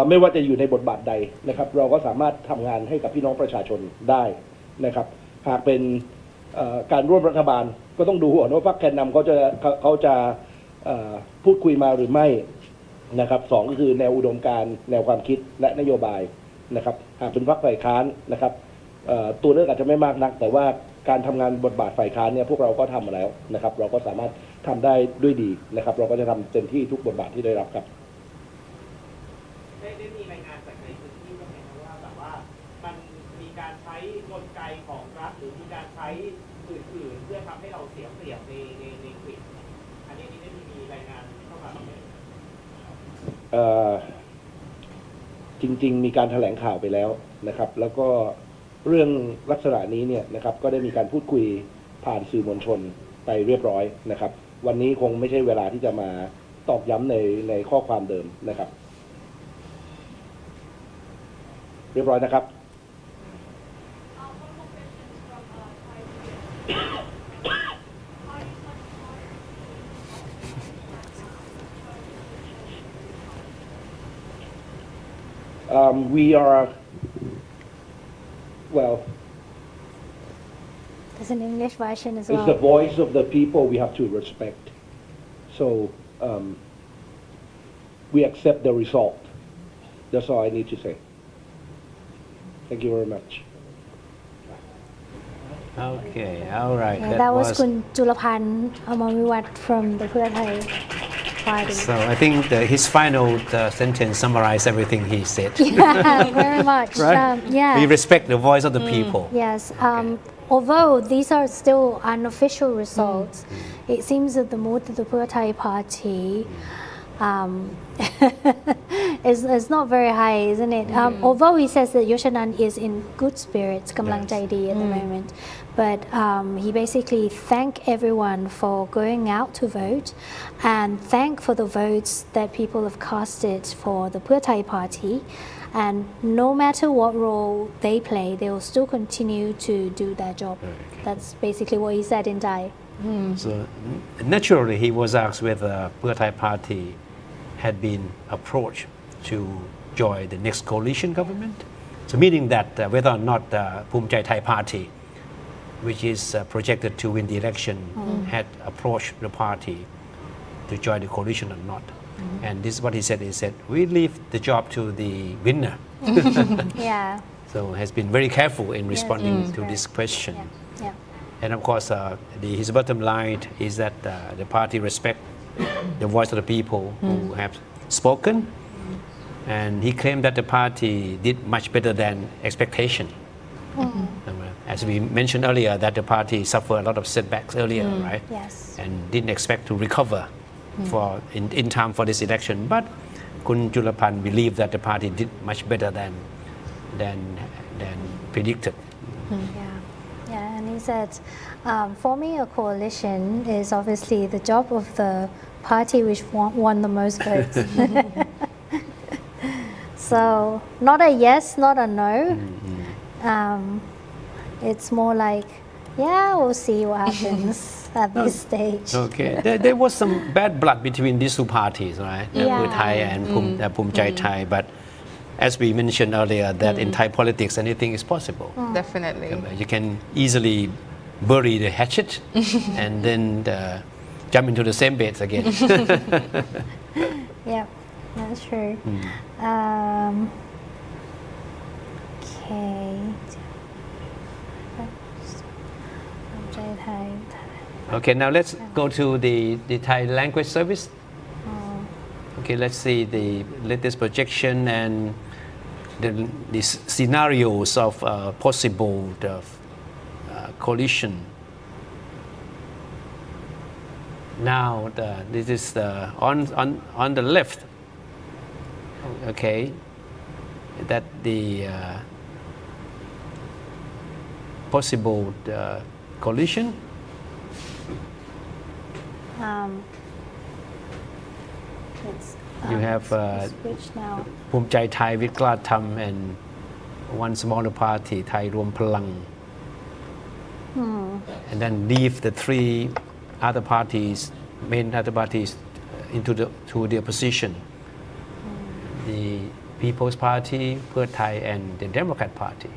ไม่ว่าจะอยู่ในบทบาทใดนะครับเราก็สามารถทำงานให้กับพี่น้องประชาชนได้นะครับหากเป็นการร่วมรัฐบาลก็ต้องดูว่าพรรคแกนนำเขาจะพูดคุยมาหรือไม่นะครับ2ก็คือแนวอุดมการณ์แนวความคิดและนโยบายนะครับหากเป็นพรรคฝ่ายค้านนะครับตัวเลือกอาจจะไม่มากนักแต่ว่าการทำงานบทบาทฝ่ายค้านเนี่ยพวกเราก็ทำมาแล้วนะครับเราก็สามารถทำได้ด้วยดีนะครับเราก็จะทำเต็มที่ทุกบทบาทที่ได้รับครับได้มีรายงานจากในพื้นที่บ้างไหมครับว่าแบบว่ามันมีการใช้กลไกของรัฐหรือมีการใช้อื่นๆเพื่อทำให้เราเสียเปรียบในกลิ่นอันนี้ได้มีรายงานเข้ามาบ้างไหม จริงๆมีการแถลงข่าวไปแล้วนะครับแล้วก็เรื่องลักษณะนี้เนี่ยนะครับก็ได้มีการพูดคุยผ่านสื่อมวลชนไปเรียบร้อยนะครับวันนี้คงไม่ใช่เวลาที่จะมาตอกย้ำในข้อความเดิมนะครับเรียบร้อยนะครับwe are well There's an English version as it's well. the voice of the people we have to respect so we accept the result that's all I need to say thank you very much Okay, all right. Yeah, that was Kun Julapan Amamiwat from the Pheu Thai party. So I think his final sentence summarized everything he said. Yeah, very much. Right? Yeah. We respect the voice of the people. Yes. Although these are still unofficial results, it seems that the mood of the Pheu Thai party is not very high, isn't it? Although he says that Yoshanan is in good spirits, Kamlang Jaidi at the moment, but he basically thanked everyone for going out to vote and thank for the votes that people have casted for the Pheu Thai party. And no matter what role they play, they will still continue to do their job. That's basically what he said in Thai. So naturally, he was asked whether Pheu Thai party had been approached to join the next coalition government. So meaning that whether or not Bhumjaithai party, which is projected to win the election, had approached the party to join the coalition or not. And this is what he said. He said, we leave the job to the winner. Yeah. So has been very careful in responding to this question. Yeah. And of course, his bottom line is that the party respect the voice of the people who have spoken. And he claimed that the party did much better than expectation. As we mentioned earlier, that the party suffered a lot of setbacks earlier, right? Yes. And didn't expect to recover in time for this election. But Kun Julapan believed that the party did much better than predicted. Yeah, and he said, forming a coalition is obviously the job of the party which won the most votes. So not a yes, not a no. It's more like, yeah, we'll see what happens at this stage. Okay, there was some bad blood between these two parties, right? Pheu Thai and Bhumjaithai. But as we mentioned earlier, that in Thai politics, anything is possible. Definitely. You can easily bury the hatchet and then jump into the same beds again. Yeah, that's true. Okay. Okay, now let's go to the Thai language service. Okay, let's see the latest projection and the scenarios of possible coalition. Now this is on the left. Okay, that the possible coalition. You have Bhumjaithai with Glatham and one smaller party, Thai Rwam Palang. And then leave the three other parties, main other parties, to the opposition. The People's Party, Pheu Thai, and the Democrat Party.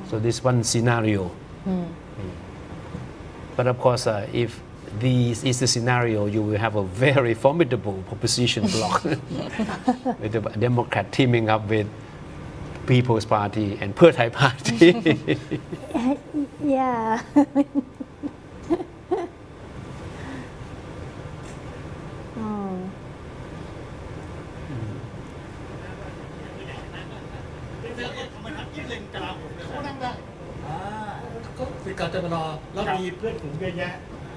So this one scenario. But of course, if this is the scenario, you will have a very formidable opposition bloc with the Democrat teaming up with People's Party and Pheu Thai Party. Yeah.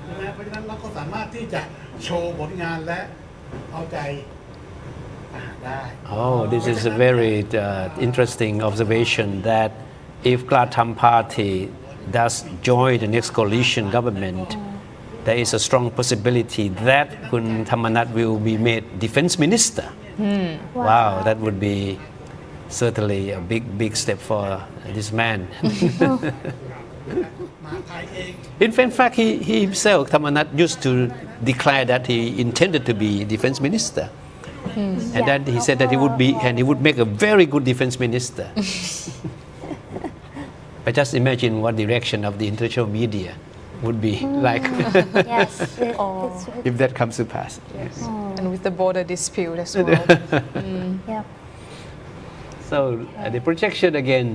ใช่ไหมเพราะฉะนั้นเราก็สามารถที่จะโชว์ผลงานและเอาใจทหารได้ Oh, this is a very interesting observation that if Klatam Party does join the next coalition government, there is a strong possibility that Kun Thamarat will be made defense minister. Wow, that would be certainly a big step for this man. In fact, he himself, Thamarat, used to declare that he intended to be defense minister. And then he said that he would make a very good defense minister. But just imagine what the reaction of the international media would be like Yes, if that comes to pass. Yes. And with the border dispute as well. Yep. So the projection again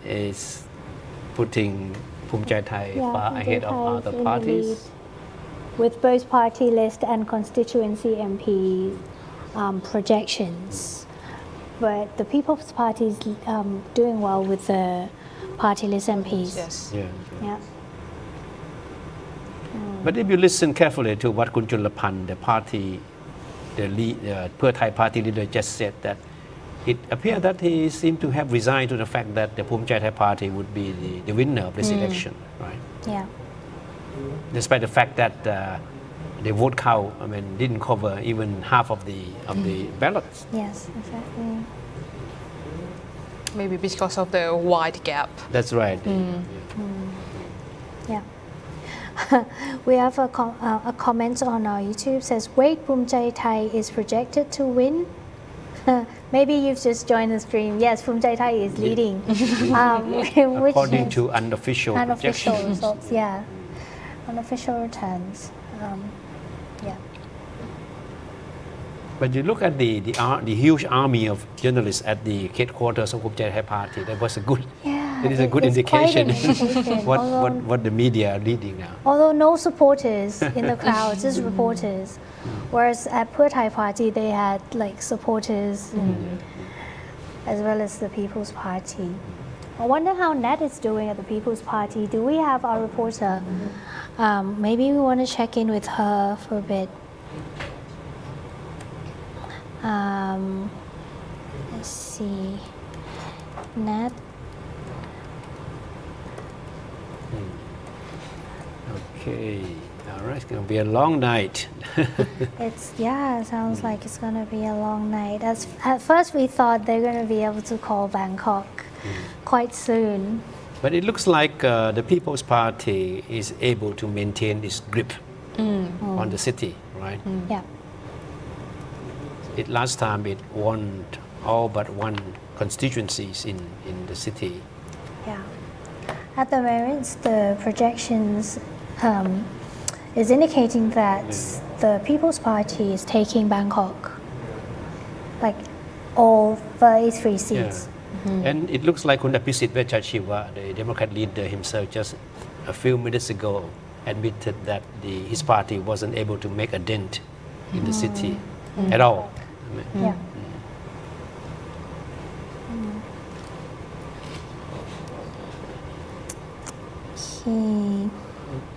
is putting Bhumjaithai far ahead of other parties. With both party list and constituency MP projections. But the People's Party is doing well with the party list MPs. Yes. Yeah. But if you listen carefully to what Kun Chulapan, the Pheu Thai party leader, just said, that it appeared that he seemed to have resigned to the fact that the Bhumjaithai party would be the winner of this election, right? Yeah. Despite the fact that the vote count, didn't cover even half of the ballots. Yes, exactly. Maybe because of the wide gap. That's right. Yeah. We have a comment on our YouTube says, "Wait, Bhumjaithai is projected to win." Maybe you've just joined the stream. Yes, Bhumjaithai is leading. According to unofficial results, yeah. Unofficial returns. Yeah. But you look at the huge army of journalists at the headquarters of Bhumjaithai party. That was a good. It is a good indication what the media are leading now. Although no supporters in the crowd, just reporters. Whereas at Pheu Thai party they had like supporters as well as the People's Party. I wonder how Nat is doing at the People's Party. Do we have our reporter? Maybe we want to check in with her for a bit. Let's see. Nat. Okay. All right. It's going to be a long night. It sounds like it's going to be a long night. At first we thought they're going to be able to call Bangkok quite soon. But it looks like the People's Party is able to maintain its grip on the city, right? Yeah. Last time it won all but one constituencies in the city. Yeah. At the moment, the projections is indicating that the People's Party is taking Bangkok, like all 33 seats. And it looks like Kun Apisit Vechachiwa, the Democrat leader himself, just a few minutes ago admitted that his party wasn't able to make a dent in the city at all. Yeah.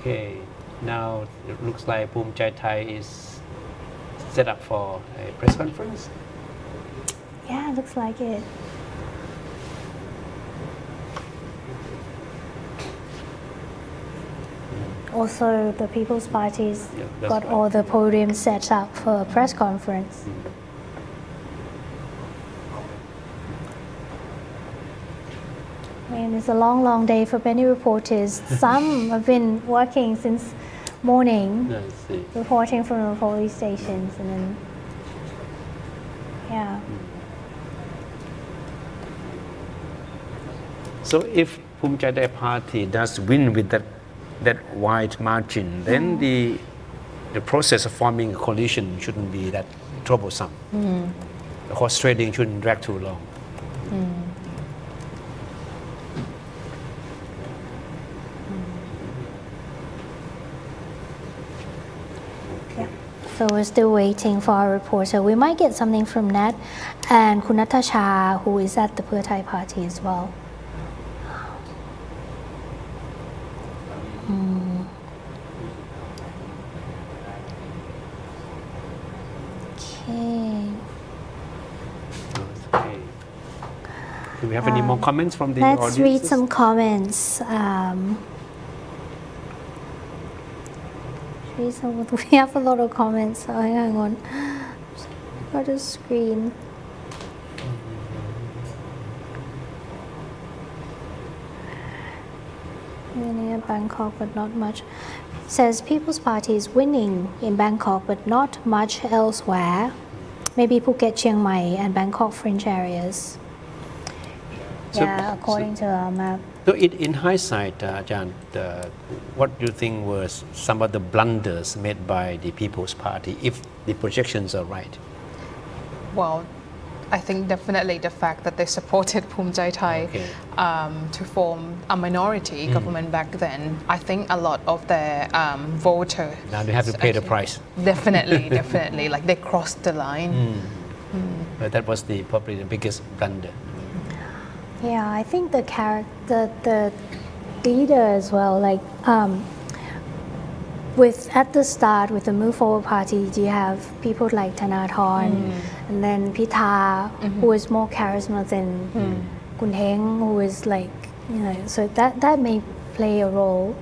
Okay. Now it looks like Bhumjaithai is set up for a press conference. Yeah, it looks like it. Also, the People's Party's got all the podiums set up for a press conference. It's a long day for many reporters. Some have been working since morning, reporting from the police stations, and then, So if Bhumjaithai party does win with that wide margin, then the process of forming a coalition shouldn't be that troublesome. The horse trading shouldn't drag too long. So we're still waiting for our reporter. We might get something from Nat and Kun Natasha, who is at the Pheu Thai party as well. Do we have any more comments from the Let's audience? read some comments. We have a lot of comments. So hang on. Got a screen. Near Bangkok, but not much. Says People's Party is winning in Bangkok, but not much elsewhere. Maybe Phuket, Chiang Mai, and Bangkok fringe areas. Yeah, according to our map. So in hindsight, Ajahn, what do you think was some of the blunders made by the People's Party, if the projections are right? Well, I think definitely the fact that they supported Bhumjaithai to form a minority government back then. I think a lot of their voters. Now they have to pay the price. Definitely, definitely. Like they crossed the line. But that was probably the biggest blunder. Yeah, I think the leader as well, like at the start with the Move Forward Party, you have people like Thanathorn and then Pitha, who is more charisma than Kun Heng, who is like, so that may play a role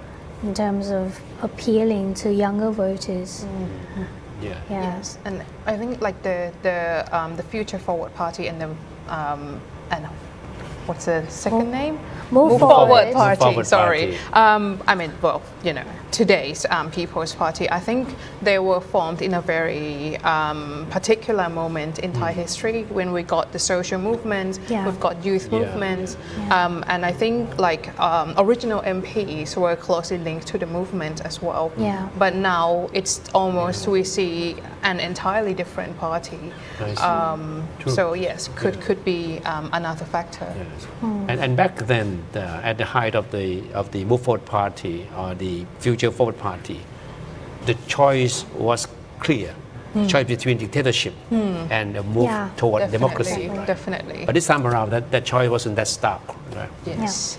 in terms of appealing to younger voters. Yes, and I think like the Future Forward Party and the and what's the second name? Move Forward Party. Sorry. I mean, well, today's People's Party, I think they were formed in a very particular moment in Thai history when we got the social movement, we've got youth movements, and I think like original MPs were closely linked to the movement as well. But now it's almost, we see an entirely different party. So yes, could be another factor. And back then, at the height of the Move Forward Party or the Future Forward Party, the choice was clear. Choice between dictatorship and a move toward democracy. Definitely. But this time around, that choice wasn't that stark. Right? Yes.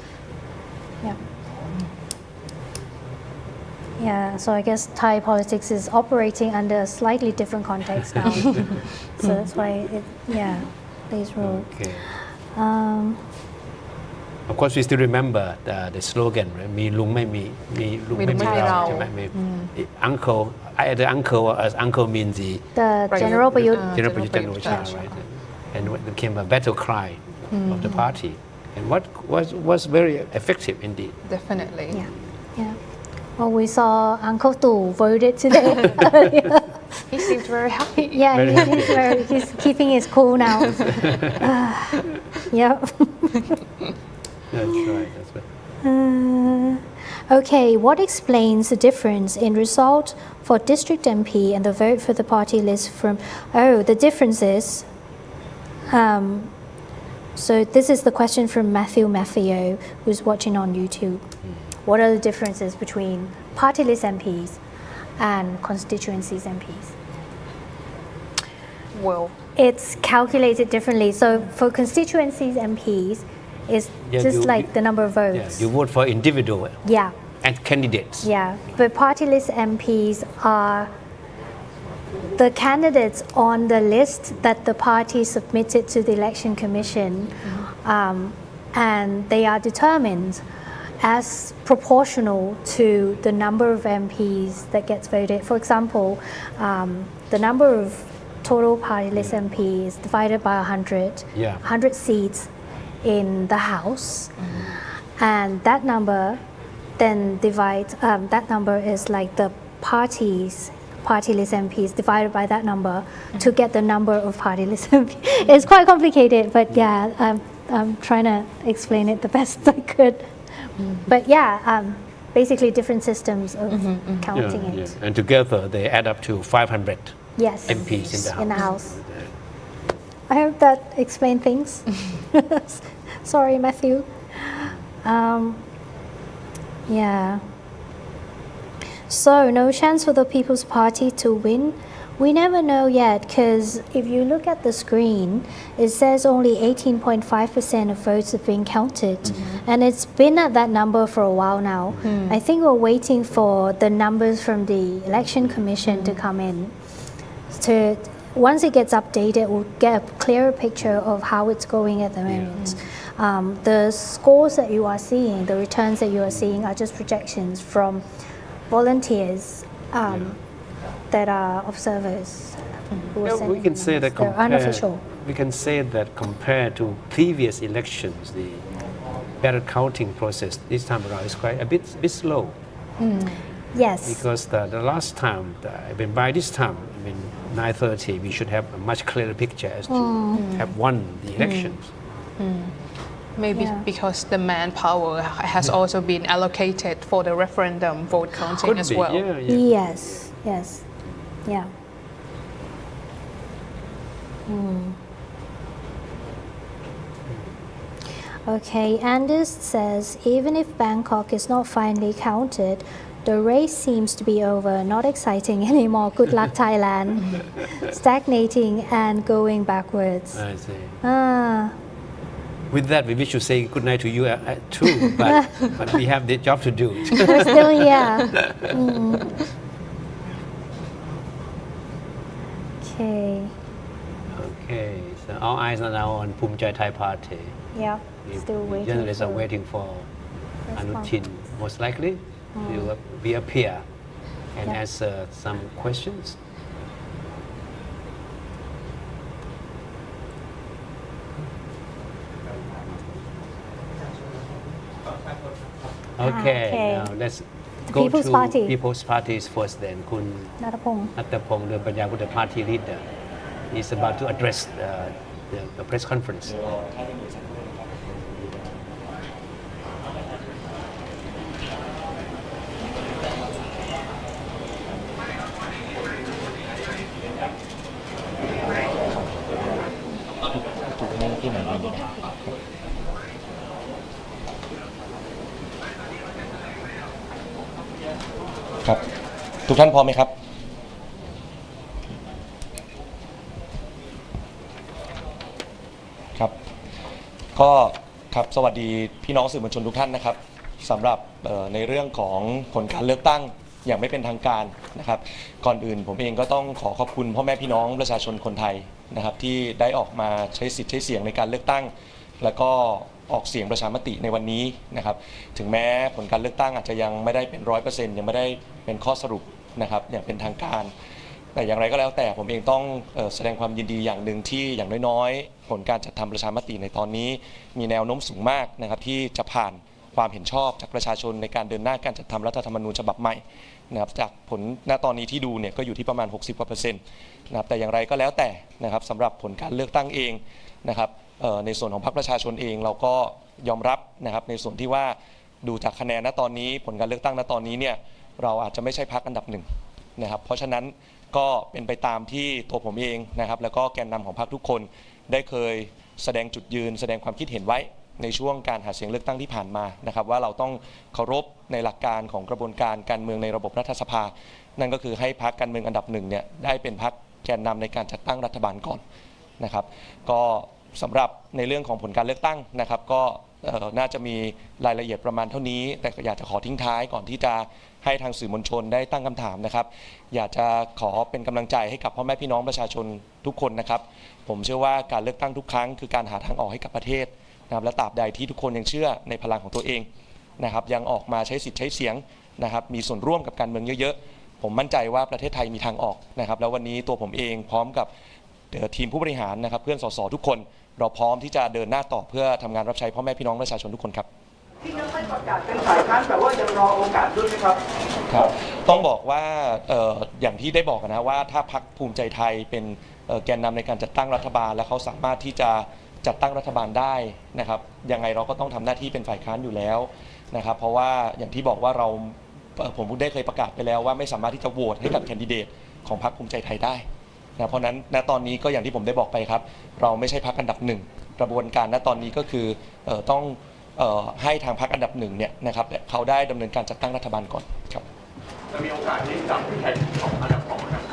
Yeah, so I guess Thai politics is operating under a slightly different context now. So that's why it plays a role. Of course, we still remember the slogan, right? มีลุงไม่มีลุงไม่มีเราใช่ไหม Uncle, either uncle or as uncle means the General Prayut. General Prayut Chan-o-cha, right? And it became a battle cry of the party, and what was very effective indeed. Definitely. Yeah. Well, we saw Uncle Tu voted today. He seems very happy. He's keeping his cool now. That's right. Okay, what explains the difference in result for district MP and the vote for the party list from? The difference is. So this is the question from Matthew, who's watching on YouTube. What are the differences between party list MPs and constituencies MPs? Well, it's calculated differently. So for constituencies MPs, it's just like the number of votes. You vote for individual. And candidates. But party list MPs are the candidates on the list that the party submitted to the Election Commission, and they are determined as proportional to the number of MPs that gets voted. For example, the number of total party list MPs divided by 100 seats in the House, and that number then divides, that number is like the party list MPs divided by that number to get the number of party list MPs. It's quite complicated, but I'm trying to explain it the best I could. But basically different systems of counting it. And together they add up to 500 MPs in the House. I hope that explained things. Sorry, Matthew. So no chance for the People's Party to win. We never know yet, because if you look at the screen, it says only 18.5% of votes have been counted. And it's been at that number for a while now. I think we're waiting for the numbers from the Election Commission to come in. Once it gets updated, we'll get a clearer picture of how it's going at the moment. The scores that you are seeing, the returns that you are seeing are just projections from volunteers that are observers. We can say that unofficial. We can say that compared to previous elections, the ballot counting process this time around is quite a bit slow. Yes. Because the last time, by this time, 9:30, we should have a much clearer picture as to have won the elections. Maybe because the manpower has also been allocated for the referendum vote counting Could as be, well. Yes, yeah. Okay, Anders says, even if Bangkok is not finally counted, the race seems to be over, not exciting anymore. Good luck, Thailand. Stagnating and going backwards. I see. With that, we wish to say good night to you too, but we have the job to do. We're still here. Okay, so all eyes are now on Bhumjaithai Party. Yeah, still waiting. Journalists are waiting for Anutin, most likely. He will reappear and answer some questions. Okay, now let's go People's to Party. People's Parties first then. Kun นัทพงษ์ Nattapong, the Bhumjaithai Party leader, is about to address the press conference. ครับทุกท่านพร้อมไหมครับครับก็ครับสวัสดีพี่น้องสื่อมวลชนทุกท่านนะครับสำหรับในเรื่องของผลการเลือกตั้งอย่างไม่เป็นทางการนะครับก่อนอื่นผมเองก็ต้องขอขอบคุณพ่อแม่พี่น้องประชาชนคนไทยนะครับที่ได้ออกมาใช้สิทธิ์ใช้เสียงในการเลือกตั้งแล้วก็ออกเสียงประชามติในวันนี้นะครับถึงแม้ผลการเลือกตั้งอาจจะยังไม่ได้เป็น 100% ยังไม่ได้เป็นข้อสรุปนะครับอย่างเป็นทางการแต่อย่างไรก็แล้วแต่ผมเองต้องแสดงความยินดีอย่างหนึ่งที่อย่างน้อยๆผลการจัดทำประชามติในตอนนี้มีแนวโน้มสูงมากนะครับที่จะผ่านความเห็นชอบจากประชาชนในการเดินหน้าการจัดทำรัฐธรรมนูญฉบับใหม่นะครับจากผลณตอนนี้ที่ดูเนี่ยก็อยู่ที่ประมาณ 60% นะครับแต่อย่างไรก็แล้วแต่นะครับสำหรับผลการเลือกตั้งเองนะครับในส่วนของพรรคประชาชนเองเราก็ยอมรับนะครับในส่วนที่ว่าดูจากคะแนนณตอนนี้ผลการเลือกตั้งณตอนนี้เนี่ยเราอาจจะไม่ใช่พรรคอันดับหนึ่งนะครับเพราะฉะนั้นก็เป็นไปตามที่ตัวผมเองนะครับแล้วก็แกนนำของพรรคทุกคนได้เคยแสดงจุดยืนแสดงความคิดเห็นไว้ในช่วงการหาเสียงเลือกตั้งที่ผ่านมานะครับว่าเราต้องเคารพในหลักการของกระบวนการการเมืองในระบบรัฐสภานั่นก็คือให้พรรคการเมืองอันดับหนึ่งเนี่ยได้เป็นพรรคแกนนำในการจัดตั้งรัฐบาลก่อนนะครับก็สำหรับในเรื่องของผลการเลือกตั้งนะครับก็น่าจะมีรายละเอียดประมาณเท่านี้แต่อยากจะขอทิ้งท้ายก่อนที่จะให้ทางสื่อมวลชนได้ตั้งคำถามนะครับอยากจะขอเป็นกำลังใจให้กับพ่อแม่พี่น้องประชาชนทุกคนนะครับผมเชื่อว่าการเลือกตั้งทุกครั้งคือการหาทางออกให้กับประเทศนะครับและตราบใดที่ทุกคนยังเชื่อในพลังของตัวเองนะครับยังออกมาใช้สิทธิ์ใช้เสียงนะครับมีส่วนร่วมกับการเมืองเยอะๆผมมั่นใจว่าประเทศไทยมีทางออกนะครับแล้ววันนี้ตัวผมเองพร้อมกับทีมผู้บริหารนะครับเพื่อนสสทุกคนเราพร้อมที่จะเดินหน้าต่อเพื่อทำงานรับใช้พ่อแม่พี่น้องประชาชนทุกคนครับที่ยังไม่ประกาศเป็นฝ่ายค้านแต่ว่ายังรอโอกาสด้วยไหมครับครับต้องบอกว่าอย่างที่ได้บอกนะว่าถ้าพรรคภูมิใจไทยเป็นแกนนำในการจัดตั้งรัฐบาลและเขาสามารถที่จะจัดตั้งรัฐบาลได้นะครับยังไงเราก็ต้องทำหน้าที่เป็นฝ่ายค้านอยู่แล้วนะครับเพราะว่าอย่างที่บอกว่าผมได้เคยประกาศไปแล้วว่าไม่สามารถที่จะโหวตให้กับแคนดิเดตของพรรคภูมิใจไทยได้นะเพราะนั้นณตอนนี้ก็อย่างที่ผมได้บอกไปครับเราไม่ใช่พรรคอันดับหนึ่งกระบวนการณตอนนี้ก็คือต้องให้ทางพรรคอันดับหนึ่งเนี่ยนะครับเขาได้ดำเนินการจัดตั้งรัฐบาลก่อนครับจะมีโอกาสที่จับแข่งของอันดับ2อันดับ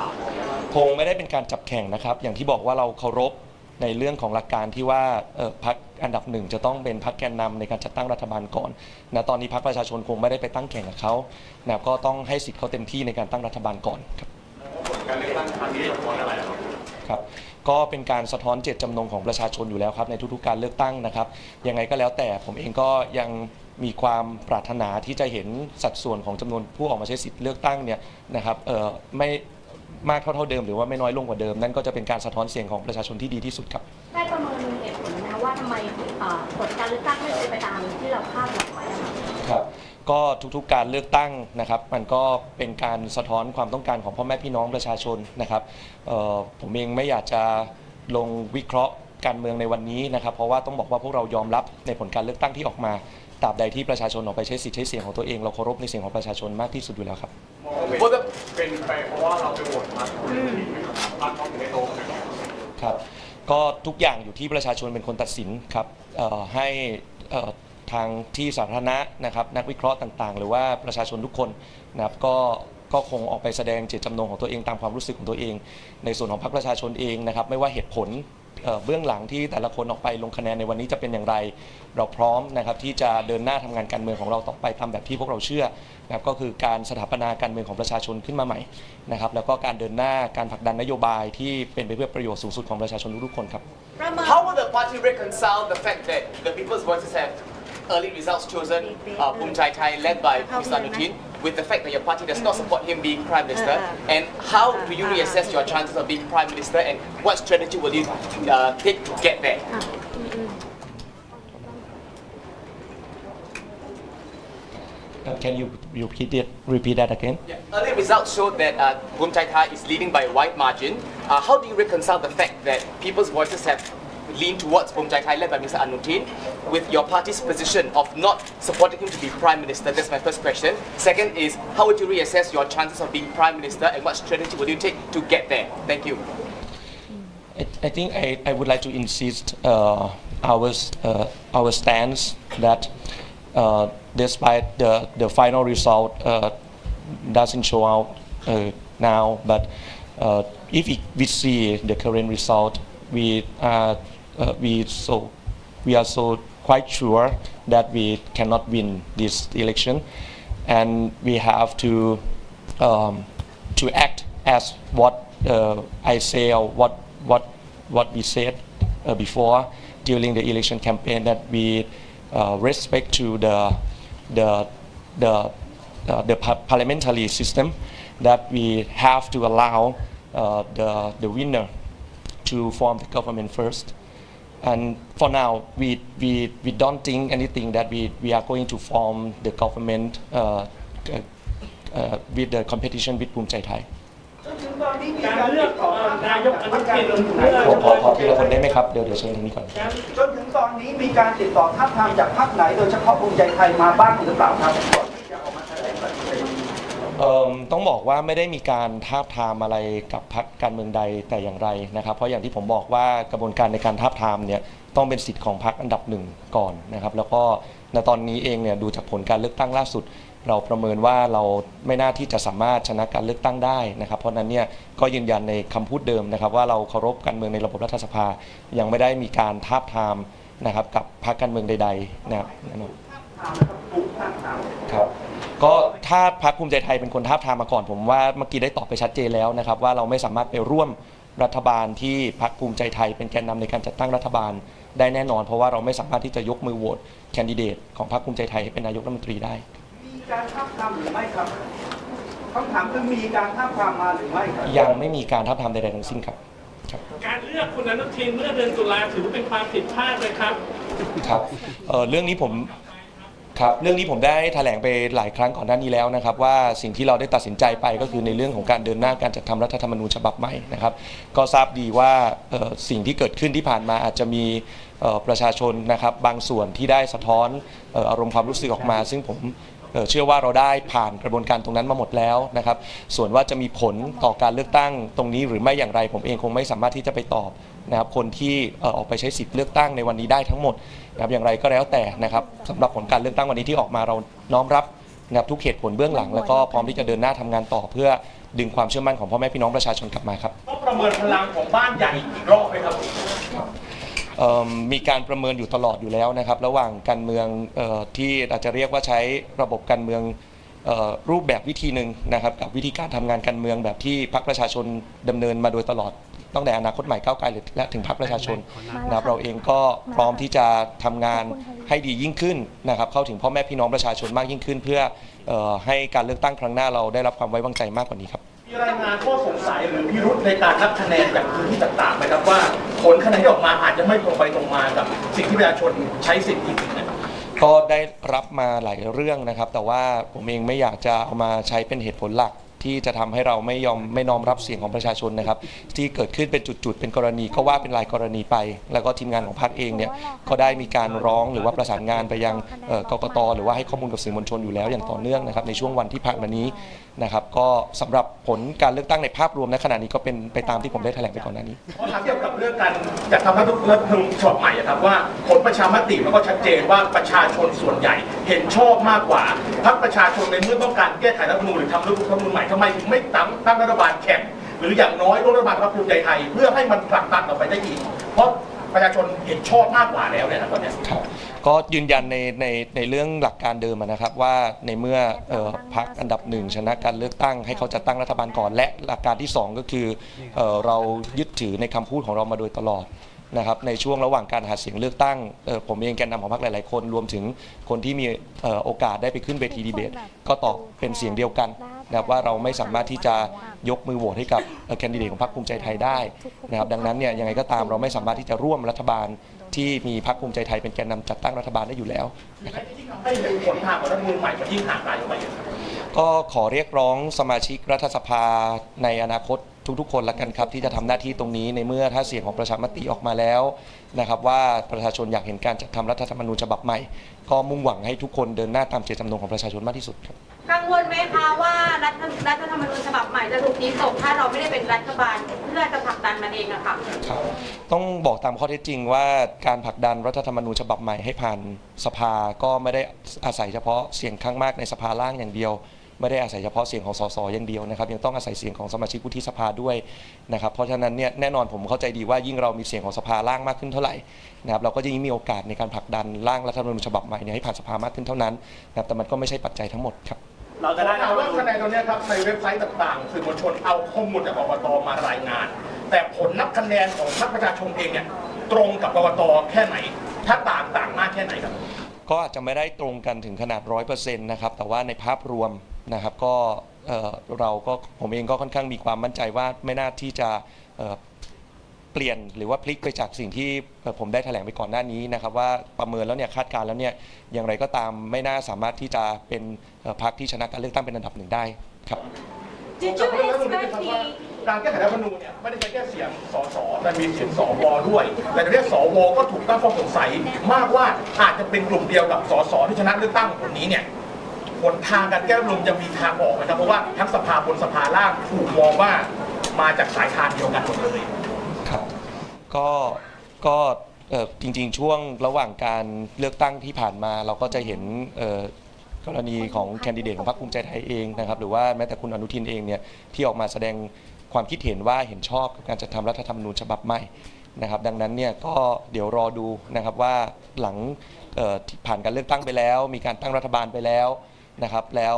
3คงไม่ได้เป็นการจับแข่งนะครับอย่างที่บอกว่าเราเคารพในเรื่องของหลักการที่ว่าพรรคอันดับหนึ่งจะต้องเป็นพรรคแกนนำในการจัดตั้งรัฐบาลก่อนนะตอนนี้พรรคประชาชนคงไม่ได้ไปตั้งแข่งกับเขานะก็ต้องให้สิทธิ์เขาเต็มที่ในการตั้งรัฐบาลก่อนครับการเลือกตั้งครั้งนี้จะพ้นอะไรครับครับ ก็เป็นการสะท้อนเจตจำนงของประชาชนอยู่แล้วครับในทุกๆการเลือกตั้งนะครับยังไงก็แล้วแต่ผมเองก็ยังมีความปรารถนาที่จะเห็นสัดส่วนของจำนวนผู้ออกมาใช้สิทธิ์เลือกตั้งเนี่ยนะครับไม่มากเท่าเดิมหรือว่าไม่น้อยลงกว่าเดิมนั่นก็จะเป็นการสะท้อนเสียงของประชาชนที่ดีที่สุดครับได้ประเมินเหตุผลนะว่าทำไมผลการเลือกตั้งไม่เป็นไปตามที่เราคาดหวังไว้ครับก็ทุกๆการเลือกตั้งนะครับมันก็เป็นการสะท้อนความต้องการของพ่อแม่พี่น้องประชาชนนะครับผมเองไม่อยากจะลงวิเคราะห์การเมืองในวันนี้นะครับเพราะว่าต้องบอกว่าพวกเรายอมรับในผลการเลือกตั้งที่ออกมาตราบใดที่ประชาชนออกไปใช้สิทธิ์ใช้เสียงของตัวเองเราเคารพในเสียงของประชาชนมากที่สุดอยู่แล้วครับว่าจะเป็นไปเพราะว่าเราไปโหวตมาบ้านเขาถึงได้โตครับก็ทุกอย่างอยู่ที่ประชาชนเป็นคนตัดสินครับให้ทางที่สาธารณะนะครับนักวิเคราะห์ต่างๆหรือว่าประชาชนทุกคนนะครับก็คงออกไปแสดงเจตจำนงของตัวเองตามความรู้สึกของตัวเองในส่วนของพรรคประชาชนเองนะครับไม่ว่าเหตุผลเบื้องหลังที่แต่ละคนออกไปลงคะแนนในวันนี้จะเป็นอย่างไรเราพร้อมนะครับที่จะเดินหน้าทำงานการเมืองของเราต่อไปตามแบบที่พวกเราเชื่อนะครับก็คือการสถาปนาการเมืองของประชาชนขึ้นมาใหม่นะครับแล้วก็การเดินหน้าการผลักดันนโยบายที่เป็นไปเพื่อประโยชน์สูงสุดของประชาชนทุกๆคนครับ How will the party reconcile the fact that the People's Voices have early results chosen Bhumjaithai led by Mr. Anutin with the fact that your party does not support him being Prime Minister and how do you reassess your chances of being Prime Minister and what strategy will you take to get there? Can you repeat that again? Yeah. Early results showed that Bhumjaithai is leading by a wide margin. How do you reconcile the fact that People's Voices have lean towards Bhumjaithai led by Mr. Anutin with your party's position of not supporting him to be Prime Minister? That's my first question. Second is, how would you reassess your chances of being Prime Minister and what strategy will you take to get there? Thank you. I think I would like to insist our stance that despite the final result doesn't show out now, but if we see the current result, we are so quite sure that we cannot win this election, and we have to act as what I say or what we said before during the election campaign, that we respect to the parliamentary system, that we have to allow the winner to form the government first. And for now, we don't think anything that we are going to form the government with the competition with Bhumjaithai. การเลือกของนายกอนุทินขอทีละคนได้ไหมครับเดี๋ยวเชิญทางนี้ก่อนจนถึงตอนนี้มีการติดต่อทับทามจากพรรคไหนโดยเฉพาะภูมิใจไทยมาบ้างหรือเปล่าครับก่อนที่จะออกมาแถลงแบบนี้ต้องบอกว่าไม่ได้มีการทาบทามอะไรกับพรรคการเมืองใดแต่อย่างไรนะครับเพราะอย่างที่ผมบอกว่ากระบวนการในการทาบทามเนี่ยต้องเป็นสิทธิ์ของพรรคอันดับหนึ่งก่อนนะครับแล้วก็ในตอนนี้เองเนี่ยดูจากผลการเลือกตั้งล่าสุดเราประเมินว่าเราไม่น่าที่จะสามารถชนะการเลือกตั้งได้นะครับเพราะนั้นเนี่ยก็ยืนยันในคำพูดเดิมนะครับว่าเราเคารพการเมืองในระบบรัฐสภายังไม่ได้มีการทาบทามนะครับกับพรรคการเมืองใดๆนะครับครับก็ถ้าพรรคภูมิใจไทยเป็นคนทาบทามมาก่อนผมว่าเมื่อกี้ได้ตอบไปชัดเจนแล้วนะครับว่าเราไม่สามารถไปร่วมรัฐบาลที่พรรคภูมิใจไทยเป็นแกนนำในการจัดตั้งรัฐบาลได้แน่นอนเพราะว่าเราไม่สามารถที่จะยกมือโหวตแคนดิเดตของพรรคภูมิใจไทยเป็นนายกรัฐมนตรีได้มีการทาบทามหรือไม่ครับคำถามคือมีการทาบทามมาหรือไม่ครับยังไม่มีการทาบทามใดๆทั้งสิ้นครับการเลือกคุณอนุทินเมื่อเดือนตุลาถือว่าเป็นความผิดพลาดเลยครับครับเรื่องนี้ผมได้แถลงไปหลายครั้งก่อนหน้านี้แล้วนะครับว่าสิ่งที่เราได้ตัดสินใจไปก็คือในเรื่องของการเดินหน้าการจัดทำรัฐธรรมนูญฉบับใหม่นะครับก็ทราบดีว่าสิ่งที่เกิดขึ้นที่ผ่านมาอาจจะมีประชาชนนะครับบางส่วนที่ได้สะท้อนอารมณ์ความรู้สึกออกมาซึ่งผมเชื่อว่าเราได้ผ่านกระบวนการตรงนั้นมาหมดแล้วนะครับส่วนว่าจะมีผลต่อการเลือกตั้งตรงนี้หรือไม่อย่างไรผมเองคงไม่สามารถที่จะไปตอบนะครับคนที่ออกไปใช้สิทธิ์เลือกตั้งในวันนี้ได้ทั้งหมดนะครับอย่างไรก็แล้วแต่นะครับสำหรับผลการเลือกตั้งวันนี้ที่ออกมาเราน้อมรับนะครับทุกเหตุผลเบื้องหลังแล้วก็พร้อมที่จะเดินหน้าทำงานต่อเพื่อดึงความเชื่อมั่นของพ่อแม่พี่น้องประชาชนกลับมาครับต้องประเมินพลังของบ้านใหญ่อีกรอบไหมครับมีการประเมินอยู่ตลอดอยู่แล้วนะครับระหว่างการเมืองที่อาจจะเรียกว่าใช้ระบบการเมืองรูปแบบวิธีหนึ่งนะครับกับวิธีการทำงานการเมืองแบบที่พรรคประชาชนดำเนินมาโดยตลอด ตั้งแต่อนาคตใหม่ก้าวไกลและถึงพรรคประชาชนนะครับเราเองก็พร้อมที่จะทำงานให้ดียิ่งขึ้นนะครับเข้าถึงพ่อแม่พี่น้องประชาชนมากยิ่งขึ้นเพื่อให้การเลือกตั้งครั้งหน้าเราได้รับความไว้วางใจมากกว่านี้ครับมีรายงานข้อสงสัยหรือพิรุธในการนับคะแนนจากพื้นที่ต่างๆไหมครับว่าผลคะแนนที่ออกมาอาจจะไม่ตรงไปตรงมากับสิ่งที่ประชาชนใช้สิทธิ์จริงๆนะครับก็ได้รับมาหลายเรื่องนะครับแต่ว่าผมเองไม่อยากจะเอามาใช้เป็นเหตุผลหลักที่จะทำให้เราไม่น้อมรับเสียงของประชาชนนะครับที่เกิดขึ้นเป็นจุดๆเป็นกรณีก็ว่าเป็นรายกรณีไปแล้วก็ทีมงานของพรรคเองเนี่ยก็ได้มีการร้องหรือว่าประสานงานไปยังกกต.หรือว่าให้ข้อมูลกับสื่อมวลชนอยู่แล้วอย่างต่อเนื่องนะครับในช่วงวันที่ผ่านมานี้นะครับก็สำหรับผลการเลือกตั้งในภาพรวมณขณะนี้ก็เป็นไปตามที่ผมได้แถลงไปก่อนหน้านี้ขอถามเกี่ยวกับเรื่องการจัดทำรัฐธรรมนูญฉบับใหม่ครับว่าผลประชามติมันก็ชัดเจนว่าประชาชนส่วนใหญ่เห็นชอบมากกว่าพรรคประชาชนในเมื่อต้องการแก้ไขรัฐธรรมนูญหรือทำรัฐธรรมนูญใหม่ทำไมถึงไม่ตั้งรัฐบาลแข่งหรืออย่างน้อยรัฐบาลพรรคภูมิใจไทยเพื่อให้มันผลักดันต่อไปได้อีกเพราะประชาชนเห็นชอบมากกว่าแล้วเนี่ยนะตอนนี้ก็ยืนยันในเรื่องหลักการเดิมนะครับว่าในเมื่อพรรคอันดับหนึ่งชนะการเลือกตั้งให้เขาจัดตั้งรัฐบาลก่อนและหลักการที่2ก็คือเรายึดถือในคำพูดของเรามาโดยตลอดนะครับในช่วงระหว่างการหาเสียงเลือกตั้งผมเองแกนนำของพรรคหลายๆคนรวมถึงคนที่มีโอกาสได้ไปขึ้นเวทีดีเบตก็ตอบเป็นเสียงเดียวกันนะครับว่าเราไม่สามารถที่จะยกมือโหวตให้กับแคนดิเดตของพรรคภูมิใจไทยได้นะครับดังนั้นเนี่ยยังไงก็ตามเราไม่สามารถที่จะร่วมรัฐบาลที่มีพรรคภูมิใจไทยเป็นแกนนำจัดตั้งรัฐบาลได้อยู่แล้วให้เห็นผลทางของรัฐธรรมนูญใหม่มันยิ่งห่างไกลออกไปก็ขอเรียกร้องสมาชิกรัฐสภาในอนาคตทุกๆคนละกันครับที่จะทำหน้าที่ตรงนี้ในเมื่อถ้าเสียงของประชามติออกมาแล้วนะครับว่าประชาชนอยากเห็นการจัดทำรัฐธรรมนูญฉบับใหม่ก็มุ่งหวังให้ทุกคนเดินหน้าตามเจตจำนงของประชาชนมากที่สุดครับกังวลไหมคะว่ารัฐธรรมนูญฉบับใหม่จะถูกตีตกถ้าเราไม่ได้เป็นรัฐบาลเพื่อจะผลักดันมันเองอะค่ะครับต้องบอกตามข้อเท็จจริงว่าการผลักดันรัฐธรรมนูญฉบับใหม่ให้ผ่านสภาก็ไม่ได้อาศัยเฉพาะเสียงข้างมากในสภาล่างอย่างเดียวไม่ได้อาศัยเฉพาะเสียงของสสอย่างเดียวนะครับยังต้องอาศัยเสียงของสมาชิกวุฒิสภาด้วยนะครับเพราะฉะนั้นเนี่ยแน่นอนผมเข้าใจดีว่ายิ่งเรามีเสียงของสภาล่างมากขึ้นเท่าไหร่นะครับเราก็จะยิ่งมีโอกาสในการผลักดันร่างรัฐธรรมนูญฉบับใหม่ให้ผ่านสภามากขึ้นเท่านั้นนะครับแต่มันก็ไม่ใช่ปัจจัยทั้งหมดครับเราจะได้ว่าคะแนนตรงนี้ครับในเว็บไซต์ต่างๆสื่อมวลชนเอาข้อมูลจากกกต.มารายงานแต่ผลนับคะแนนของพรรคประชาชนเองเนี่ยตรงกับกกต.แค่ไหนถ้าต่างมากแค่ไหนครับก็อาจจะไม่ได้ตรงกันถึงขนาด 100% นะครับแต่ว่าในภาพรวมนะครับก็ผมเองก็ค่อนข้างมีความมั่นใจว่าไม่น่าที่จะเปลี่ยนหรือว่าพลิกไปจากสิ่งที่ผมได้แถลงไปก่อนหน้านี้นะครับว่าประเมินแล้วเนี่ยคาดการณ์แล้วเนี่ยอย่างไรก็ตามไม่น่าสามารถที่จะเป็นพรรคที่ชนะการเลือกตั้งเป็นอันดับหนึ่งได้ครับการแก้ไขรัฐธรรมนูญเนี่ยไม่ได้ใช้แค่เสียงสสแต่มีเสียงสวด้วยแต่ในเรื่องสวก็ถูกตั้งข้อสงสัยมากว่าอาจจะเป็นกลุ่มเดียวกับสสที่ชนะเลือกตั้งคนนี้เนี่ยหนทางการแก้รัฐธรรมนูญจะมีทางออกนะครับเพราะว่าทั้งสภาบนสภาล่างถูกมองว่ามาจากสายทานเดียวกันหมดเลยครับก็จริงๆช่วงระหว่างการเลือกตั้งที่ผ่านมาเราก็จะเห็นกรณีของแคนดิเดตของพรรคภูมิใจไทยเองนะครับหรือว่าแม้แต่คุณอนุทินเองเนี่ยที่ออกมาแสดงความคิดเห็นว่าเห็นชอบกับการจัดทำรัฐธรรมนูญฉบับใหม่นะครับดังนั้นเนี่ยก็เดี๋ยวรอดูนะครับว่าหลังผ่านการเลือกตั้งไปแล้วมีการตั้งรัฐบาลไปแล้วนะครับแล้ว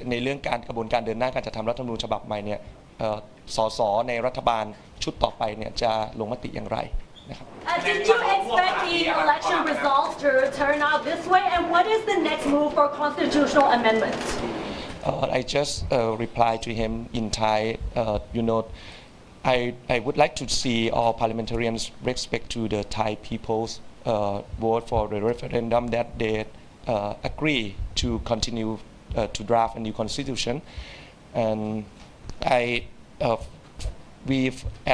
ในเรื่องการกระบวนการเดินหน้าการจัดทำรัฐธรรมนูญฉบับใหม่เนี่ยสสในรัฐบาลชุดต่อไปเนี่ยจะลงมติอย่างไรนะครับ Did you expect the election results to turn out this way and what is the next move for constitutional amendments? I just replied to him in Thai. I would like to see all parliamentarians respect to the Thai people's vote for the referendum that they agree to continue to draft a new constitution, and we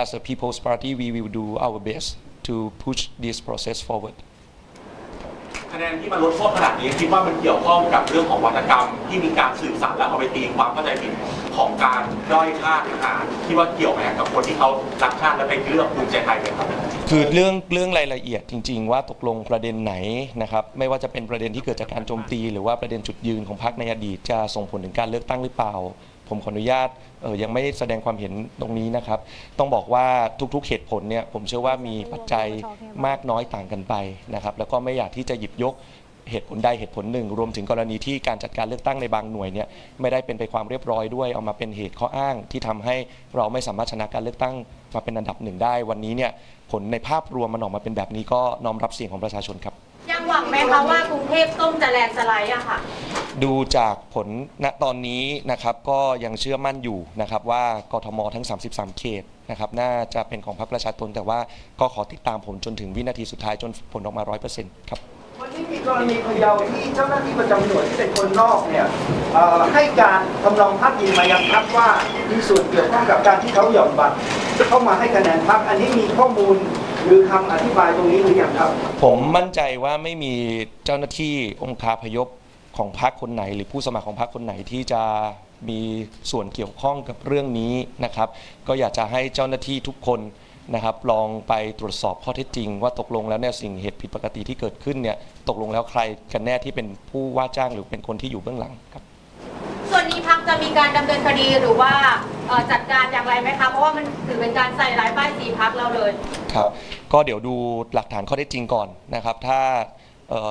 as a People's Party we will do our best to push this process forward. คะแนนที่มันลดโทษขนาดนี้คิดว่ามันเกี่ยวข้องกับเรื่องของวรรณกรรมที่มีการสื่อสารและเอาไปตีความเข้าใจผิดของการด้อยค่าทหารที่ว่าเกี่ยวไหมกับคนที่เขารักชาติและไปเลือกภูมิใจไทยเป็นครับคือเรื่องรายละเอียดจริงๆว่าตกลงประเด็นไหนนะครับไม่ว่าจะเป็นประเด็นที่เกิดจากการโจมตีหรือว่าประเด็นจุดยืนของพรรคในอดีตจะส่งผลถึงการเลือกตั้งหรือเปล่าผมขออนุญาตยังไม่แสดงความเห็นตรงนี้นะครับต้องบอกว่าทุกๆเหตุผลเนี่ยผมเชื่อว่ามีปัจจัยมากน้อยต่างกันไปนะครับแล้วก็ไม่อยากที่จะหยิบยก เหตุผลใดเหตุผลหนึ่งรวมถึงกรณีที่การจัดการเลือกตั้งในบางหน่วยเนี่ยไม่ได้เป็นไปความเรียบร้อยด้วยเอามาเป็นเหตุข้ออ้างที่ทำให้เราไม่สามารถชนะการเลือกตั้งมาเป็นอันดับหนึ่งได้วันนี้เนี่ยผลในภาพรวมมันออกมาเป็นแบบนี้ก็น้อมรับเสียงของประชาชนครับยังหวังไหมคะว่ากรุงเทพส้มจะแลนด์สไลด์อะค่ะดูจากผลณตอนนี้นะครับก็ยังเชื่อมั่นอยู่นะครับว่ากทมทั้ง33เขตนะครับน่าจะเป็นของพรรคประชาชนแต่ว่าก็ขอติดตามผลจนถึงวินาทีสุดท้ายจนผลออกมา 100% ครับวันนี้มีกรณีพะเยาที่เจ้าหน้าที่ประจำหน่วยที่เป็นคนนอกเนี่ยให้การทำนองพาดพิงมายังพรรคว่ามีส่วนเกี่ยวข้องกับการที่เขาหย่อนบัตรเข้ามาให้คะแนนพรรคอันนี้มีข้อมูลหรือคำอธิบายตรงนี้หรือยังครับผมมั่นใจว่าไม่มีเจ้าหน้าที่องคาพยพของพรรคคนไหนหรือผู้สมัครของพรรคคนไหนที่จะมีส่วนเกี่ยวข้องกับเรื่องนี้นะครับก็อยากจะให้เจ้าหน้าที่ทุกคนนะครับลองไปตรวจสอบข้อเท็จจริงว่าตกลงแล้วเนี่ยสิ่งเหตุผิดปกติที่เกิดขึ้นเนี่ยตกลงแล้วใครกันแน่ที่เป็นผู้ว่าจ้างหรือเป็นคนที่อยู่เบื้องหลังครับส่วนนี้พรรคจะมีการดำเนินคดีหรือว่าจัดการอย่างไรไหมคะเพราะว่ามันถือเป็นการใส่ร้ายป้ายสีพรรคเราเลยครับก็เดี๋ยวดูหลักฐานข้อเท็จจริงก่อนนะครับถ้า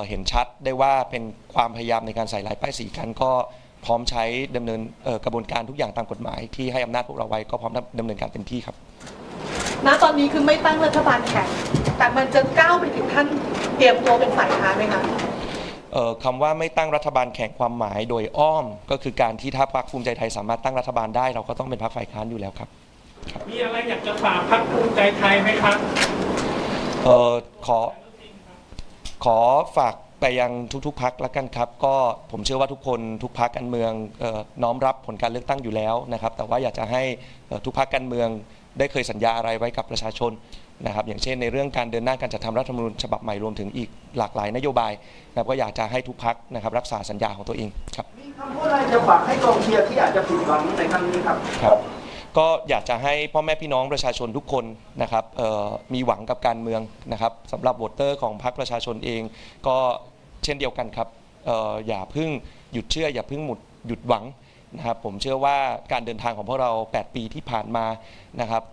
เห็นชัดได้ว่าเป็นความพยายามในการใส่ร้ายป้ายสีกันก็พร้อมใช้ดำเนินกระบวนการทุกอย่างตามกฎหมายที่ให้อำนาจพวกเราไว้ก็พร้อมดำเนินการเต็มที่ครับณตอนนี้คือไม่ตั้งรัฐบาลแข่งแต่มันจะก้าวไปถึงขั้นเตรียมตัวเป็นฝ่ายค้านไหมคะคำว่าไม่ตั้งรัฐบาลแข่งความหมายโดยอ้อมก็คือการที่ถ้าพรรคภูมิใจไทยสามารถตั้งรัฐบาลได้เราก็ต้องเป็นพรรคฝ่ายค้านอยู่แล้วครับมีอะไรอยากจะฝากพรรคภูมิใจไทยไหมครับขอฝากไปยังทุกๆพรรคแล้วกันครับก็ผมเชื่อว่าทุกคนทุกพรรคการเมืองน้อมรับผลการเลือกตั้งอยู่แล้วนะครับแต่ว่าอยากจะให้ทุกพรรคการเมืองได้เคยสัญญาอะไรไว้กับประชาชนนะครับอย่างเช่นในเรื่องการเดินหน้าการจัดทำรัฐธรรมนูญฉบับใหม่รวมถึงอีกหลากหลายนโยบายนะครับก็อยากจะให้ทุกพรรคนะครับรักษาสัญญาของตัวเองครับมีคำพูดอะไรจะฝากให้กองเชียร์ที่อาจจะผิดหวังในครั้งนี้ครับครับก็อยากจะให้พ่อแม่พี่น้องประชาชนทุกคนนะครับมีหวังกับการเมืองนะครับสำหรับโหวตเตอร์ของพรรคประชาชนเองก็เช่นเดียวกันครับอย่าเพิ่งหยุดเชื่ออย่าเพิ่งหยุดหวังนะครับผมเชื่อว่าการเดินทางของพวกเรา8ปีที่ผ่านมานะครับ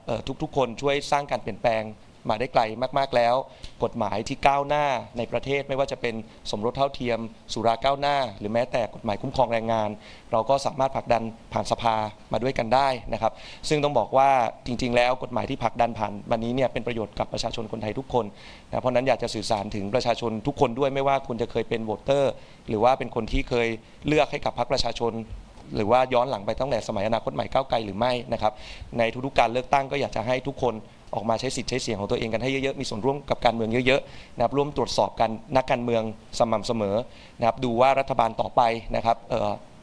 ทุกๆคนช่วยสร้างการเปลี่ยนแปลงมาได้ไกลมากๆแล้วกฎหมายที่ก้าวหน้าในประเทศไม่ว่าจะเป็นสมรสเท่าเทียมสุราก้าวหน้าหรือแม้แต่กฎหมายคุ้มครองแรงงานเราก็สามารถผลักดันผ่านสภามาด้วยกันได้นะครับซึ่งต้องบอกว่าจริงๆแล้วกฎหมายที่ผลักดันผ่านวันนี้เนี่ยเป็นประโยชน์กับประชาชนคนไทยทุกคนนะเพราะนั้นอยากจะสื่อสารถึงประชาชนทุกคนด้วยไม่ว่าคุณจะเคยเป็นโหวตเตอร์หรือว่าเป็นคนที่เคยเลือกให้กับพรรคประชาชนหรือว่าย้อนหลังไปตั้งแต่สมัยอนาคตใหม่ก้าวไกลหรือไม่นะครับในทุกๆการเลือกตั้งก็อยากจะให้ทุกคนออกมาใช้สิทธิ์ใช้เสียงของตัวเองกันให้เยอะๆมีส่วนร่วมกับการเมืองเยอะๆนะครับร่วมตรวจสอบกันนักการเมืองสม่ำเสมอนะครับดูว่ารัฐบาลต่อไปนะครับ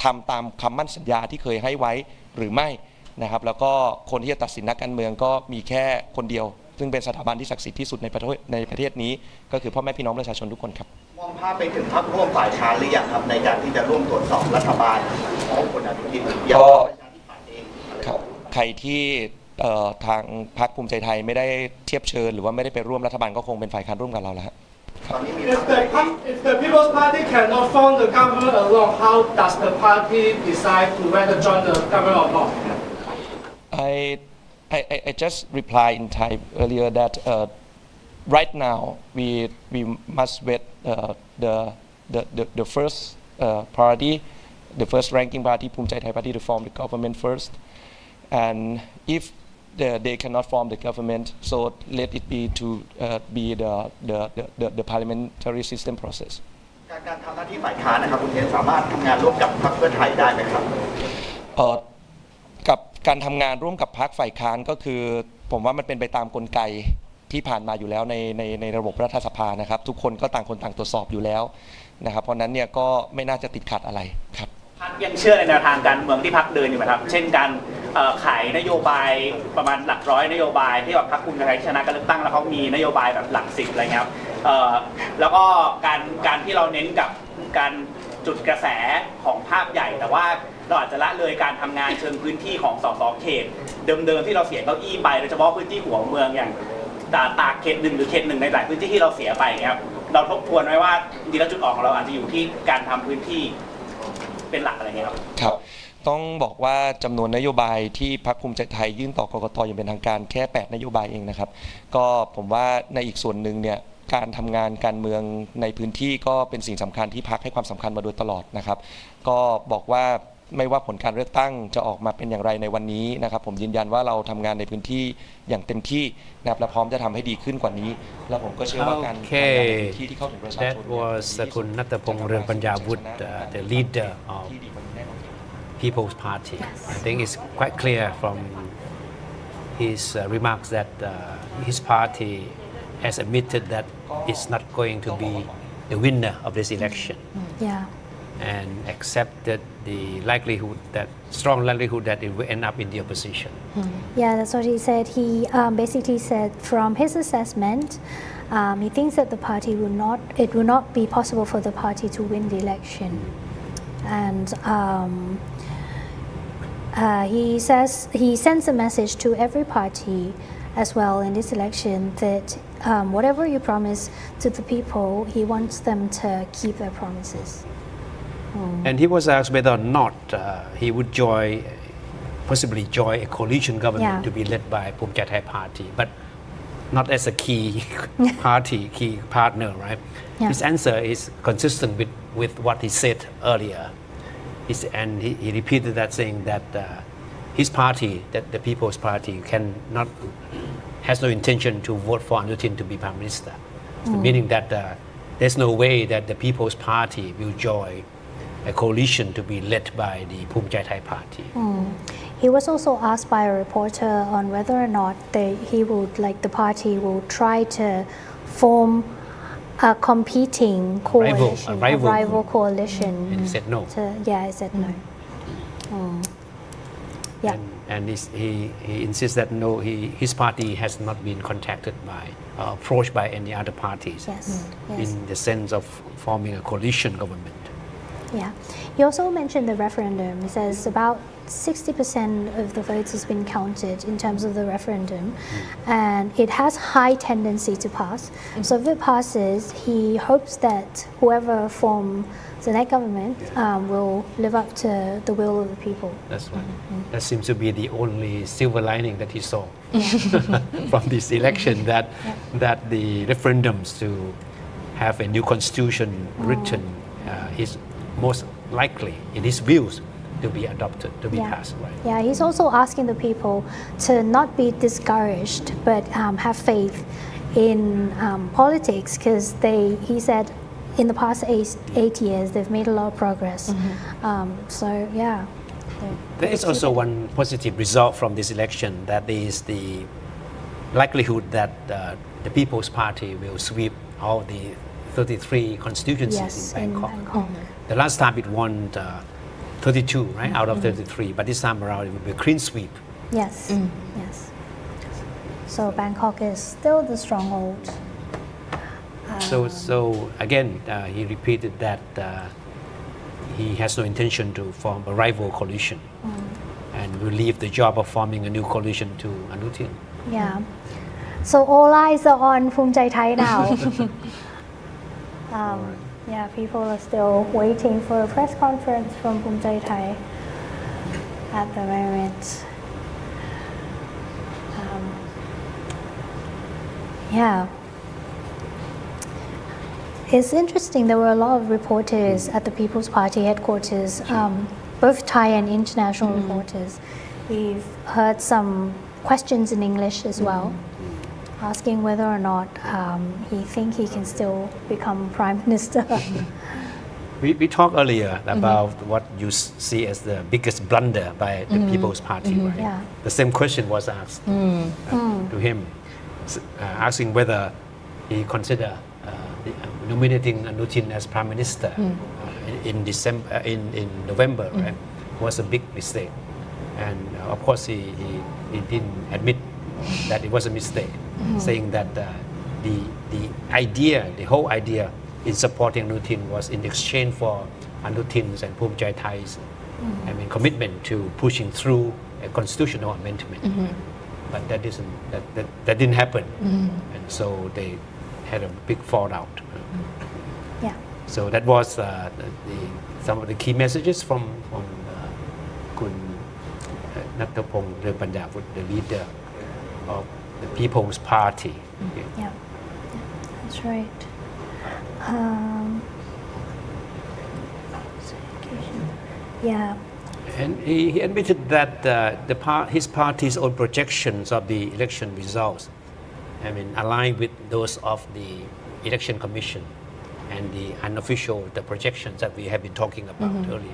ทำตามคำมั่นสัญญาที่เคยให้ไว้หรือไม่นะครับแล้วก็คนที่จะตัดสินนักการเมืองก็มีแค่คนเดียวซึ่งเป็นสถาบันที่ศักดิ์สิทธิ์ที่สุดในประเทศนี้ก็คือพ่อแม่พี่น้องประชาชนทุกคนครับมองภาพไปถึงพรรคร่วมฝ่ายค้านหรือยังครับในการที่จะร่วมตรวจสอบรัฐบาลของคนอนุทินก็ใครที่ทางพรรคภูมิใจไทยไม่ได้เทียบเชิญหรือว่าไม่ได้ไปร่วมรัฐบาลก็คงเป็นฝ่ายค้านร่วมกับเราแล้วครับ If the People's Party cannot form the government alone, how does the party decide to whether join the government or not? I just replied in Thai earlier that right now we must wait the first party, the first ranking party, Bhumjaithai Party, to form the government first, and if they cannot form the government, so let it be to be the parliamentary system process. การทำหน้าที่ฝ่ายค้านนะครับคุณเทนสามารถทำงานร่วมกับพรรคเพื่อไทยได้ไหมครับกับการทำงานร่วมกับพรรคฝ่ายค้านก็คือผมว่ามันเป็นไปตามกลไกที่ผ่านมาอยู่แล้วในระบบรัฐสภานะครับทุกคนก็ต่างคนต่างตรวจสอบอยู่แล้วนะครับเพราะนั้นเนี่ยก็ไม่น่าจะติดขัดอะไรครับพรรคยังเชื่อในแนวทางการเมืองที่พรรคเดินอยู่ไหมครับเช่นการขายนโยบายประมาณหลักร้อยนโยบายที่แบบพรรคภูมิใจไทยชนะการเลือกตั้งแล้วเขามีนโยบายแบบหลัก10อะไรเงี้ยครับแล้วก็การที่เราเน้นกับการจุดกระแสของภาพใหญ่แต่ว่าเราอาจจะละเลยการทำงานเชิงพื้นที่ของสสเขตเดิมๆที่เราเสียเก้าอี้ไปโดยเฉพาะพื้นที่หัวเมืองอย่างตากเขต1หรือเขต1ในหลายพื้นที่ที่เราเสียไปครับเราทบทวนไว้ว่าจริงๆแล้วจุดออกของเราอาจจะอยู่ที่การทำพื้นที่เป็นหลักอะไรเงี้ยครับครับ ต้องบอกว่าจำนวนนโยบายที่พรรคภูมิใจไทยยื่นต่อกกตอย่างเป็นทางการแค่8นโยบายเองนะครับก็ผมว่าในอีกส่วนหนึ่งเนี่ยการทำงานการเมืองในพื้นที่ก็เป็นสิ่งสำคัญที่พรรคให้ความสำคัญมาโดยตลอดนะครับก็บอกว่าไม่ว่าผลการเลือกตั้งจะออกมาเป็นอย่างไรในวันนี้นะครับผมยืนยันว่าเราทำงานในพื้นที่อย่างเต็มที่นะครับและพร้อมจะทำให้ดีขึ้นกว่านี้แล้วผมก็เชื่อว่าการทำงานในพื้นที่ที่เข้าถึงประชาชน That was คุณณัฐพงษ์ เรืองปัญญาวุฒิ the leader of People's Party. I think it's quite clear from his remarks that his party has admitted that it's not going to be the winner of this election. And accepted the strong likelihood that it will end up in the opposition. Yeah, that's what he said. He basically said from his assessment, he thinks that it will not be possible for the party to win the election. And he sends a message to every party as well in this election that whatever you promise to the people, he wants them to keep their promises. And he was asked whether or not he would possibly join a coalition government to be led by Bhumjaithai Party, but not as a key partner, right? His answer is consistent with what he said earlier. And he repeated that, saying that his party, that the People's Party, has no intention to vote for Anutin to be Prime Minister. Meaning that there's no way that the People's Party will join a coalition to be led by the Bhumjaithai Party. He was also asked by a reporter on whether or not the party will try to form a competing coalition, a rival coalition. And he said no. He said no. And he insists that no, his party has not been contacted by, approached by any other parties in the sense of forming a coalition government. Yeah. He also mentioned the referendum. He says about 60% of the votes has been counted in terms of the referendum, and it has high tendency to pass. So if it passes, he hopes that whoever forms the next government will live up to the will of the people. That's right. That seems to be the only silver lining that he saw from this election, that the referendums to have a new constitution written is most likely, in his views, to be adopted, to be passed. Right? Yeah, he's also asking the people to not be discouraged, but have faith in politics, because he said in the past 8 years they've made a lot of progress. So yeah. There is also one positive result from this election, that is the likelihood that the People's Party will sweep all the 33 constituencies in Bangkok. The last time it won 32, right, out of 33, but this time around it will be a clean sweep. Yes, yes. So Bangkok is still the stronghold. So again, he repeated that he has no intention to form a rival coalition and will leave the job of forming a new coalition to Anutin. Yeah. So all eyes are on Bhumjaithai now. Yeah, people are still waiting for a press conference from Bhumjaithai at the moment. Yeah. It's interesting, there were a lot of reporters at the People's Party headquarters, both Thai and international reporters. We've heard some questions in English as well, asking whether or not he thinks he can still become Prime Minister. We talked earlier about what you see as the biggest blunder by the People's Party, right? Yeah. The same question was asked to him, asking whether he considered nominating Anutin as Prime Minister in November, right, was a big mistake. And of course he didn't admit that it was a mistake, saying that the whole idea in supporting Anutin was in exchange for Anutin's and Bhumjaithai's commitment to pushing through a constitutional amendment. But that didn't happen, and so they had a big fallout. Yeah. So that was some of the key messages from Kun Nattapong Rirpanya, the leader of the People's Party. Yeah, that's right. Yeah. And he admitted that his party's own projections of the election results, align with those of the Election Commission and the unofficial projections that we have been talking about earlier.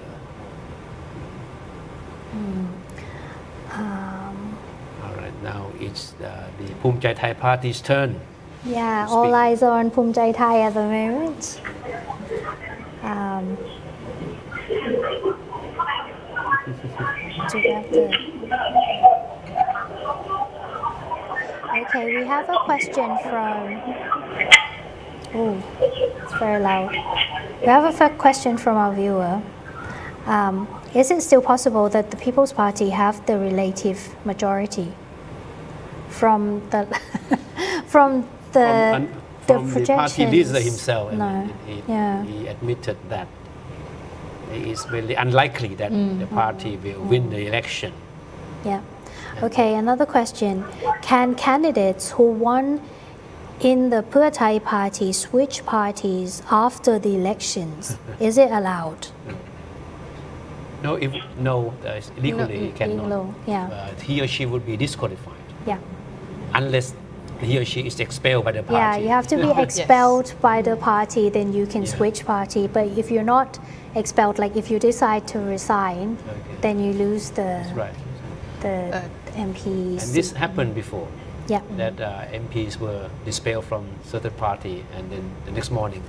All right, now it's the Bhumjaithai Party's turn. Yeah, all eyes are on Bhumjaithai at the moment. Okay, we have a question from. Oh, it's very loud. We have a question from our viewer. Is it still possible that the People's Party have the relative majority from the from the party leader himself? No. He admitted that it is very unlikely that the party will win the election. Yeah. Okay, another question. Can candidates who won in the Pheu Thai party switch parties after the elections? Is it allowed? Legally he cannot. Yeah. He or she would be disqualified. Yeah. Unless he or she is expelled by the party. Yeah, you have to be expelled by the party, then you can switch party. But if you're not expelled, like if you decide to resign, then you lose the MPs. And this happened before. Yeah. That MPs were expelled from certain party, and then the next morning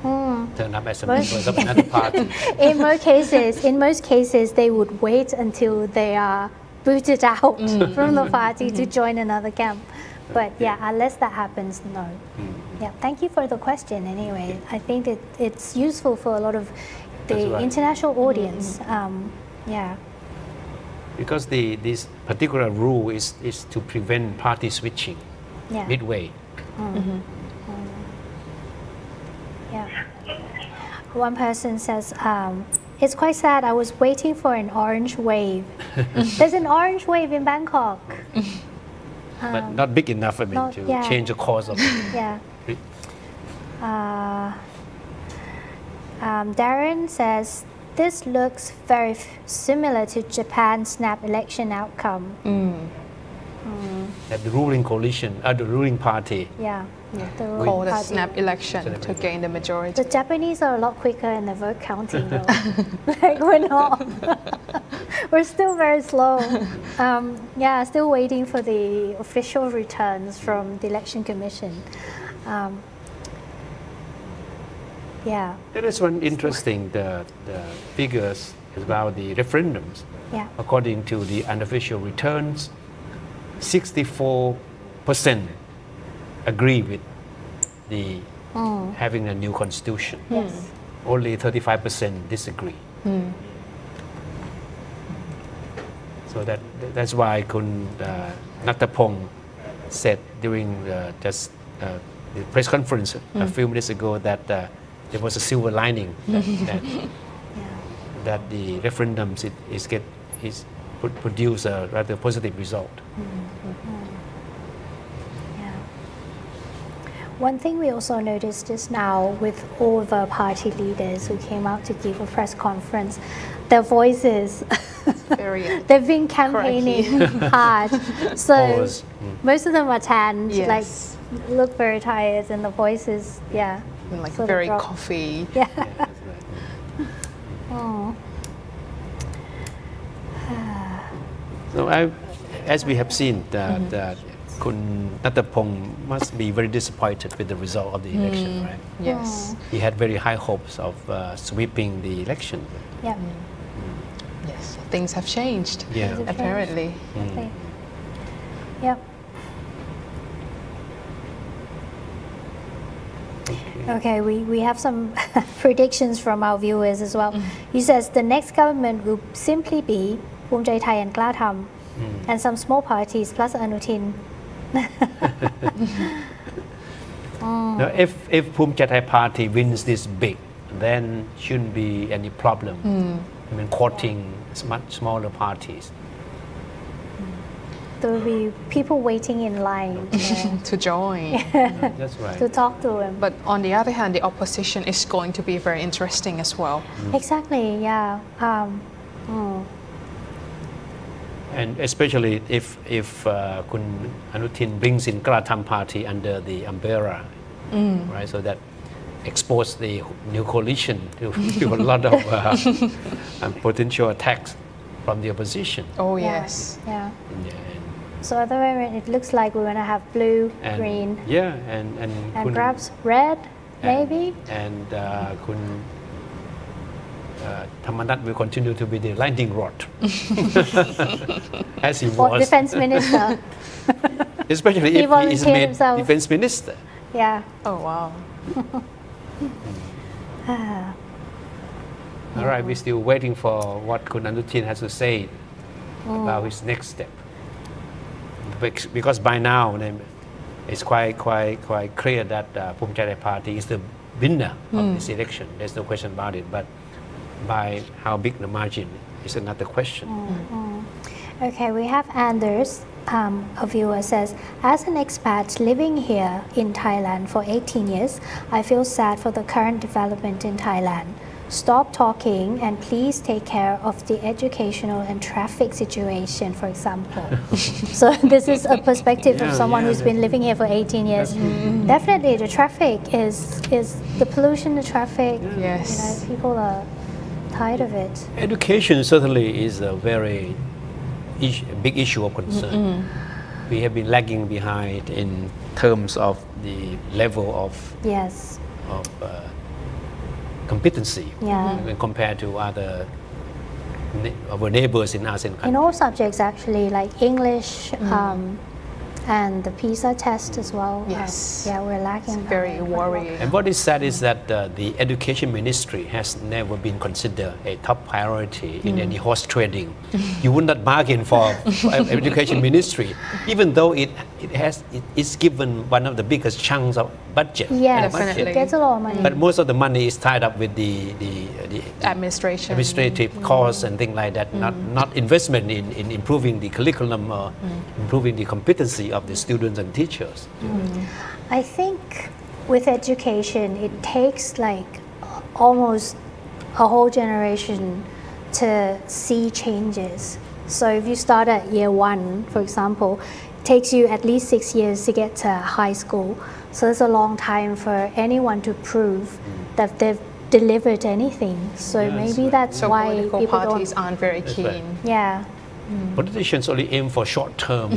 turn up as a members of another party. In most cases, they would wait until they are booted out from the party to join another camp. But yeah, unless that happens, no. Yeah, thank you for the question anyway. I think it's useful for a lot of the international audience. Yeah. Because this particular rule is to prevent party switching midway. Yeah. One person says, it's quite sad. I was waiting for an orange wave. There's an orange wave in Bangkok. But not big enough, to change the course of it. Yeah. Darren says, this looks very similar to Japan's snap election outcome. That the ruling coalition, the ruling party. Yeah. Called a snap election to gain the majority. The Japanese are a lot quicker in the vote counting though. Like we're not. We're still very slow. Still waiting for the official returns from the election commission. There is one interesting the figures about the referendums. Yeah. According to the unofficial returns, 64% agree with the having a new constitution. Yes. Only 35% disagree. So that's why Kun Nattapong said during the press conference a few minutes ago that there was a silver lining that the referendums produce a rather positive result. One thing we also noticed just now with all the party leaders who came out to give a press conference, their voices, they've been campaigning hard. So most of them are tanned, like look very tired, and the voices, like very coffee. Yeah. So as we have seen, Kun Nattapong must be very disappointed with the result of the election, right? Yes. He had very high hopes of sweeping the election. Yeah. Yes, things have changed, apparently. Yep. Okay, we have some predictions from our viewers as well. He says the next government will simply be Bhumjaithai and Klatham and some small parties plus Anutin. Now, if Bhumjaithai party wins this big, then shouldn't be any problem quoting much smaller parties. There will be people waiting in line to join. That's right. to talk to him. But on the other hand, the opposition is going to be very interesting as well. Exactly, yeah. And especially if Kun Anutin brings in Kratham party under the umbrella, right? So that expose the new coalition to a lot of potential attacks from the opposition. Oh yes. Yeah. So at the moment it looks like we're gonna have blue, green. Yeah, and Kun, perhaps red, maybe. And Kun Thammanat will continue to be the lightning rod, as he Or was. defense minister. Especially He if he is volunteered made himself. defense minister. Yeah. Oh wow. All right, we're still waiting for what Kun Anutin has to say about his next step. Because by now it's quite clear that Bhumjaithai party is the winner of this election. There's no question about it. But by how big the margin is another question. Okay, we have Anders. A viewer says, as an expat living here in Thailand for 18 years, I feel sad for the current development in Thailand. Stop talking and please take care of the educational and traffic situation, for example. So this is a perspective of someone who's been living here for 18 years. Definitely the traffic is the pollution, the traffic. Yes. People are tired of it. Education certainly is a very big issue of concern. We have been lagging behind in terms of the level of competency when compared to our neighbors in ASEAN countries. In all subjects, actually, like English and the PISA test as well. Yes. We're lacking. It's very worrying. And what is sad is that the education ministry has never been considered a top priority in any horse trading. You would not bargain for education ministry, even though it is given one of the biggest chunks of budget. Yes, it gets a lot of money. But most of the money is tied up with the administrative costs and things like that, not investment in improving the curriculum or improving the competency of the students and teachers. I think with education, it takes like almost a whole generation to see changes. So if you start at year 1, for example, it takes you at least 6 years to get to high school. So it's a long time for anyone to prove that they've delivered anything. So maybe that's why political people parties aren't very keen. Yeah. Politicians only aim for short-term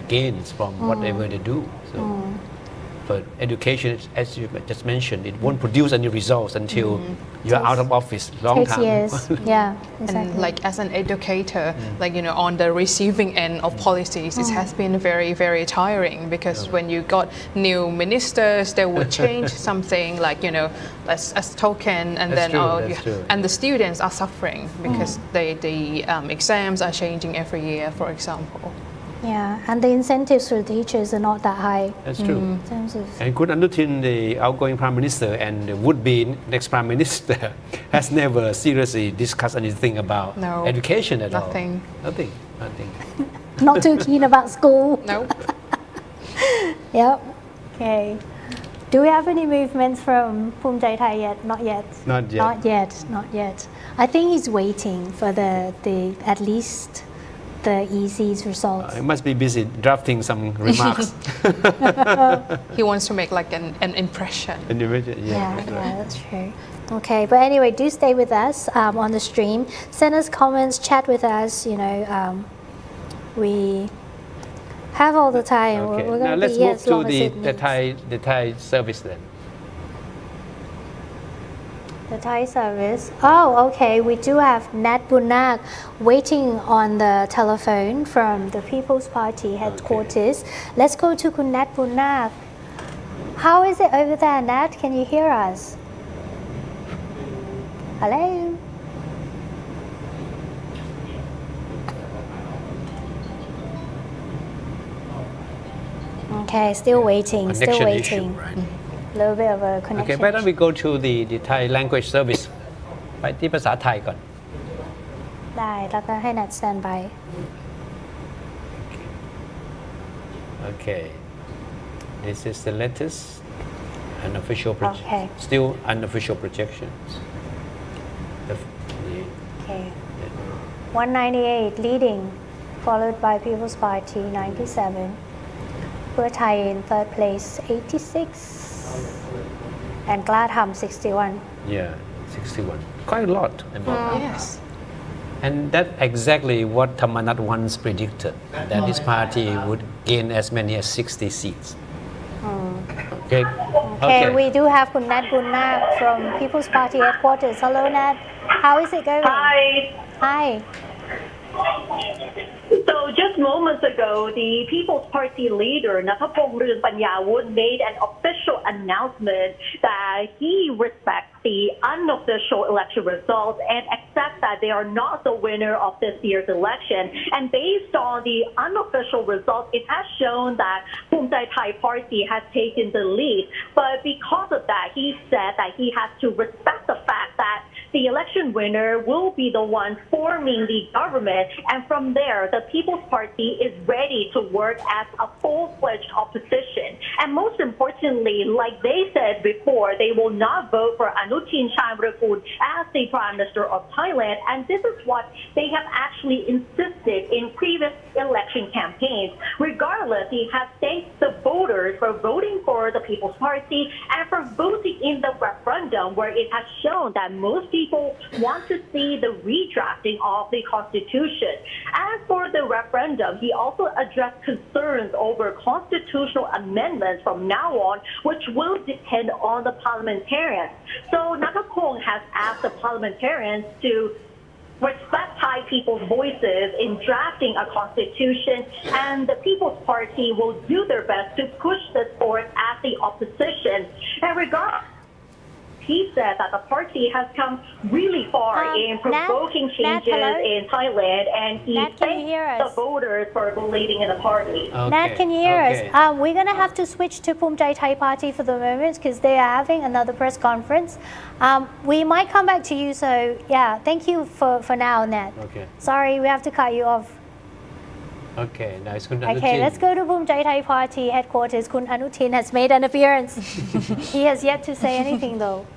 gains from whatever they do. So, but education, as you just mentioned, it won't produce any results until you're out of office. Long time. Years. Yeah, exactly. And like as an educator, like on the receiving end of policies, it has been very, very tiring because when you got new ministers, they would change something like as token, and then and the students are suffering because the exams are changing every year, for example. Yeah, and the incentives for the teachers are not that high. That's true. In terms of And Kun Anutin, the outgoing Prime Minister and the would-be next Prime Minister, has never seriously discussed anything about education at all. Nothing. not too keen about school. No. Yep. Okay. Do we have any movements from Bhumjaithai yet? Not yet. Not yet. Not yet. Not yet. I think he's waiting for the at least the EC's results. He must be busy drafting some remarks. He wants to make like an impression. Yeah, that's true. Okay, but anyway, do stay with us on the stream. Send us comments, chat with us. We have all the time. Okay. We're Now going to let's be here move as long to as it the Thai service then. The Thai service. Oh, okay. We do have Nat Bunak waiting on the telephone from the People's Party headquarters. Let's go to Kun Nat Bunak. How is it over there, Nat? Can you hear us? Hello? Okay, still waiting. Connection Still issue, waiting. right? A little bit of a connection. Okay, why don't we go to the Thai language service ไปที่ภาษาไทยก่อน ได้แล้วก็ให้นัด stand by Okay. This is the latest unofficial Okay. still unofficial projections. Okay. 198 leading, followed by People's Party 97. Pheu Thai in third place 86. And Kla Tham 61. Yeah, 61. Quite a lot. Yes. And that's exactly what Thamarat once predicted, that his party would gain as many as 60 seats. Okay. Okay, we do have Kun Nat Gunnak from People's Party headquarters. Hello, Nat. How is it going? Hi. Hi. So just moments ago, the People's Party leader, Nathapong Rungpanyawut, made an official announcement that he respects the unofficial election results and accepts that they are not the winner of this year's election. And based on the unofficial results, it has shown that Bhumjaithai Party has taken the lead. But because of that, he said that he has to respect the fact that the election winner will be the one forming the government, and from there, the People's Party is ready to work as a full-fledged opposition. And most importantly, like they said before, they will not vote for Anutin Charnvirakul as the Prime Minister of Thailand, and this is what they have actually insisted in previous election campaigns. Regardless, he has thanked the voters for voting for the People's Party and for voting in the referendum, where it has shown that most people want to see the redrafting of the Constitution. As for the referendum, he also addressed concerns over constitutional amendments from now on, which will depend on the parliamentarians. So Nathapong has asked the parliamentarians to respect Thai people's voices in drafting a constitution, and the People's Party will do their best to push this forward as the opposition. And regardless, he said that the party has come really far in provoking changes in Thailand, and he thanks the voters for believing in the party. Nat, can you hear us? We're going to have to switch to Bhumjaithai Party for the moment because they are having another press conference. We might come back to you, so yeah, thank you for now, Nat. Okay. Sorry, we have to cut you off. Okay, nice. Kun Okay, Anutin. let's go to Bhumjaithai Party headquarters. Kun Anutin has made an appearance. He has yet to say anything though.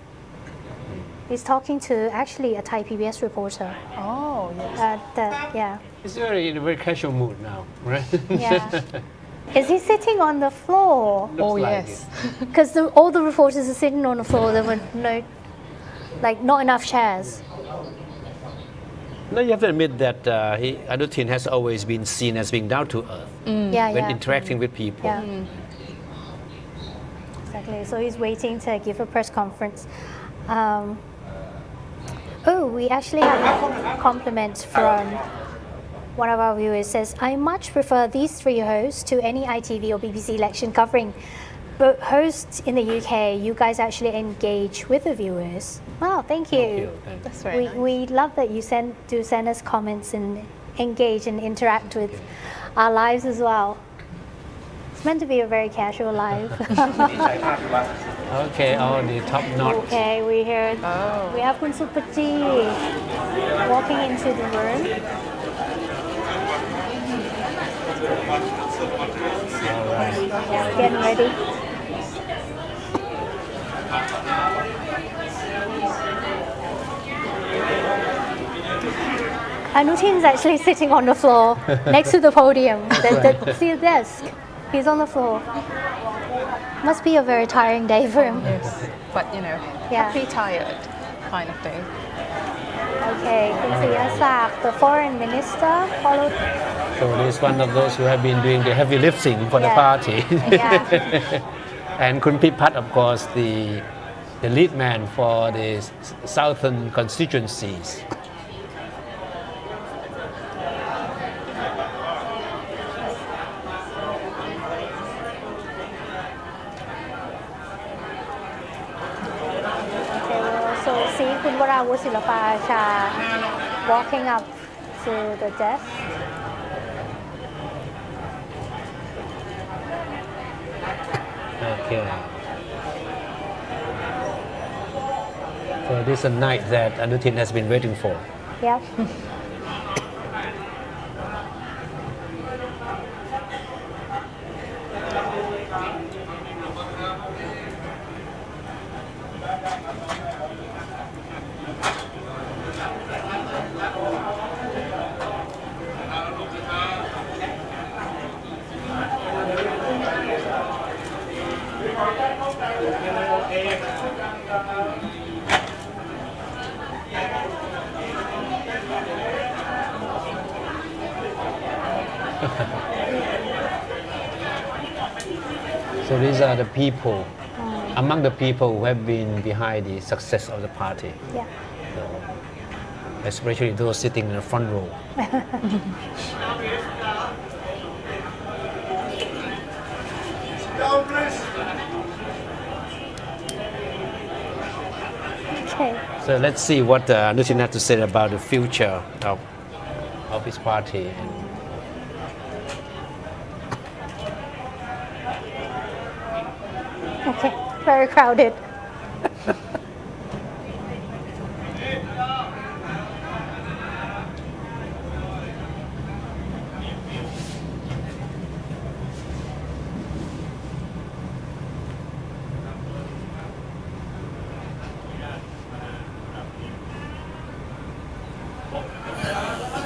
He's talking to actually a Thai PBS reporter. Oh, yes. Yeah. He's in a very casual mood now, right? Yeah. Is he sitting on the floor? Oh, like yes. Because all the reporters are sitting on the floor. There were not enough chairs. No, you have to admit that Anutin has always been seen as being down to earth when interacting with people. Yeah. Exactly. So he's waiting to give a press conference. We actually have a compliment from one of our viewers. Says, I much prefer these three hosts to any ITV or BBC election covering. But hosts in the UK, you guys actually engage with the viewers. Wow, thank you. That's very nice. We love that you send us comments and engage and interact with our lives as well. It's meant to be a very casual live. Okay, all the top notch. Okay, we have Kun Supaji walking into the room. Yeah, getting ready. Anutin's actually sitting on the floor next to the podium. See the desk. He's on the floor. Must be a very tiring day for him. Yes, but happy tired kind of thing. Okay, Kun Siyasak, the foreign minister, followed. So he's one of those who have been doing the heavy lifting for the party. And Kun Pipat, of course, the lead man for the southern constituencies. Kun Silapa walking up to the desk. Okay. So this is a night that Anutin has been waiting for. Yep. So these are the people, among the people who have been behind the success of the party. Yeah. So, especially those sitting in the front row. Okay. So let's see what Anutin had to say about the future of his party. Okay, very crowded.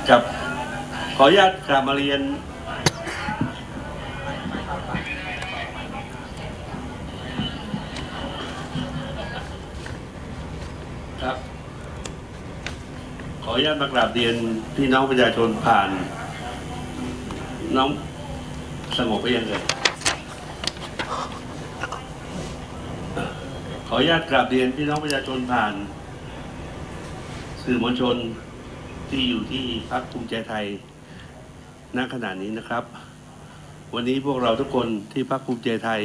ครับขออนุญาตกราบมาเรียนครับขออนุญาตมากราบเรียนพี่น้องประชาชนผ่านน้องสงบไปยังเลยขออนุญาตกราบเรียนพี่น้องประชาชนผ่านสื่อมวลชนที่อยู่ที่พรรคภูมิใจไทยณขณะนี้นะครับวันนี้พวกเราทุกคนที่พรรคภูมิใจไทย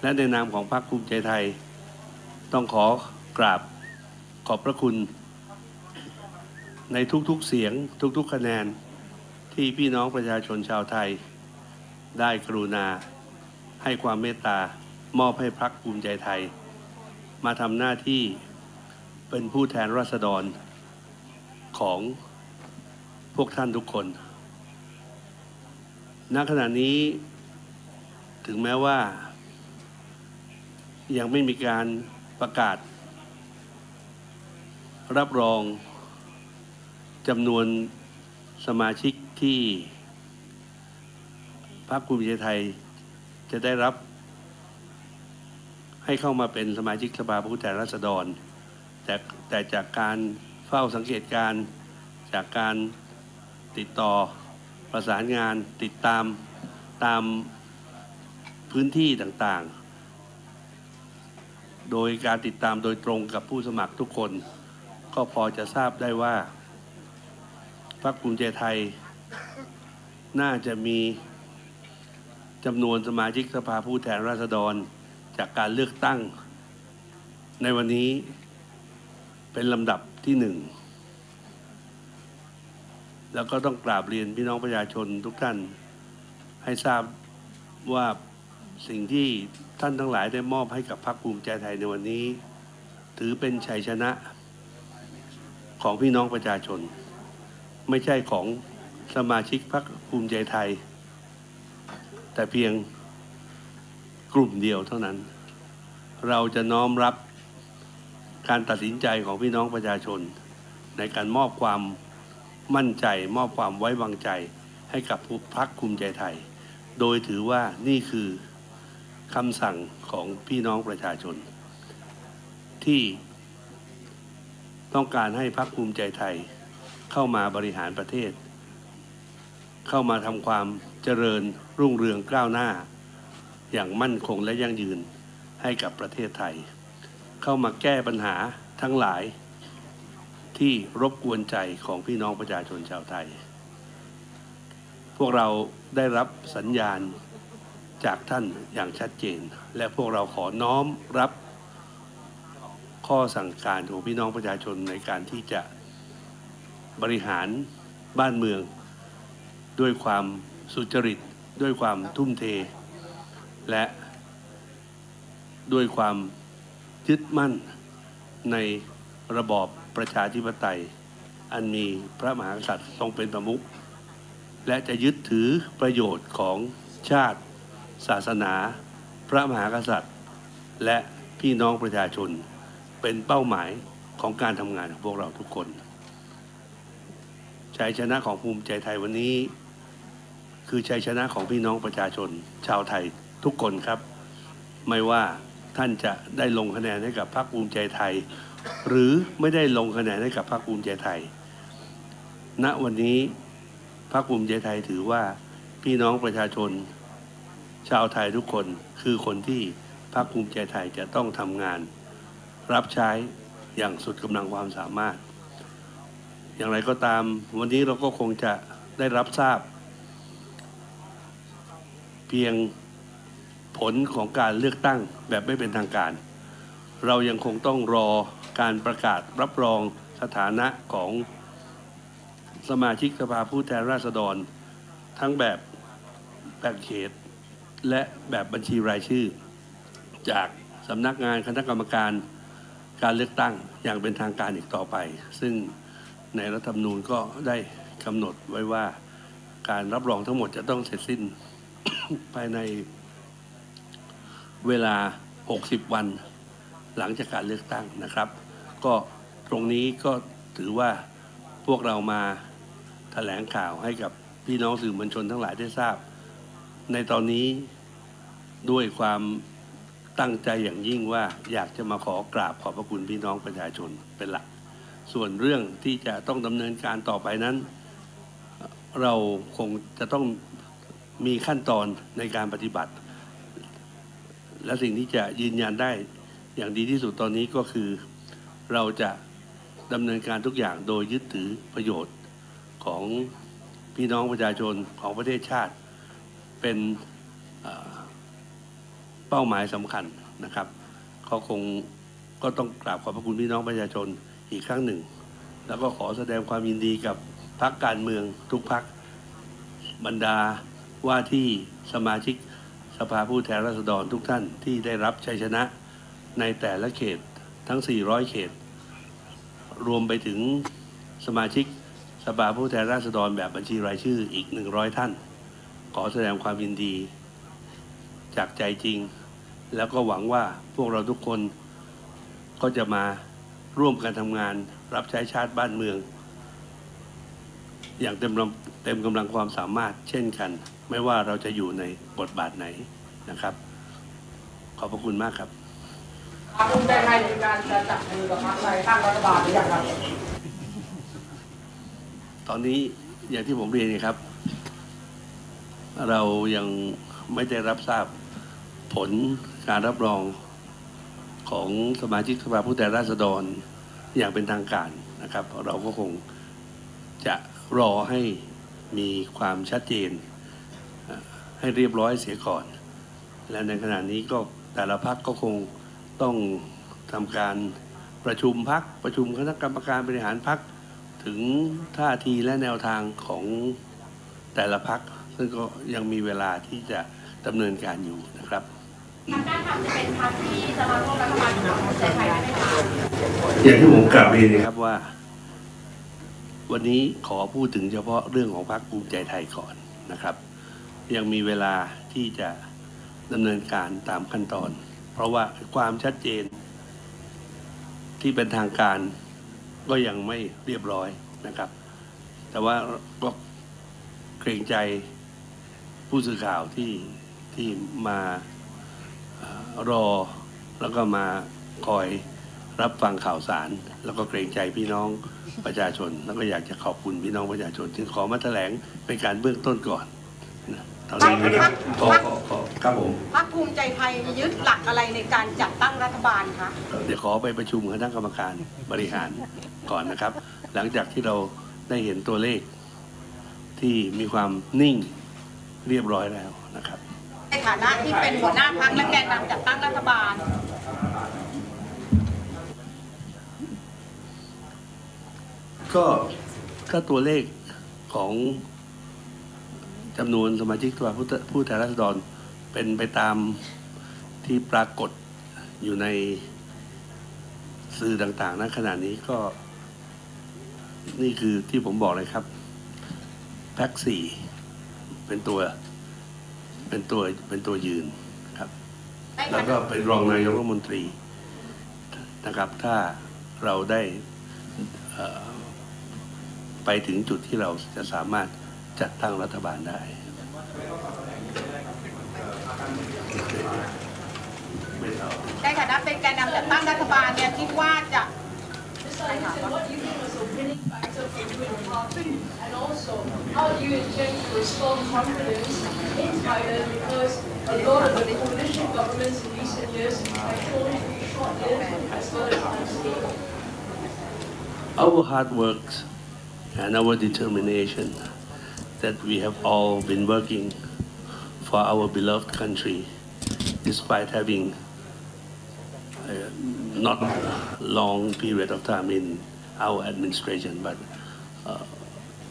และในนามของพรรคภูมิใจไทยต้องขอกราบขอบพระคุณในทุกๆเสียงทุกๆคะแนนที่พี่น้องประชาชนชาวไทยได้กรุณาให้ความเมตตามอบให้พรรคภูมิใจไทยมาทำหน้าที่เป็นผู้แทนราษฎรของพวกท่านทุกคนณขณะนี้ถึงแม้ว่ายังไม่มีการประกาศรับรองจำนวนสมาชิกที่พรรคภูมิใจไทยจะได้รับให้เข้ามาเป็นสมาชิกสภาผู้แทนราษฎรแต่จากการเฝ้าสังเกตการณ์จากการติดต่อประสานงานติดตามพื้นที่ต่างๆโดยการติดตามโดยตรงกับผู้สมัครทุกคนก็พอจะทราบได้ว่าพรรคภูมิใจไทยน่าจะมีจำนวนสมาชิกสภาผู้แทนราษฎรจากการเลือกตั้งในวันนี้เป็นลำดับที่ 1แล้วก็ต้องกราบเรียนพี่น้องประชาชนทุกท่านให้ทราบว่าสิ่งที่ท่านทั้งหลายได้มอบให้กับพรรคภูมิใจไทยในวันนี้ถือเป็นชัยชนะของพี่น้องประชาชนไม่ใช่ของสมาชิกพรรคภูมิใจไทยแต่เพียงกลุ่มเดียวเท่านั้นเราจะน้อมรับการตัดสินใจของพี่น้องประชาชนในการมอบความมั่นใจมอบความไว้วางใจให้กับพรรคภูมิใจไทยโดยถือว่านี่คือคำสั่งของพี่น้องประชาชนที่ต้องการให้พรรคภูมิใจไทยเข้ามาบริหารประเทศเข้ามาทำความเจริญรุ่งเรืองก้าวหน้าอย่างมั่นคงและยั่งยืนให้กับประเทศไทยเข้ามาแก้ปัญหาทั้งหลายที่รบกวนใจของพี่น้องประชาชนชาวไทยพวกเราได้รับสัญญาณจากท่านอย่างชัดเจนและพวกเราขอน้อมรับข้อสั่งการของพี่น้องประชาชนในการที่จะบริหารบ้านเมืองด้วยความสุจริตด้วยความทุ่มเทและด้วยความยึดมั่นในระบอบประชาธิปไตยอันมีพระมหากษัตริย์ทรงเป็นประมุขและจะยึดถือประโยชน์ของชาติศาสนาพระมหากษัตริย์และ พี่น้องประชาชนเป็นเป้าหมายของการทำงานของพวกเราทุกคนชัยชนะของภูมิใจไทยวันนี้คือชัยชนะของพี่น้องประชาชนชาวไทยทุกคนครับไม่ว่าท่านจะได้ลงคะแนนให้กับพรรคภูมิใจไทยหรือไม่ได้ลงคะแนนให้กับพรรคภูมิใจไทยณวันนี้พรรคภูมิใจไทยถือว่าพี่น้องประชาชนชาวไทยทุกคนคือคนที่พรรคภูมิใจไทยจะต้องทำงานรับใช้อย่างสุดกำลังความสามารถอย่างไรก็ตามวันนี้เราก็คงจะได้รับทราบเพียงผลของการเลือกตั้งแบบไม่เป็นทางการเรายังคงต้องรอการประกาศรับรองสถานะของสมาชิกสภาผู้แทนราษฎรทั้งแบบแบ่งเขตและแบบบัญชีรายชื่อจากสำนักงานคณะกรรมการการเลือกตั้งอย่างเป็นทางการอีกต่อไปซึ่งในรัฐธรรมนูญก็ได้กำหนดไว้ว่าการรับรองทั้งหมดจะต้องเสร็จสิ้น ภายในเวลา60วันหลังจากการเลือกตั้งนะครับก็ตรงนี้ก็ถือว่าพวกเรามาแถลงข่าวให้กับพี่น้องสื่อมวลชนทั้งหลายได้ทราบในตอนนี้ด้วยความตั้งใจอย่างยิ่งว่าอยากจะมาขอกราบขอบพระคุณพี่น้องประชาชนเป็นหลักส่วนเรื่องที่จะต้องดำเนินการต่อไปนั้นเราคงจะต้องมีขั้นตอนในการปฏิบัติและสิ่งที่จะยืนยันได้อย่างดีที่สุดตอนนี้ก็คือเราจะดำเนินการทุกอย่างโดยยึดถือประโยชน์ของพี่น้องประชาชนของประเทศชาติเป็นเป้าหมายสำคัญนะครับเขาคงก็ต้องกราบขอบพระคุณพี่น้องประชาชนอีกครั้งหนึ่งแล้วก็ขอแสดงความยินดีกับพรรคการเมืองทุกพรรคบรรดาว่าที่สมาชิกสภาผู้แทนราษฎรทุกท่านที่ได้รับชัยชนะในแต่ละเขตทั้ง400เขตรวมไปถึงสมาชิกสภาผู้แทนราษฎรแบบบัญชีรายชื่ออีก100ท่านขอแสดงความยินดีจากใจจริงแล้วก็หวังว่าพวกเราทุกคนก็จะมาร่วมกันทำงานรับใช้ชาติบ้านเมืองอย่างเต็มกำลังความสามารถเช่นกันไม่ว่าเราจะอยู่ในบทบาทไหนนะครับขอบพระคุณมากครับภูมิใจไทยมีการจะจับมือกับพรรคไทยตั้งรัฐบาลหรือยังครับตอนนี้อย่างที่ผมเรียนครับเรายังไม่ได้รับทราบผลการรับรองของสมาชิกสภาผู้แทนราษฎรอย่างเป็นทางการนะครับเราก็คงจะรอให้มีความชัดเจนให้เรียบร้อยเสียก่อนและในขณะนี้ก็แต่ละพรรคก็คงต้องทำการประชุมพรรคประชุมคณะกรรมการบริหารพรรคถึงท่าทีและแนวทางของแต่ละพรรคซึ่งก็ยังมีเวลาที่จะดำเนินการอยู่นะครับการทำจะเป็นพรรคที่จะมาร่วมรัฐบาลกับภูมิใจไทยได้ไหมคะอย่างที่ผมกล่าวเรียนนะครับว่าวันนี้ขอพูดถึงเฉพาะเรื่องของพรรคภูมิใจไทยก่อนนะครับยังมีเวลาที่จะดำเนินการตามขั้นตอนเพราะว่าความชัดเจนที่เป็นทางการก็ยังไม่เรียบร้อยนะครับแต่ว่าก็เกรงใจผู้สื่อข่าวที่มารอแล้วก็มาคอยรับฟังข่าวสารแล้วก็เกรงใจพี่น้องประชาชนแล้วก็อยากจะขอบคุณพี่น้องประชาชนที่ขอมาแถลงเป็นการเบื้องต้นก่อนตอนนี้นะครับครับผมพรรคภูมิใจไทยยึดหลักอะไรในการจัดตั้งรัฐบาลคะเดี๋ยวขอไปประชุมคณะกรรมการบริหารก่อนนะครับหลังจากที่เราได้เห็นตัวเลขที่มีความนิ่งเรียบร้อยแล้วนะครับในฐานะที่เป็นหัวหน้าพรรคและแกนนำจัดตั้งรัฐบาลก็ถ้าตัวเลขของจำนวนสมาชิกสภาผู้แทนราษฎรเป็นไปตามที่ปรากฏอยู่ในสื่อต่างๆณขณะนี้ก็นี่คือที่ผมบอกเลยครับแพ็ก4เป็นตัวยืนครับแล้วก็เป็นรองนายกรัฐมนตรี นะครับถ้าเราได้ไปถึงจุดที่เราจะสามารถจัดตั้งรัฐบาลได้ในฐานะเป็นแกนนำจัดตั้งรัฐบาลเนี่ยคิดว่าจะ What do you think was a winning factor for you in the party? And also, how do you intend to restore confidence in Thailand? Because a lot of the coalition governments in recent years have shown to be short-lived as well as unstable. Our hard work and our determination that we have all been working for our beloved country, despite having not long period of time in our administration, but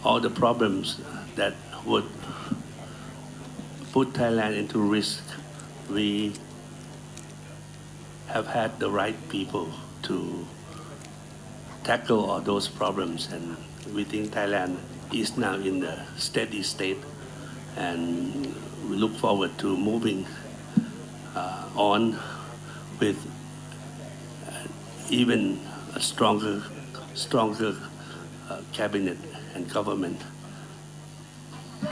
all the problems that would put Thailand into risk, we have had the right people to tackle all those problems, and we think Thailand is now in the steady state, and we look forward to moving on with even a stronger cabinet and government.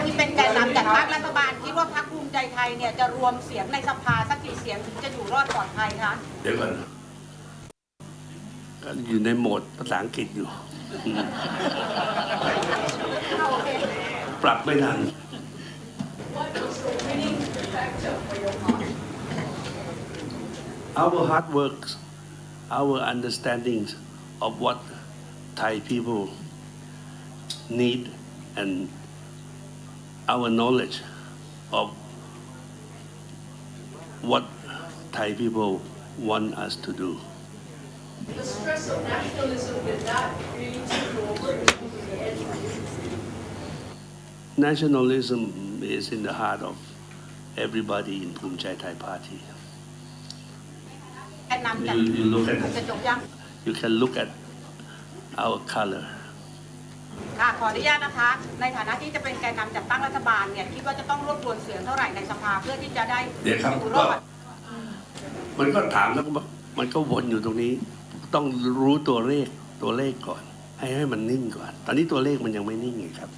ที่เป็นแกนนำจัดตั้งรัฐบาลคิดว่าพรรคภูมิใจไทยเนี่ยจะรวมเสียงในสภาสักกี่เสียงถึงจะอยู่รอดปลอดภัยคะเดี๋ยวก่อนอยู่ในโหมดภาษาอังกฤษอยู่ปรับไม่ทัน Our hard work, our understandings of what Thai people need, and our knowledge of what Thai people want us to do. The stress of nationalism did not really take over in the end. Nationalism is in the heart of everybody in Bhumjaithai Party. You can look at our color. ค่ะขออนุญาตนะคะในฐานะที่จะเป็นแกนนำจัดตั้งรัฐบาลเนี่ยคิดว่าจะต้องรวบรวมเสียงเท่าไหร่ในสภาเพื่อที่จะได้อยู่รอดมันก็ถามแล้วมันก็วนอยู่ตรงนี้ต้องรู้ตัวเลขก่อนให้มันนิ่งก่อนตอนนี้ตัวเลขมันยังไม่นิ่งไงครับ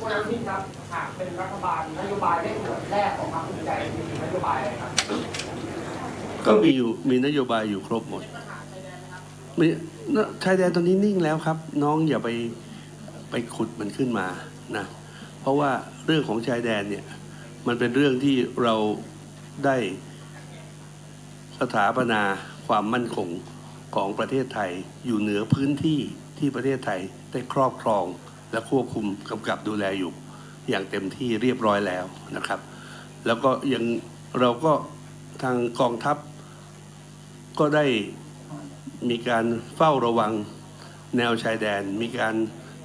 วันนี้ครับหากเป็นรัฐบาลนโยบายเร่งด่วนแรกของพรรคภูมิใจมีนโยบายอะไรครับก็มีนโยบายอยู่ครบหมดชายแดนตอนนี้นิ่งแล้วครับน้องอย่าไปขุดมันขึ้นมานะเพราะว่าเรื่องของชายแดนเนี่ยมันเป็นเรื่องที่เราได้สถาปนาความมั่นคงของประเทศไทยอยู่เหนือพื้นที่ที่ประเทศไทยได้ครอบครองและควบคุมกำกับดูแลอยู่อย่างเต็มที่เรียบร้อยแล้วนะครับแล้วก็ยังเราก็ทางกองทัพก็ได้มีการเฝ้าระวังแนวชายแดนมีการ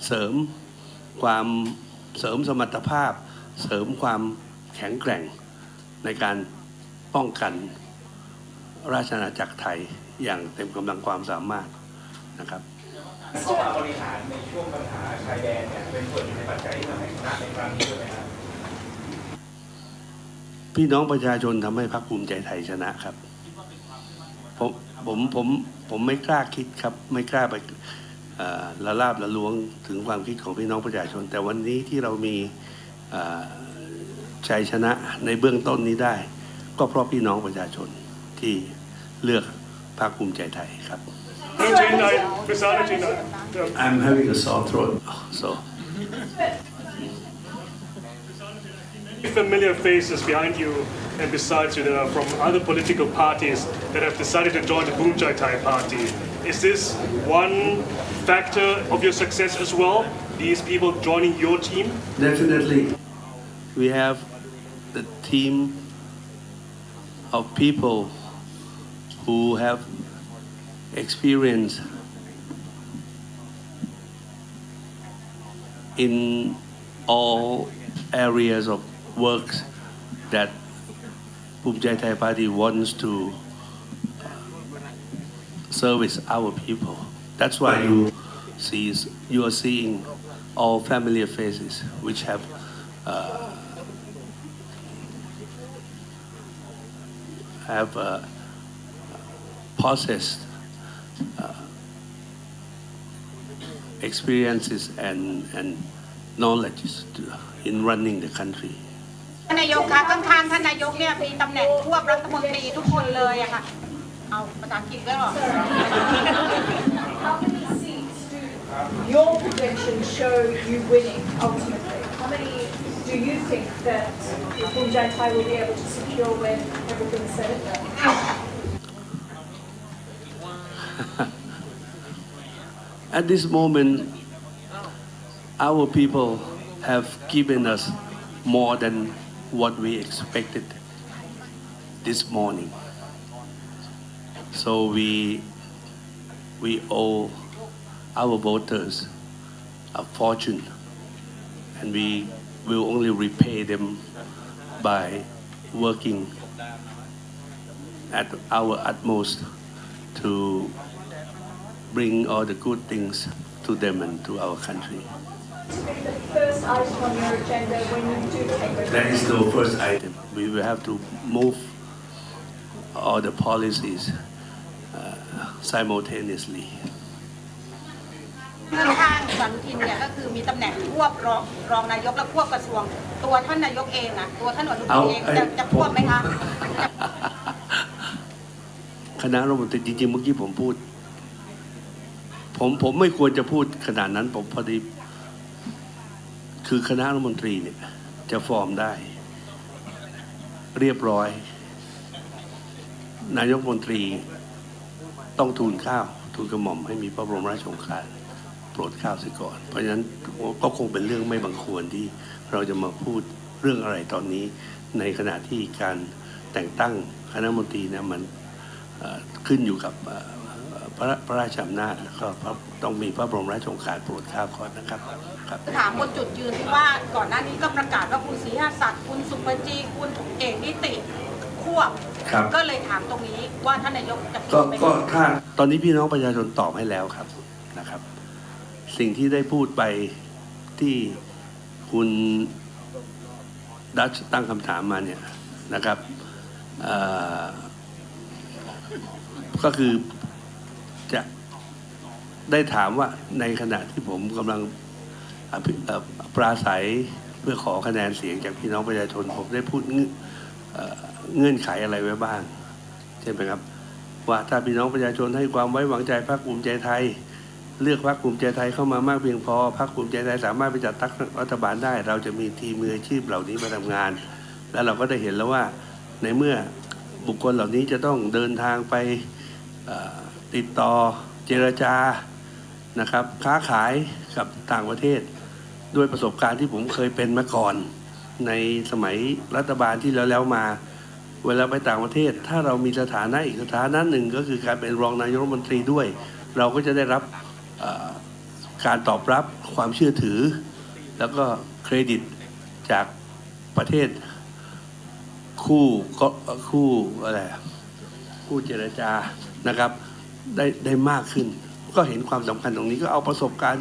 เสริมสมรรถภาพเสริมความแข็งแกร่งในการป้องกันราชอาณาจักรไทยอย่างเต็มกำลังความสามารถนะครับเข้ามาบริหารในช่วงปัญหาชายแดนเนี่ยเป็นส่วนในปัจจัยที่ทำให้ชนะในครั้งนี้ด้วยไหมครับพี่น้องประชาชนทำให้พรรคภูมิใจไทยชนะครับผมไม่กล้าคิดครับไม่กล้าไปละลาบละล้วงถึงความคิดของพี่น้องประชาชนแต่วันนี้ที่เรามีชัยชนะในเบื้องต้นนี้ได้ก็เพราะพี่น้องประชาชนที่เลือกพรรคภูมิใจไทยครับ I'm having a sore throat so familiar faces behind you and besides you that are from other political parties that have decided to join the Bhumjaithai party. Is this one factor of your success as well? These people joining your team? Definitely. We have the team of people who have experience in all areas of works that Bhumjaithai Party wants to service our people. That's why you are seeing all familiar faces which have possess experiences and knowledge in running the country. ท่านนายกคะข้างๆท่านนายกเนี่ยมีตำแหน่งควบรัฐมนตรีทุกคนเลยอะค่ะเอาภาษาอังกฤษก็หรอ How many seats do your predictions show you winning ultimately? How many do you think that Bhumjaithai will be able to secure when everything's said and done? At this moment, our people have given us more than what we expected this morning. So we owe our voters a fortune, and we will only repay them by working at our utmost to bring all the good things to them and to our country. The first item on your agenda when you do take over. There is no first item. We will have to move all the policies simultaneously. ข้างๆสันทินเนี่ยก็คือมีตำแหน่งควบรองนายกและควบกระทรวงตัวท่านนายกเองอะตัวท่านอนุทินเองจะควบไหมคะ คณะรัฐมนตรีจริงๆเมื่อกี้ผมพูดผมไม่ควรจะพูดขนาดนั้นผมพอดีคือคณะรัฐมนตรีเนี่ยจะฟอร์มได้เรียบร้อยนายกรัฐมนตรีต้องทูลเกล้าทูลกระหม่อมให้มีพระบรมราชโองการโปรดเกล้าเสียก่อนเพราะฉะนั้นก็คงเป็นเรื่องไม่บังควรที่เราจะมาพูดเรื่องอะไรตอนนี้ในขณะที่การแต่งตั้งคณะรัฐมนตรีเนี่ยมันขึ้นอยู่กับพระราชอำนาจแล้วก็ต้องมีพระบรมราชโองการโปรดเกล้าก่อนนะครับถามบนจุดยืนที่ว่าก่อนหน้านี้ก็ประกาศว่าคุณศรีหศักดิ์คุณสุปจีคุณเอกนิติควบก็เลยถามตรงนี้ว่าท่านนายกจะก็ถ้าตอนนี้พี่น้องประชาชนตอบให้แล้วครับนะครับสิ่งที่ได้พูดไปที่คุณดัชตั้งคำถามมาเนี่ยนะครับก็คือจะได้ถามว่าในขณะที่ผมกำลังปราศัยเพื่อขอคะแนนเสียงจากพี่น้องประชาชนผมได้พูดเงื่อนไขอะไรไว้บ้างใช่ไหมครับว่าถ้าพี่น้องประชาชนให้ความไว้วางใจพรรคภูมิใจไทยเลือกพรรคภูมิใจไทยเข้ามามากเพียงพอพรรคภูมิใจไทยสามารถไปจัดตั้งรัฐบาลได้เราจะมีทีมมืออาชีพเหล่านี้มาทำงานแล้วเราก็ได้เห็นแล้วว่าในเมื่อบุคคลเหล่านี้จะต้องเดินทางไปติดต่อเจรจานะครับค้าขายกับต่างประเทศด้วยประสบการณ์ที่ผมเคยเป็นมาก่อนในสมัยรัฐบาลที่แล้วมาเวลาไปต่างประเทศถ้าเรามีสถานะอีกสถานะหนึ่งก็คือการเป็นรองนายกรัฐมนตรีด้วยเราก็จะได้รับการตอบรับความเชื่อถือแล้วก็เครดิตจากประเทศคู่อะไรคู่เจรจานะครับได้มากขึ้นก็เห็นความสำคัญตรงนี้ก็เอาประสบการณ์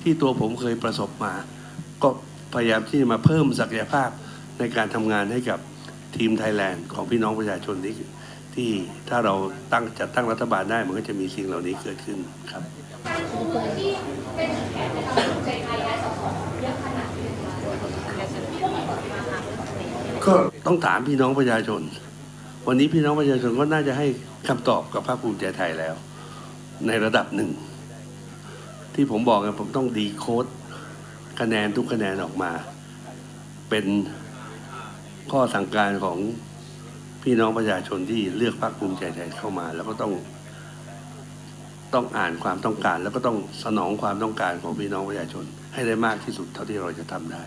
ที่ตัวผมเคยประสบมาก็พยายามที่จะมาเพิ่มศักยภาพในการทำงานให้กับทีมไทยแลนด์ของพี่น้องประชาชนที่ถ้าเราจัดตั้งรัฐบาลได้มันก็จะมีสิ่งเหล่านี้เกิดขึ้นครับก็ต้องถามพี่น้องประชาชนวันนี้พี่น้องประชาชนก็น่าจะให้คำตอบกับพรรคภูมิใจไทยแล้วในระดับหนึ่งที่ผมบอกกันผมต้องดีโค้ดคะแนนทุกคะแนนออกมาเป็นข้อสั่งการของพี่น้องประชาชนที่เลือกพรรคภูมิใจไทยเข้ามาแล้วก็ต้องอ่านความต้องการแล้วก็ต้องสนองความต้องการของพี่น้องประชาชนให้ได้มากที่สุดเท่าที่เราจะทำได้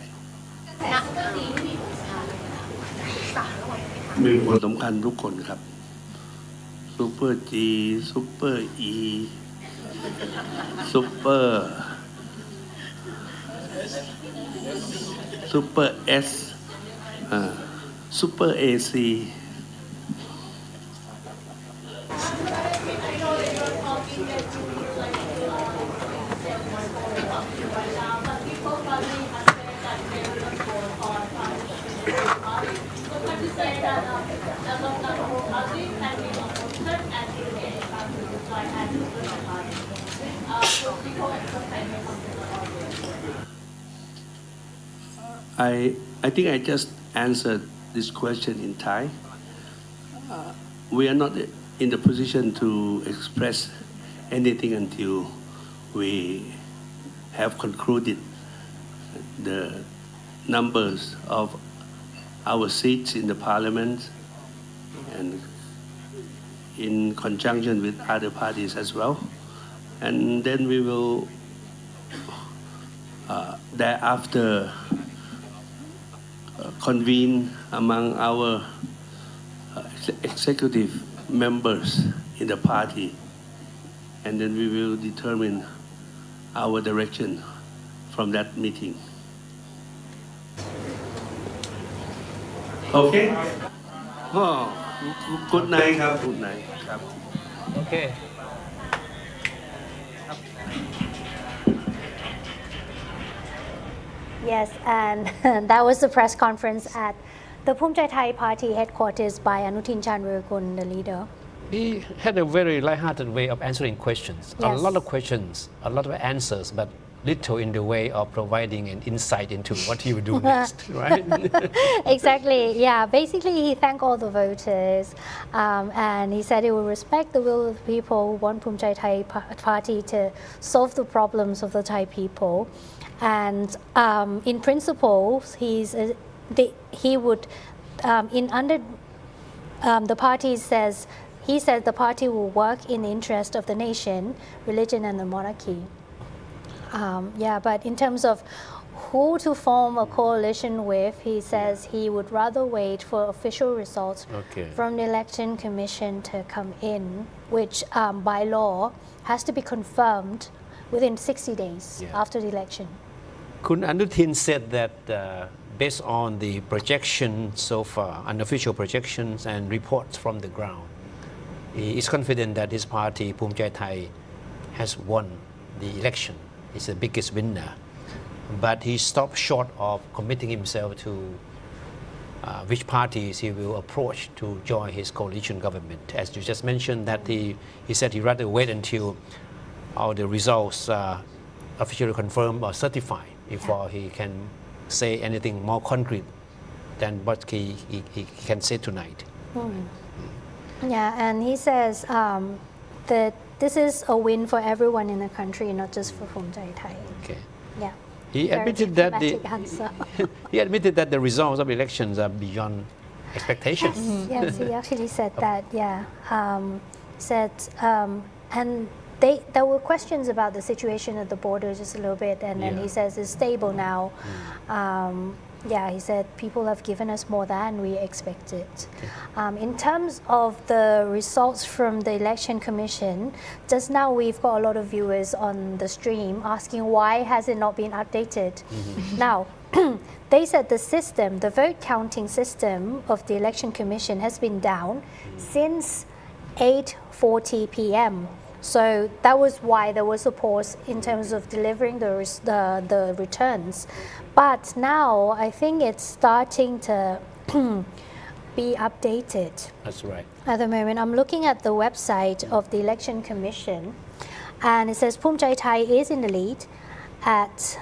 มีคนสำคัญทุกคนครับซูเปอร์จีซูเปอร์อีซูเปอร์เอสซูเปอร์เอซี I think I just answered this question in Thai. We are not in the position to express anything until we have concluded the numbers of our seats in the parliament and in conjunction with other parties as well. And then we will thereafter convene among our executive members in the party, and then we will determine our direction from that meeting. Okay? Oh, good night, good night. Okay. Yes, and that was the press conference at the Bhumjaithai Party headquarters by Anutin Chanvirakul, the leader. He had a very light-hearted way of answering questions. Yes. A lot of questions, a lot of answers, but little in the way of providing an insight into what he would do next, right? Exactly, yeah. Basically, he thanked all the voters and he said he will respect the will of the people who want Bhumjaithai Party to solve the problems of the Thai people. And in principle, he would, the party says, he said the party will work in the interest of the nation, religion, and the monarchy. Yeah, but in terms of who to form a coalition with, he says he would rather wait for official results from the election commission to come in, which by law has to be confirmed within 60 days after the election. Kun Anutin said that based on the projection so far, unofficial projections and reports from the ground, he is confident that his party, Bhumjaithai, has won the election. He's the biggest winner. But he stopped short of committing himself to which parties he will approach to join his coalition government. As you just mentioned, that he said he'd rather wait until all the results are officially confirmed or certified before he can say anything more concrete than what he can say tonight. Yeah, and he says that this is a win for everyone in the country, not just for Bhumjaithai. Okay. Yeah. He admitted that he admitted that the results of elections are beyond expectations. Yes, he actually said that. Yeah, and there were questions about the situation at the border just a little bit, and then he says it's stable now. Yeah, he said people have given us more than we expected. In terms of the results from the election commission, just now we've got a lot of viewers on the stream asking why has it not been updated. Now, they said the vote counting system of the election commission has been down since 8:40 p.m. So that was why there was a pause in terms of delivering the returns. But now I think it's starting to be updated. That's right. At the moment, I'm looking at the website of the Election Commission, and it says Bhumjaithai is in the lead at,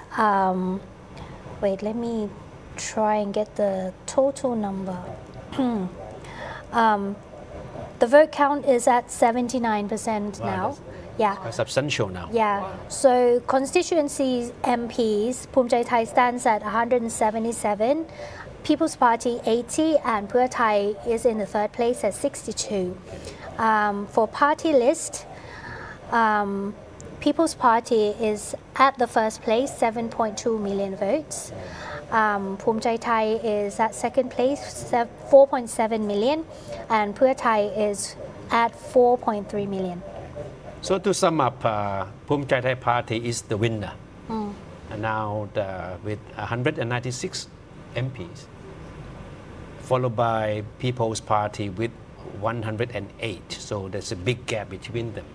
wait, let me try and get the total number. The vote count is at 79% now. Yeah. Quite substantial now. Yeah. So constituency MPs, Bhumjaithai stands at 177, People's Party 80, and Pheu Thai is in the third place at 62. For party list, People's Party is at the first place, 7.2 million votes. Bhumjaithai is at second place, 4.7 million, and Pheu Thai is at 4.3 million. So to sum up, Bhumjaithai Party is the winner. And now with 196 MPs, followed by People's Party with 108. So there's a big gap between them.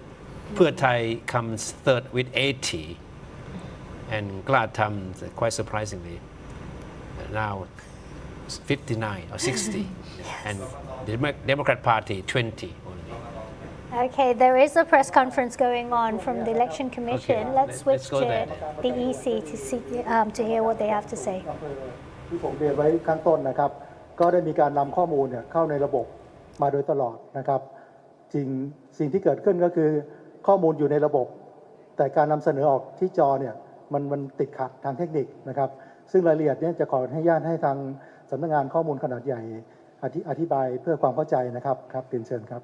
Pheu Thai comes third with 80, and Kla Tham, quite surprisingly, now 59 or 60, and the Democrat Party 20 only. Okay, there is a press conference going on from the Election Commission. Okay, let's switch go to there. the EC to see to hear what they have to say. ที่ผมเรียนไว้ข้างต้นนะครับก็ได้มีการนำข้อมูลเนี่ยเข้าในระบบมาโดยตลอดนะครับสิ่งที่เกิดขึ้นก็คือข้อมูลอยู่ในระบบแต่การนำเสนอออกที่จอเนี่ยมันติดขัดทางเทคนิคนะครับซึ่งรายละเอียดเนี่ยจะขออนุญาตให้ทางสำนักงานข้อมูลขนาดใหญ่อธิบายเพื่อความเข้าใจนะครับเรียนเชิญครับ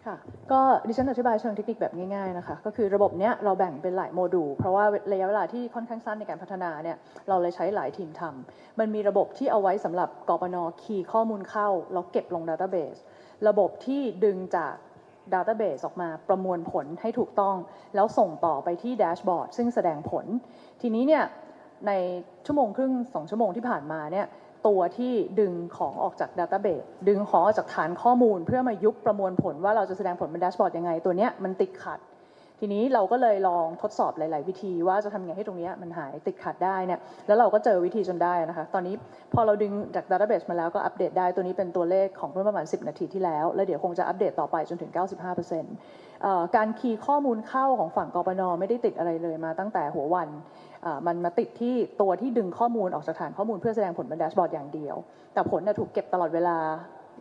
ค่ะก็ดิฉันอธิบายเชิงเทคนิคแบบง่ายๆนะคะก็คือระบบเนี้ยเราแบ่งเป็นหลายโมดูลเพราะว่าระยะเวลาที่ค่อนข้างสั้นในการพัฒนาเนี่ยเราเลยใช้หลายทีมทำมันมีระบบที่เอาไว้สำหรับกปน.คีย์ข้อมูลเข้าแล้วเก็บลง Database ระบบที่ดึงจาก Database ออกมาประมวลผลให้ถูกต้องแล้วส่งต่อไปที่แดชบอร์ดซึ่งแสดงผลทีนี้เนี่ยในชั่วโมงครึ่ง2 ชั่วโมงที่ผ่านมาเนี่ยตัวที่ดึงของออกจาก Database ดึงของออกจากฐานข้อมูลเพื่อมายุบประมวลผลว่าเราจะแสดงผลเป็นแดชบอร์ดยังไงตัวเนี้ยมันติดขัดทีนี้เราก็เลยลองทดสอบหลายๆวิธีว่าจะทำยังไงให้ตรงนี้มันหายติดขัดได้เนี่ยแล้วเราก็เจอวิธีจนได้นะคะตอนนี้พอเราดึงจาก Database มาแล้วก็อัปเดตได้ตัวนี้เป็นตัวเลขของเมื่อประมาณ10 นาทีที่แล้วแล้วเดี๋ยวคงจะอัปเดตต่อไปจนถึง 95%การคีย์ข้อมูลเข้าของฝั่งกปน.ไม่ได้ติดอะไรเลยมาตั้งแต่หัววันมันมาติดที่ตัวที่ดึงข้อมูลออกจากฐานข้อมูลเพื่อแสดงผลบนแดชบอร์ดอย่างเดียวแต่ผลถูกเก็บตลอดเวลา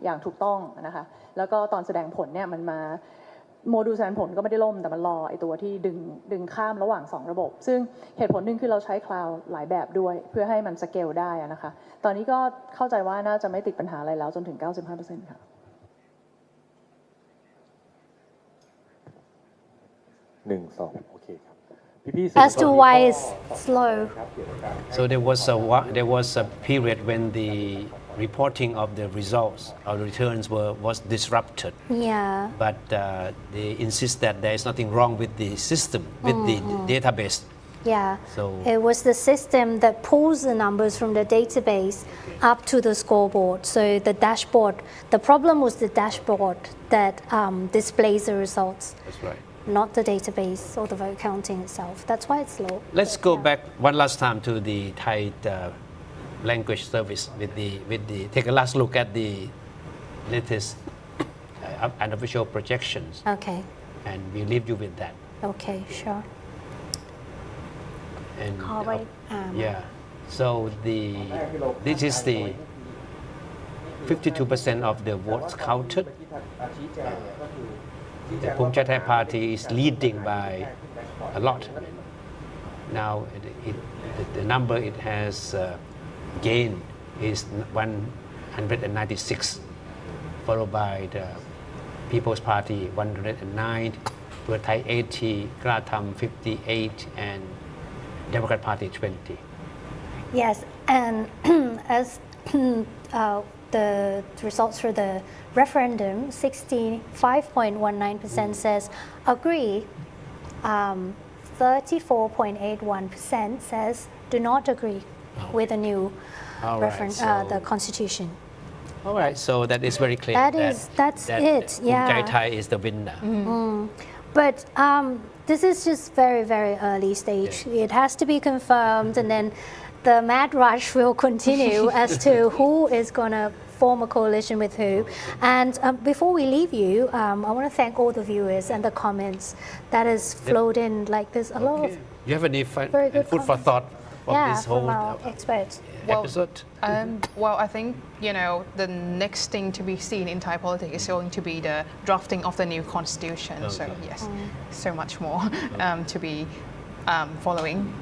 อย่างถูกต้องนะคะแล้วก็ตอนแสดงผลเนี่ยมันมาโมดูลแสดงผลก็ไม่ได้ล่มแต่มันรอไอตัวที่ดึงข้ามระหว่าง2ระบบซึ่งเหตุผลหนึ่งคือเราใช้คลาวด์หลายแบบด้วยเพื่อให้มันสเกลได้นะคะตอนนี้ก็เข้าใจว่าน่าจะไม่ติดปัญหาอะไรแล้วจนถึง 95% ค่ะ1-2 โอเคครับ As to why it's slow. So there was a period when the reporting of the results or returns was disrupted. Yeah. But they insist that there is nothing wrong with the system, with the database. Yeah. So it was the system that pulls the numbers from the database up to the scoreboard. So the dashboard. The problem was the dashboard that displays the results. That's right. Not the database or the vote counting itself. That's why it's slow. Let's go back one last time to the Thai language service with the take a last look at the latest unofficial projections. Okay. And we leave you with that. Okay, sure. And yeah. So this is the 52% of the votes counted. The Bhumjaithai party is leading by a lot. Now the number it has gained is 196, followed by the People's Party 109, Pheu Thai 80, Kra Tham 58, and Democrat Party 20. Yes, and as the results for the referendum, 65.19% says agree, 34.81% says do not agree with the new the constitution. All right, so that is very clear. That's it. Yeah. Bhumjaithai is the winner. But this is just very, very early stage. Yeah. It has to be confirmed, and then the mad rush will continue as to who is going to form a coalition with who. And before we leave you, I want to thank all the viewers and the comments that has flowed in. Like there's a lot of you have any food comments. for thought of this whole from our experts. episode? Well, I think, the next thing to be seen in Thai politics is going to be the drafting of the new constitution. Okay. So, yes, so much more to be following.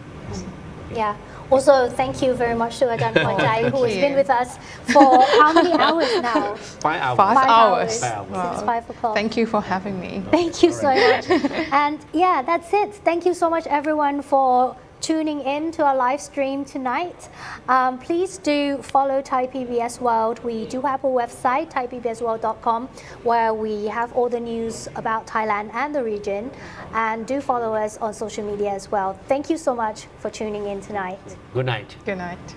Yeah. Also, thank you very much to Ajahn Bhumjaithai, who has been with us for how many hours now? 5 hours. 5 hours. Since 5 o'clock. Thank you for having me. Thank you so much. And yeah, that's it. Thank you so much, everyone, for tuning in to our live stream tonight. Please do follow Thai PBS World. We do have a website, thaipbsworld.com, where we have all the news about Thailand and the region. And do follow us on social media as well. Thank you so much for tuning in tonight. Good night. Good night.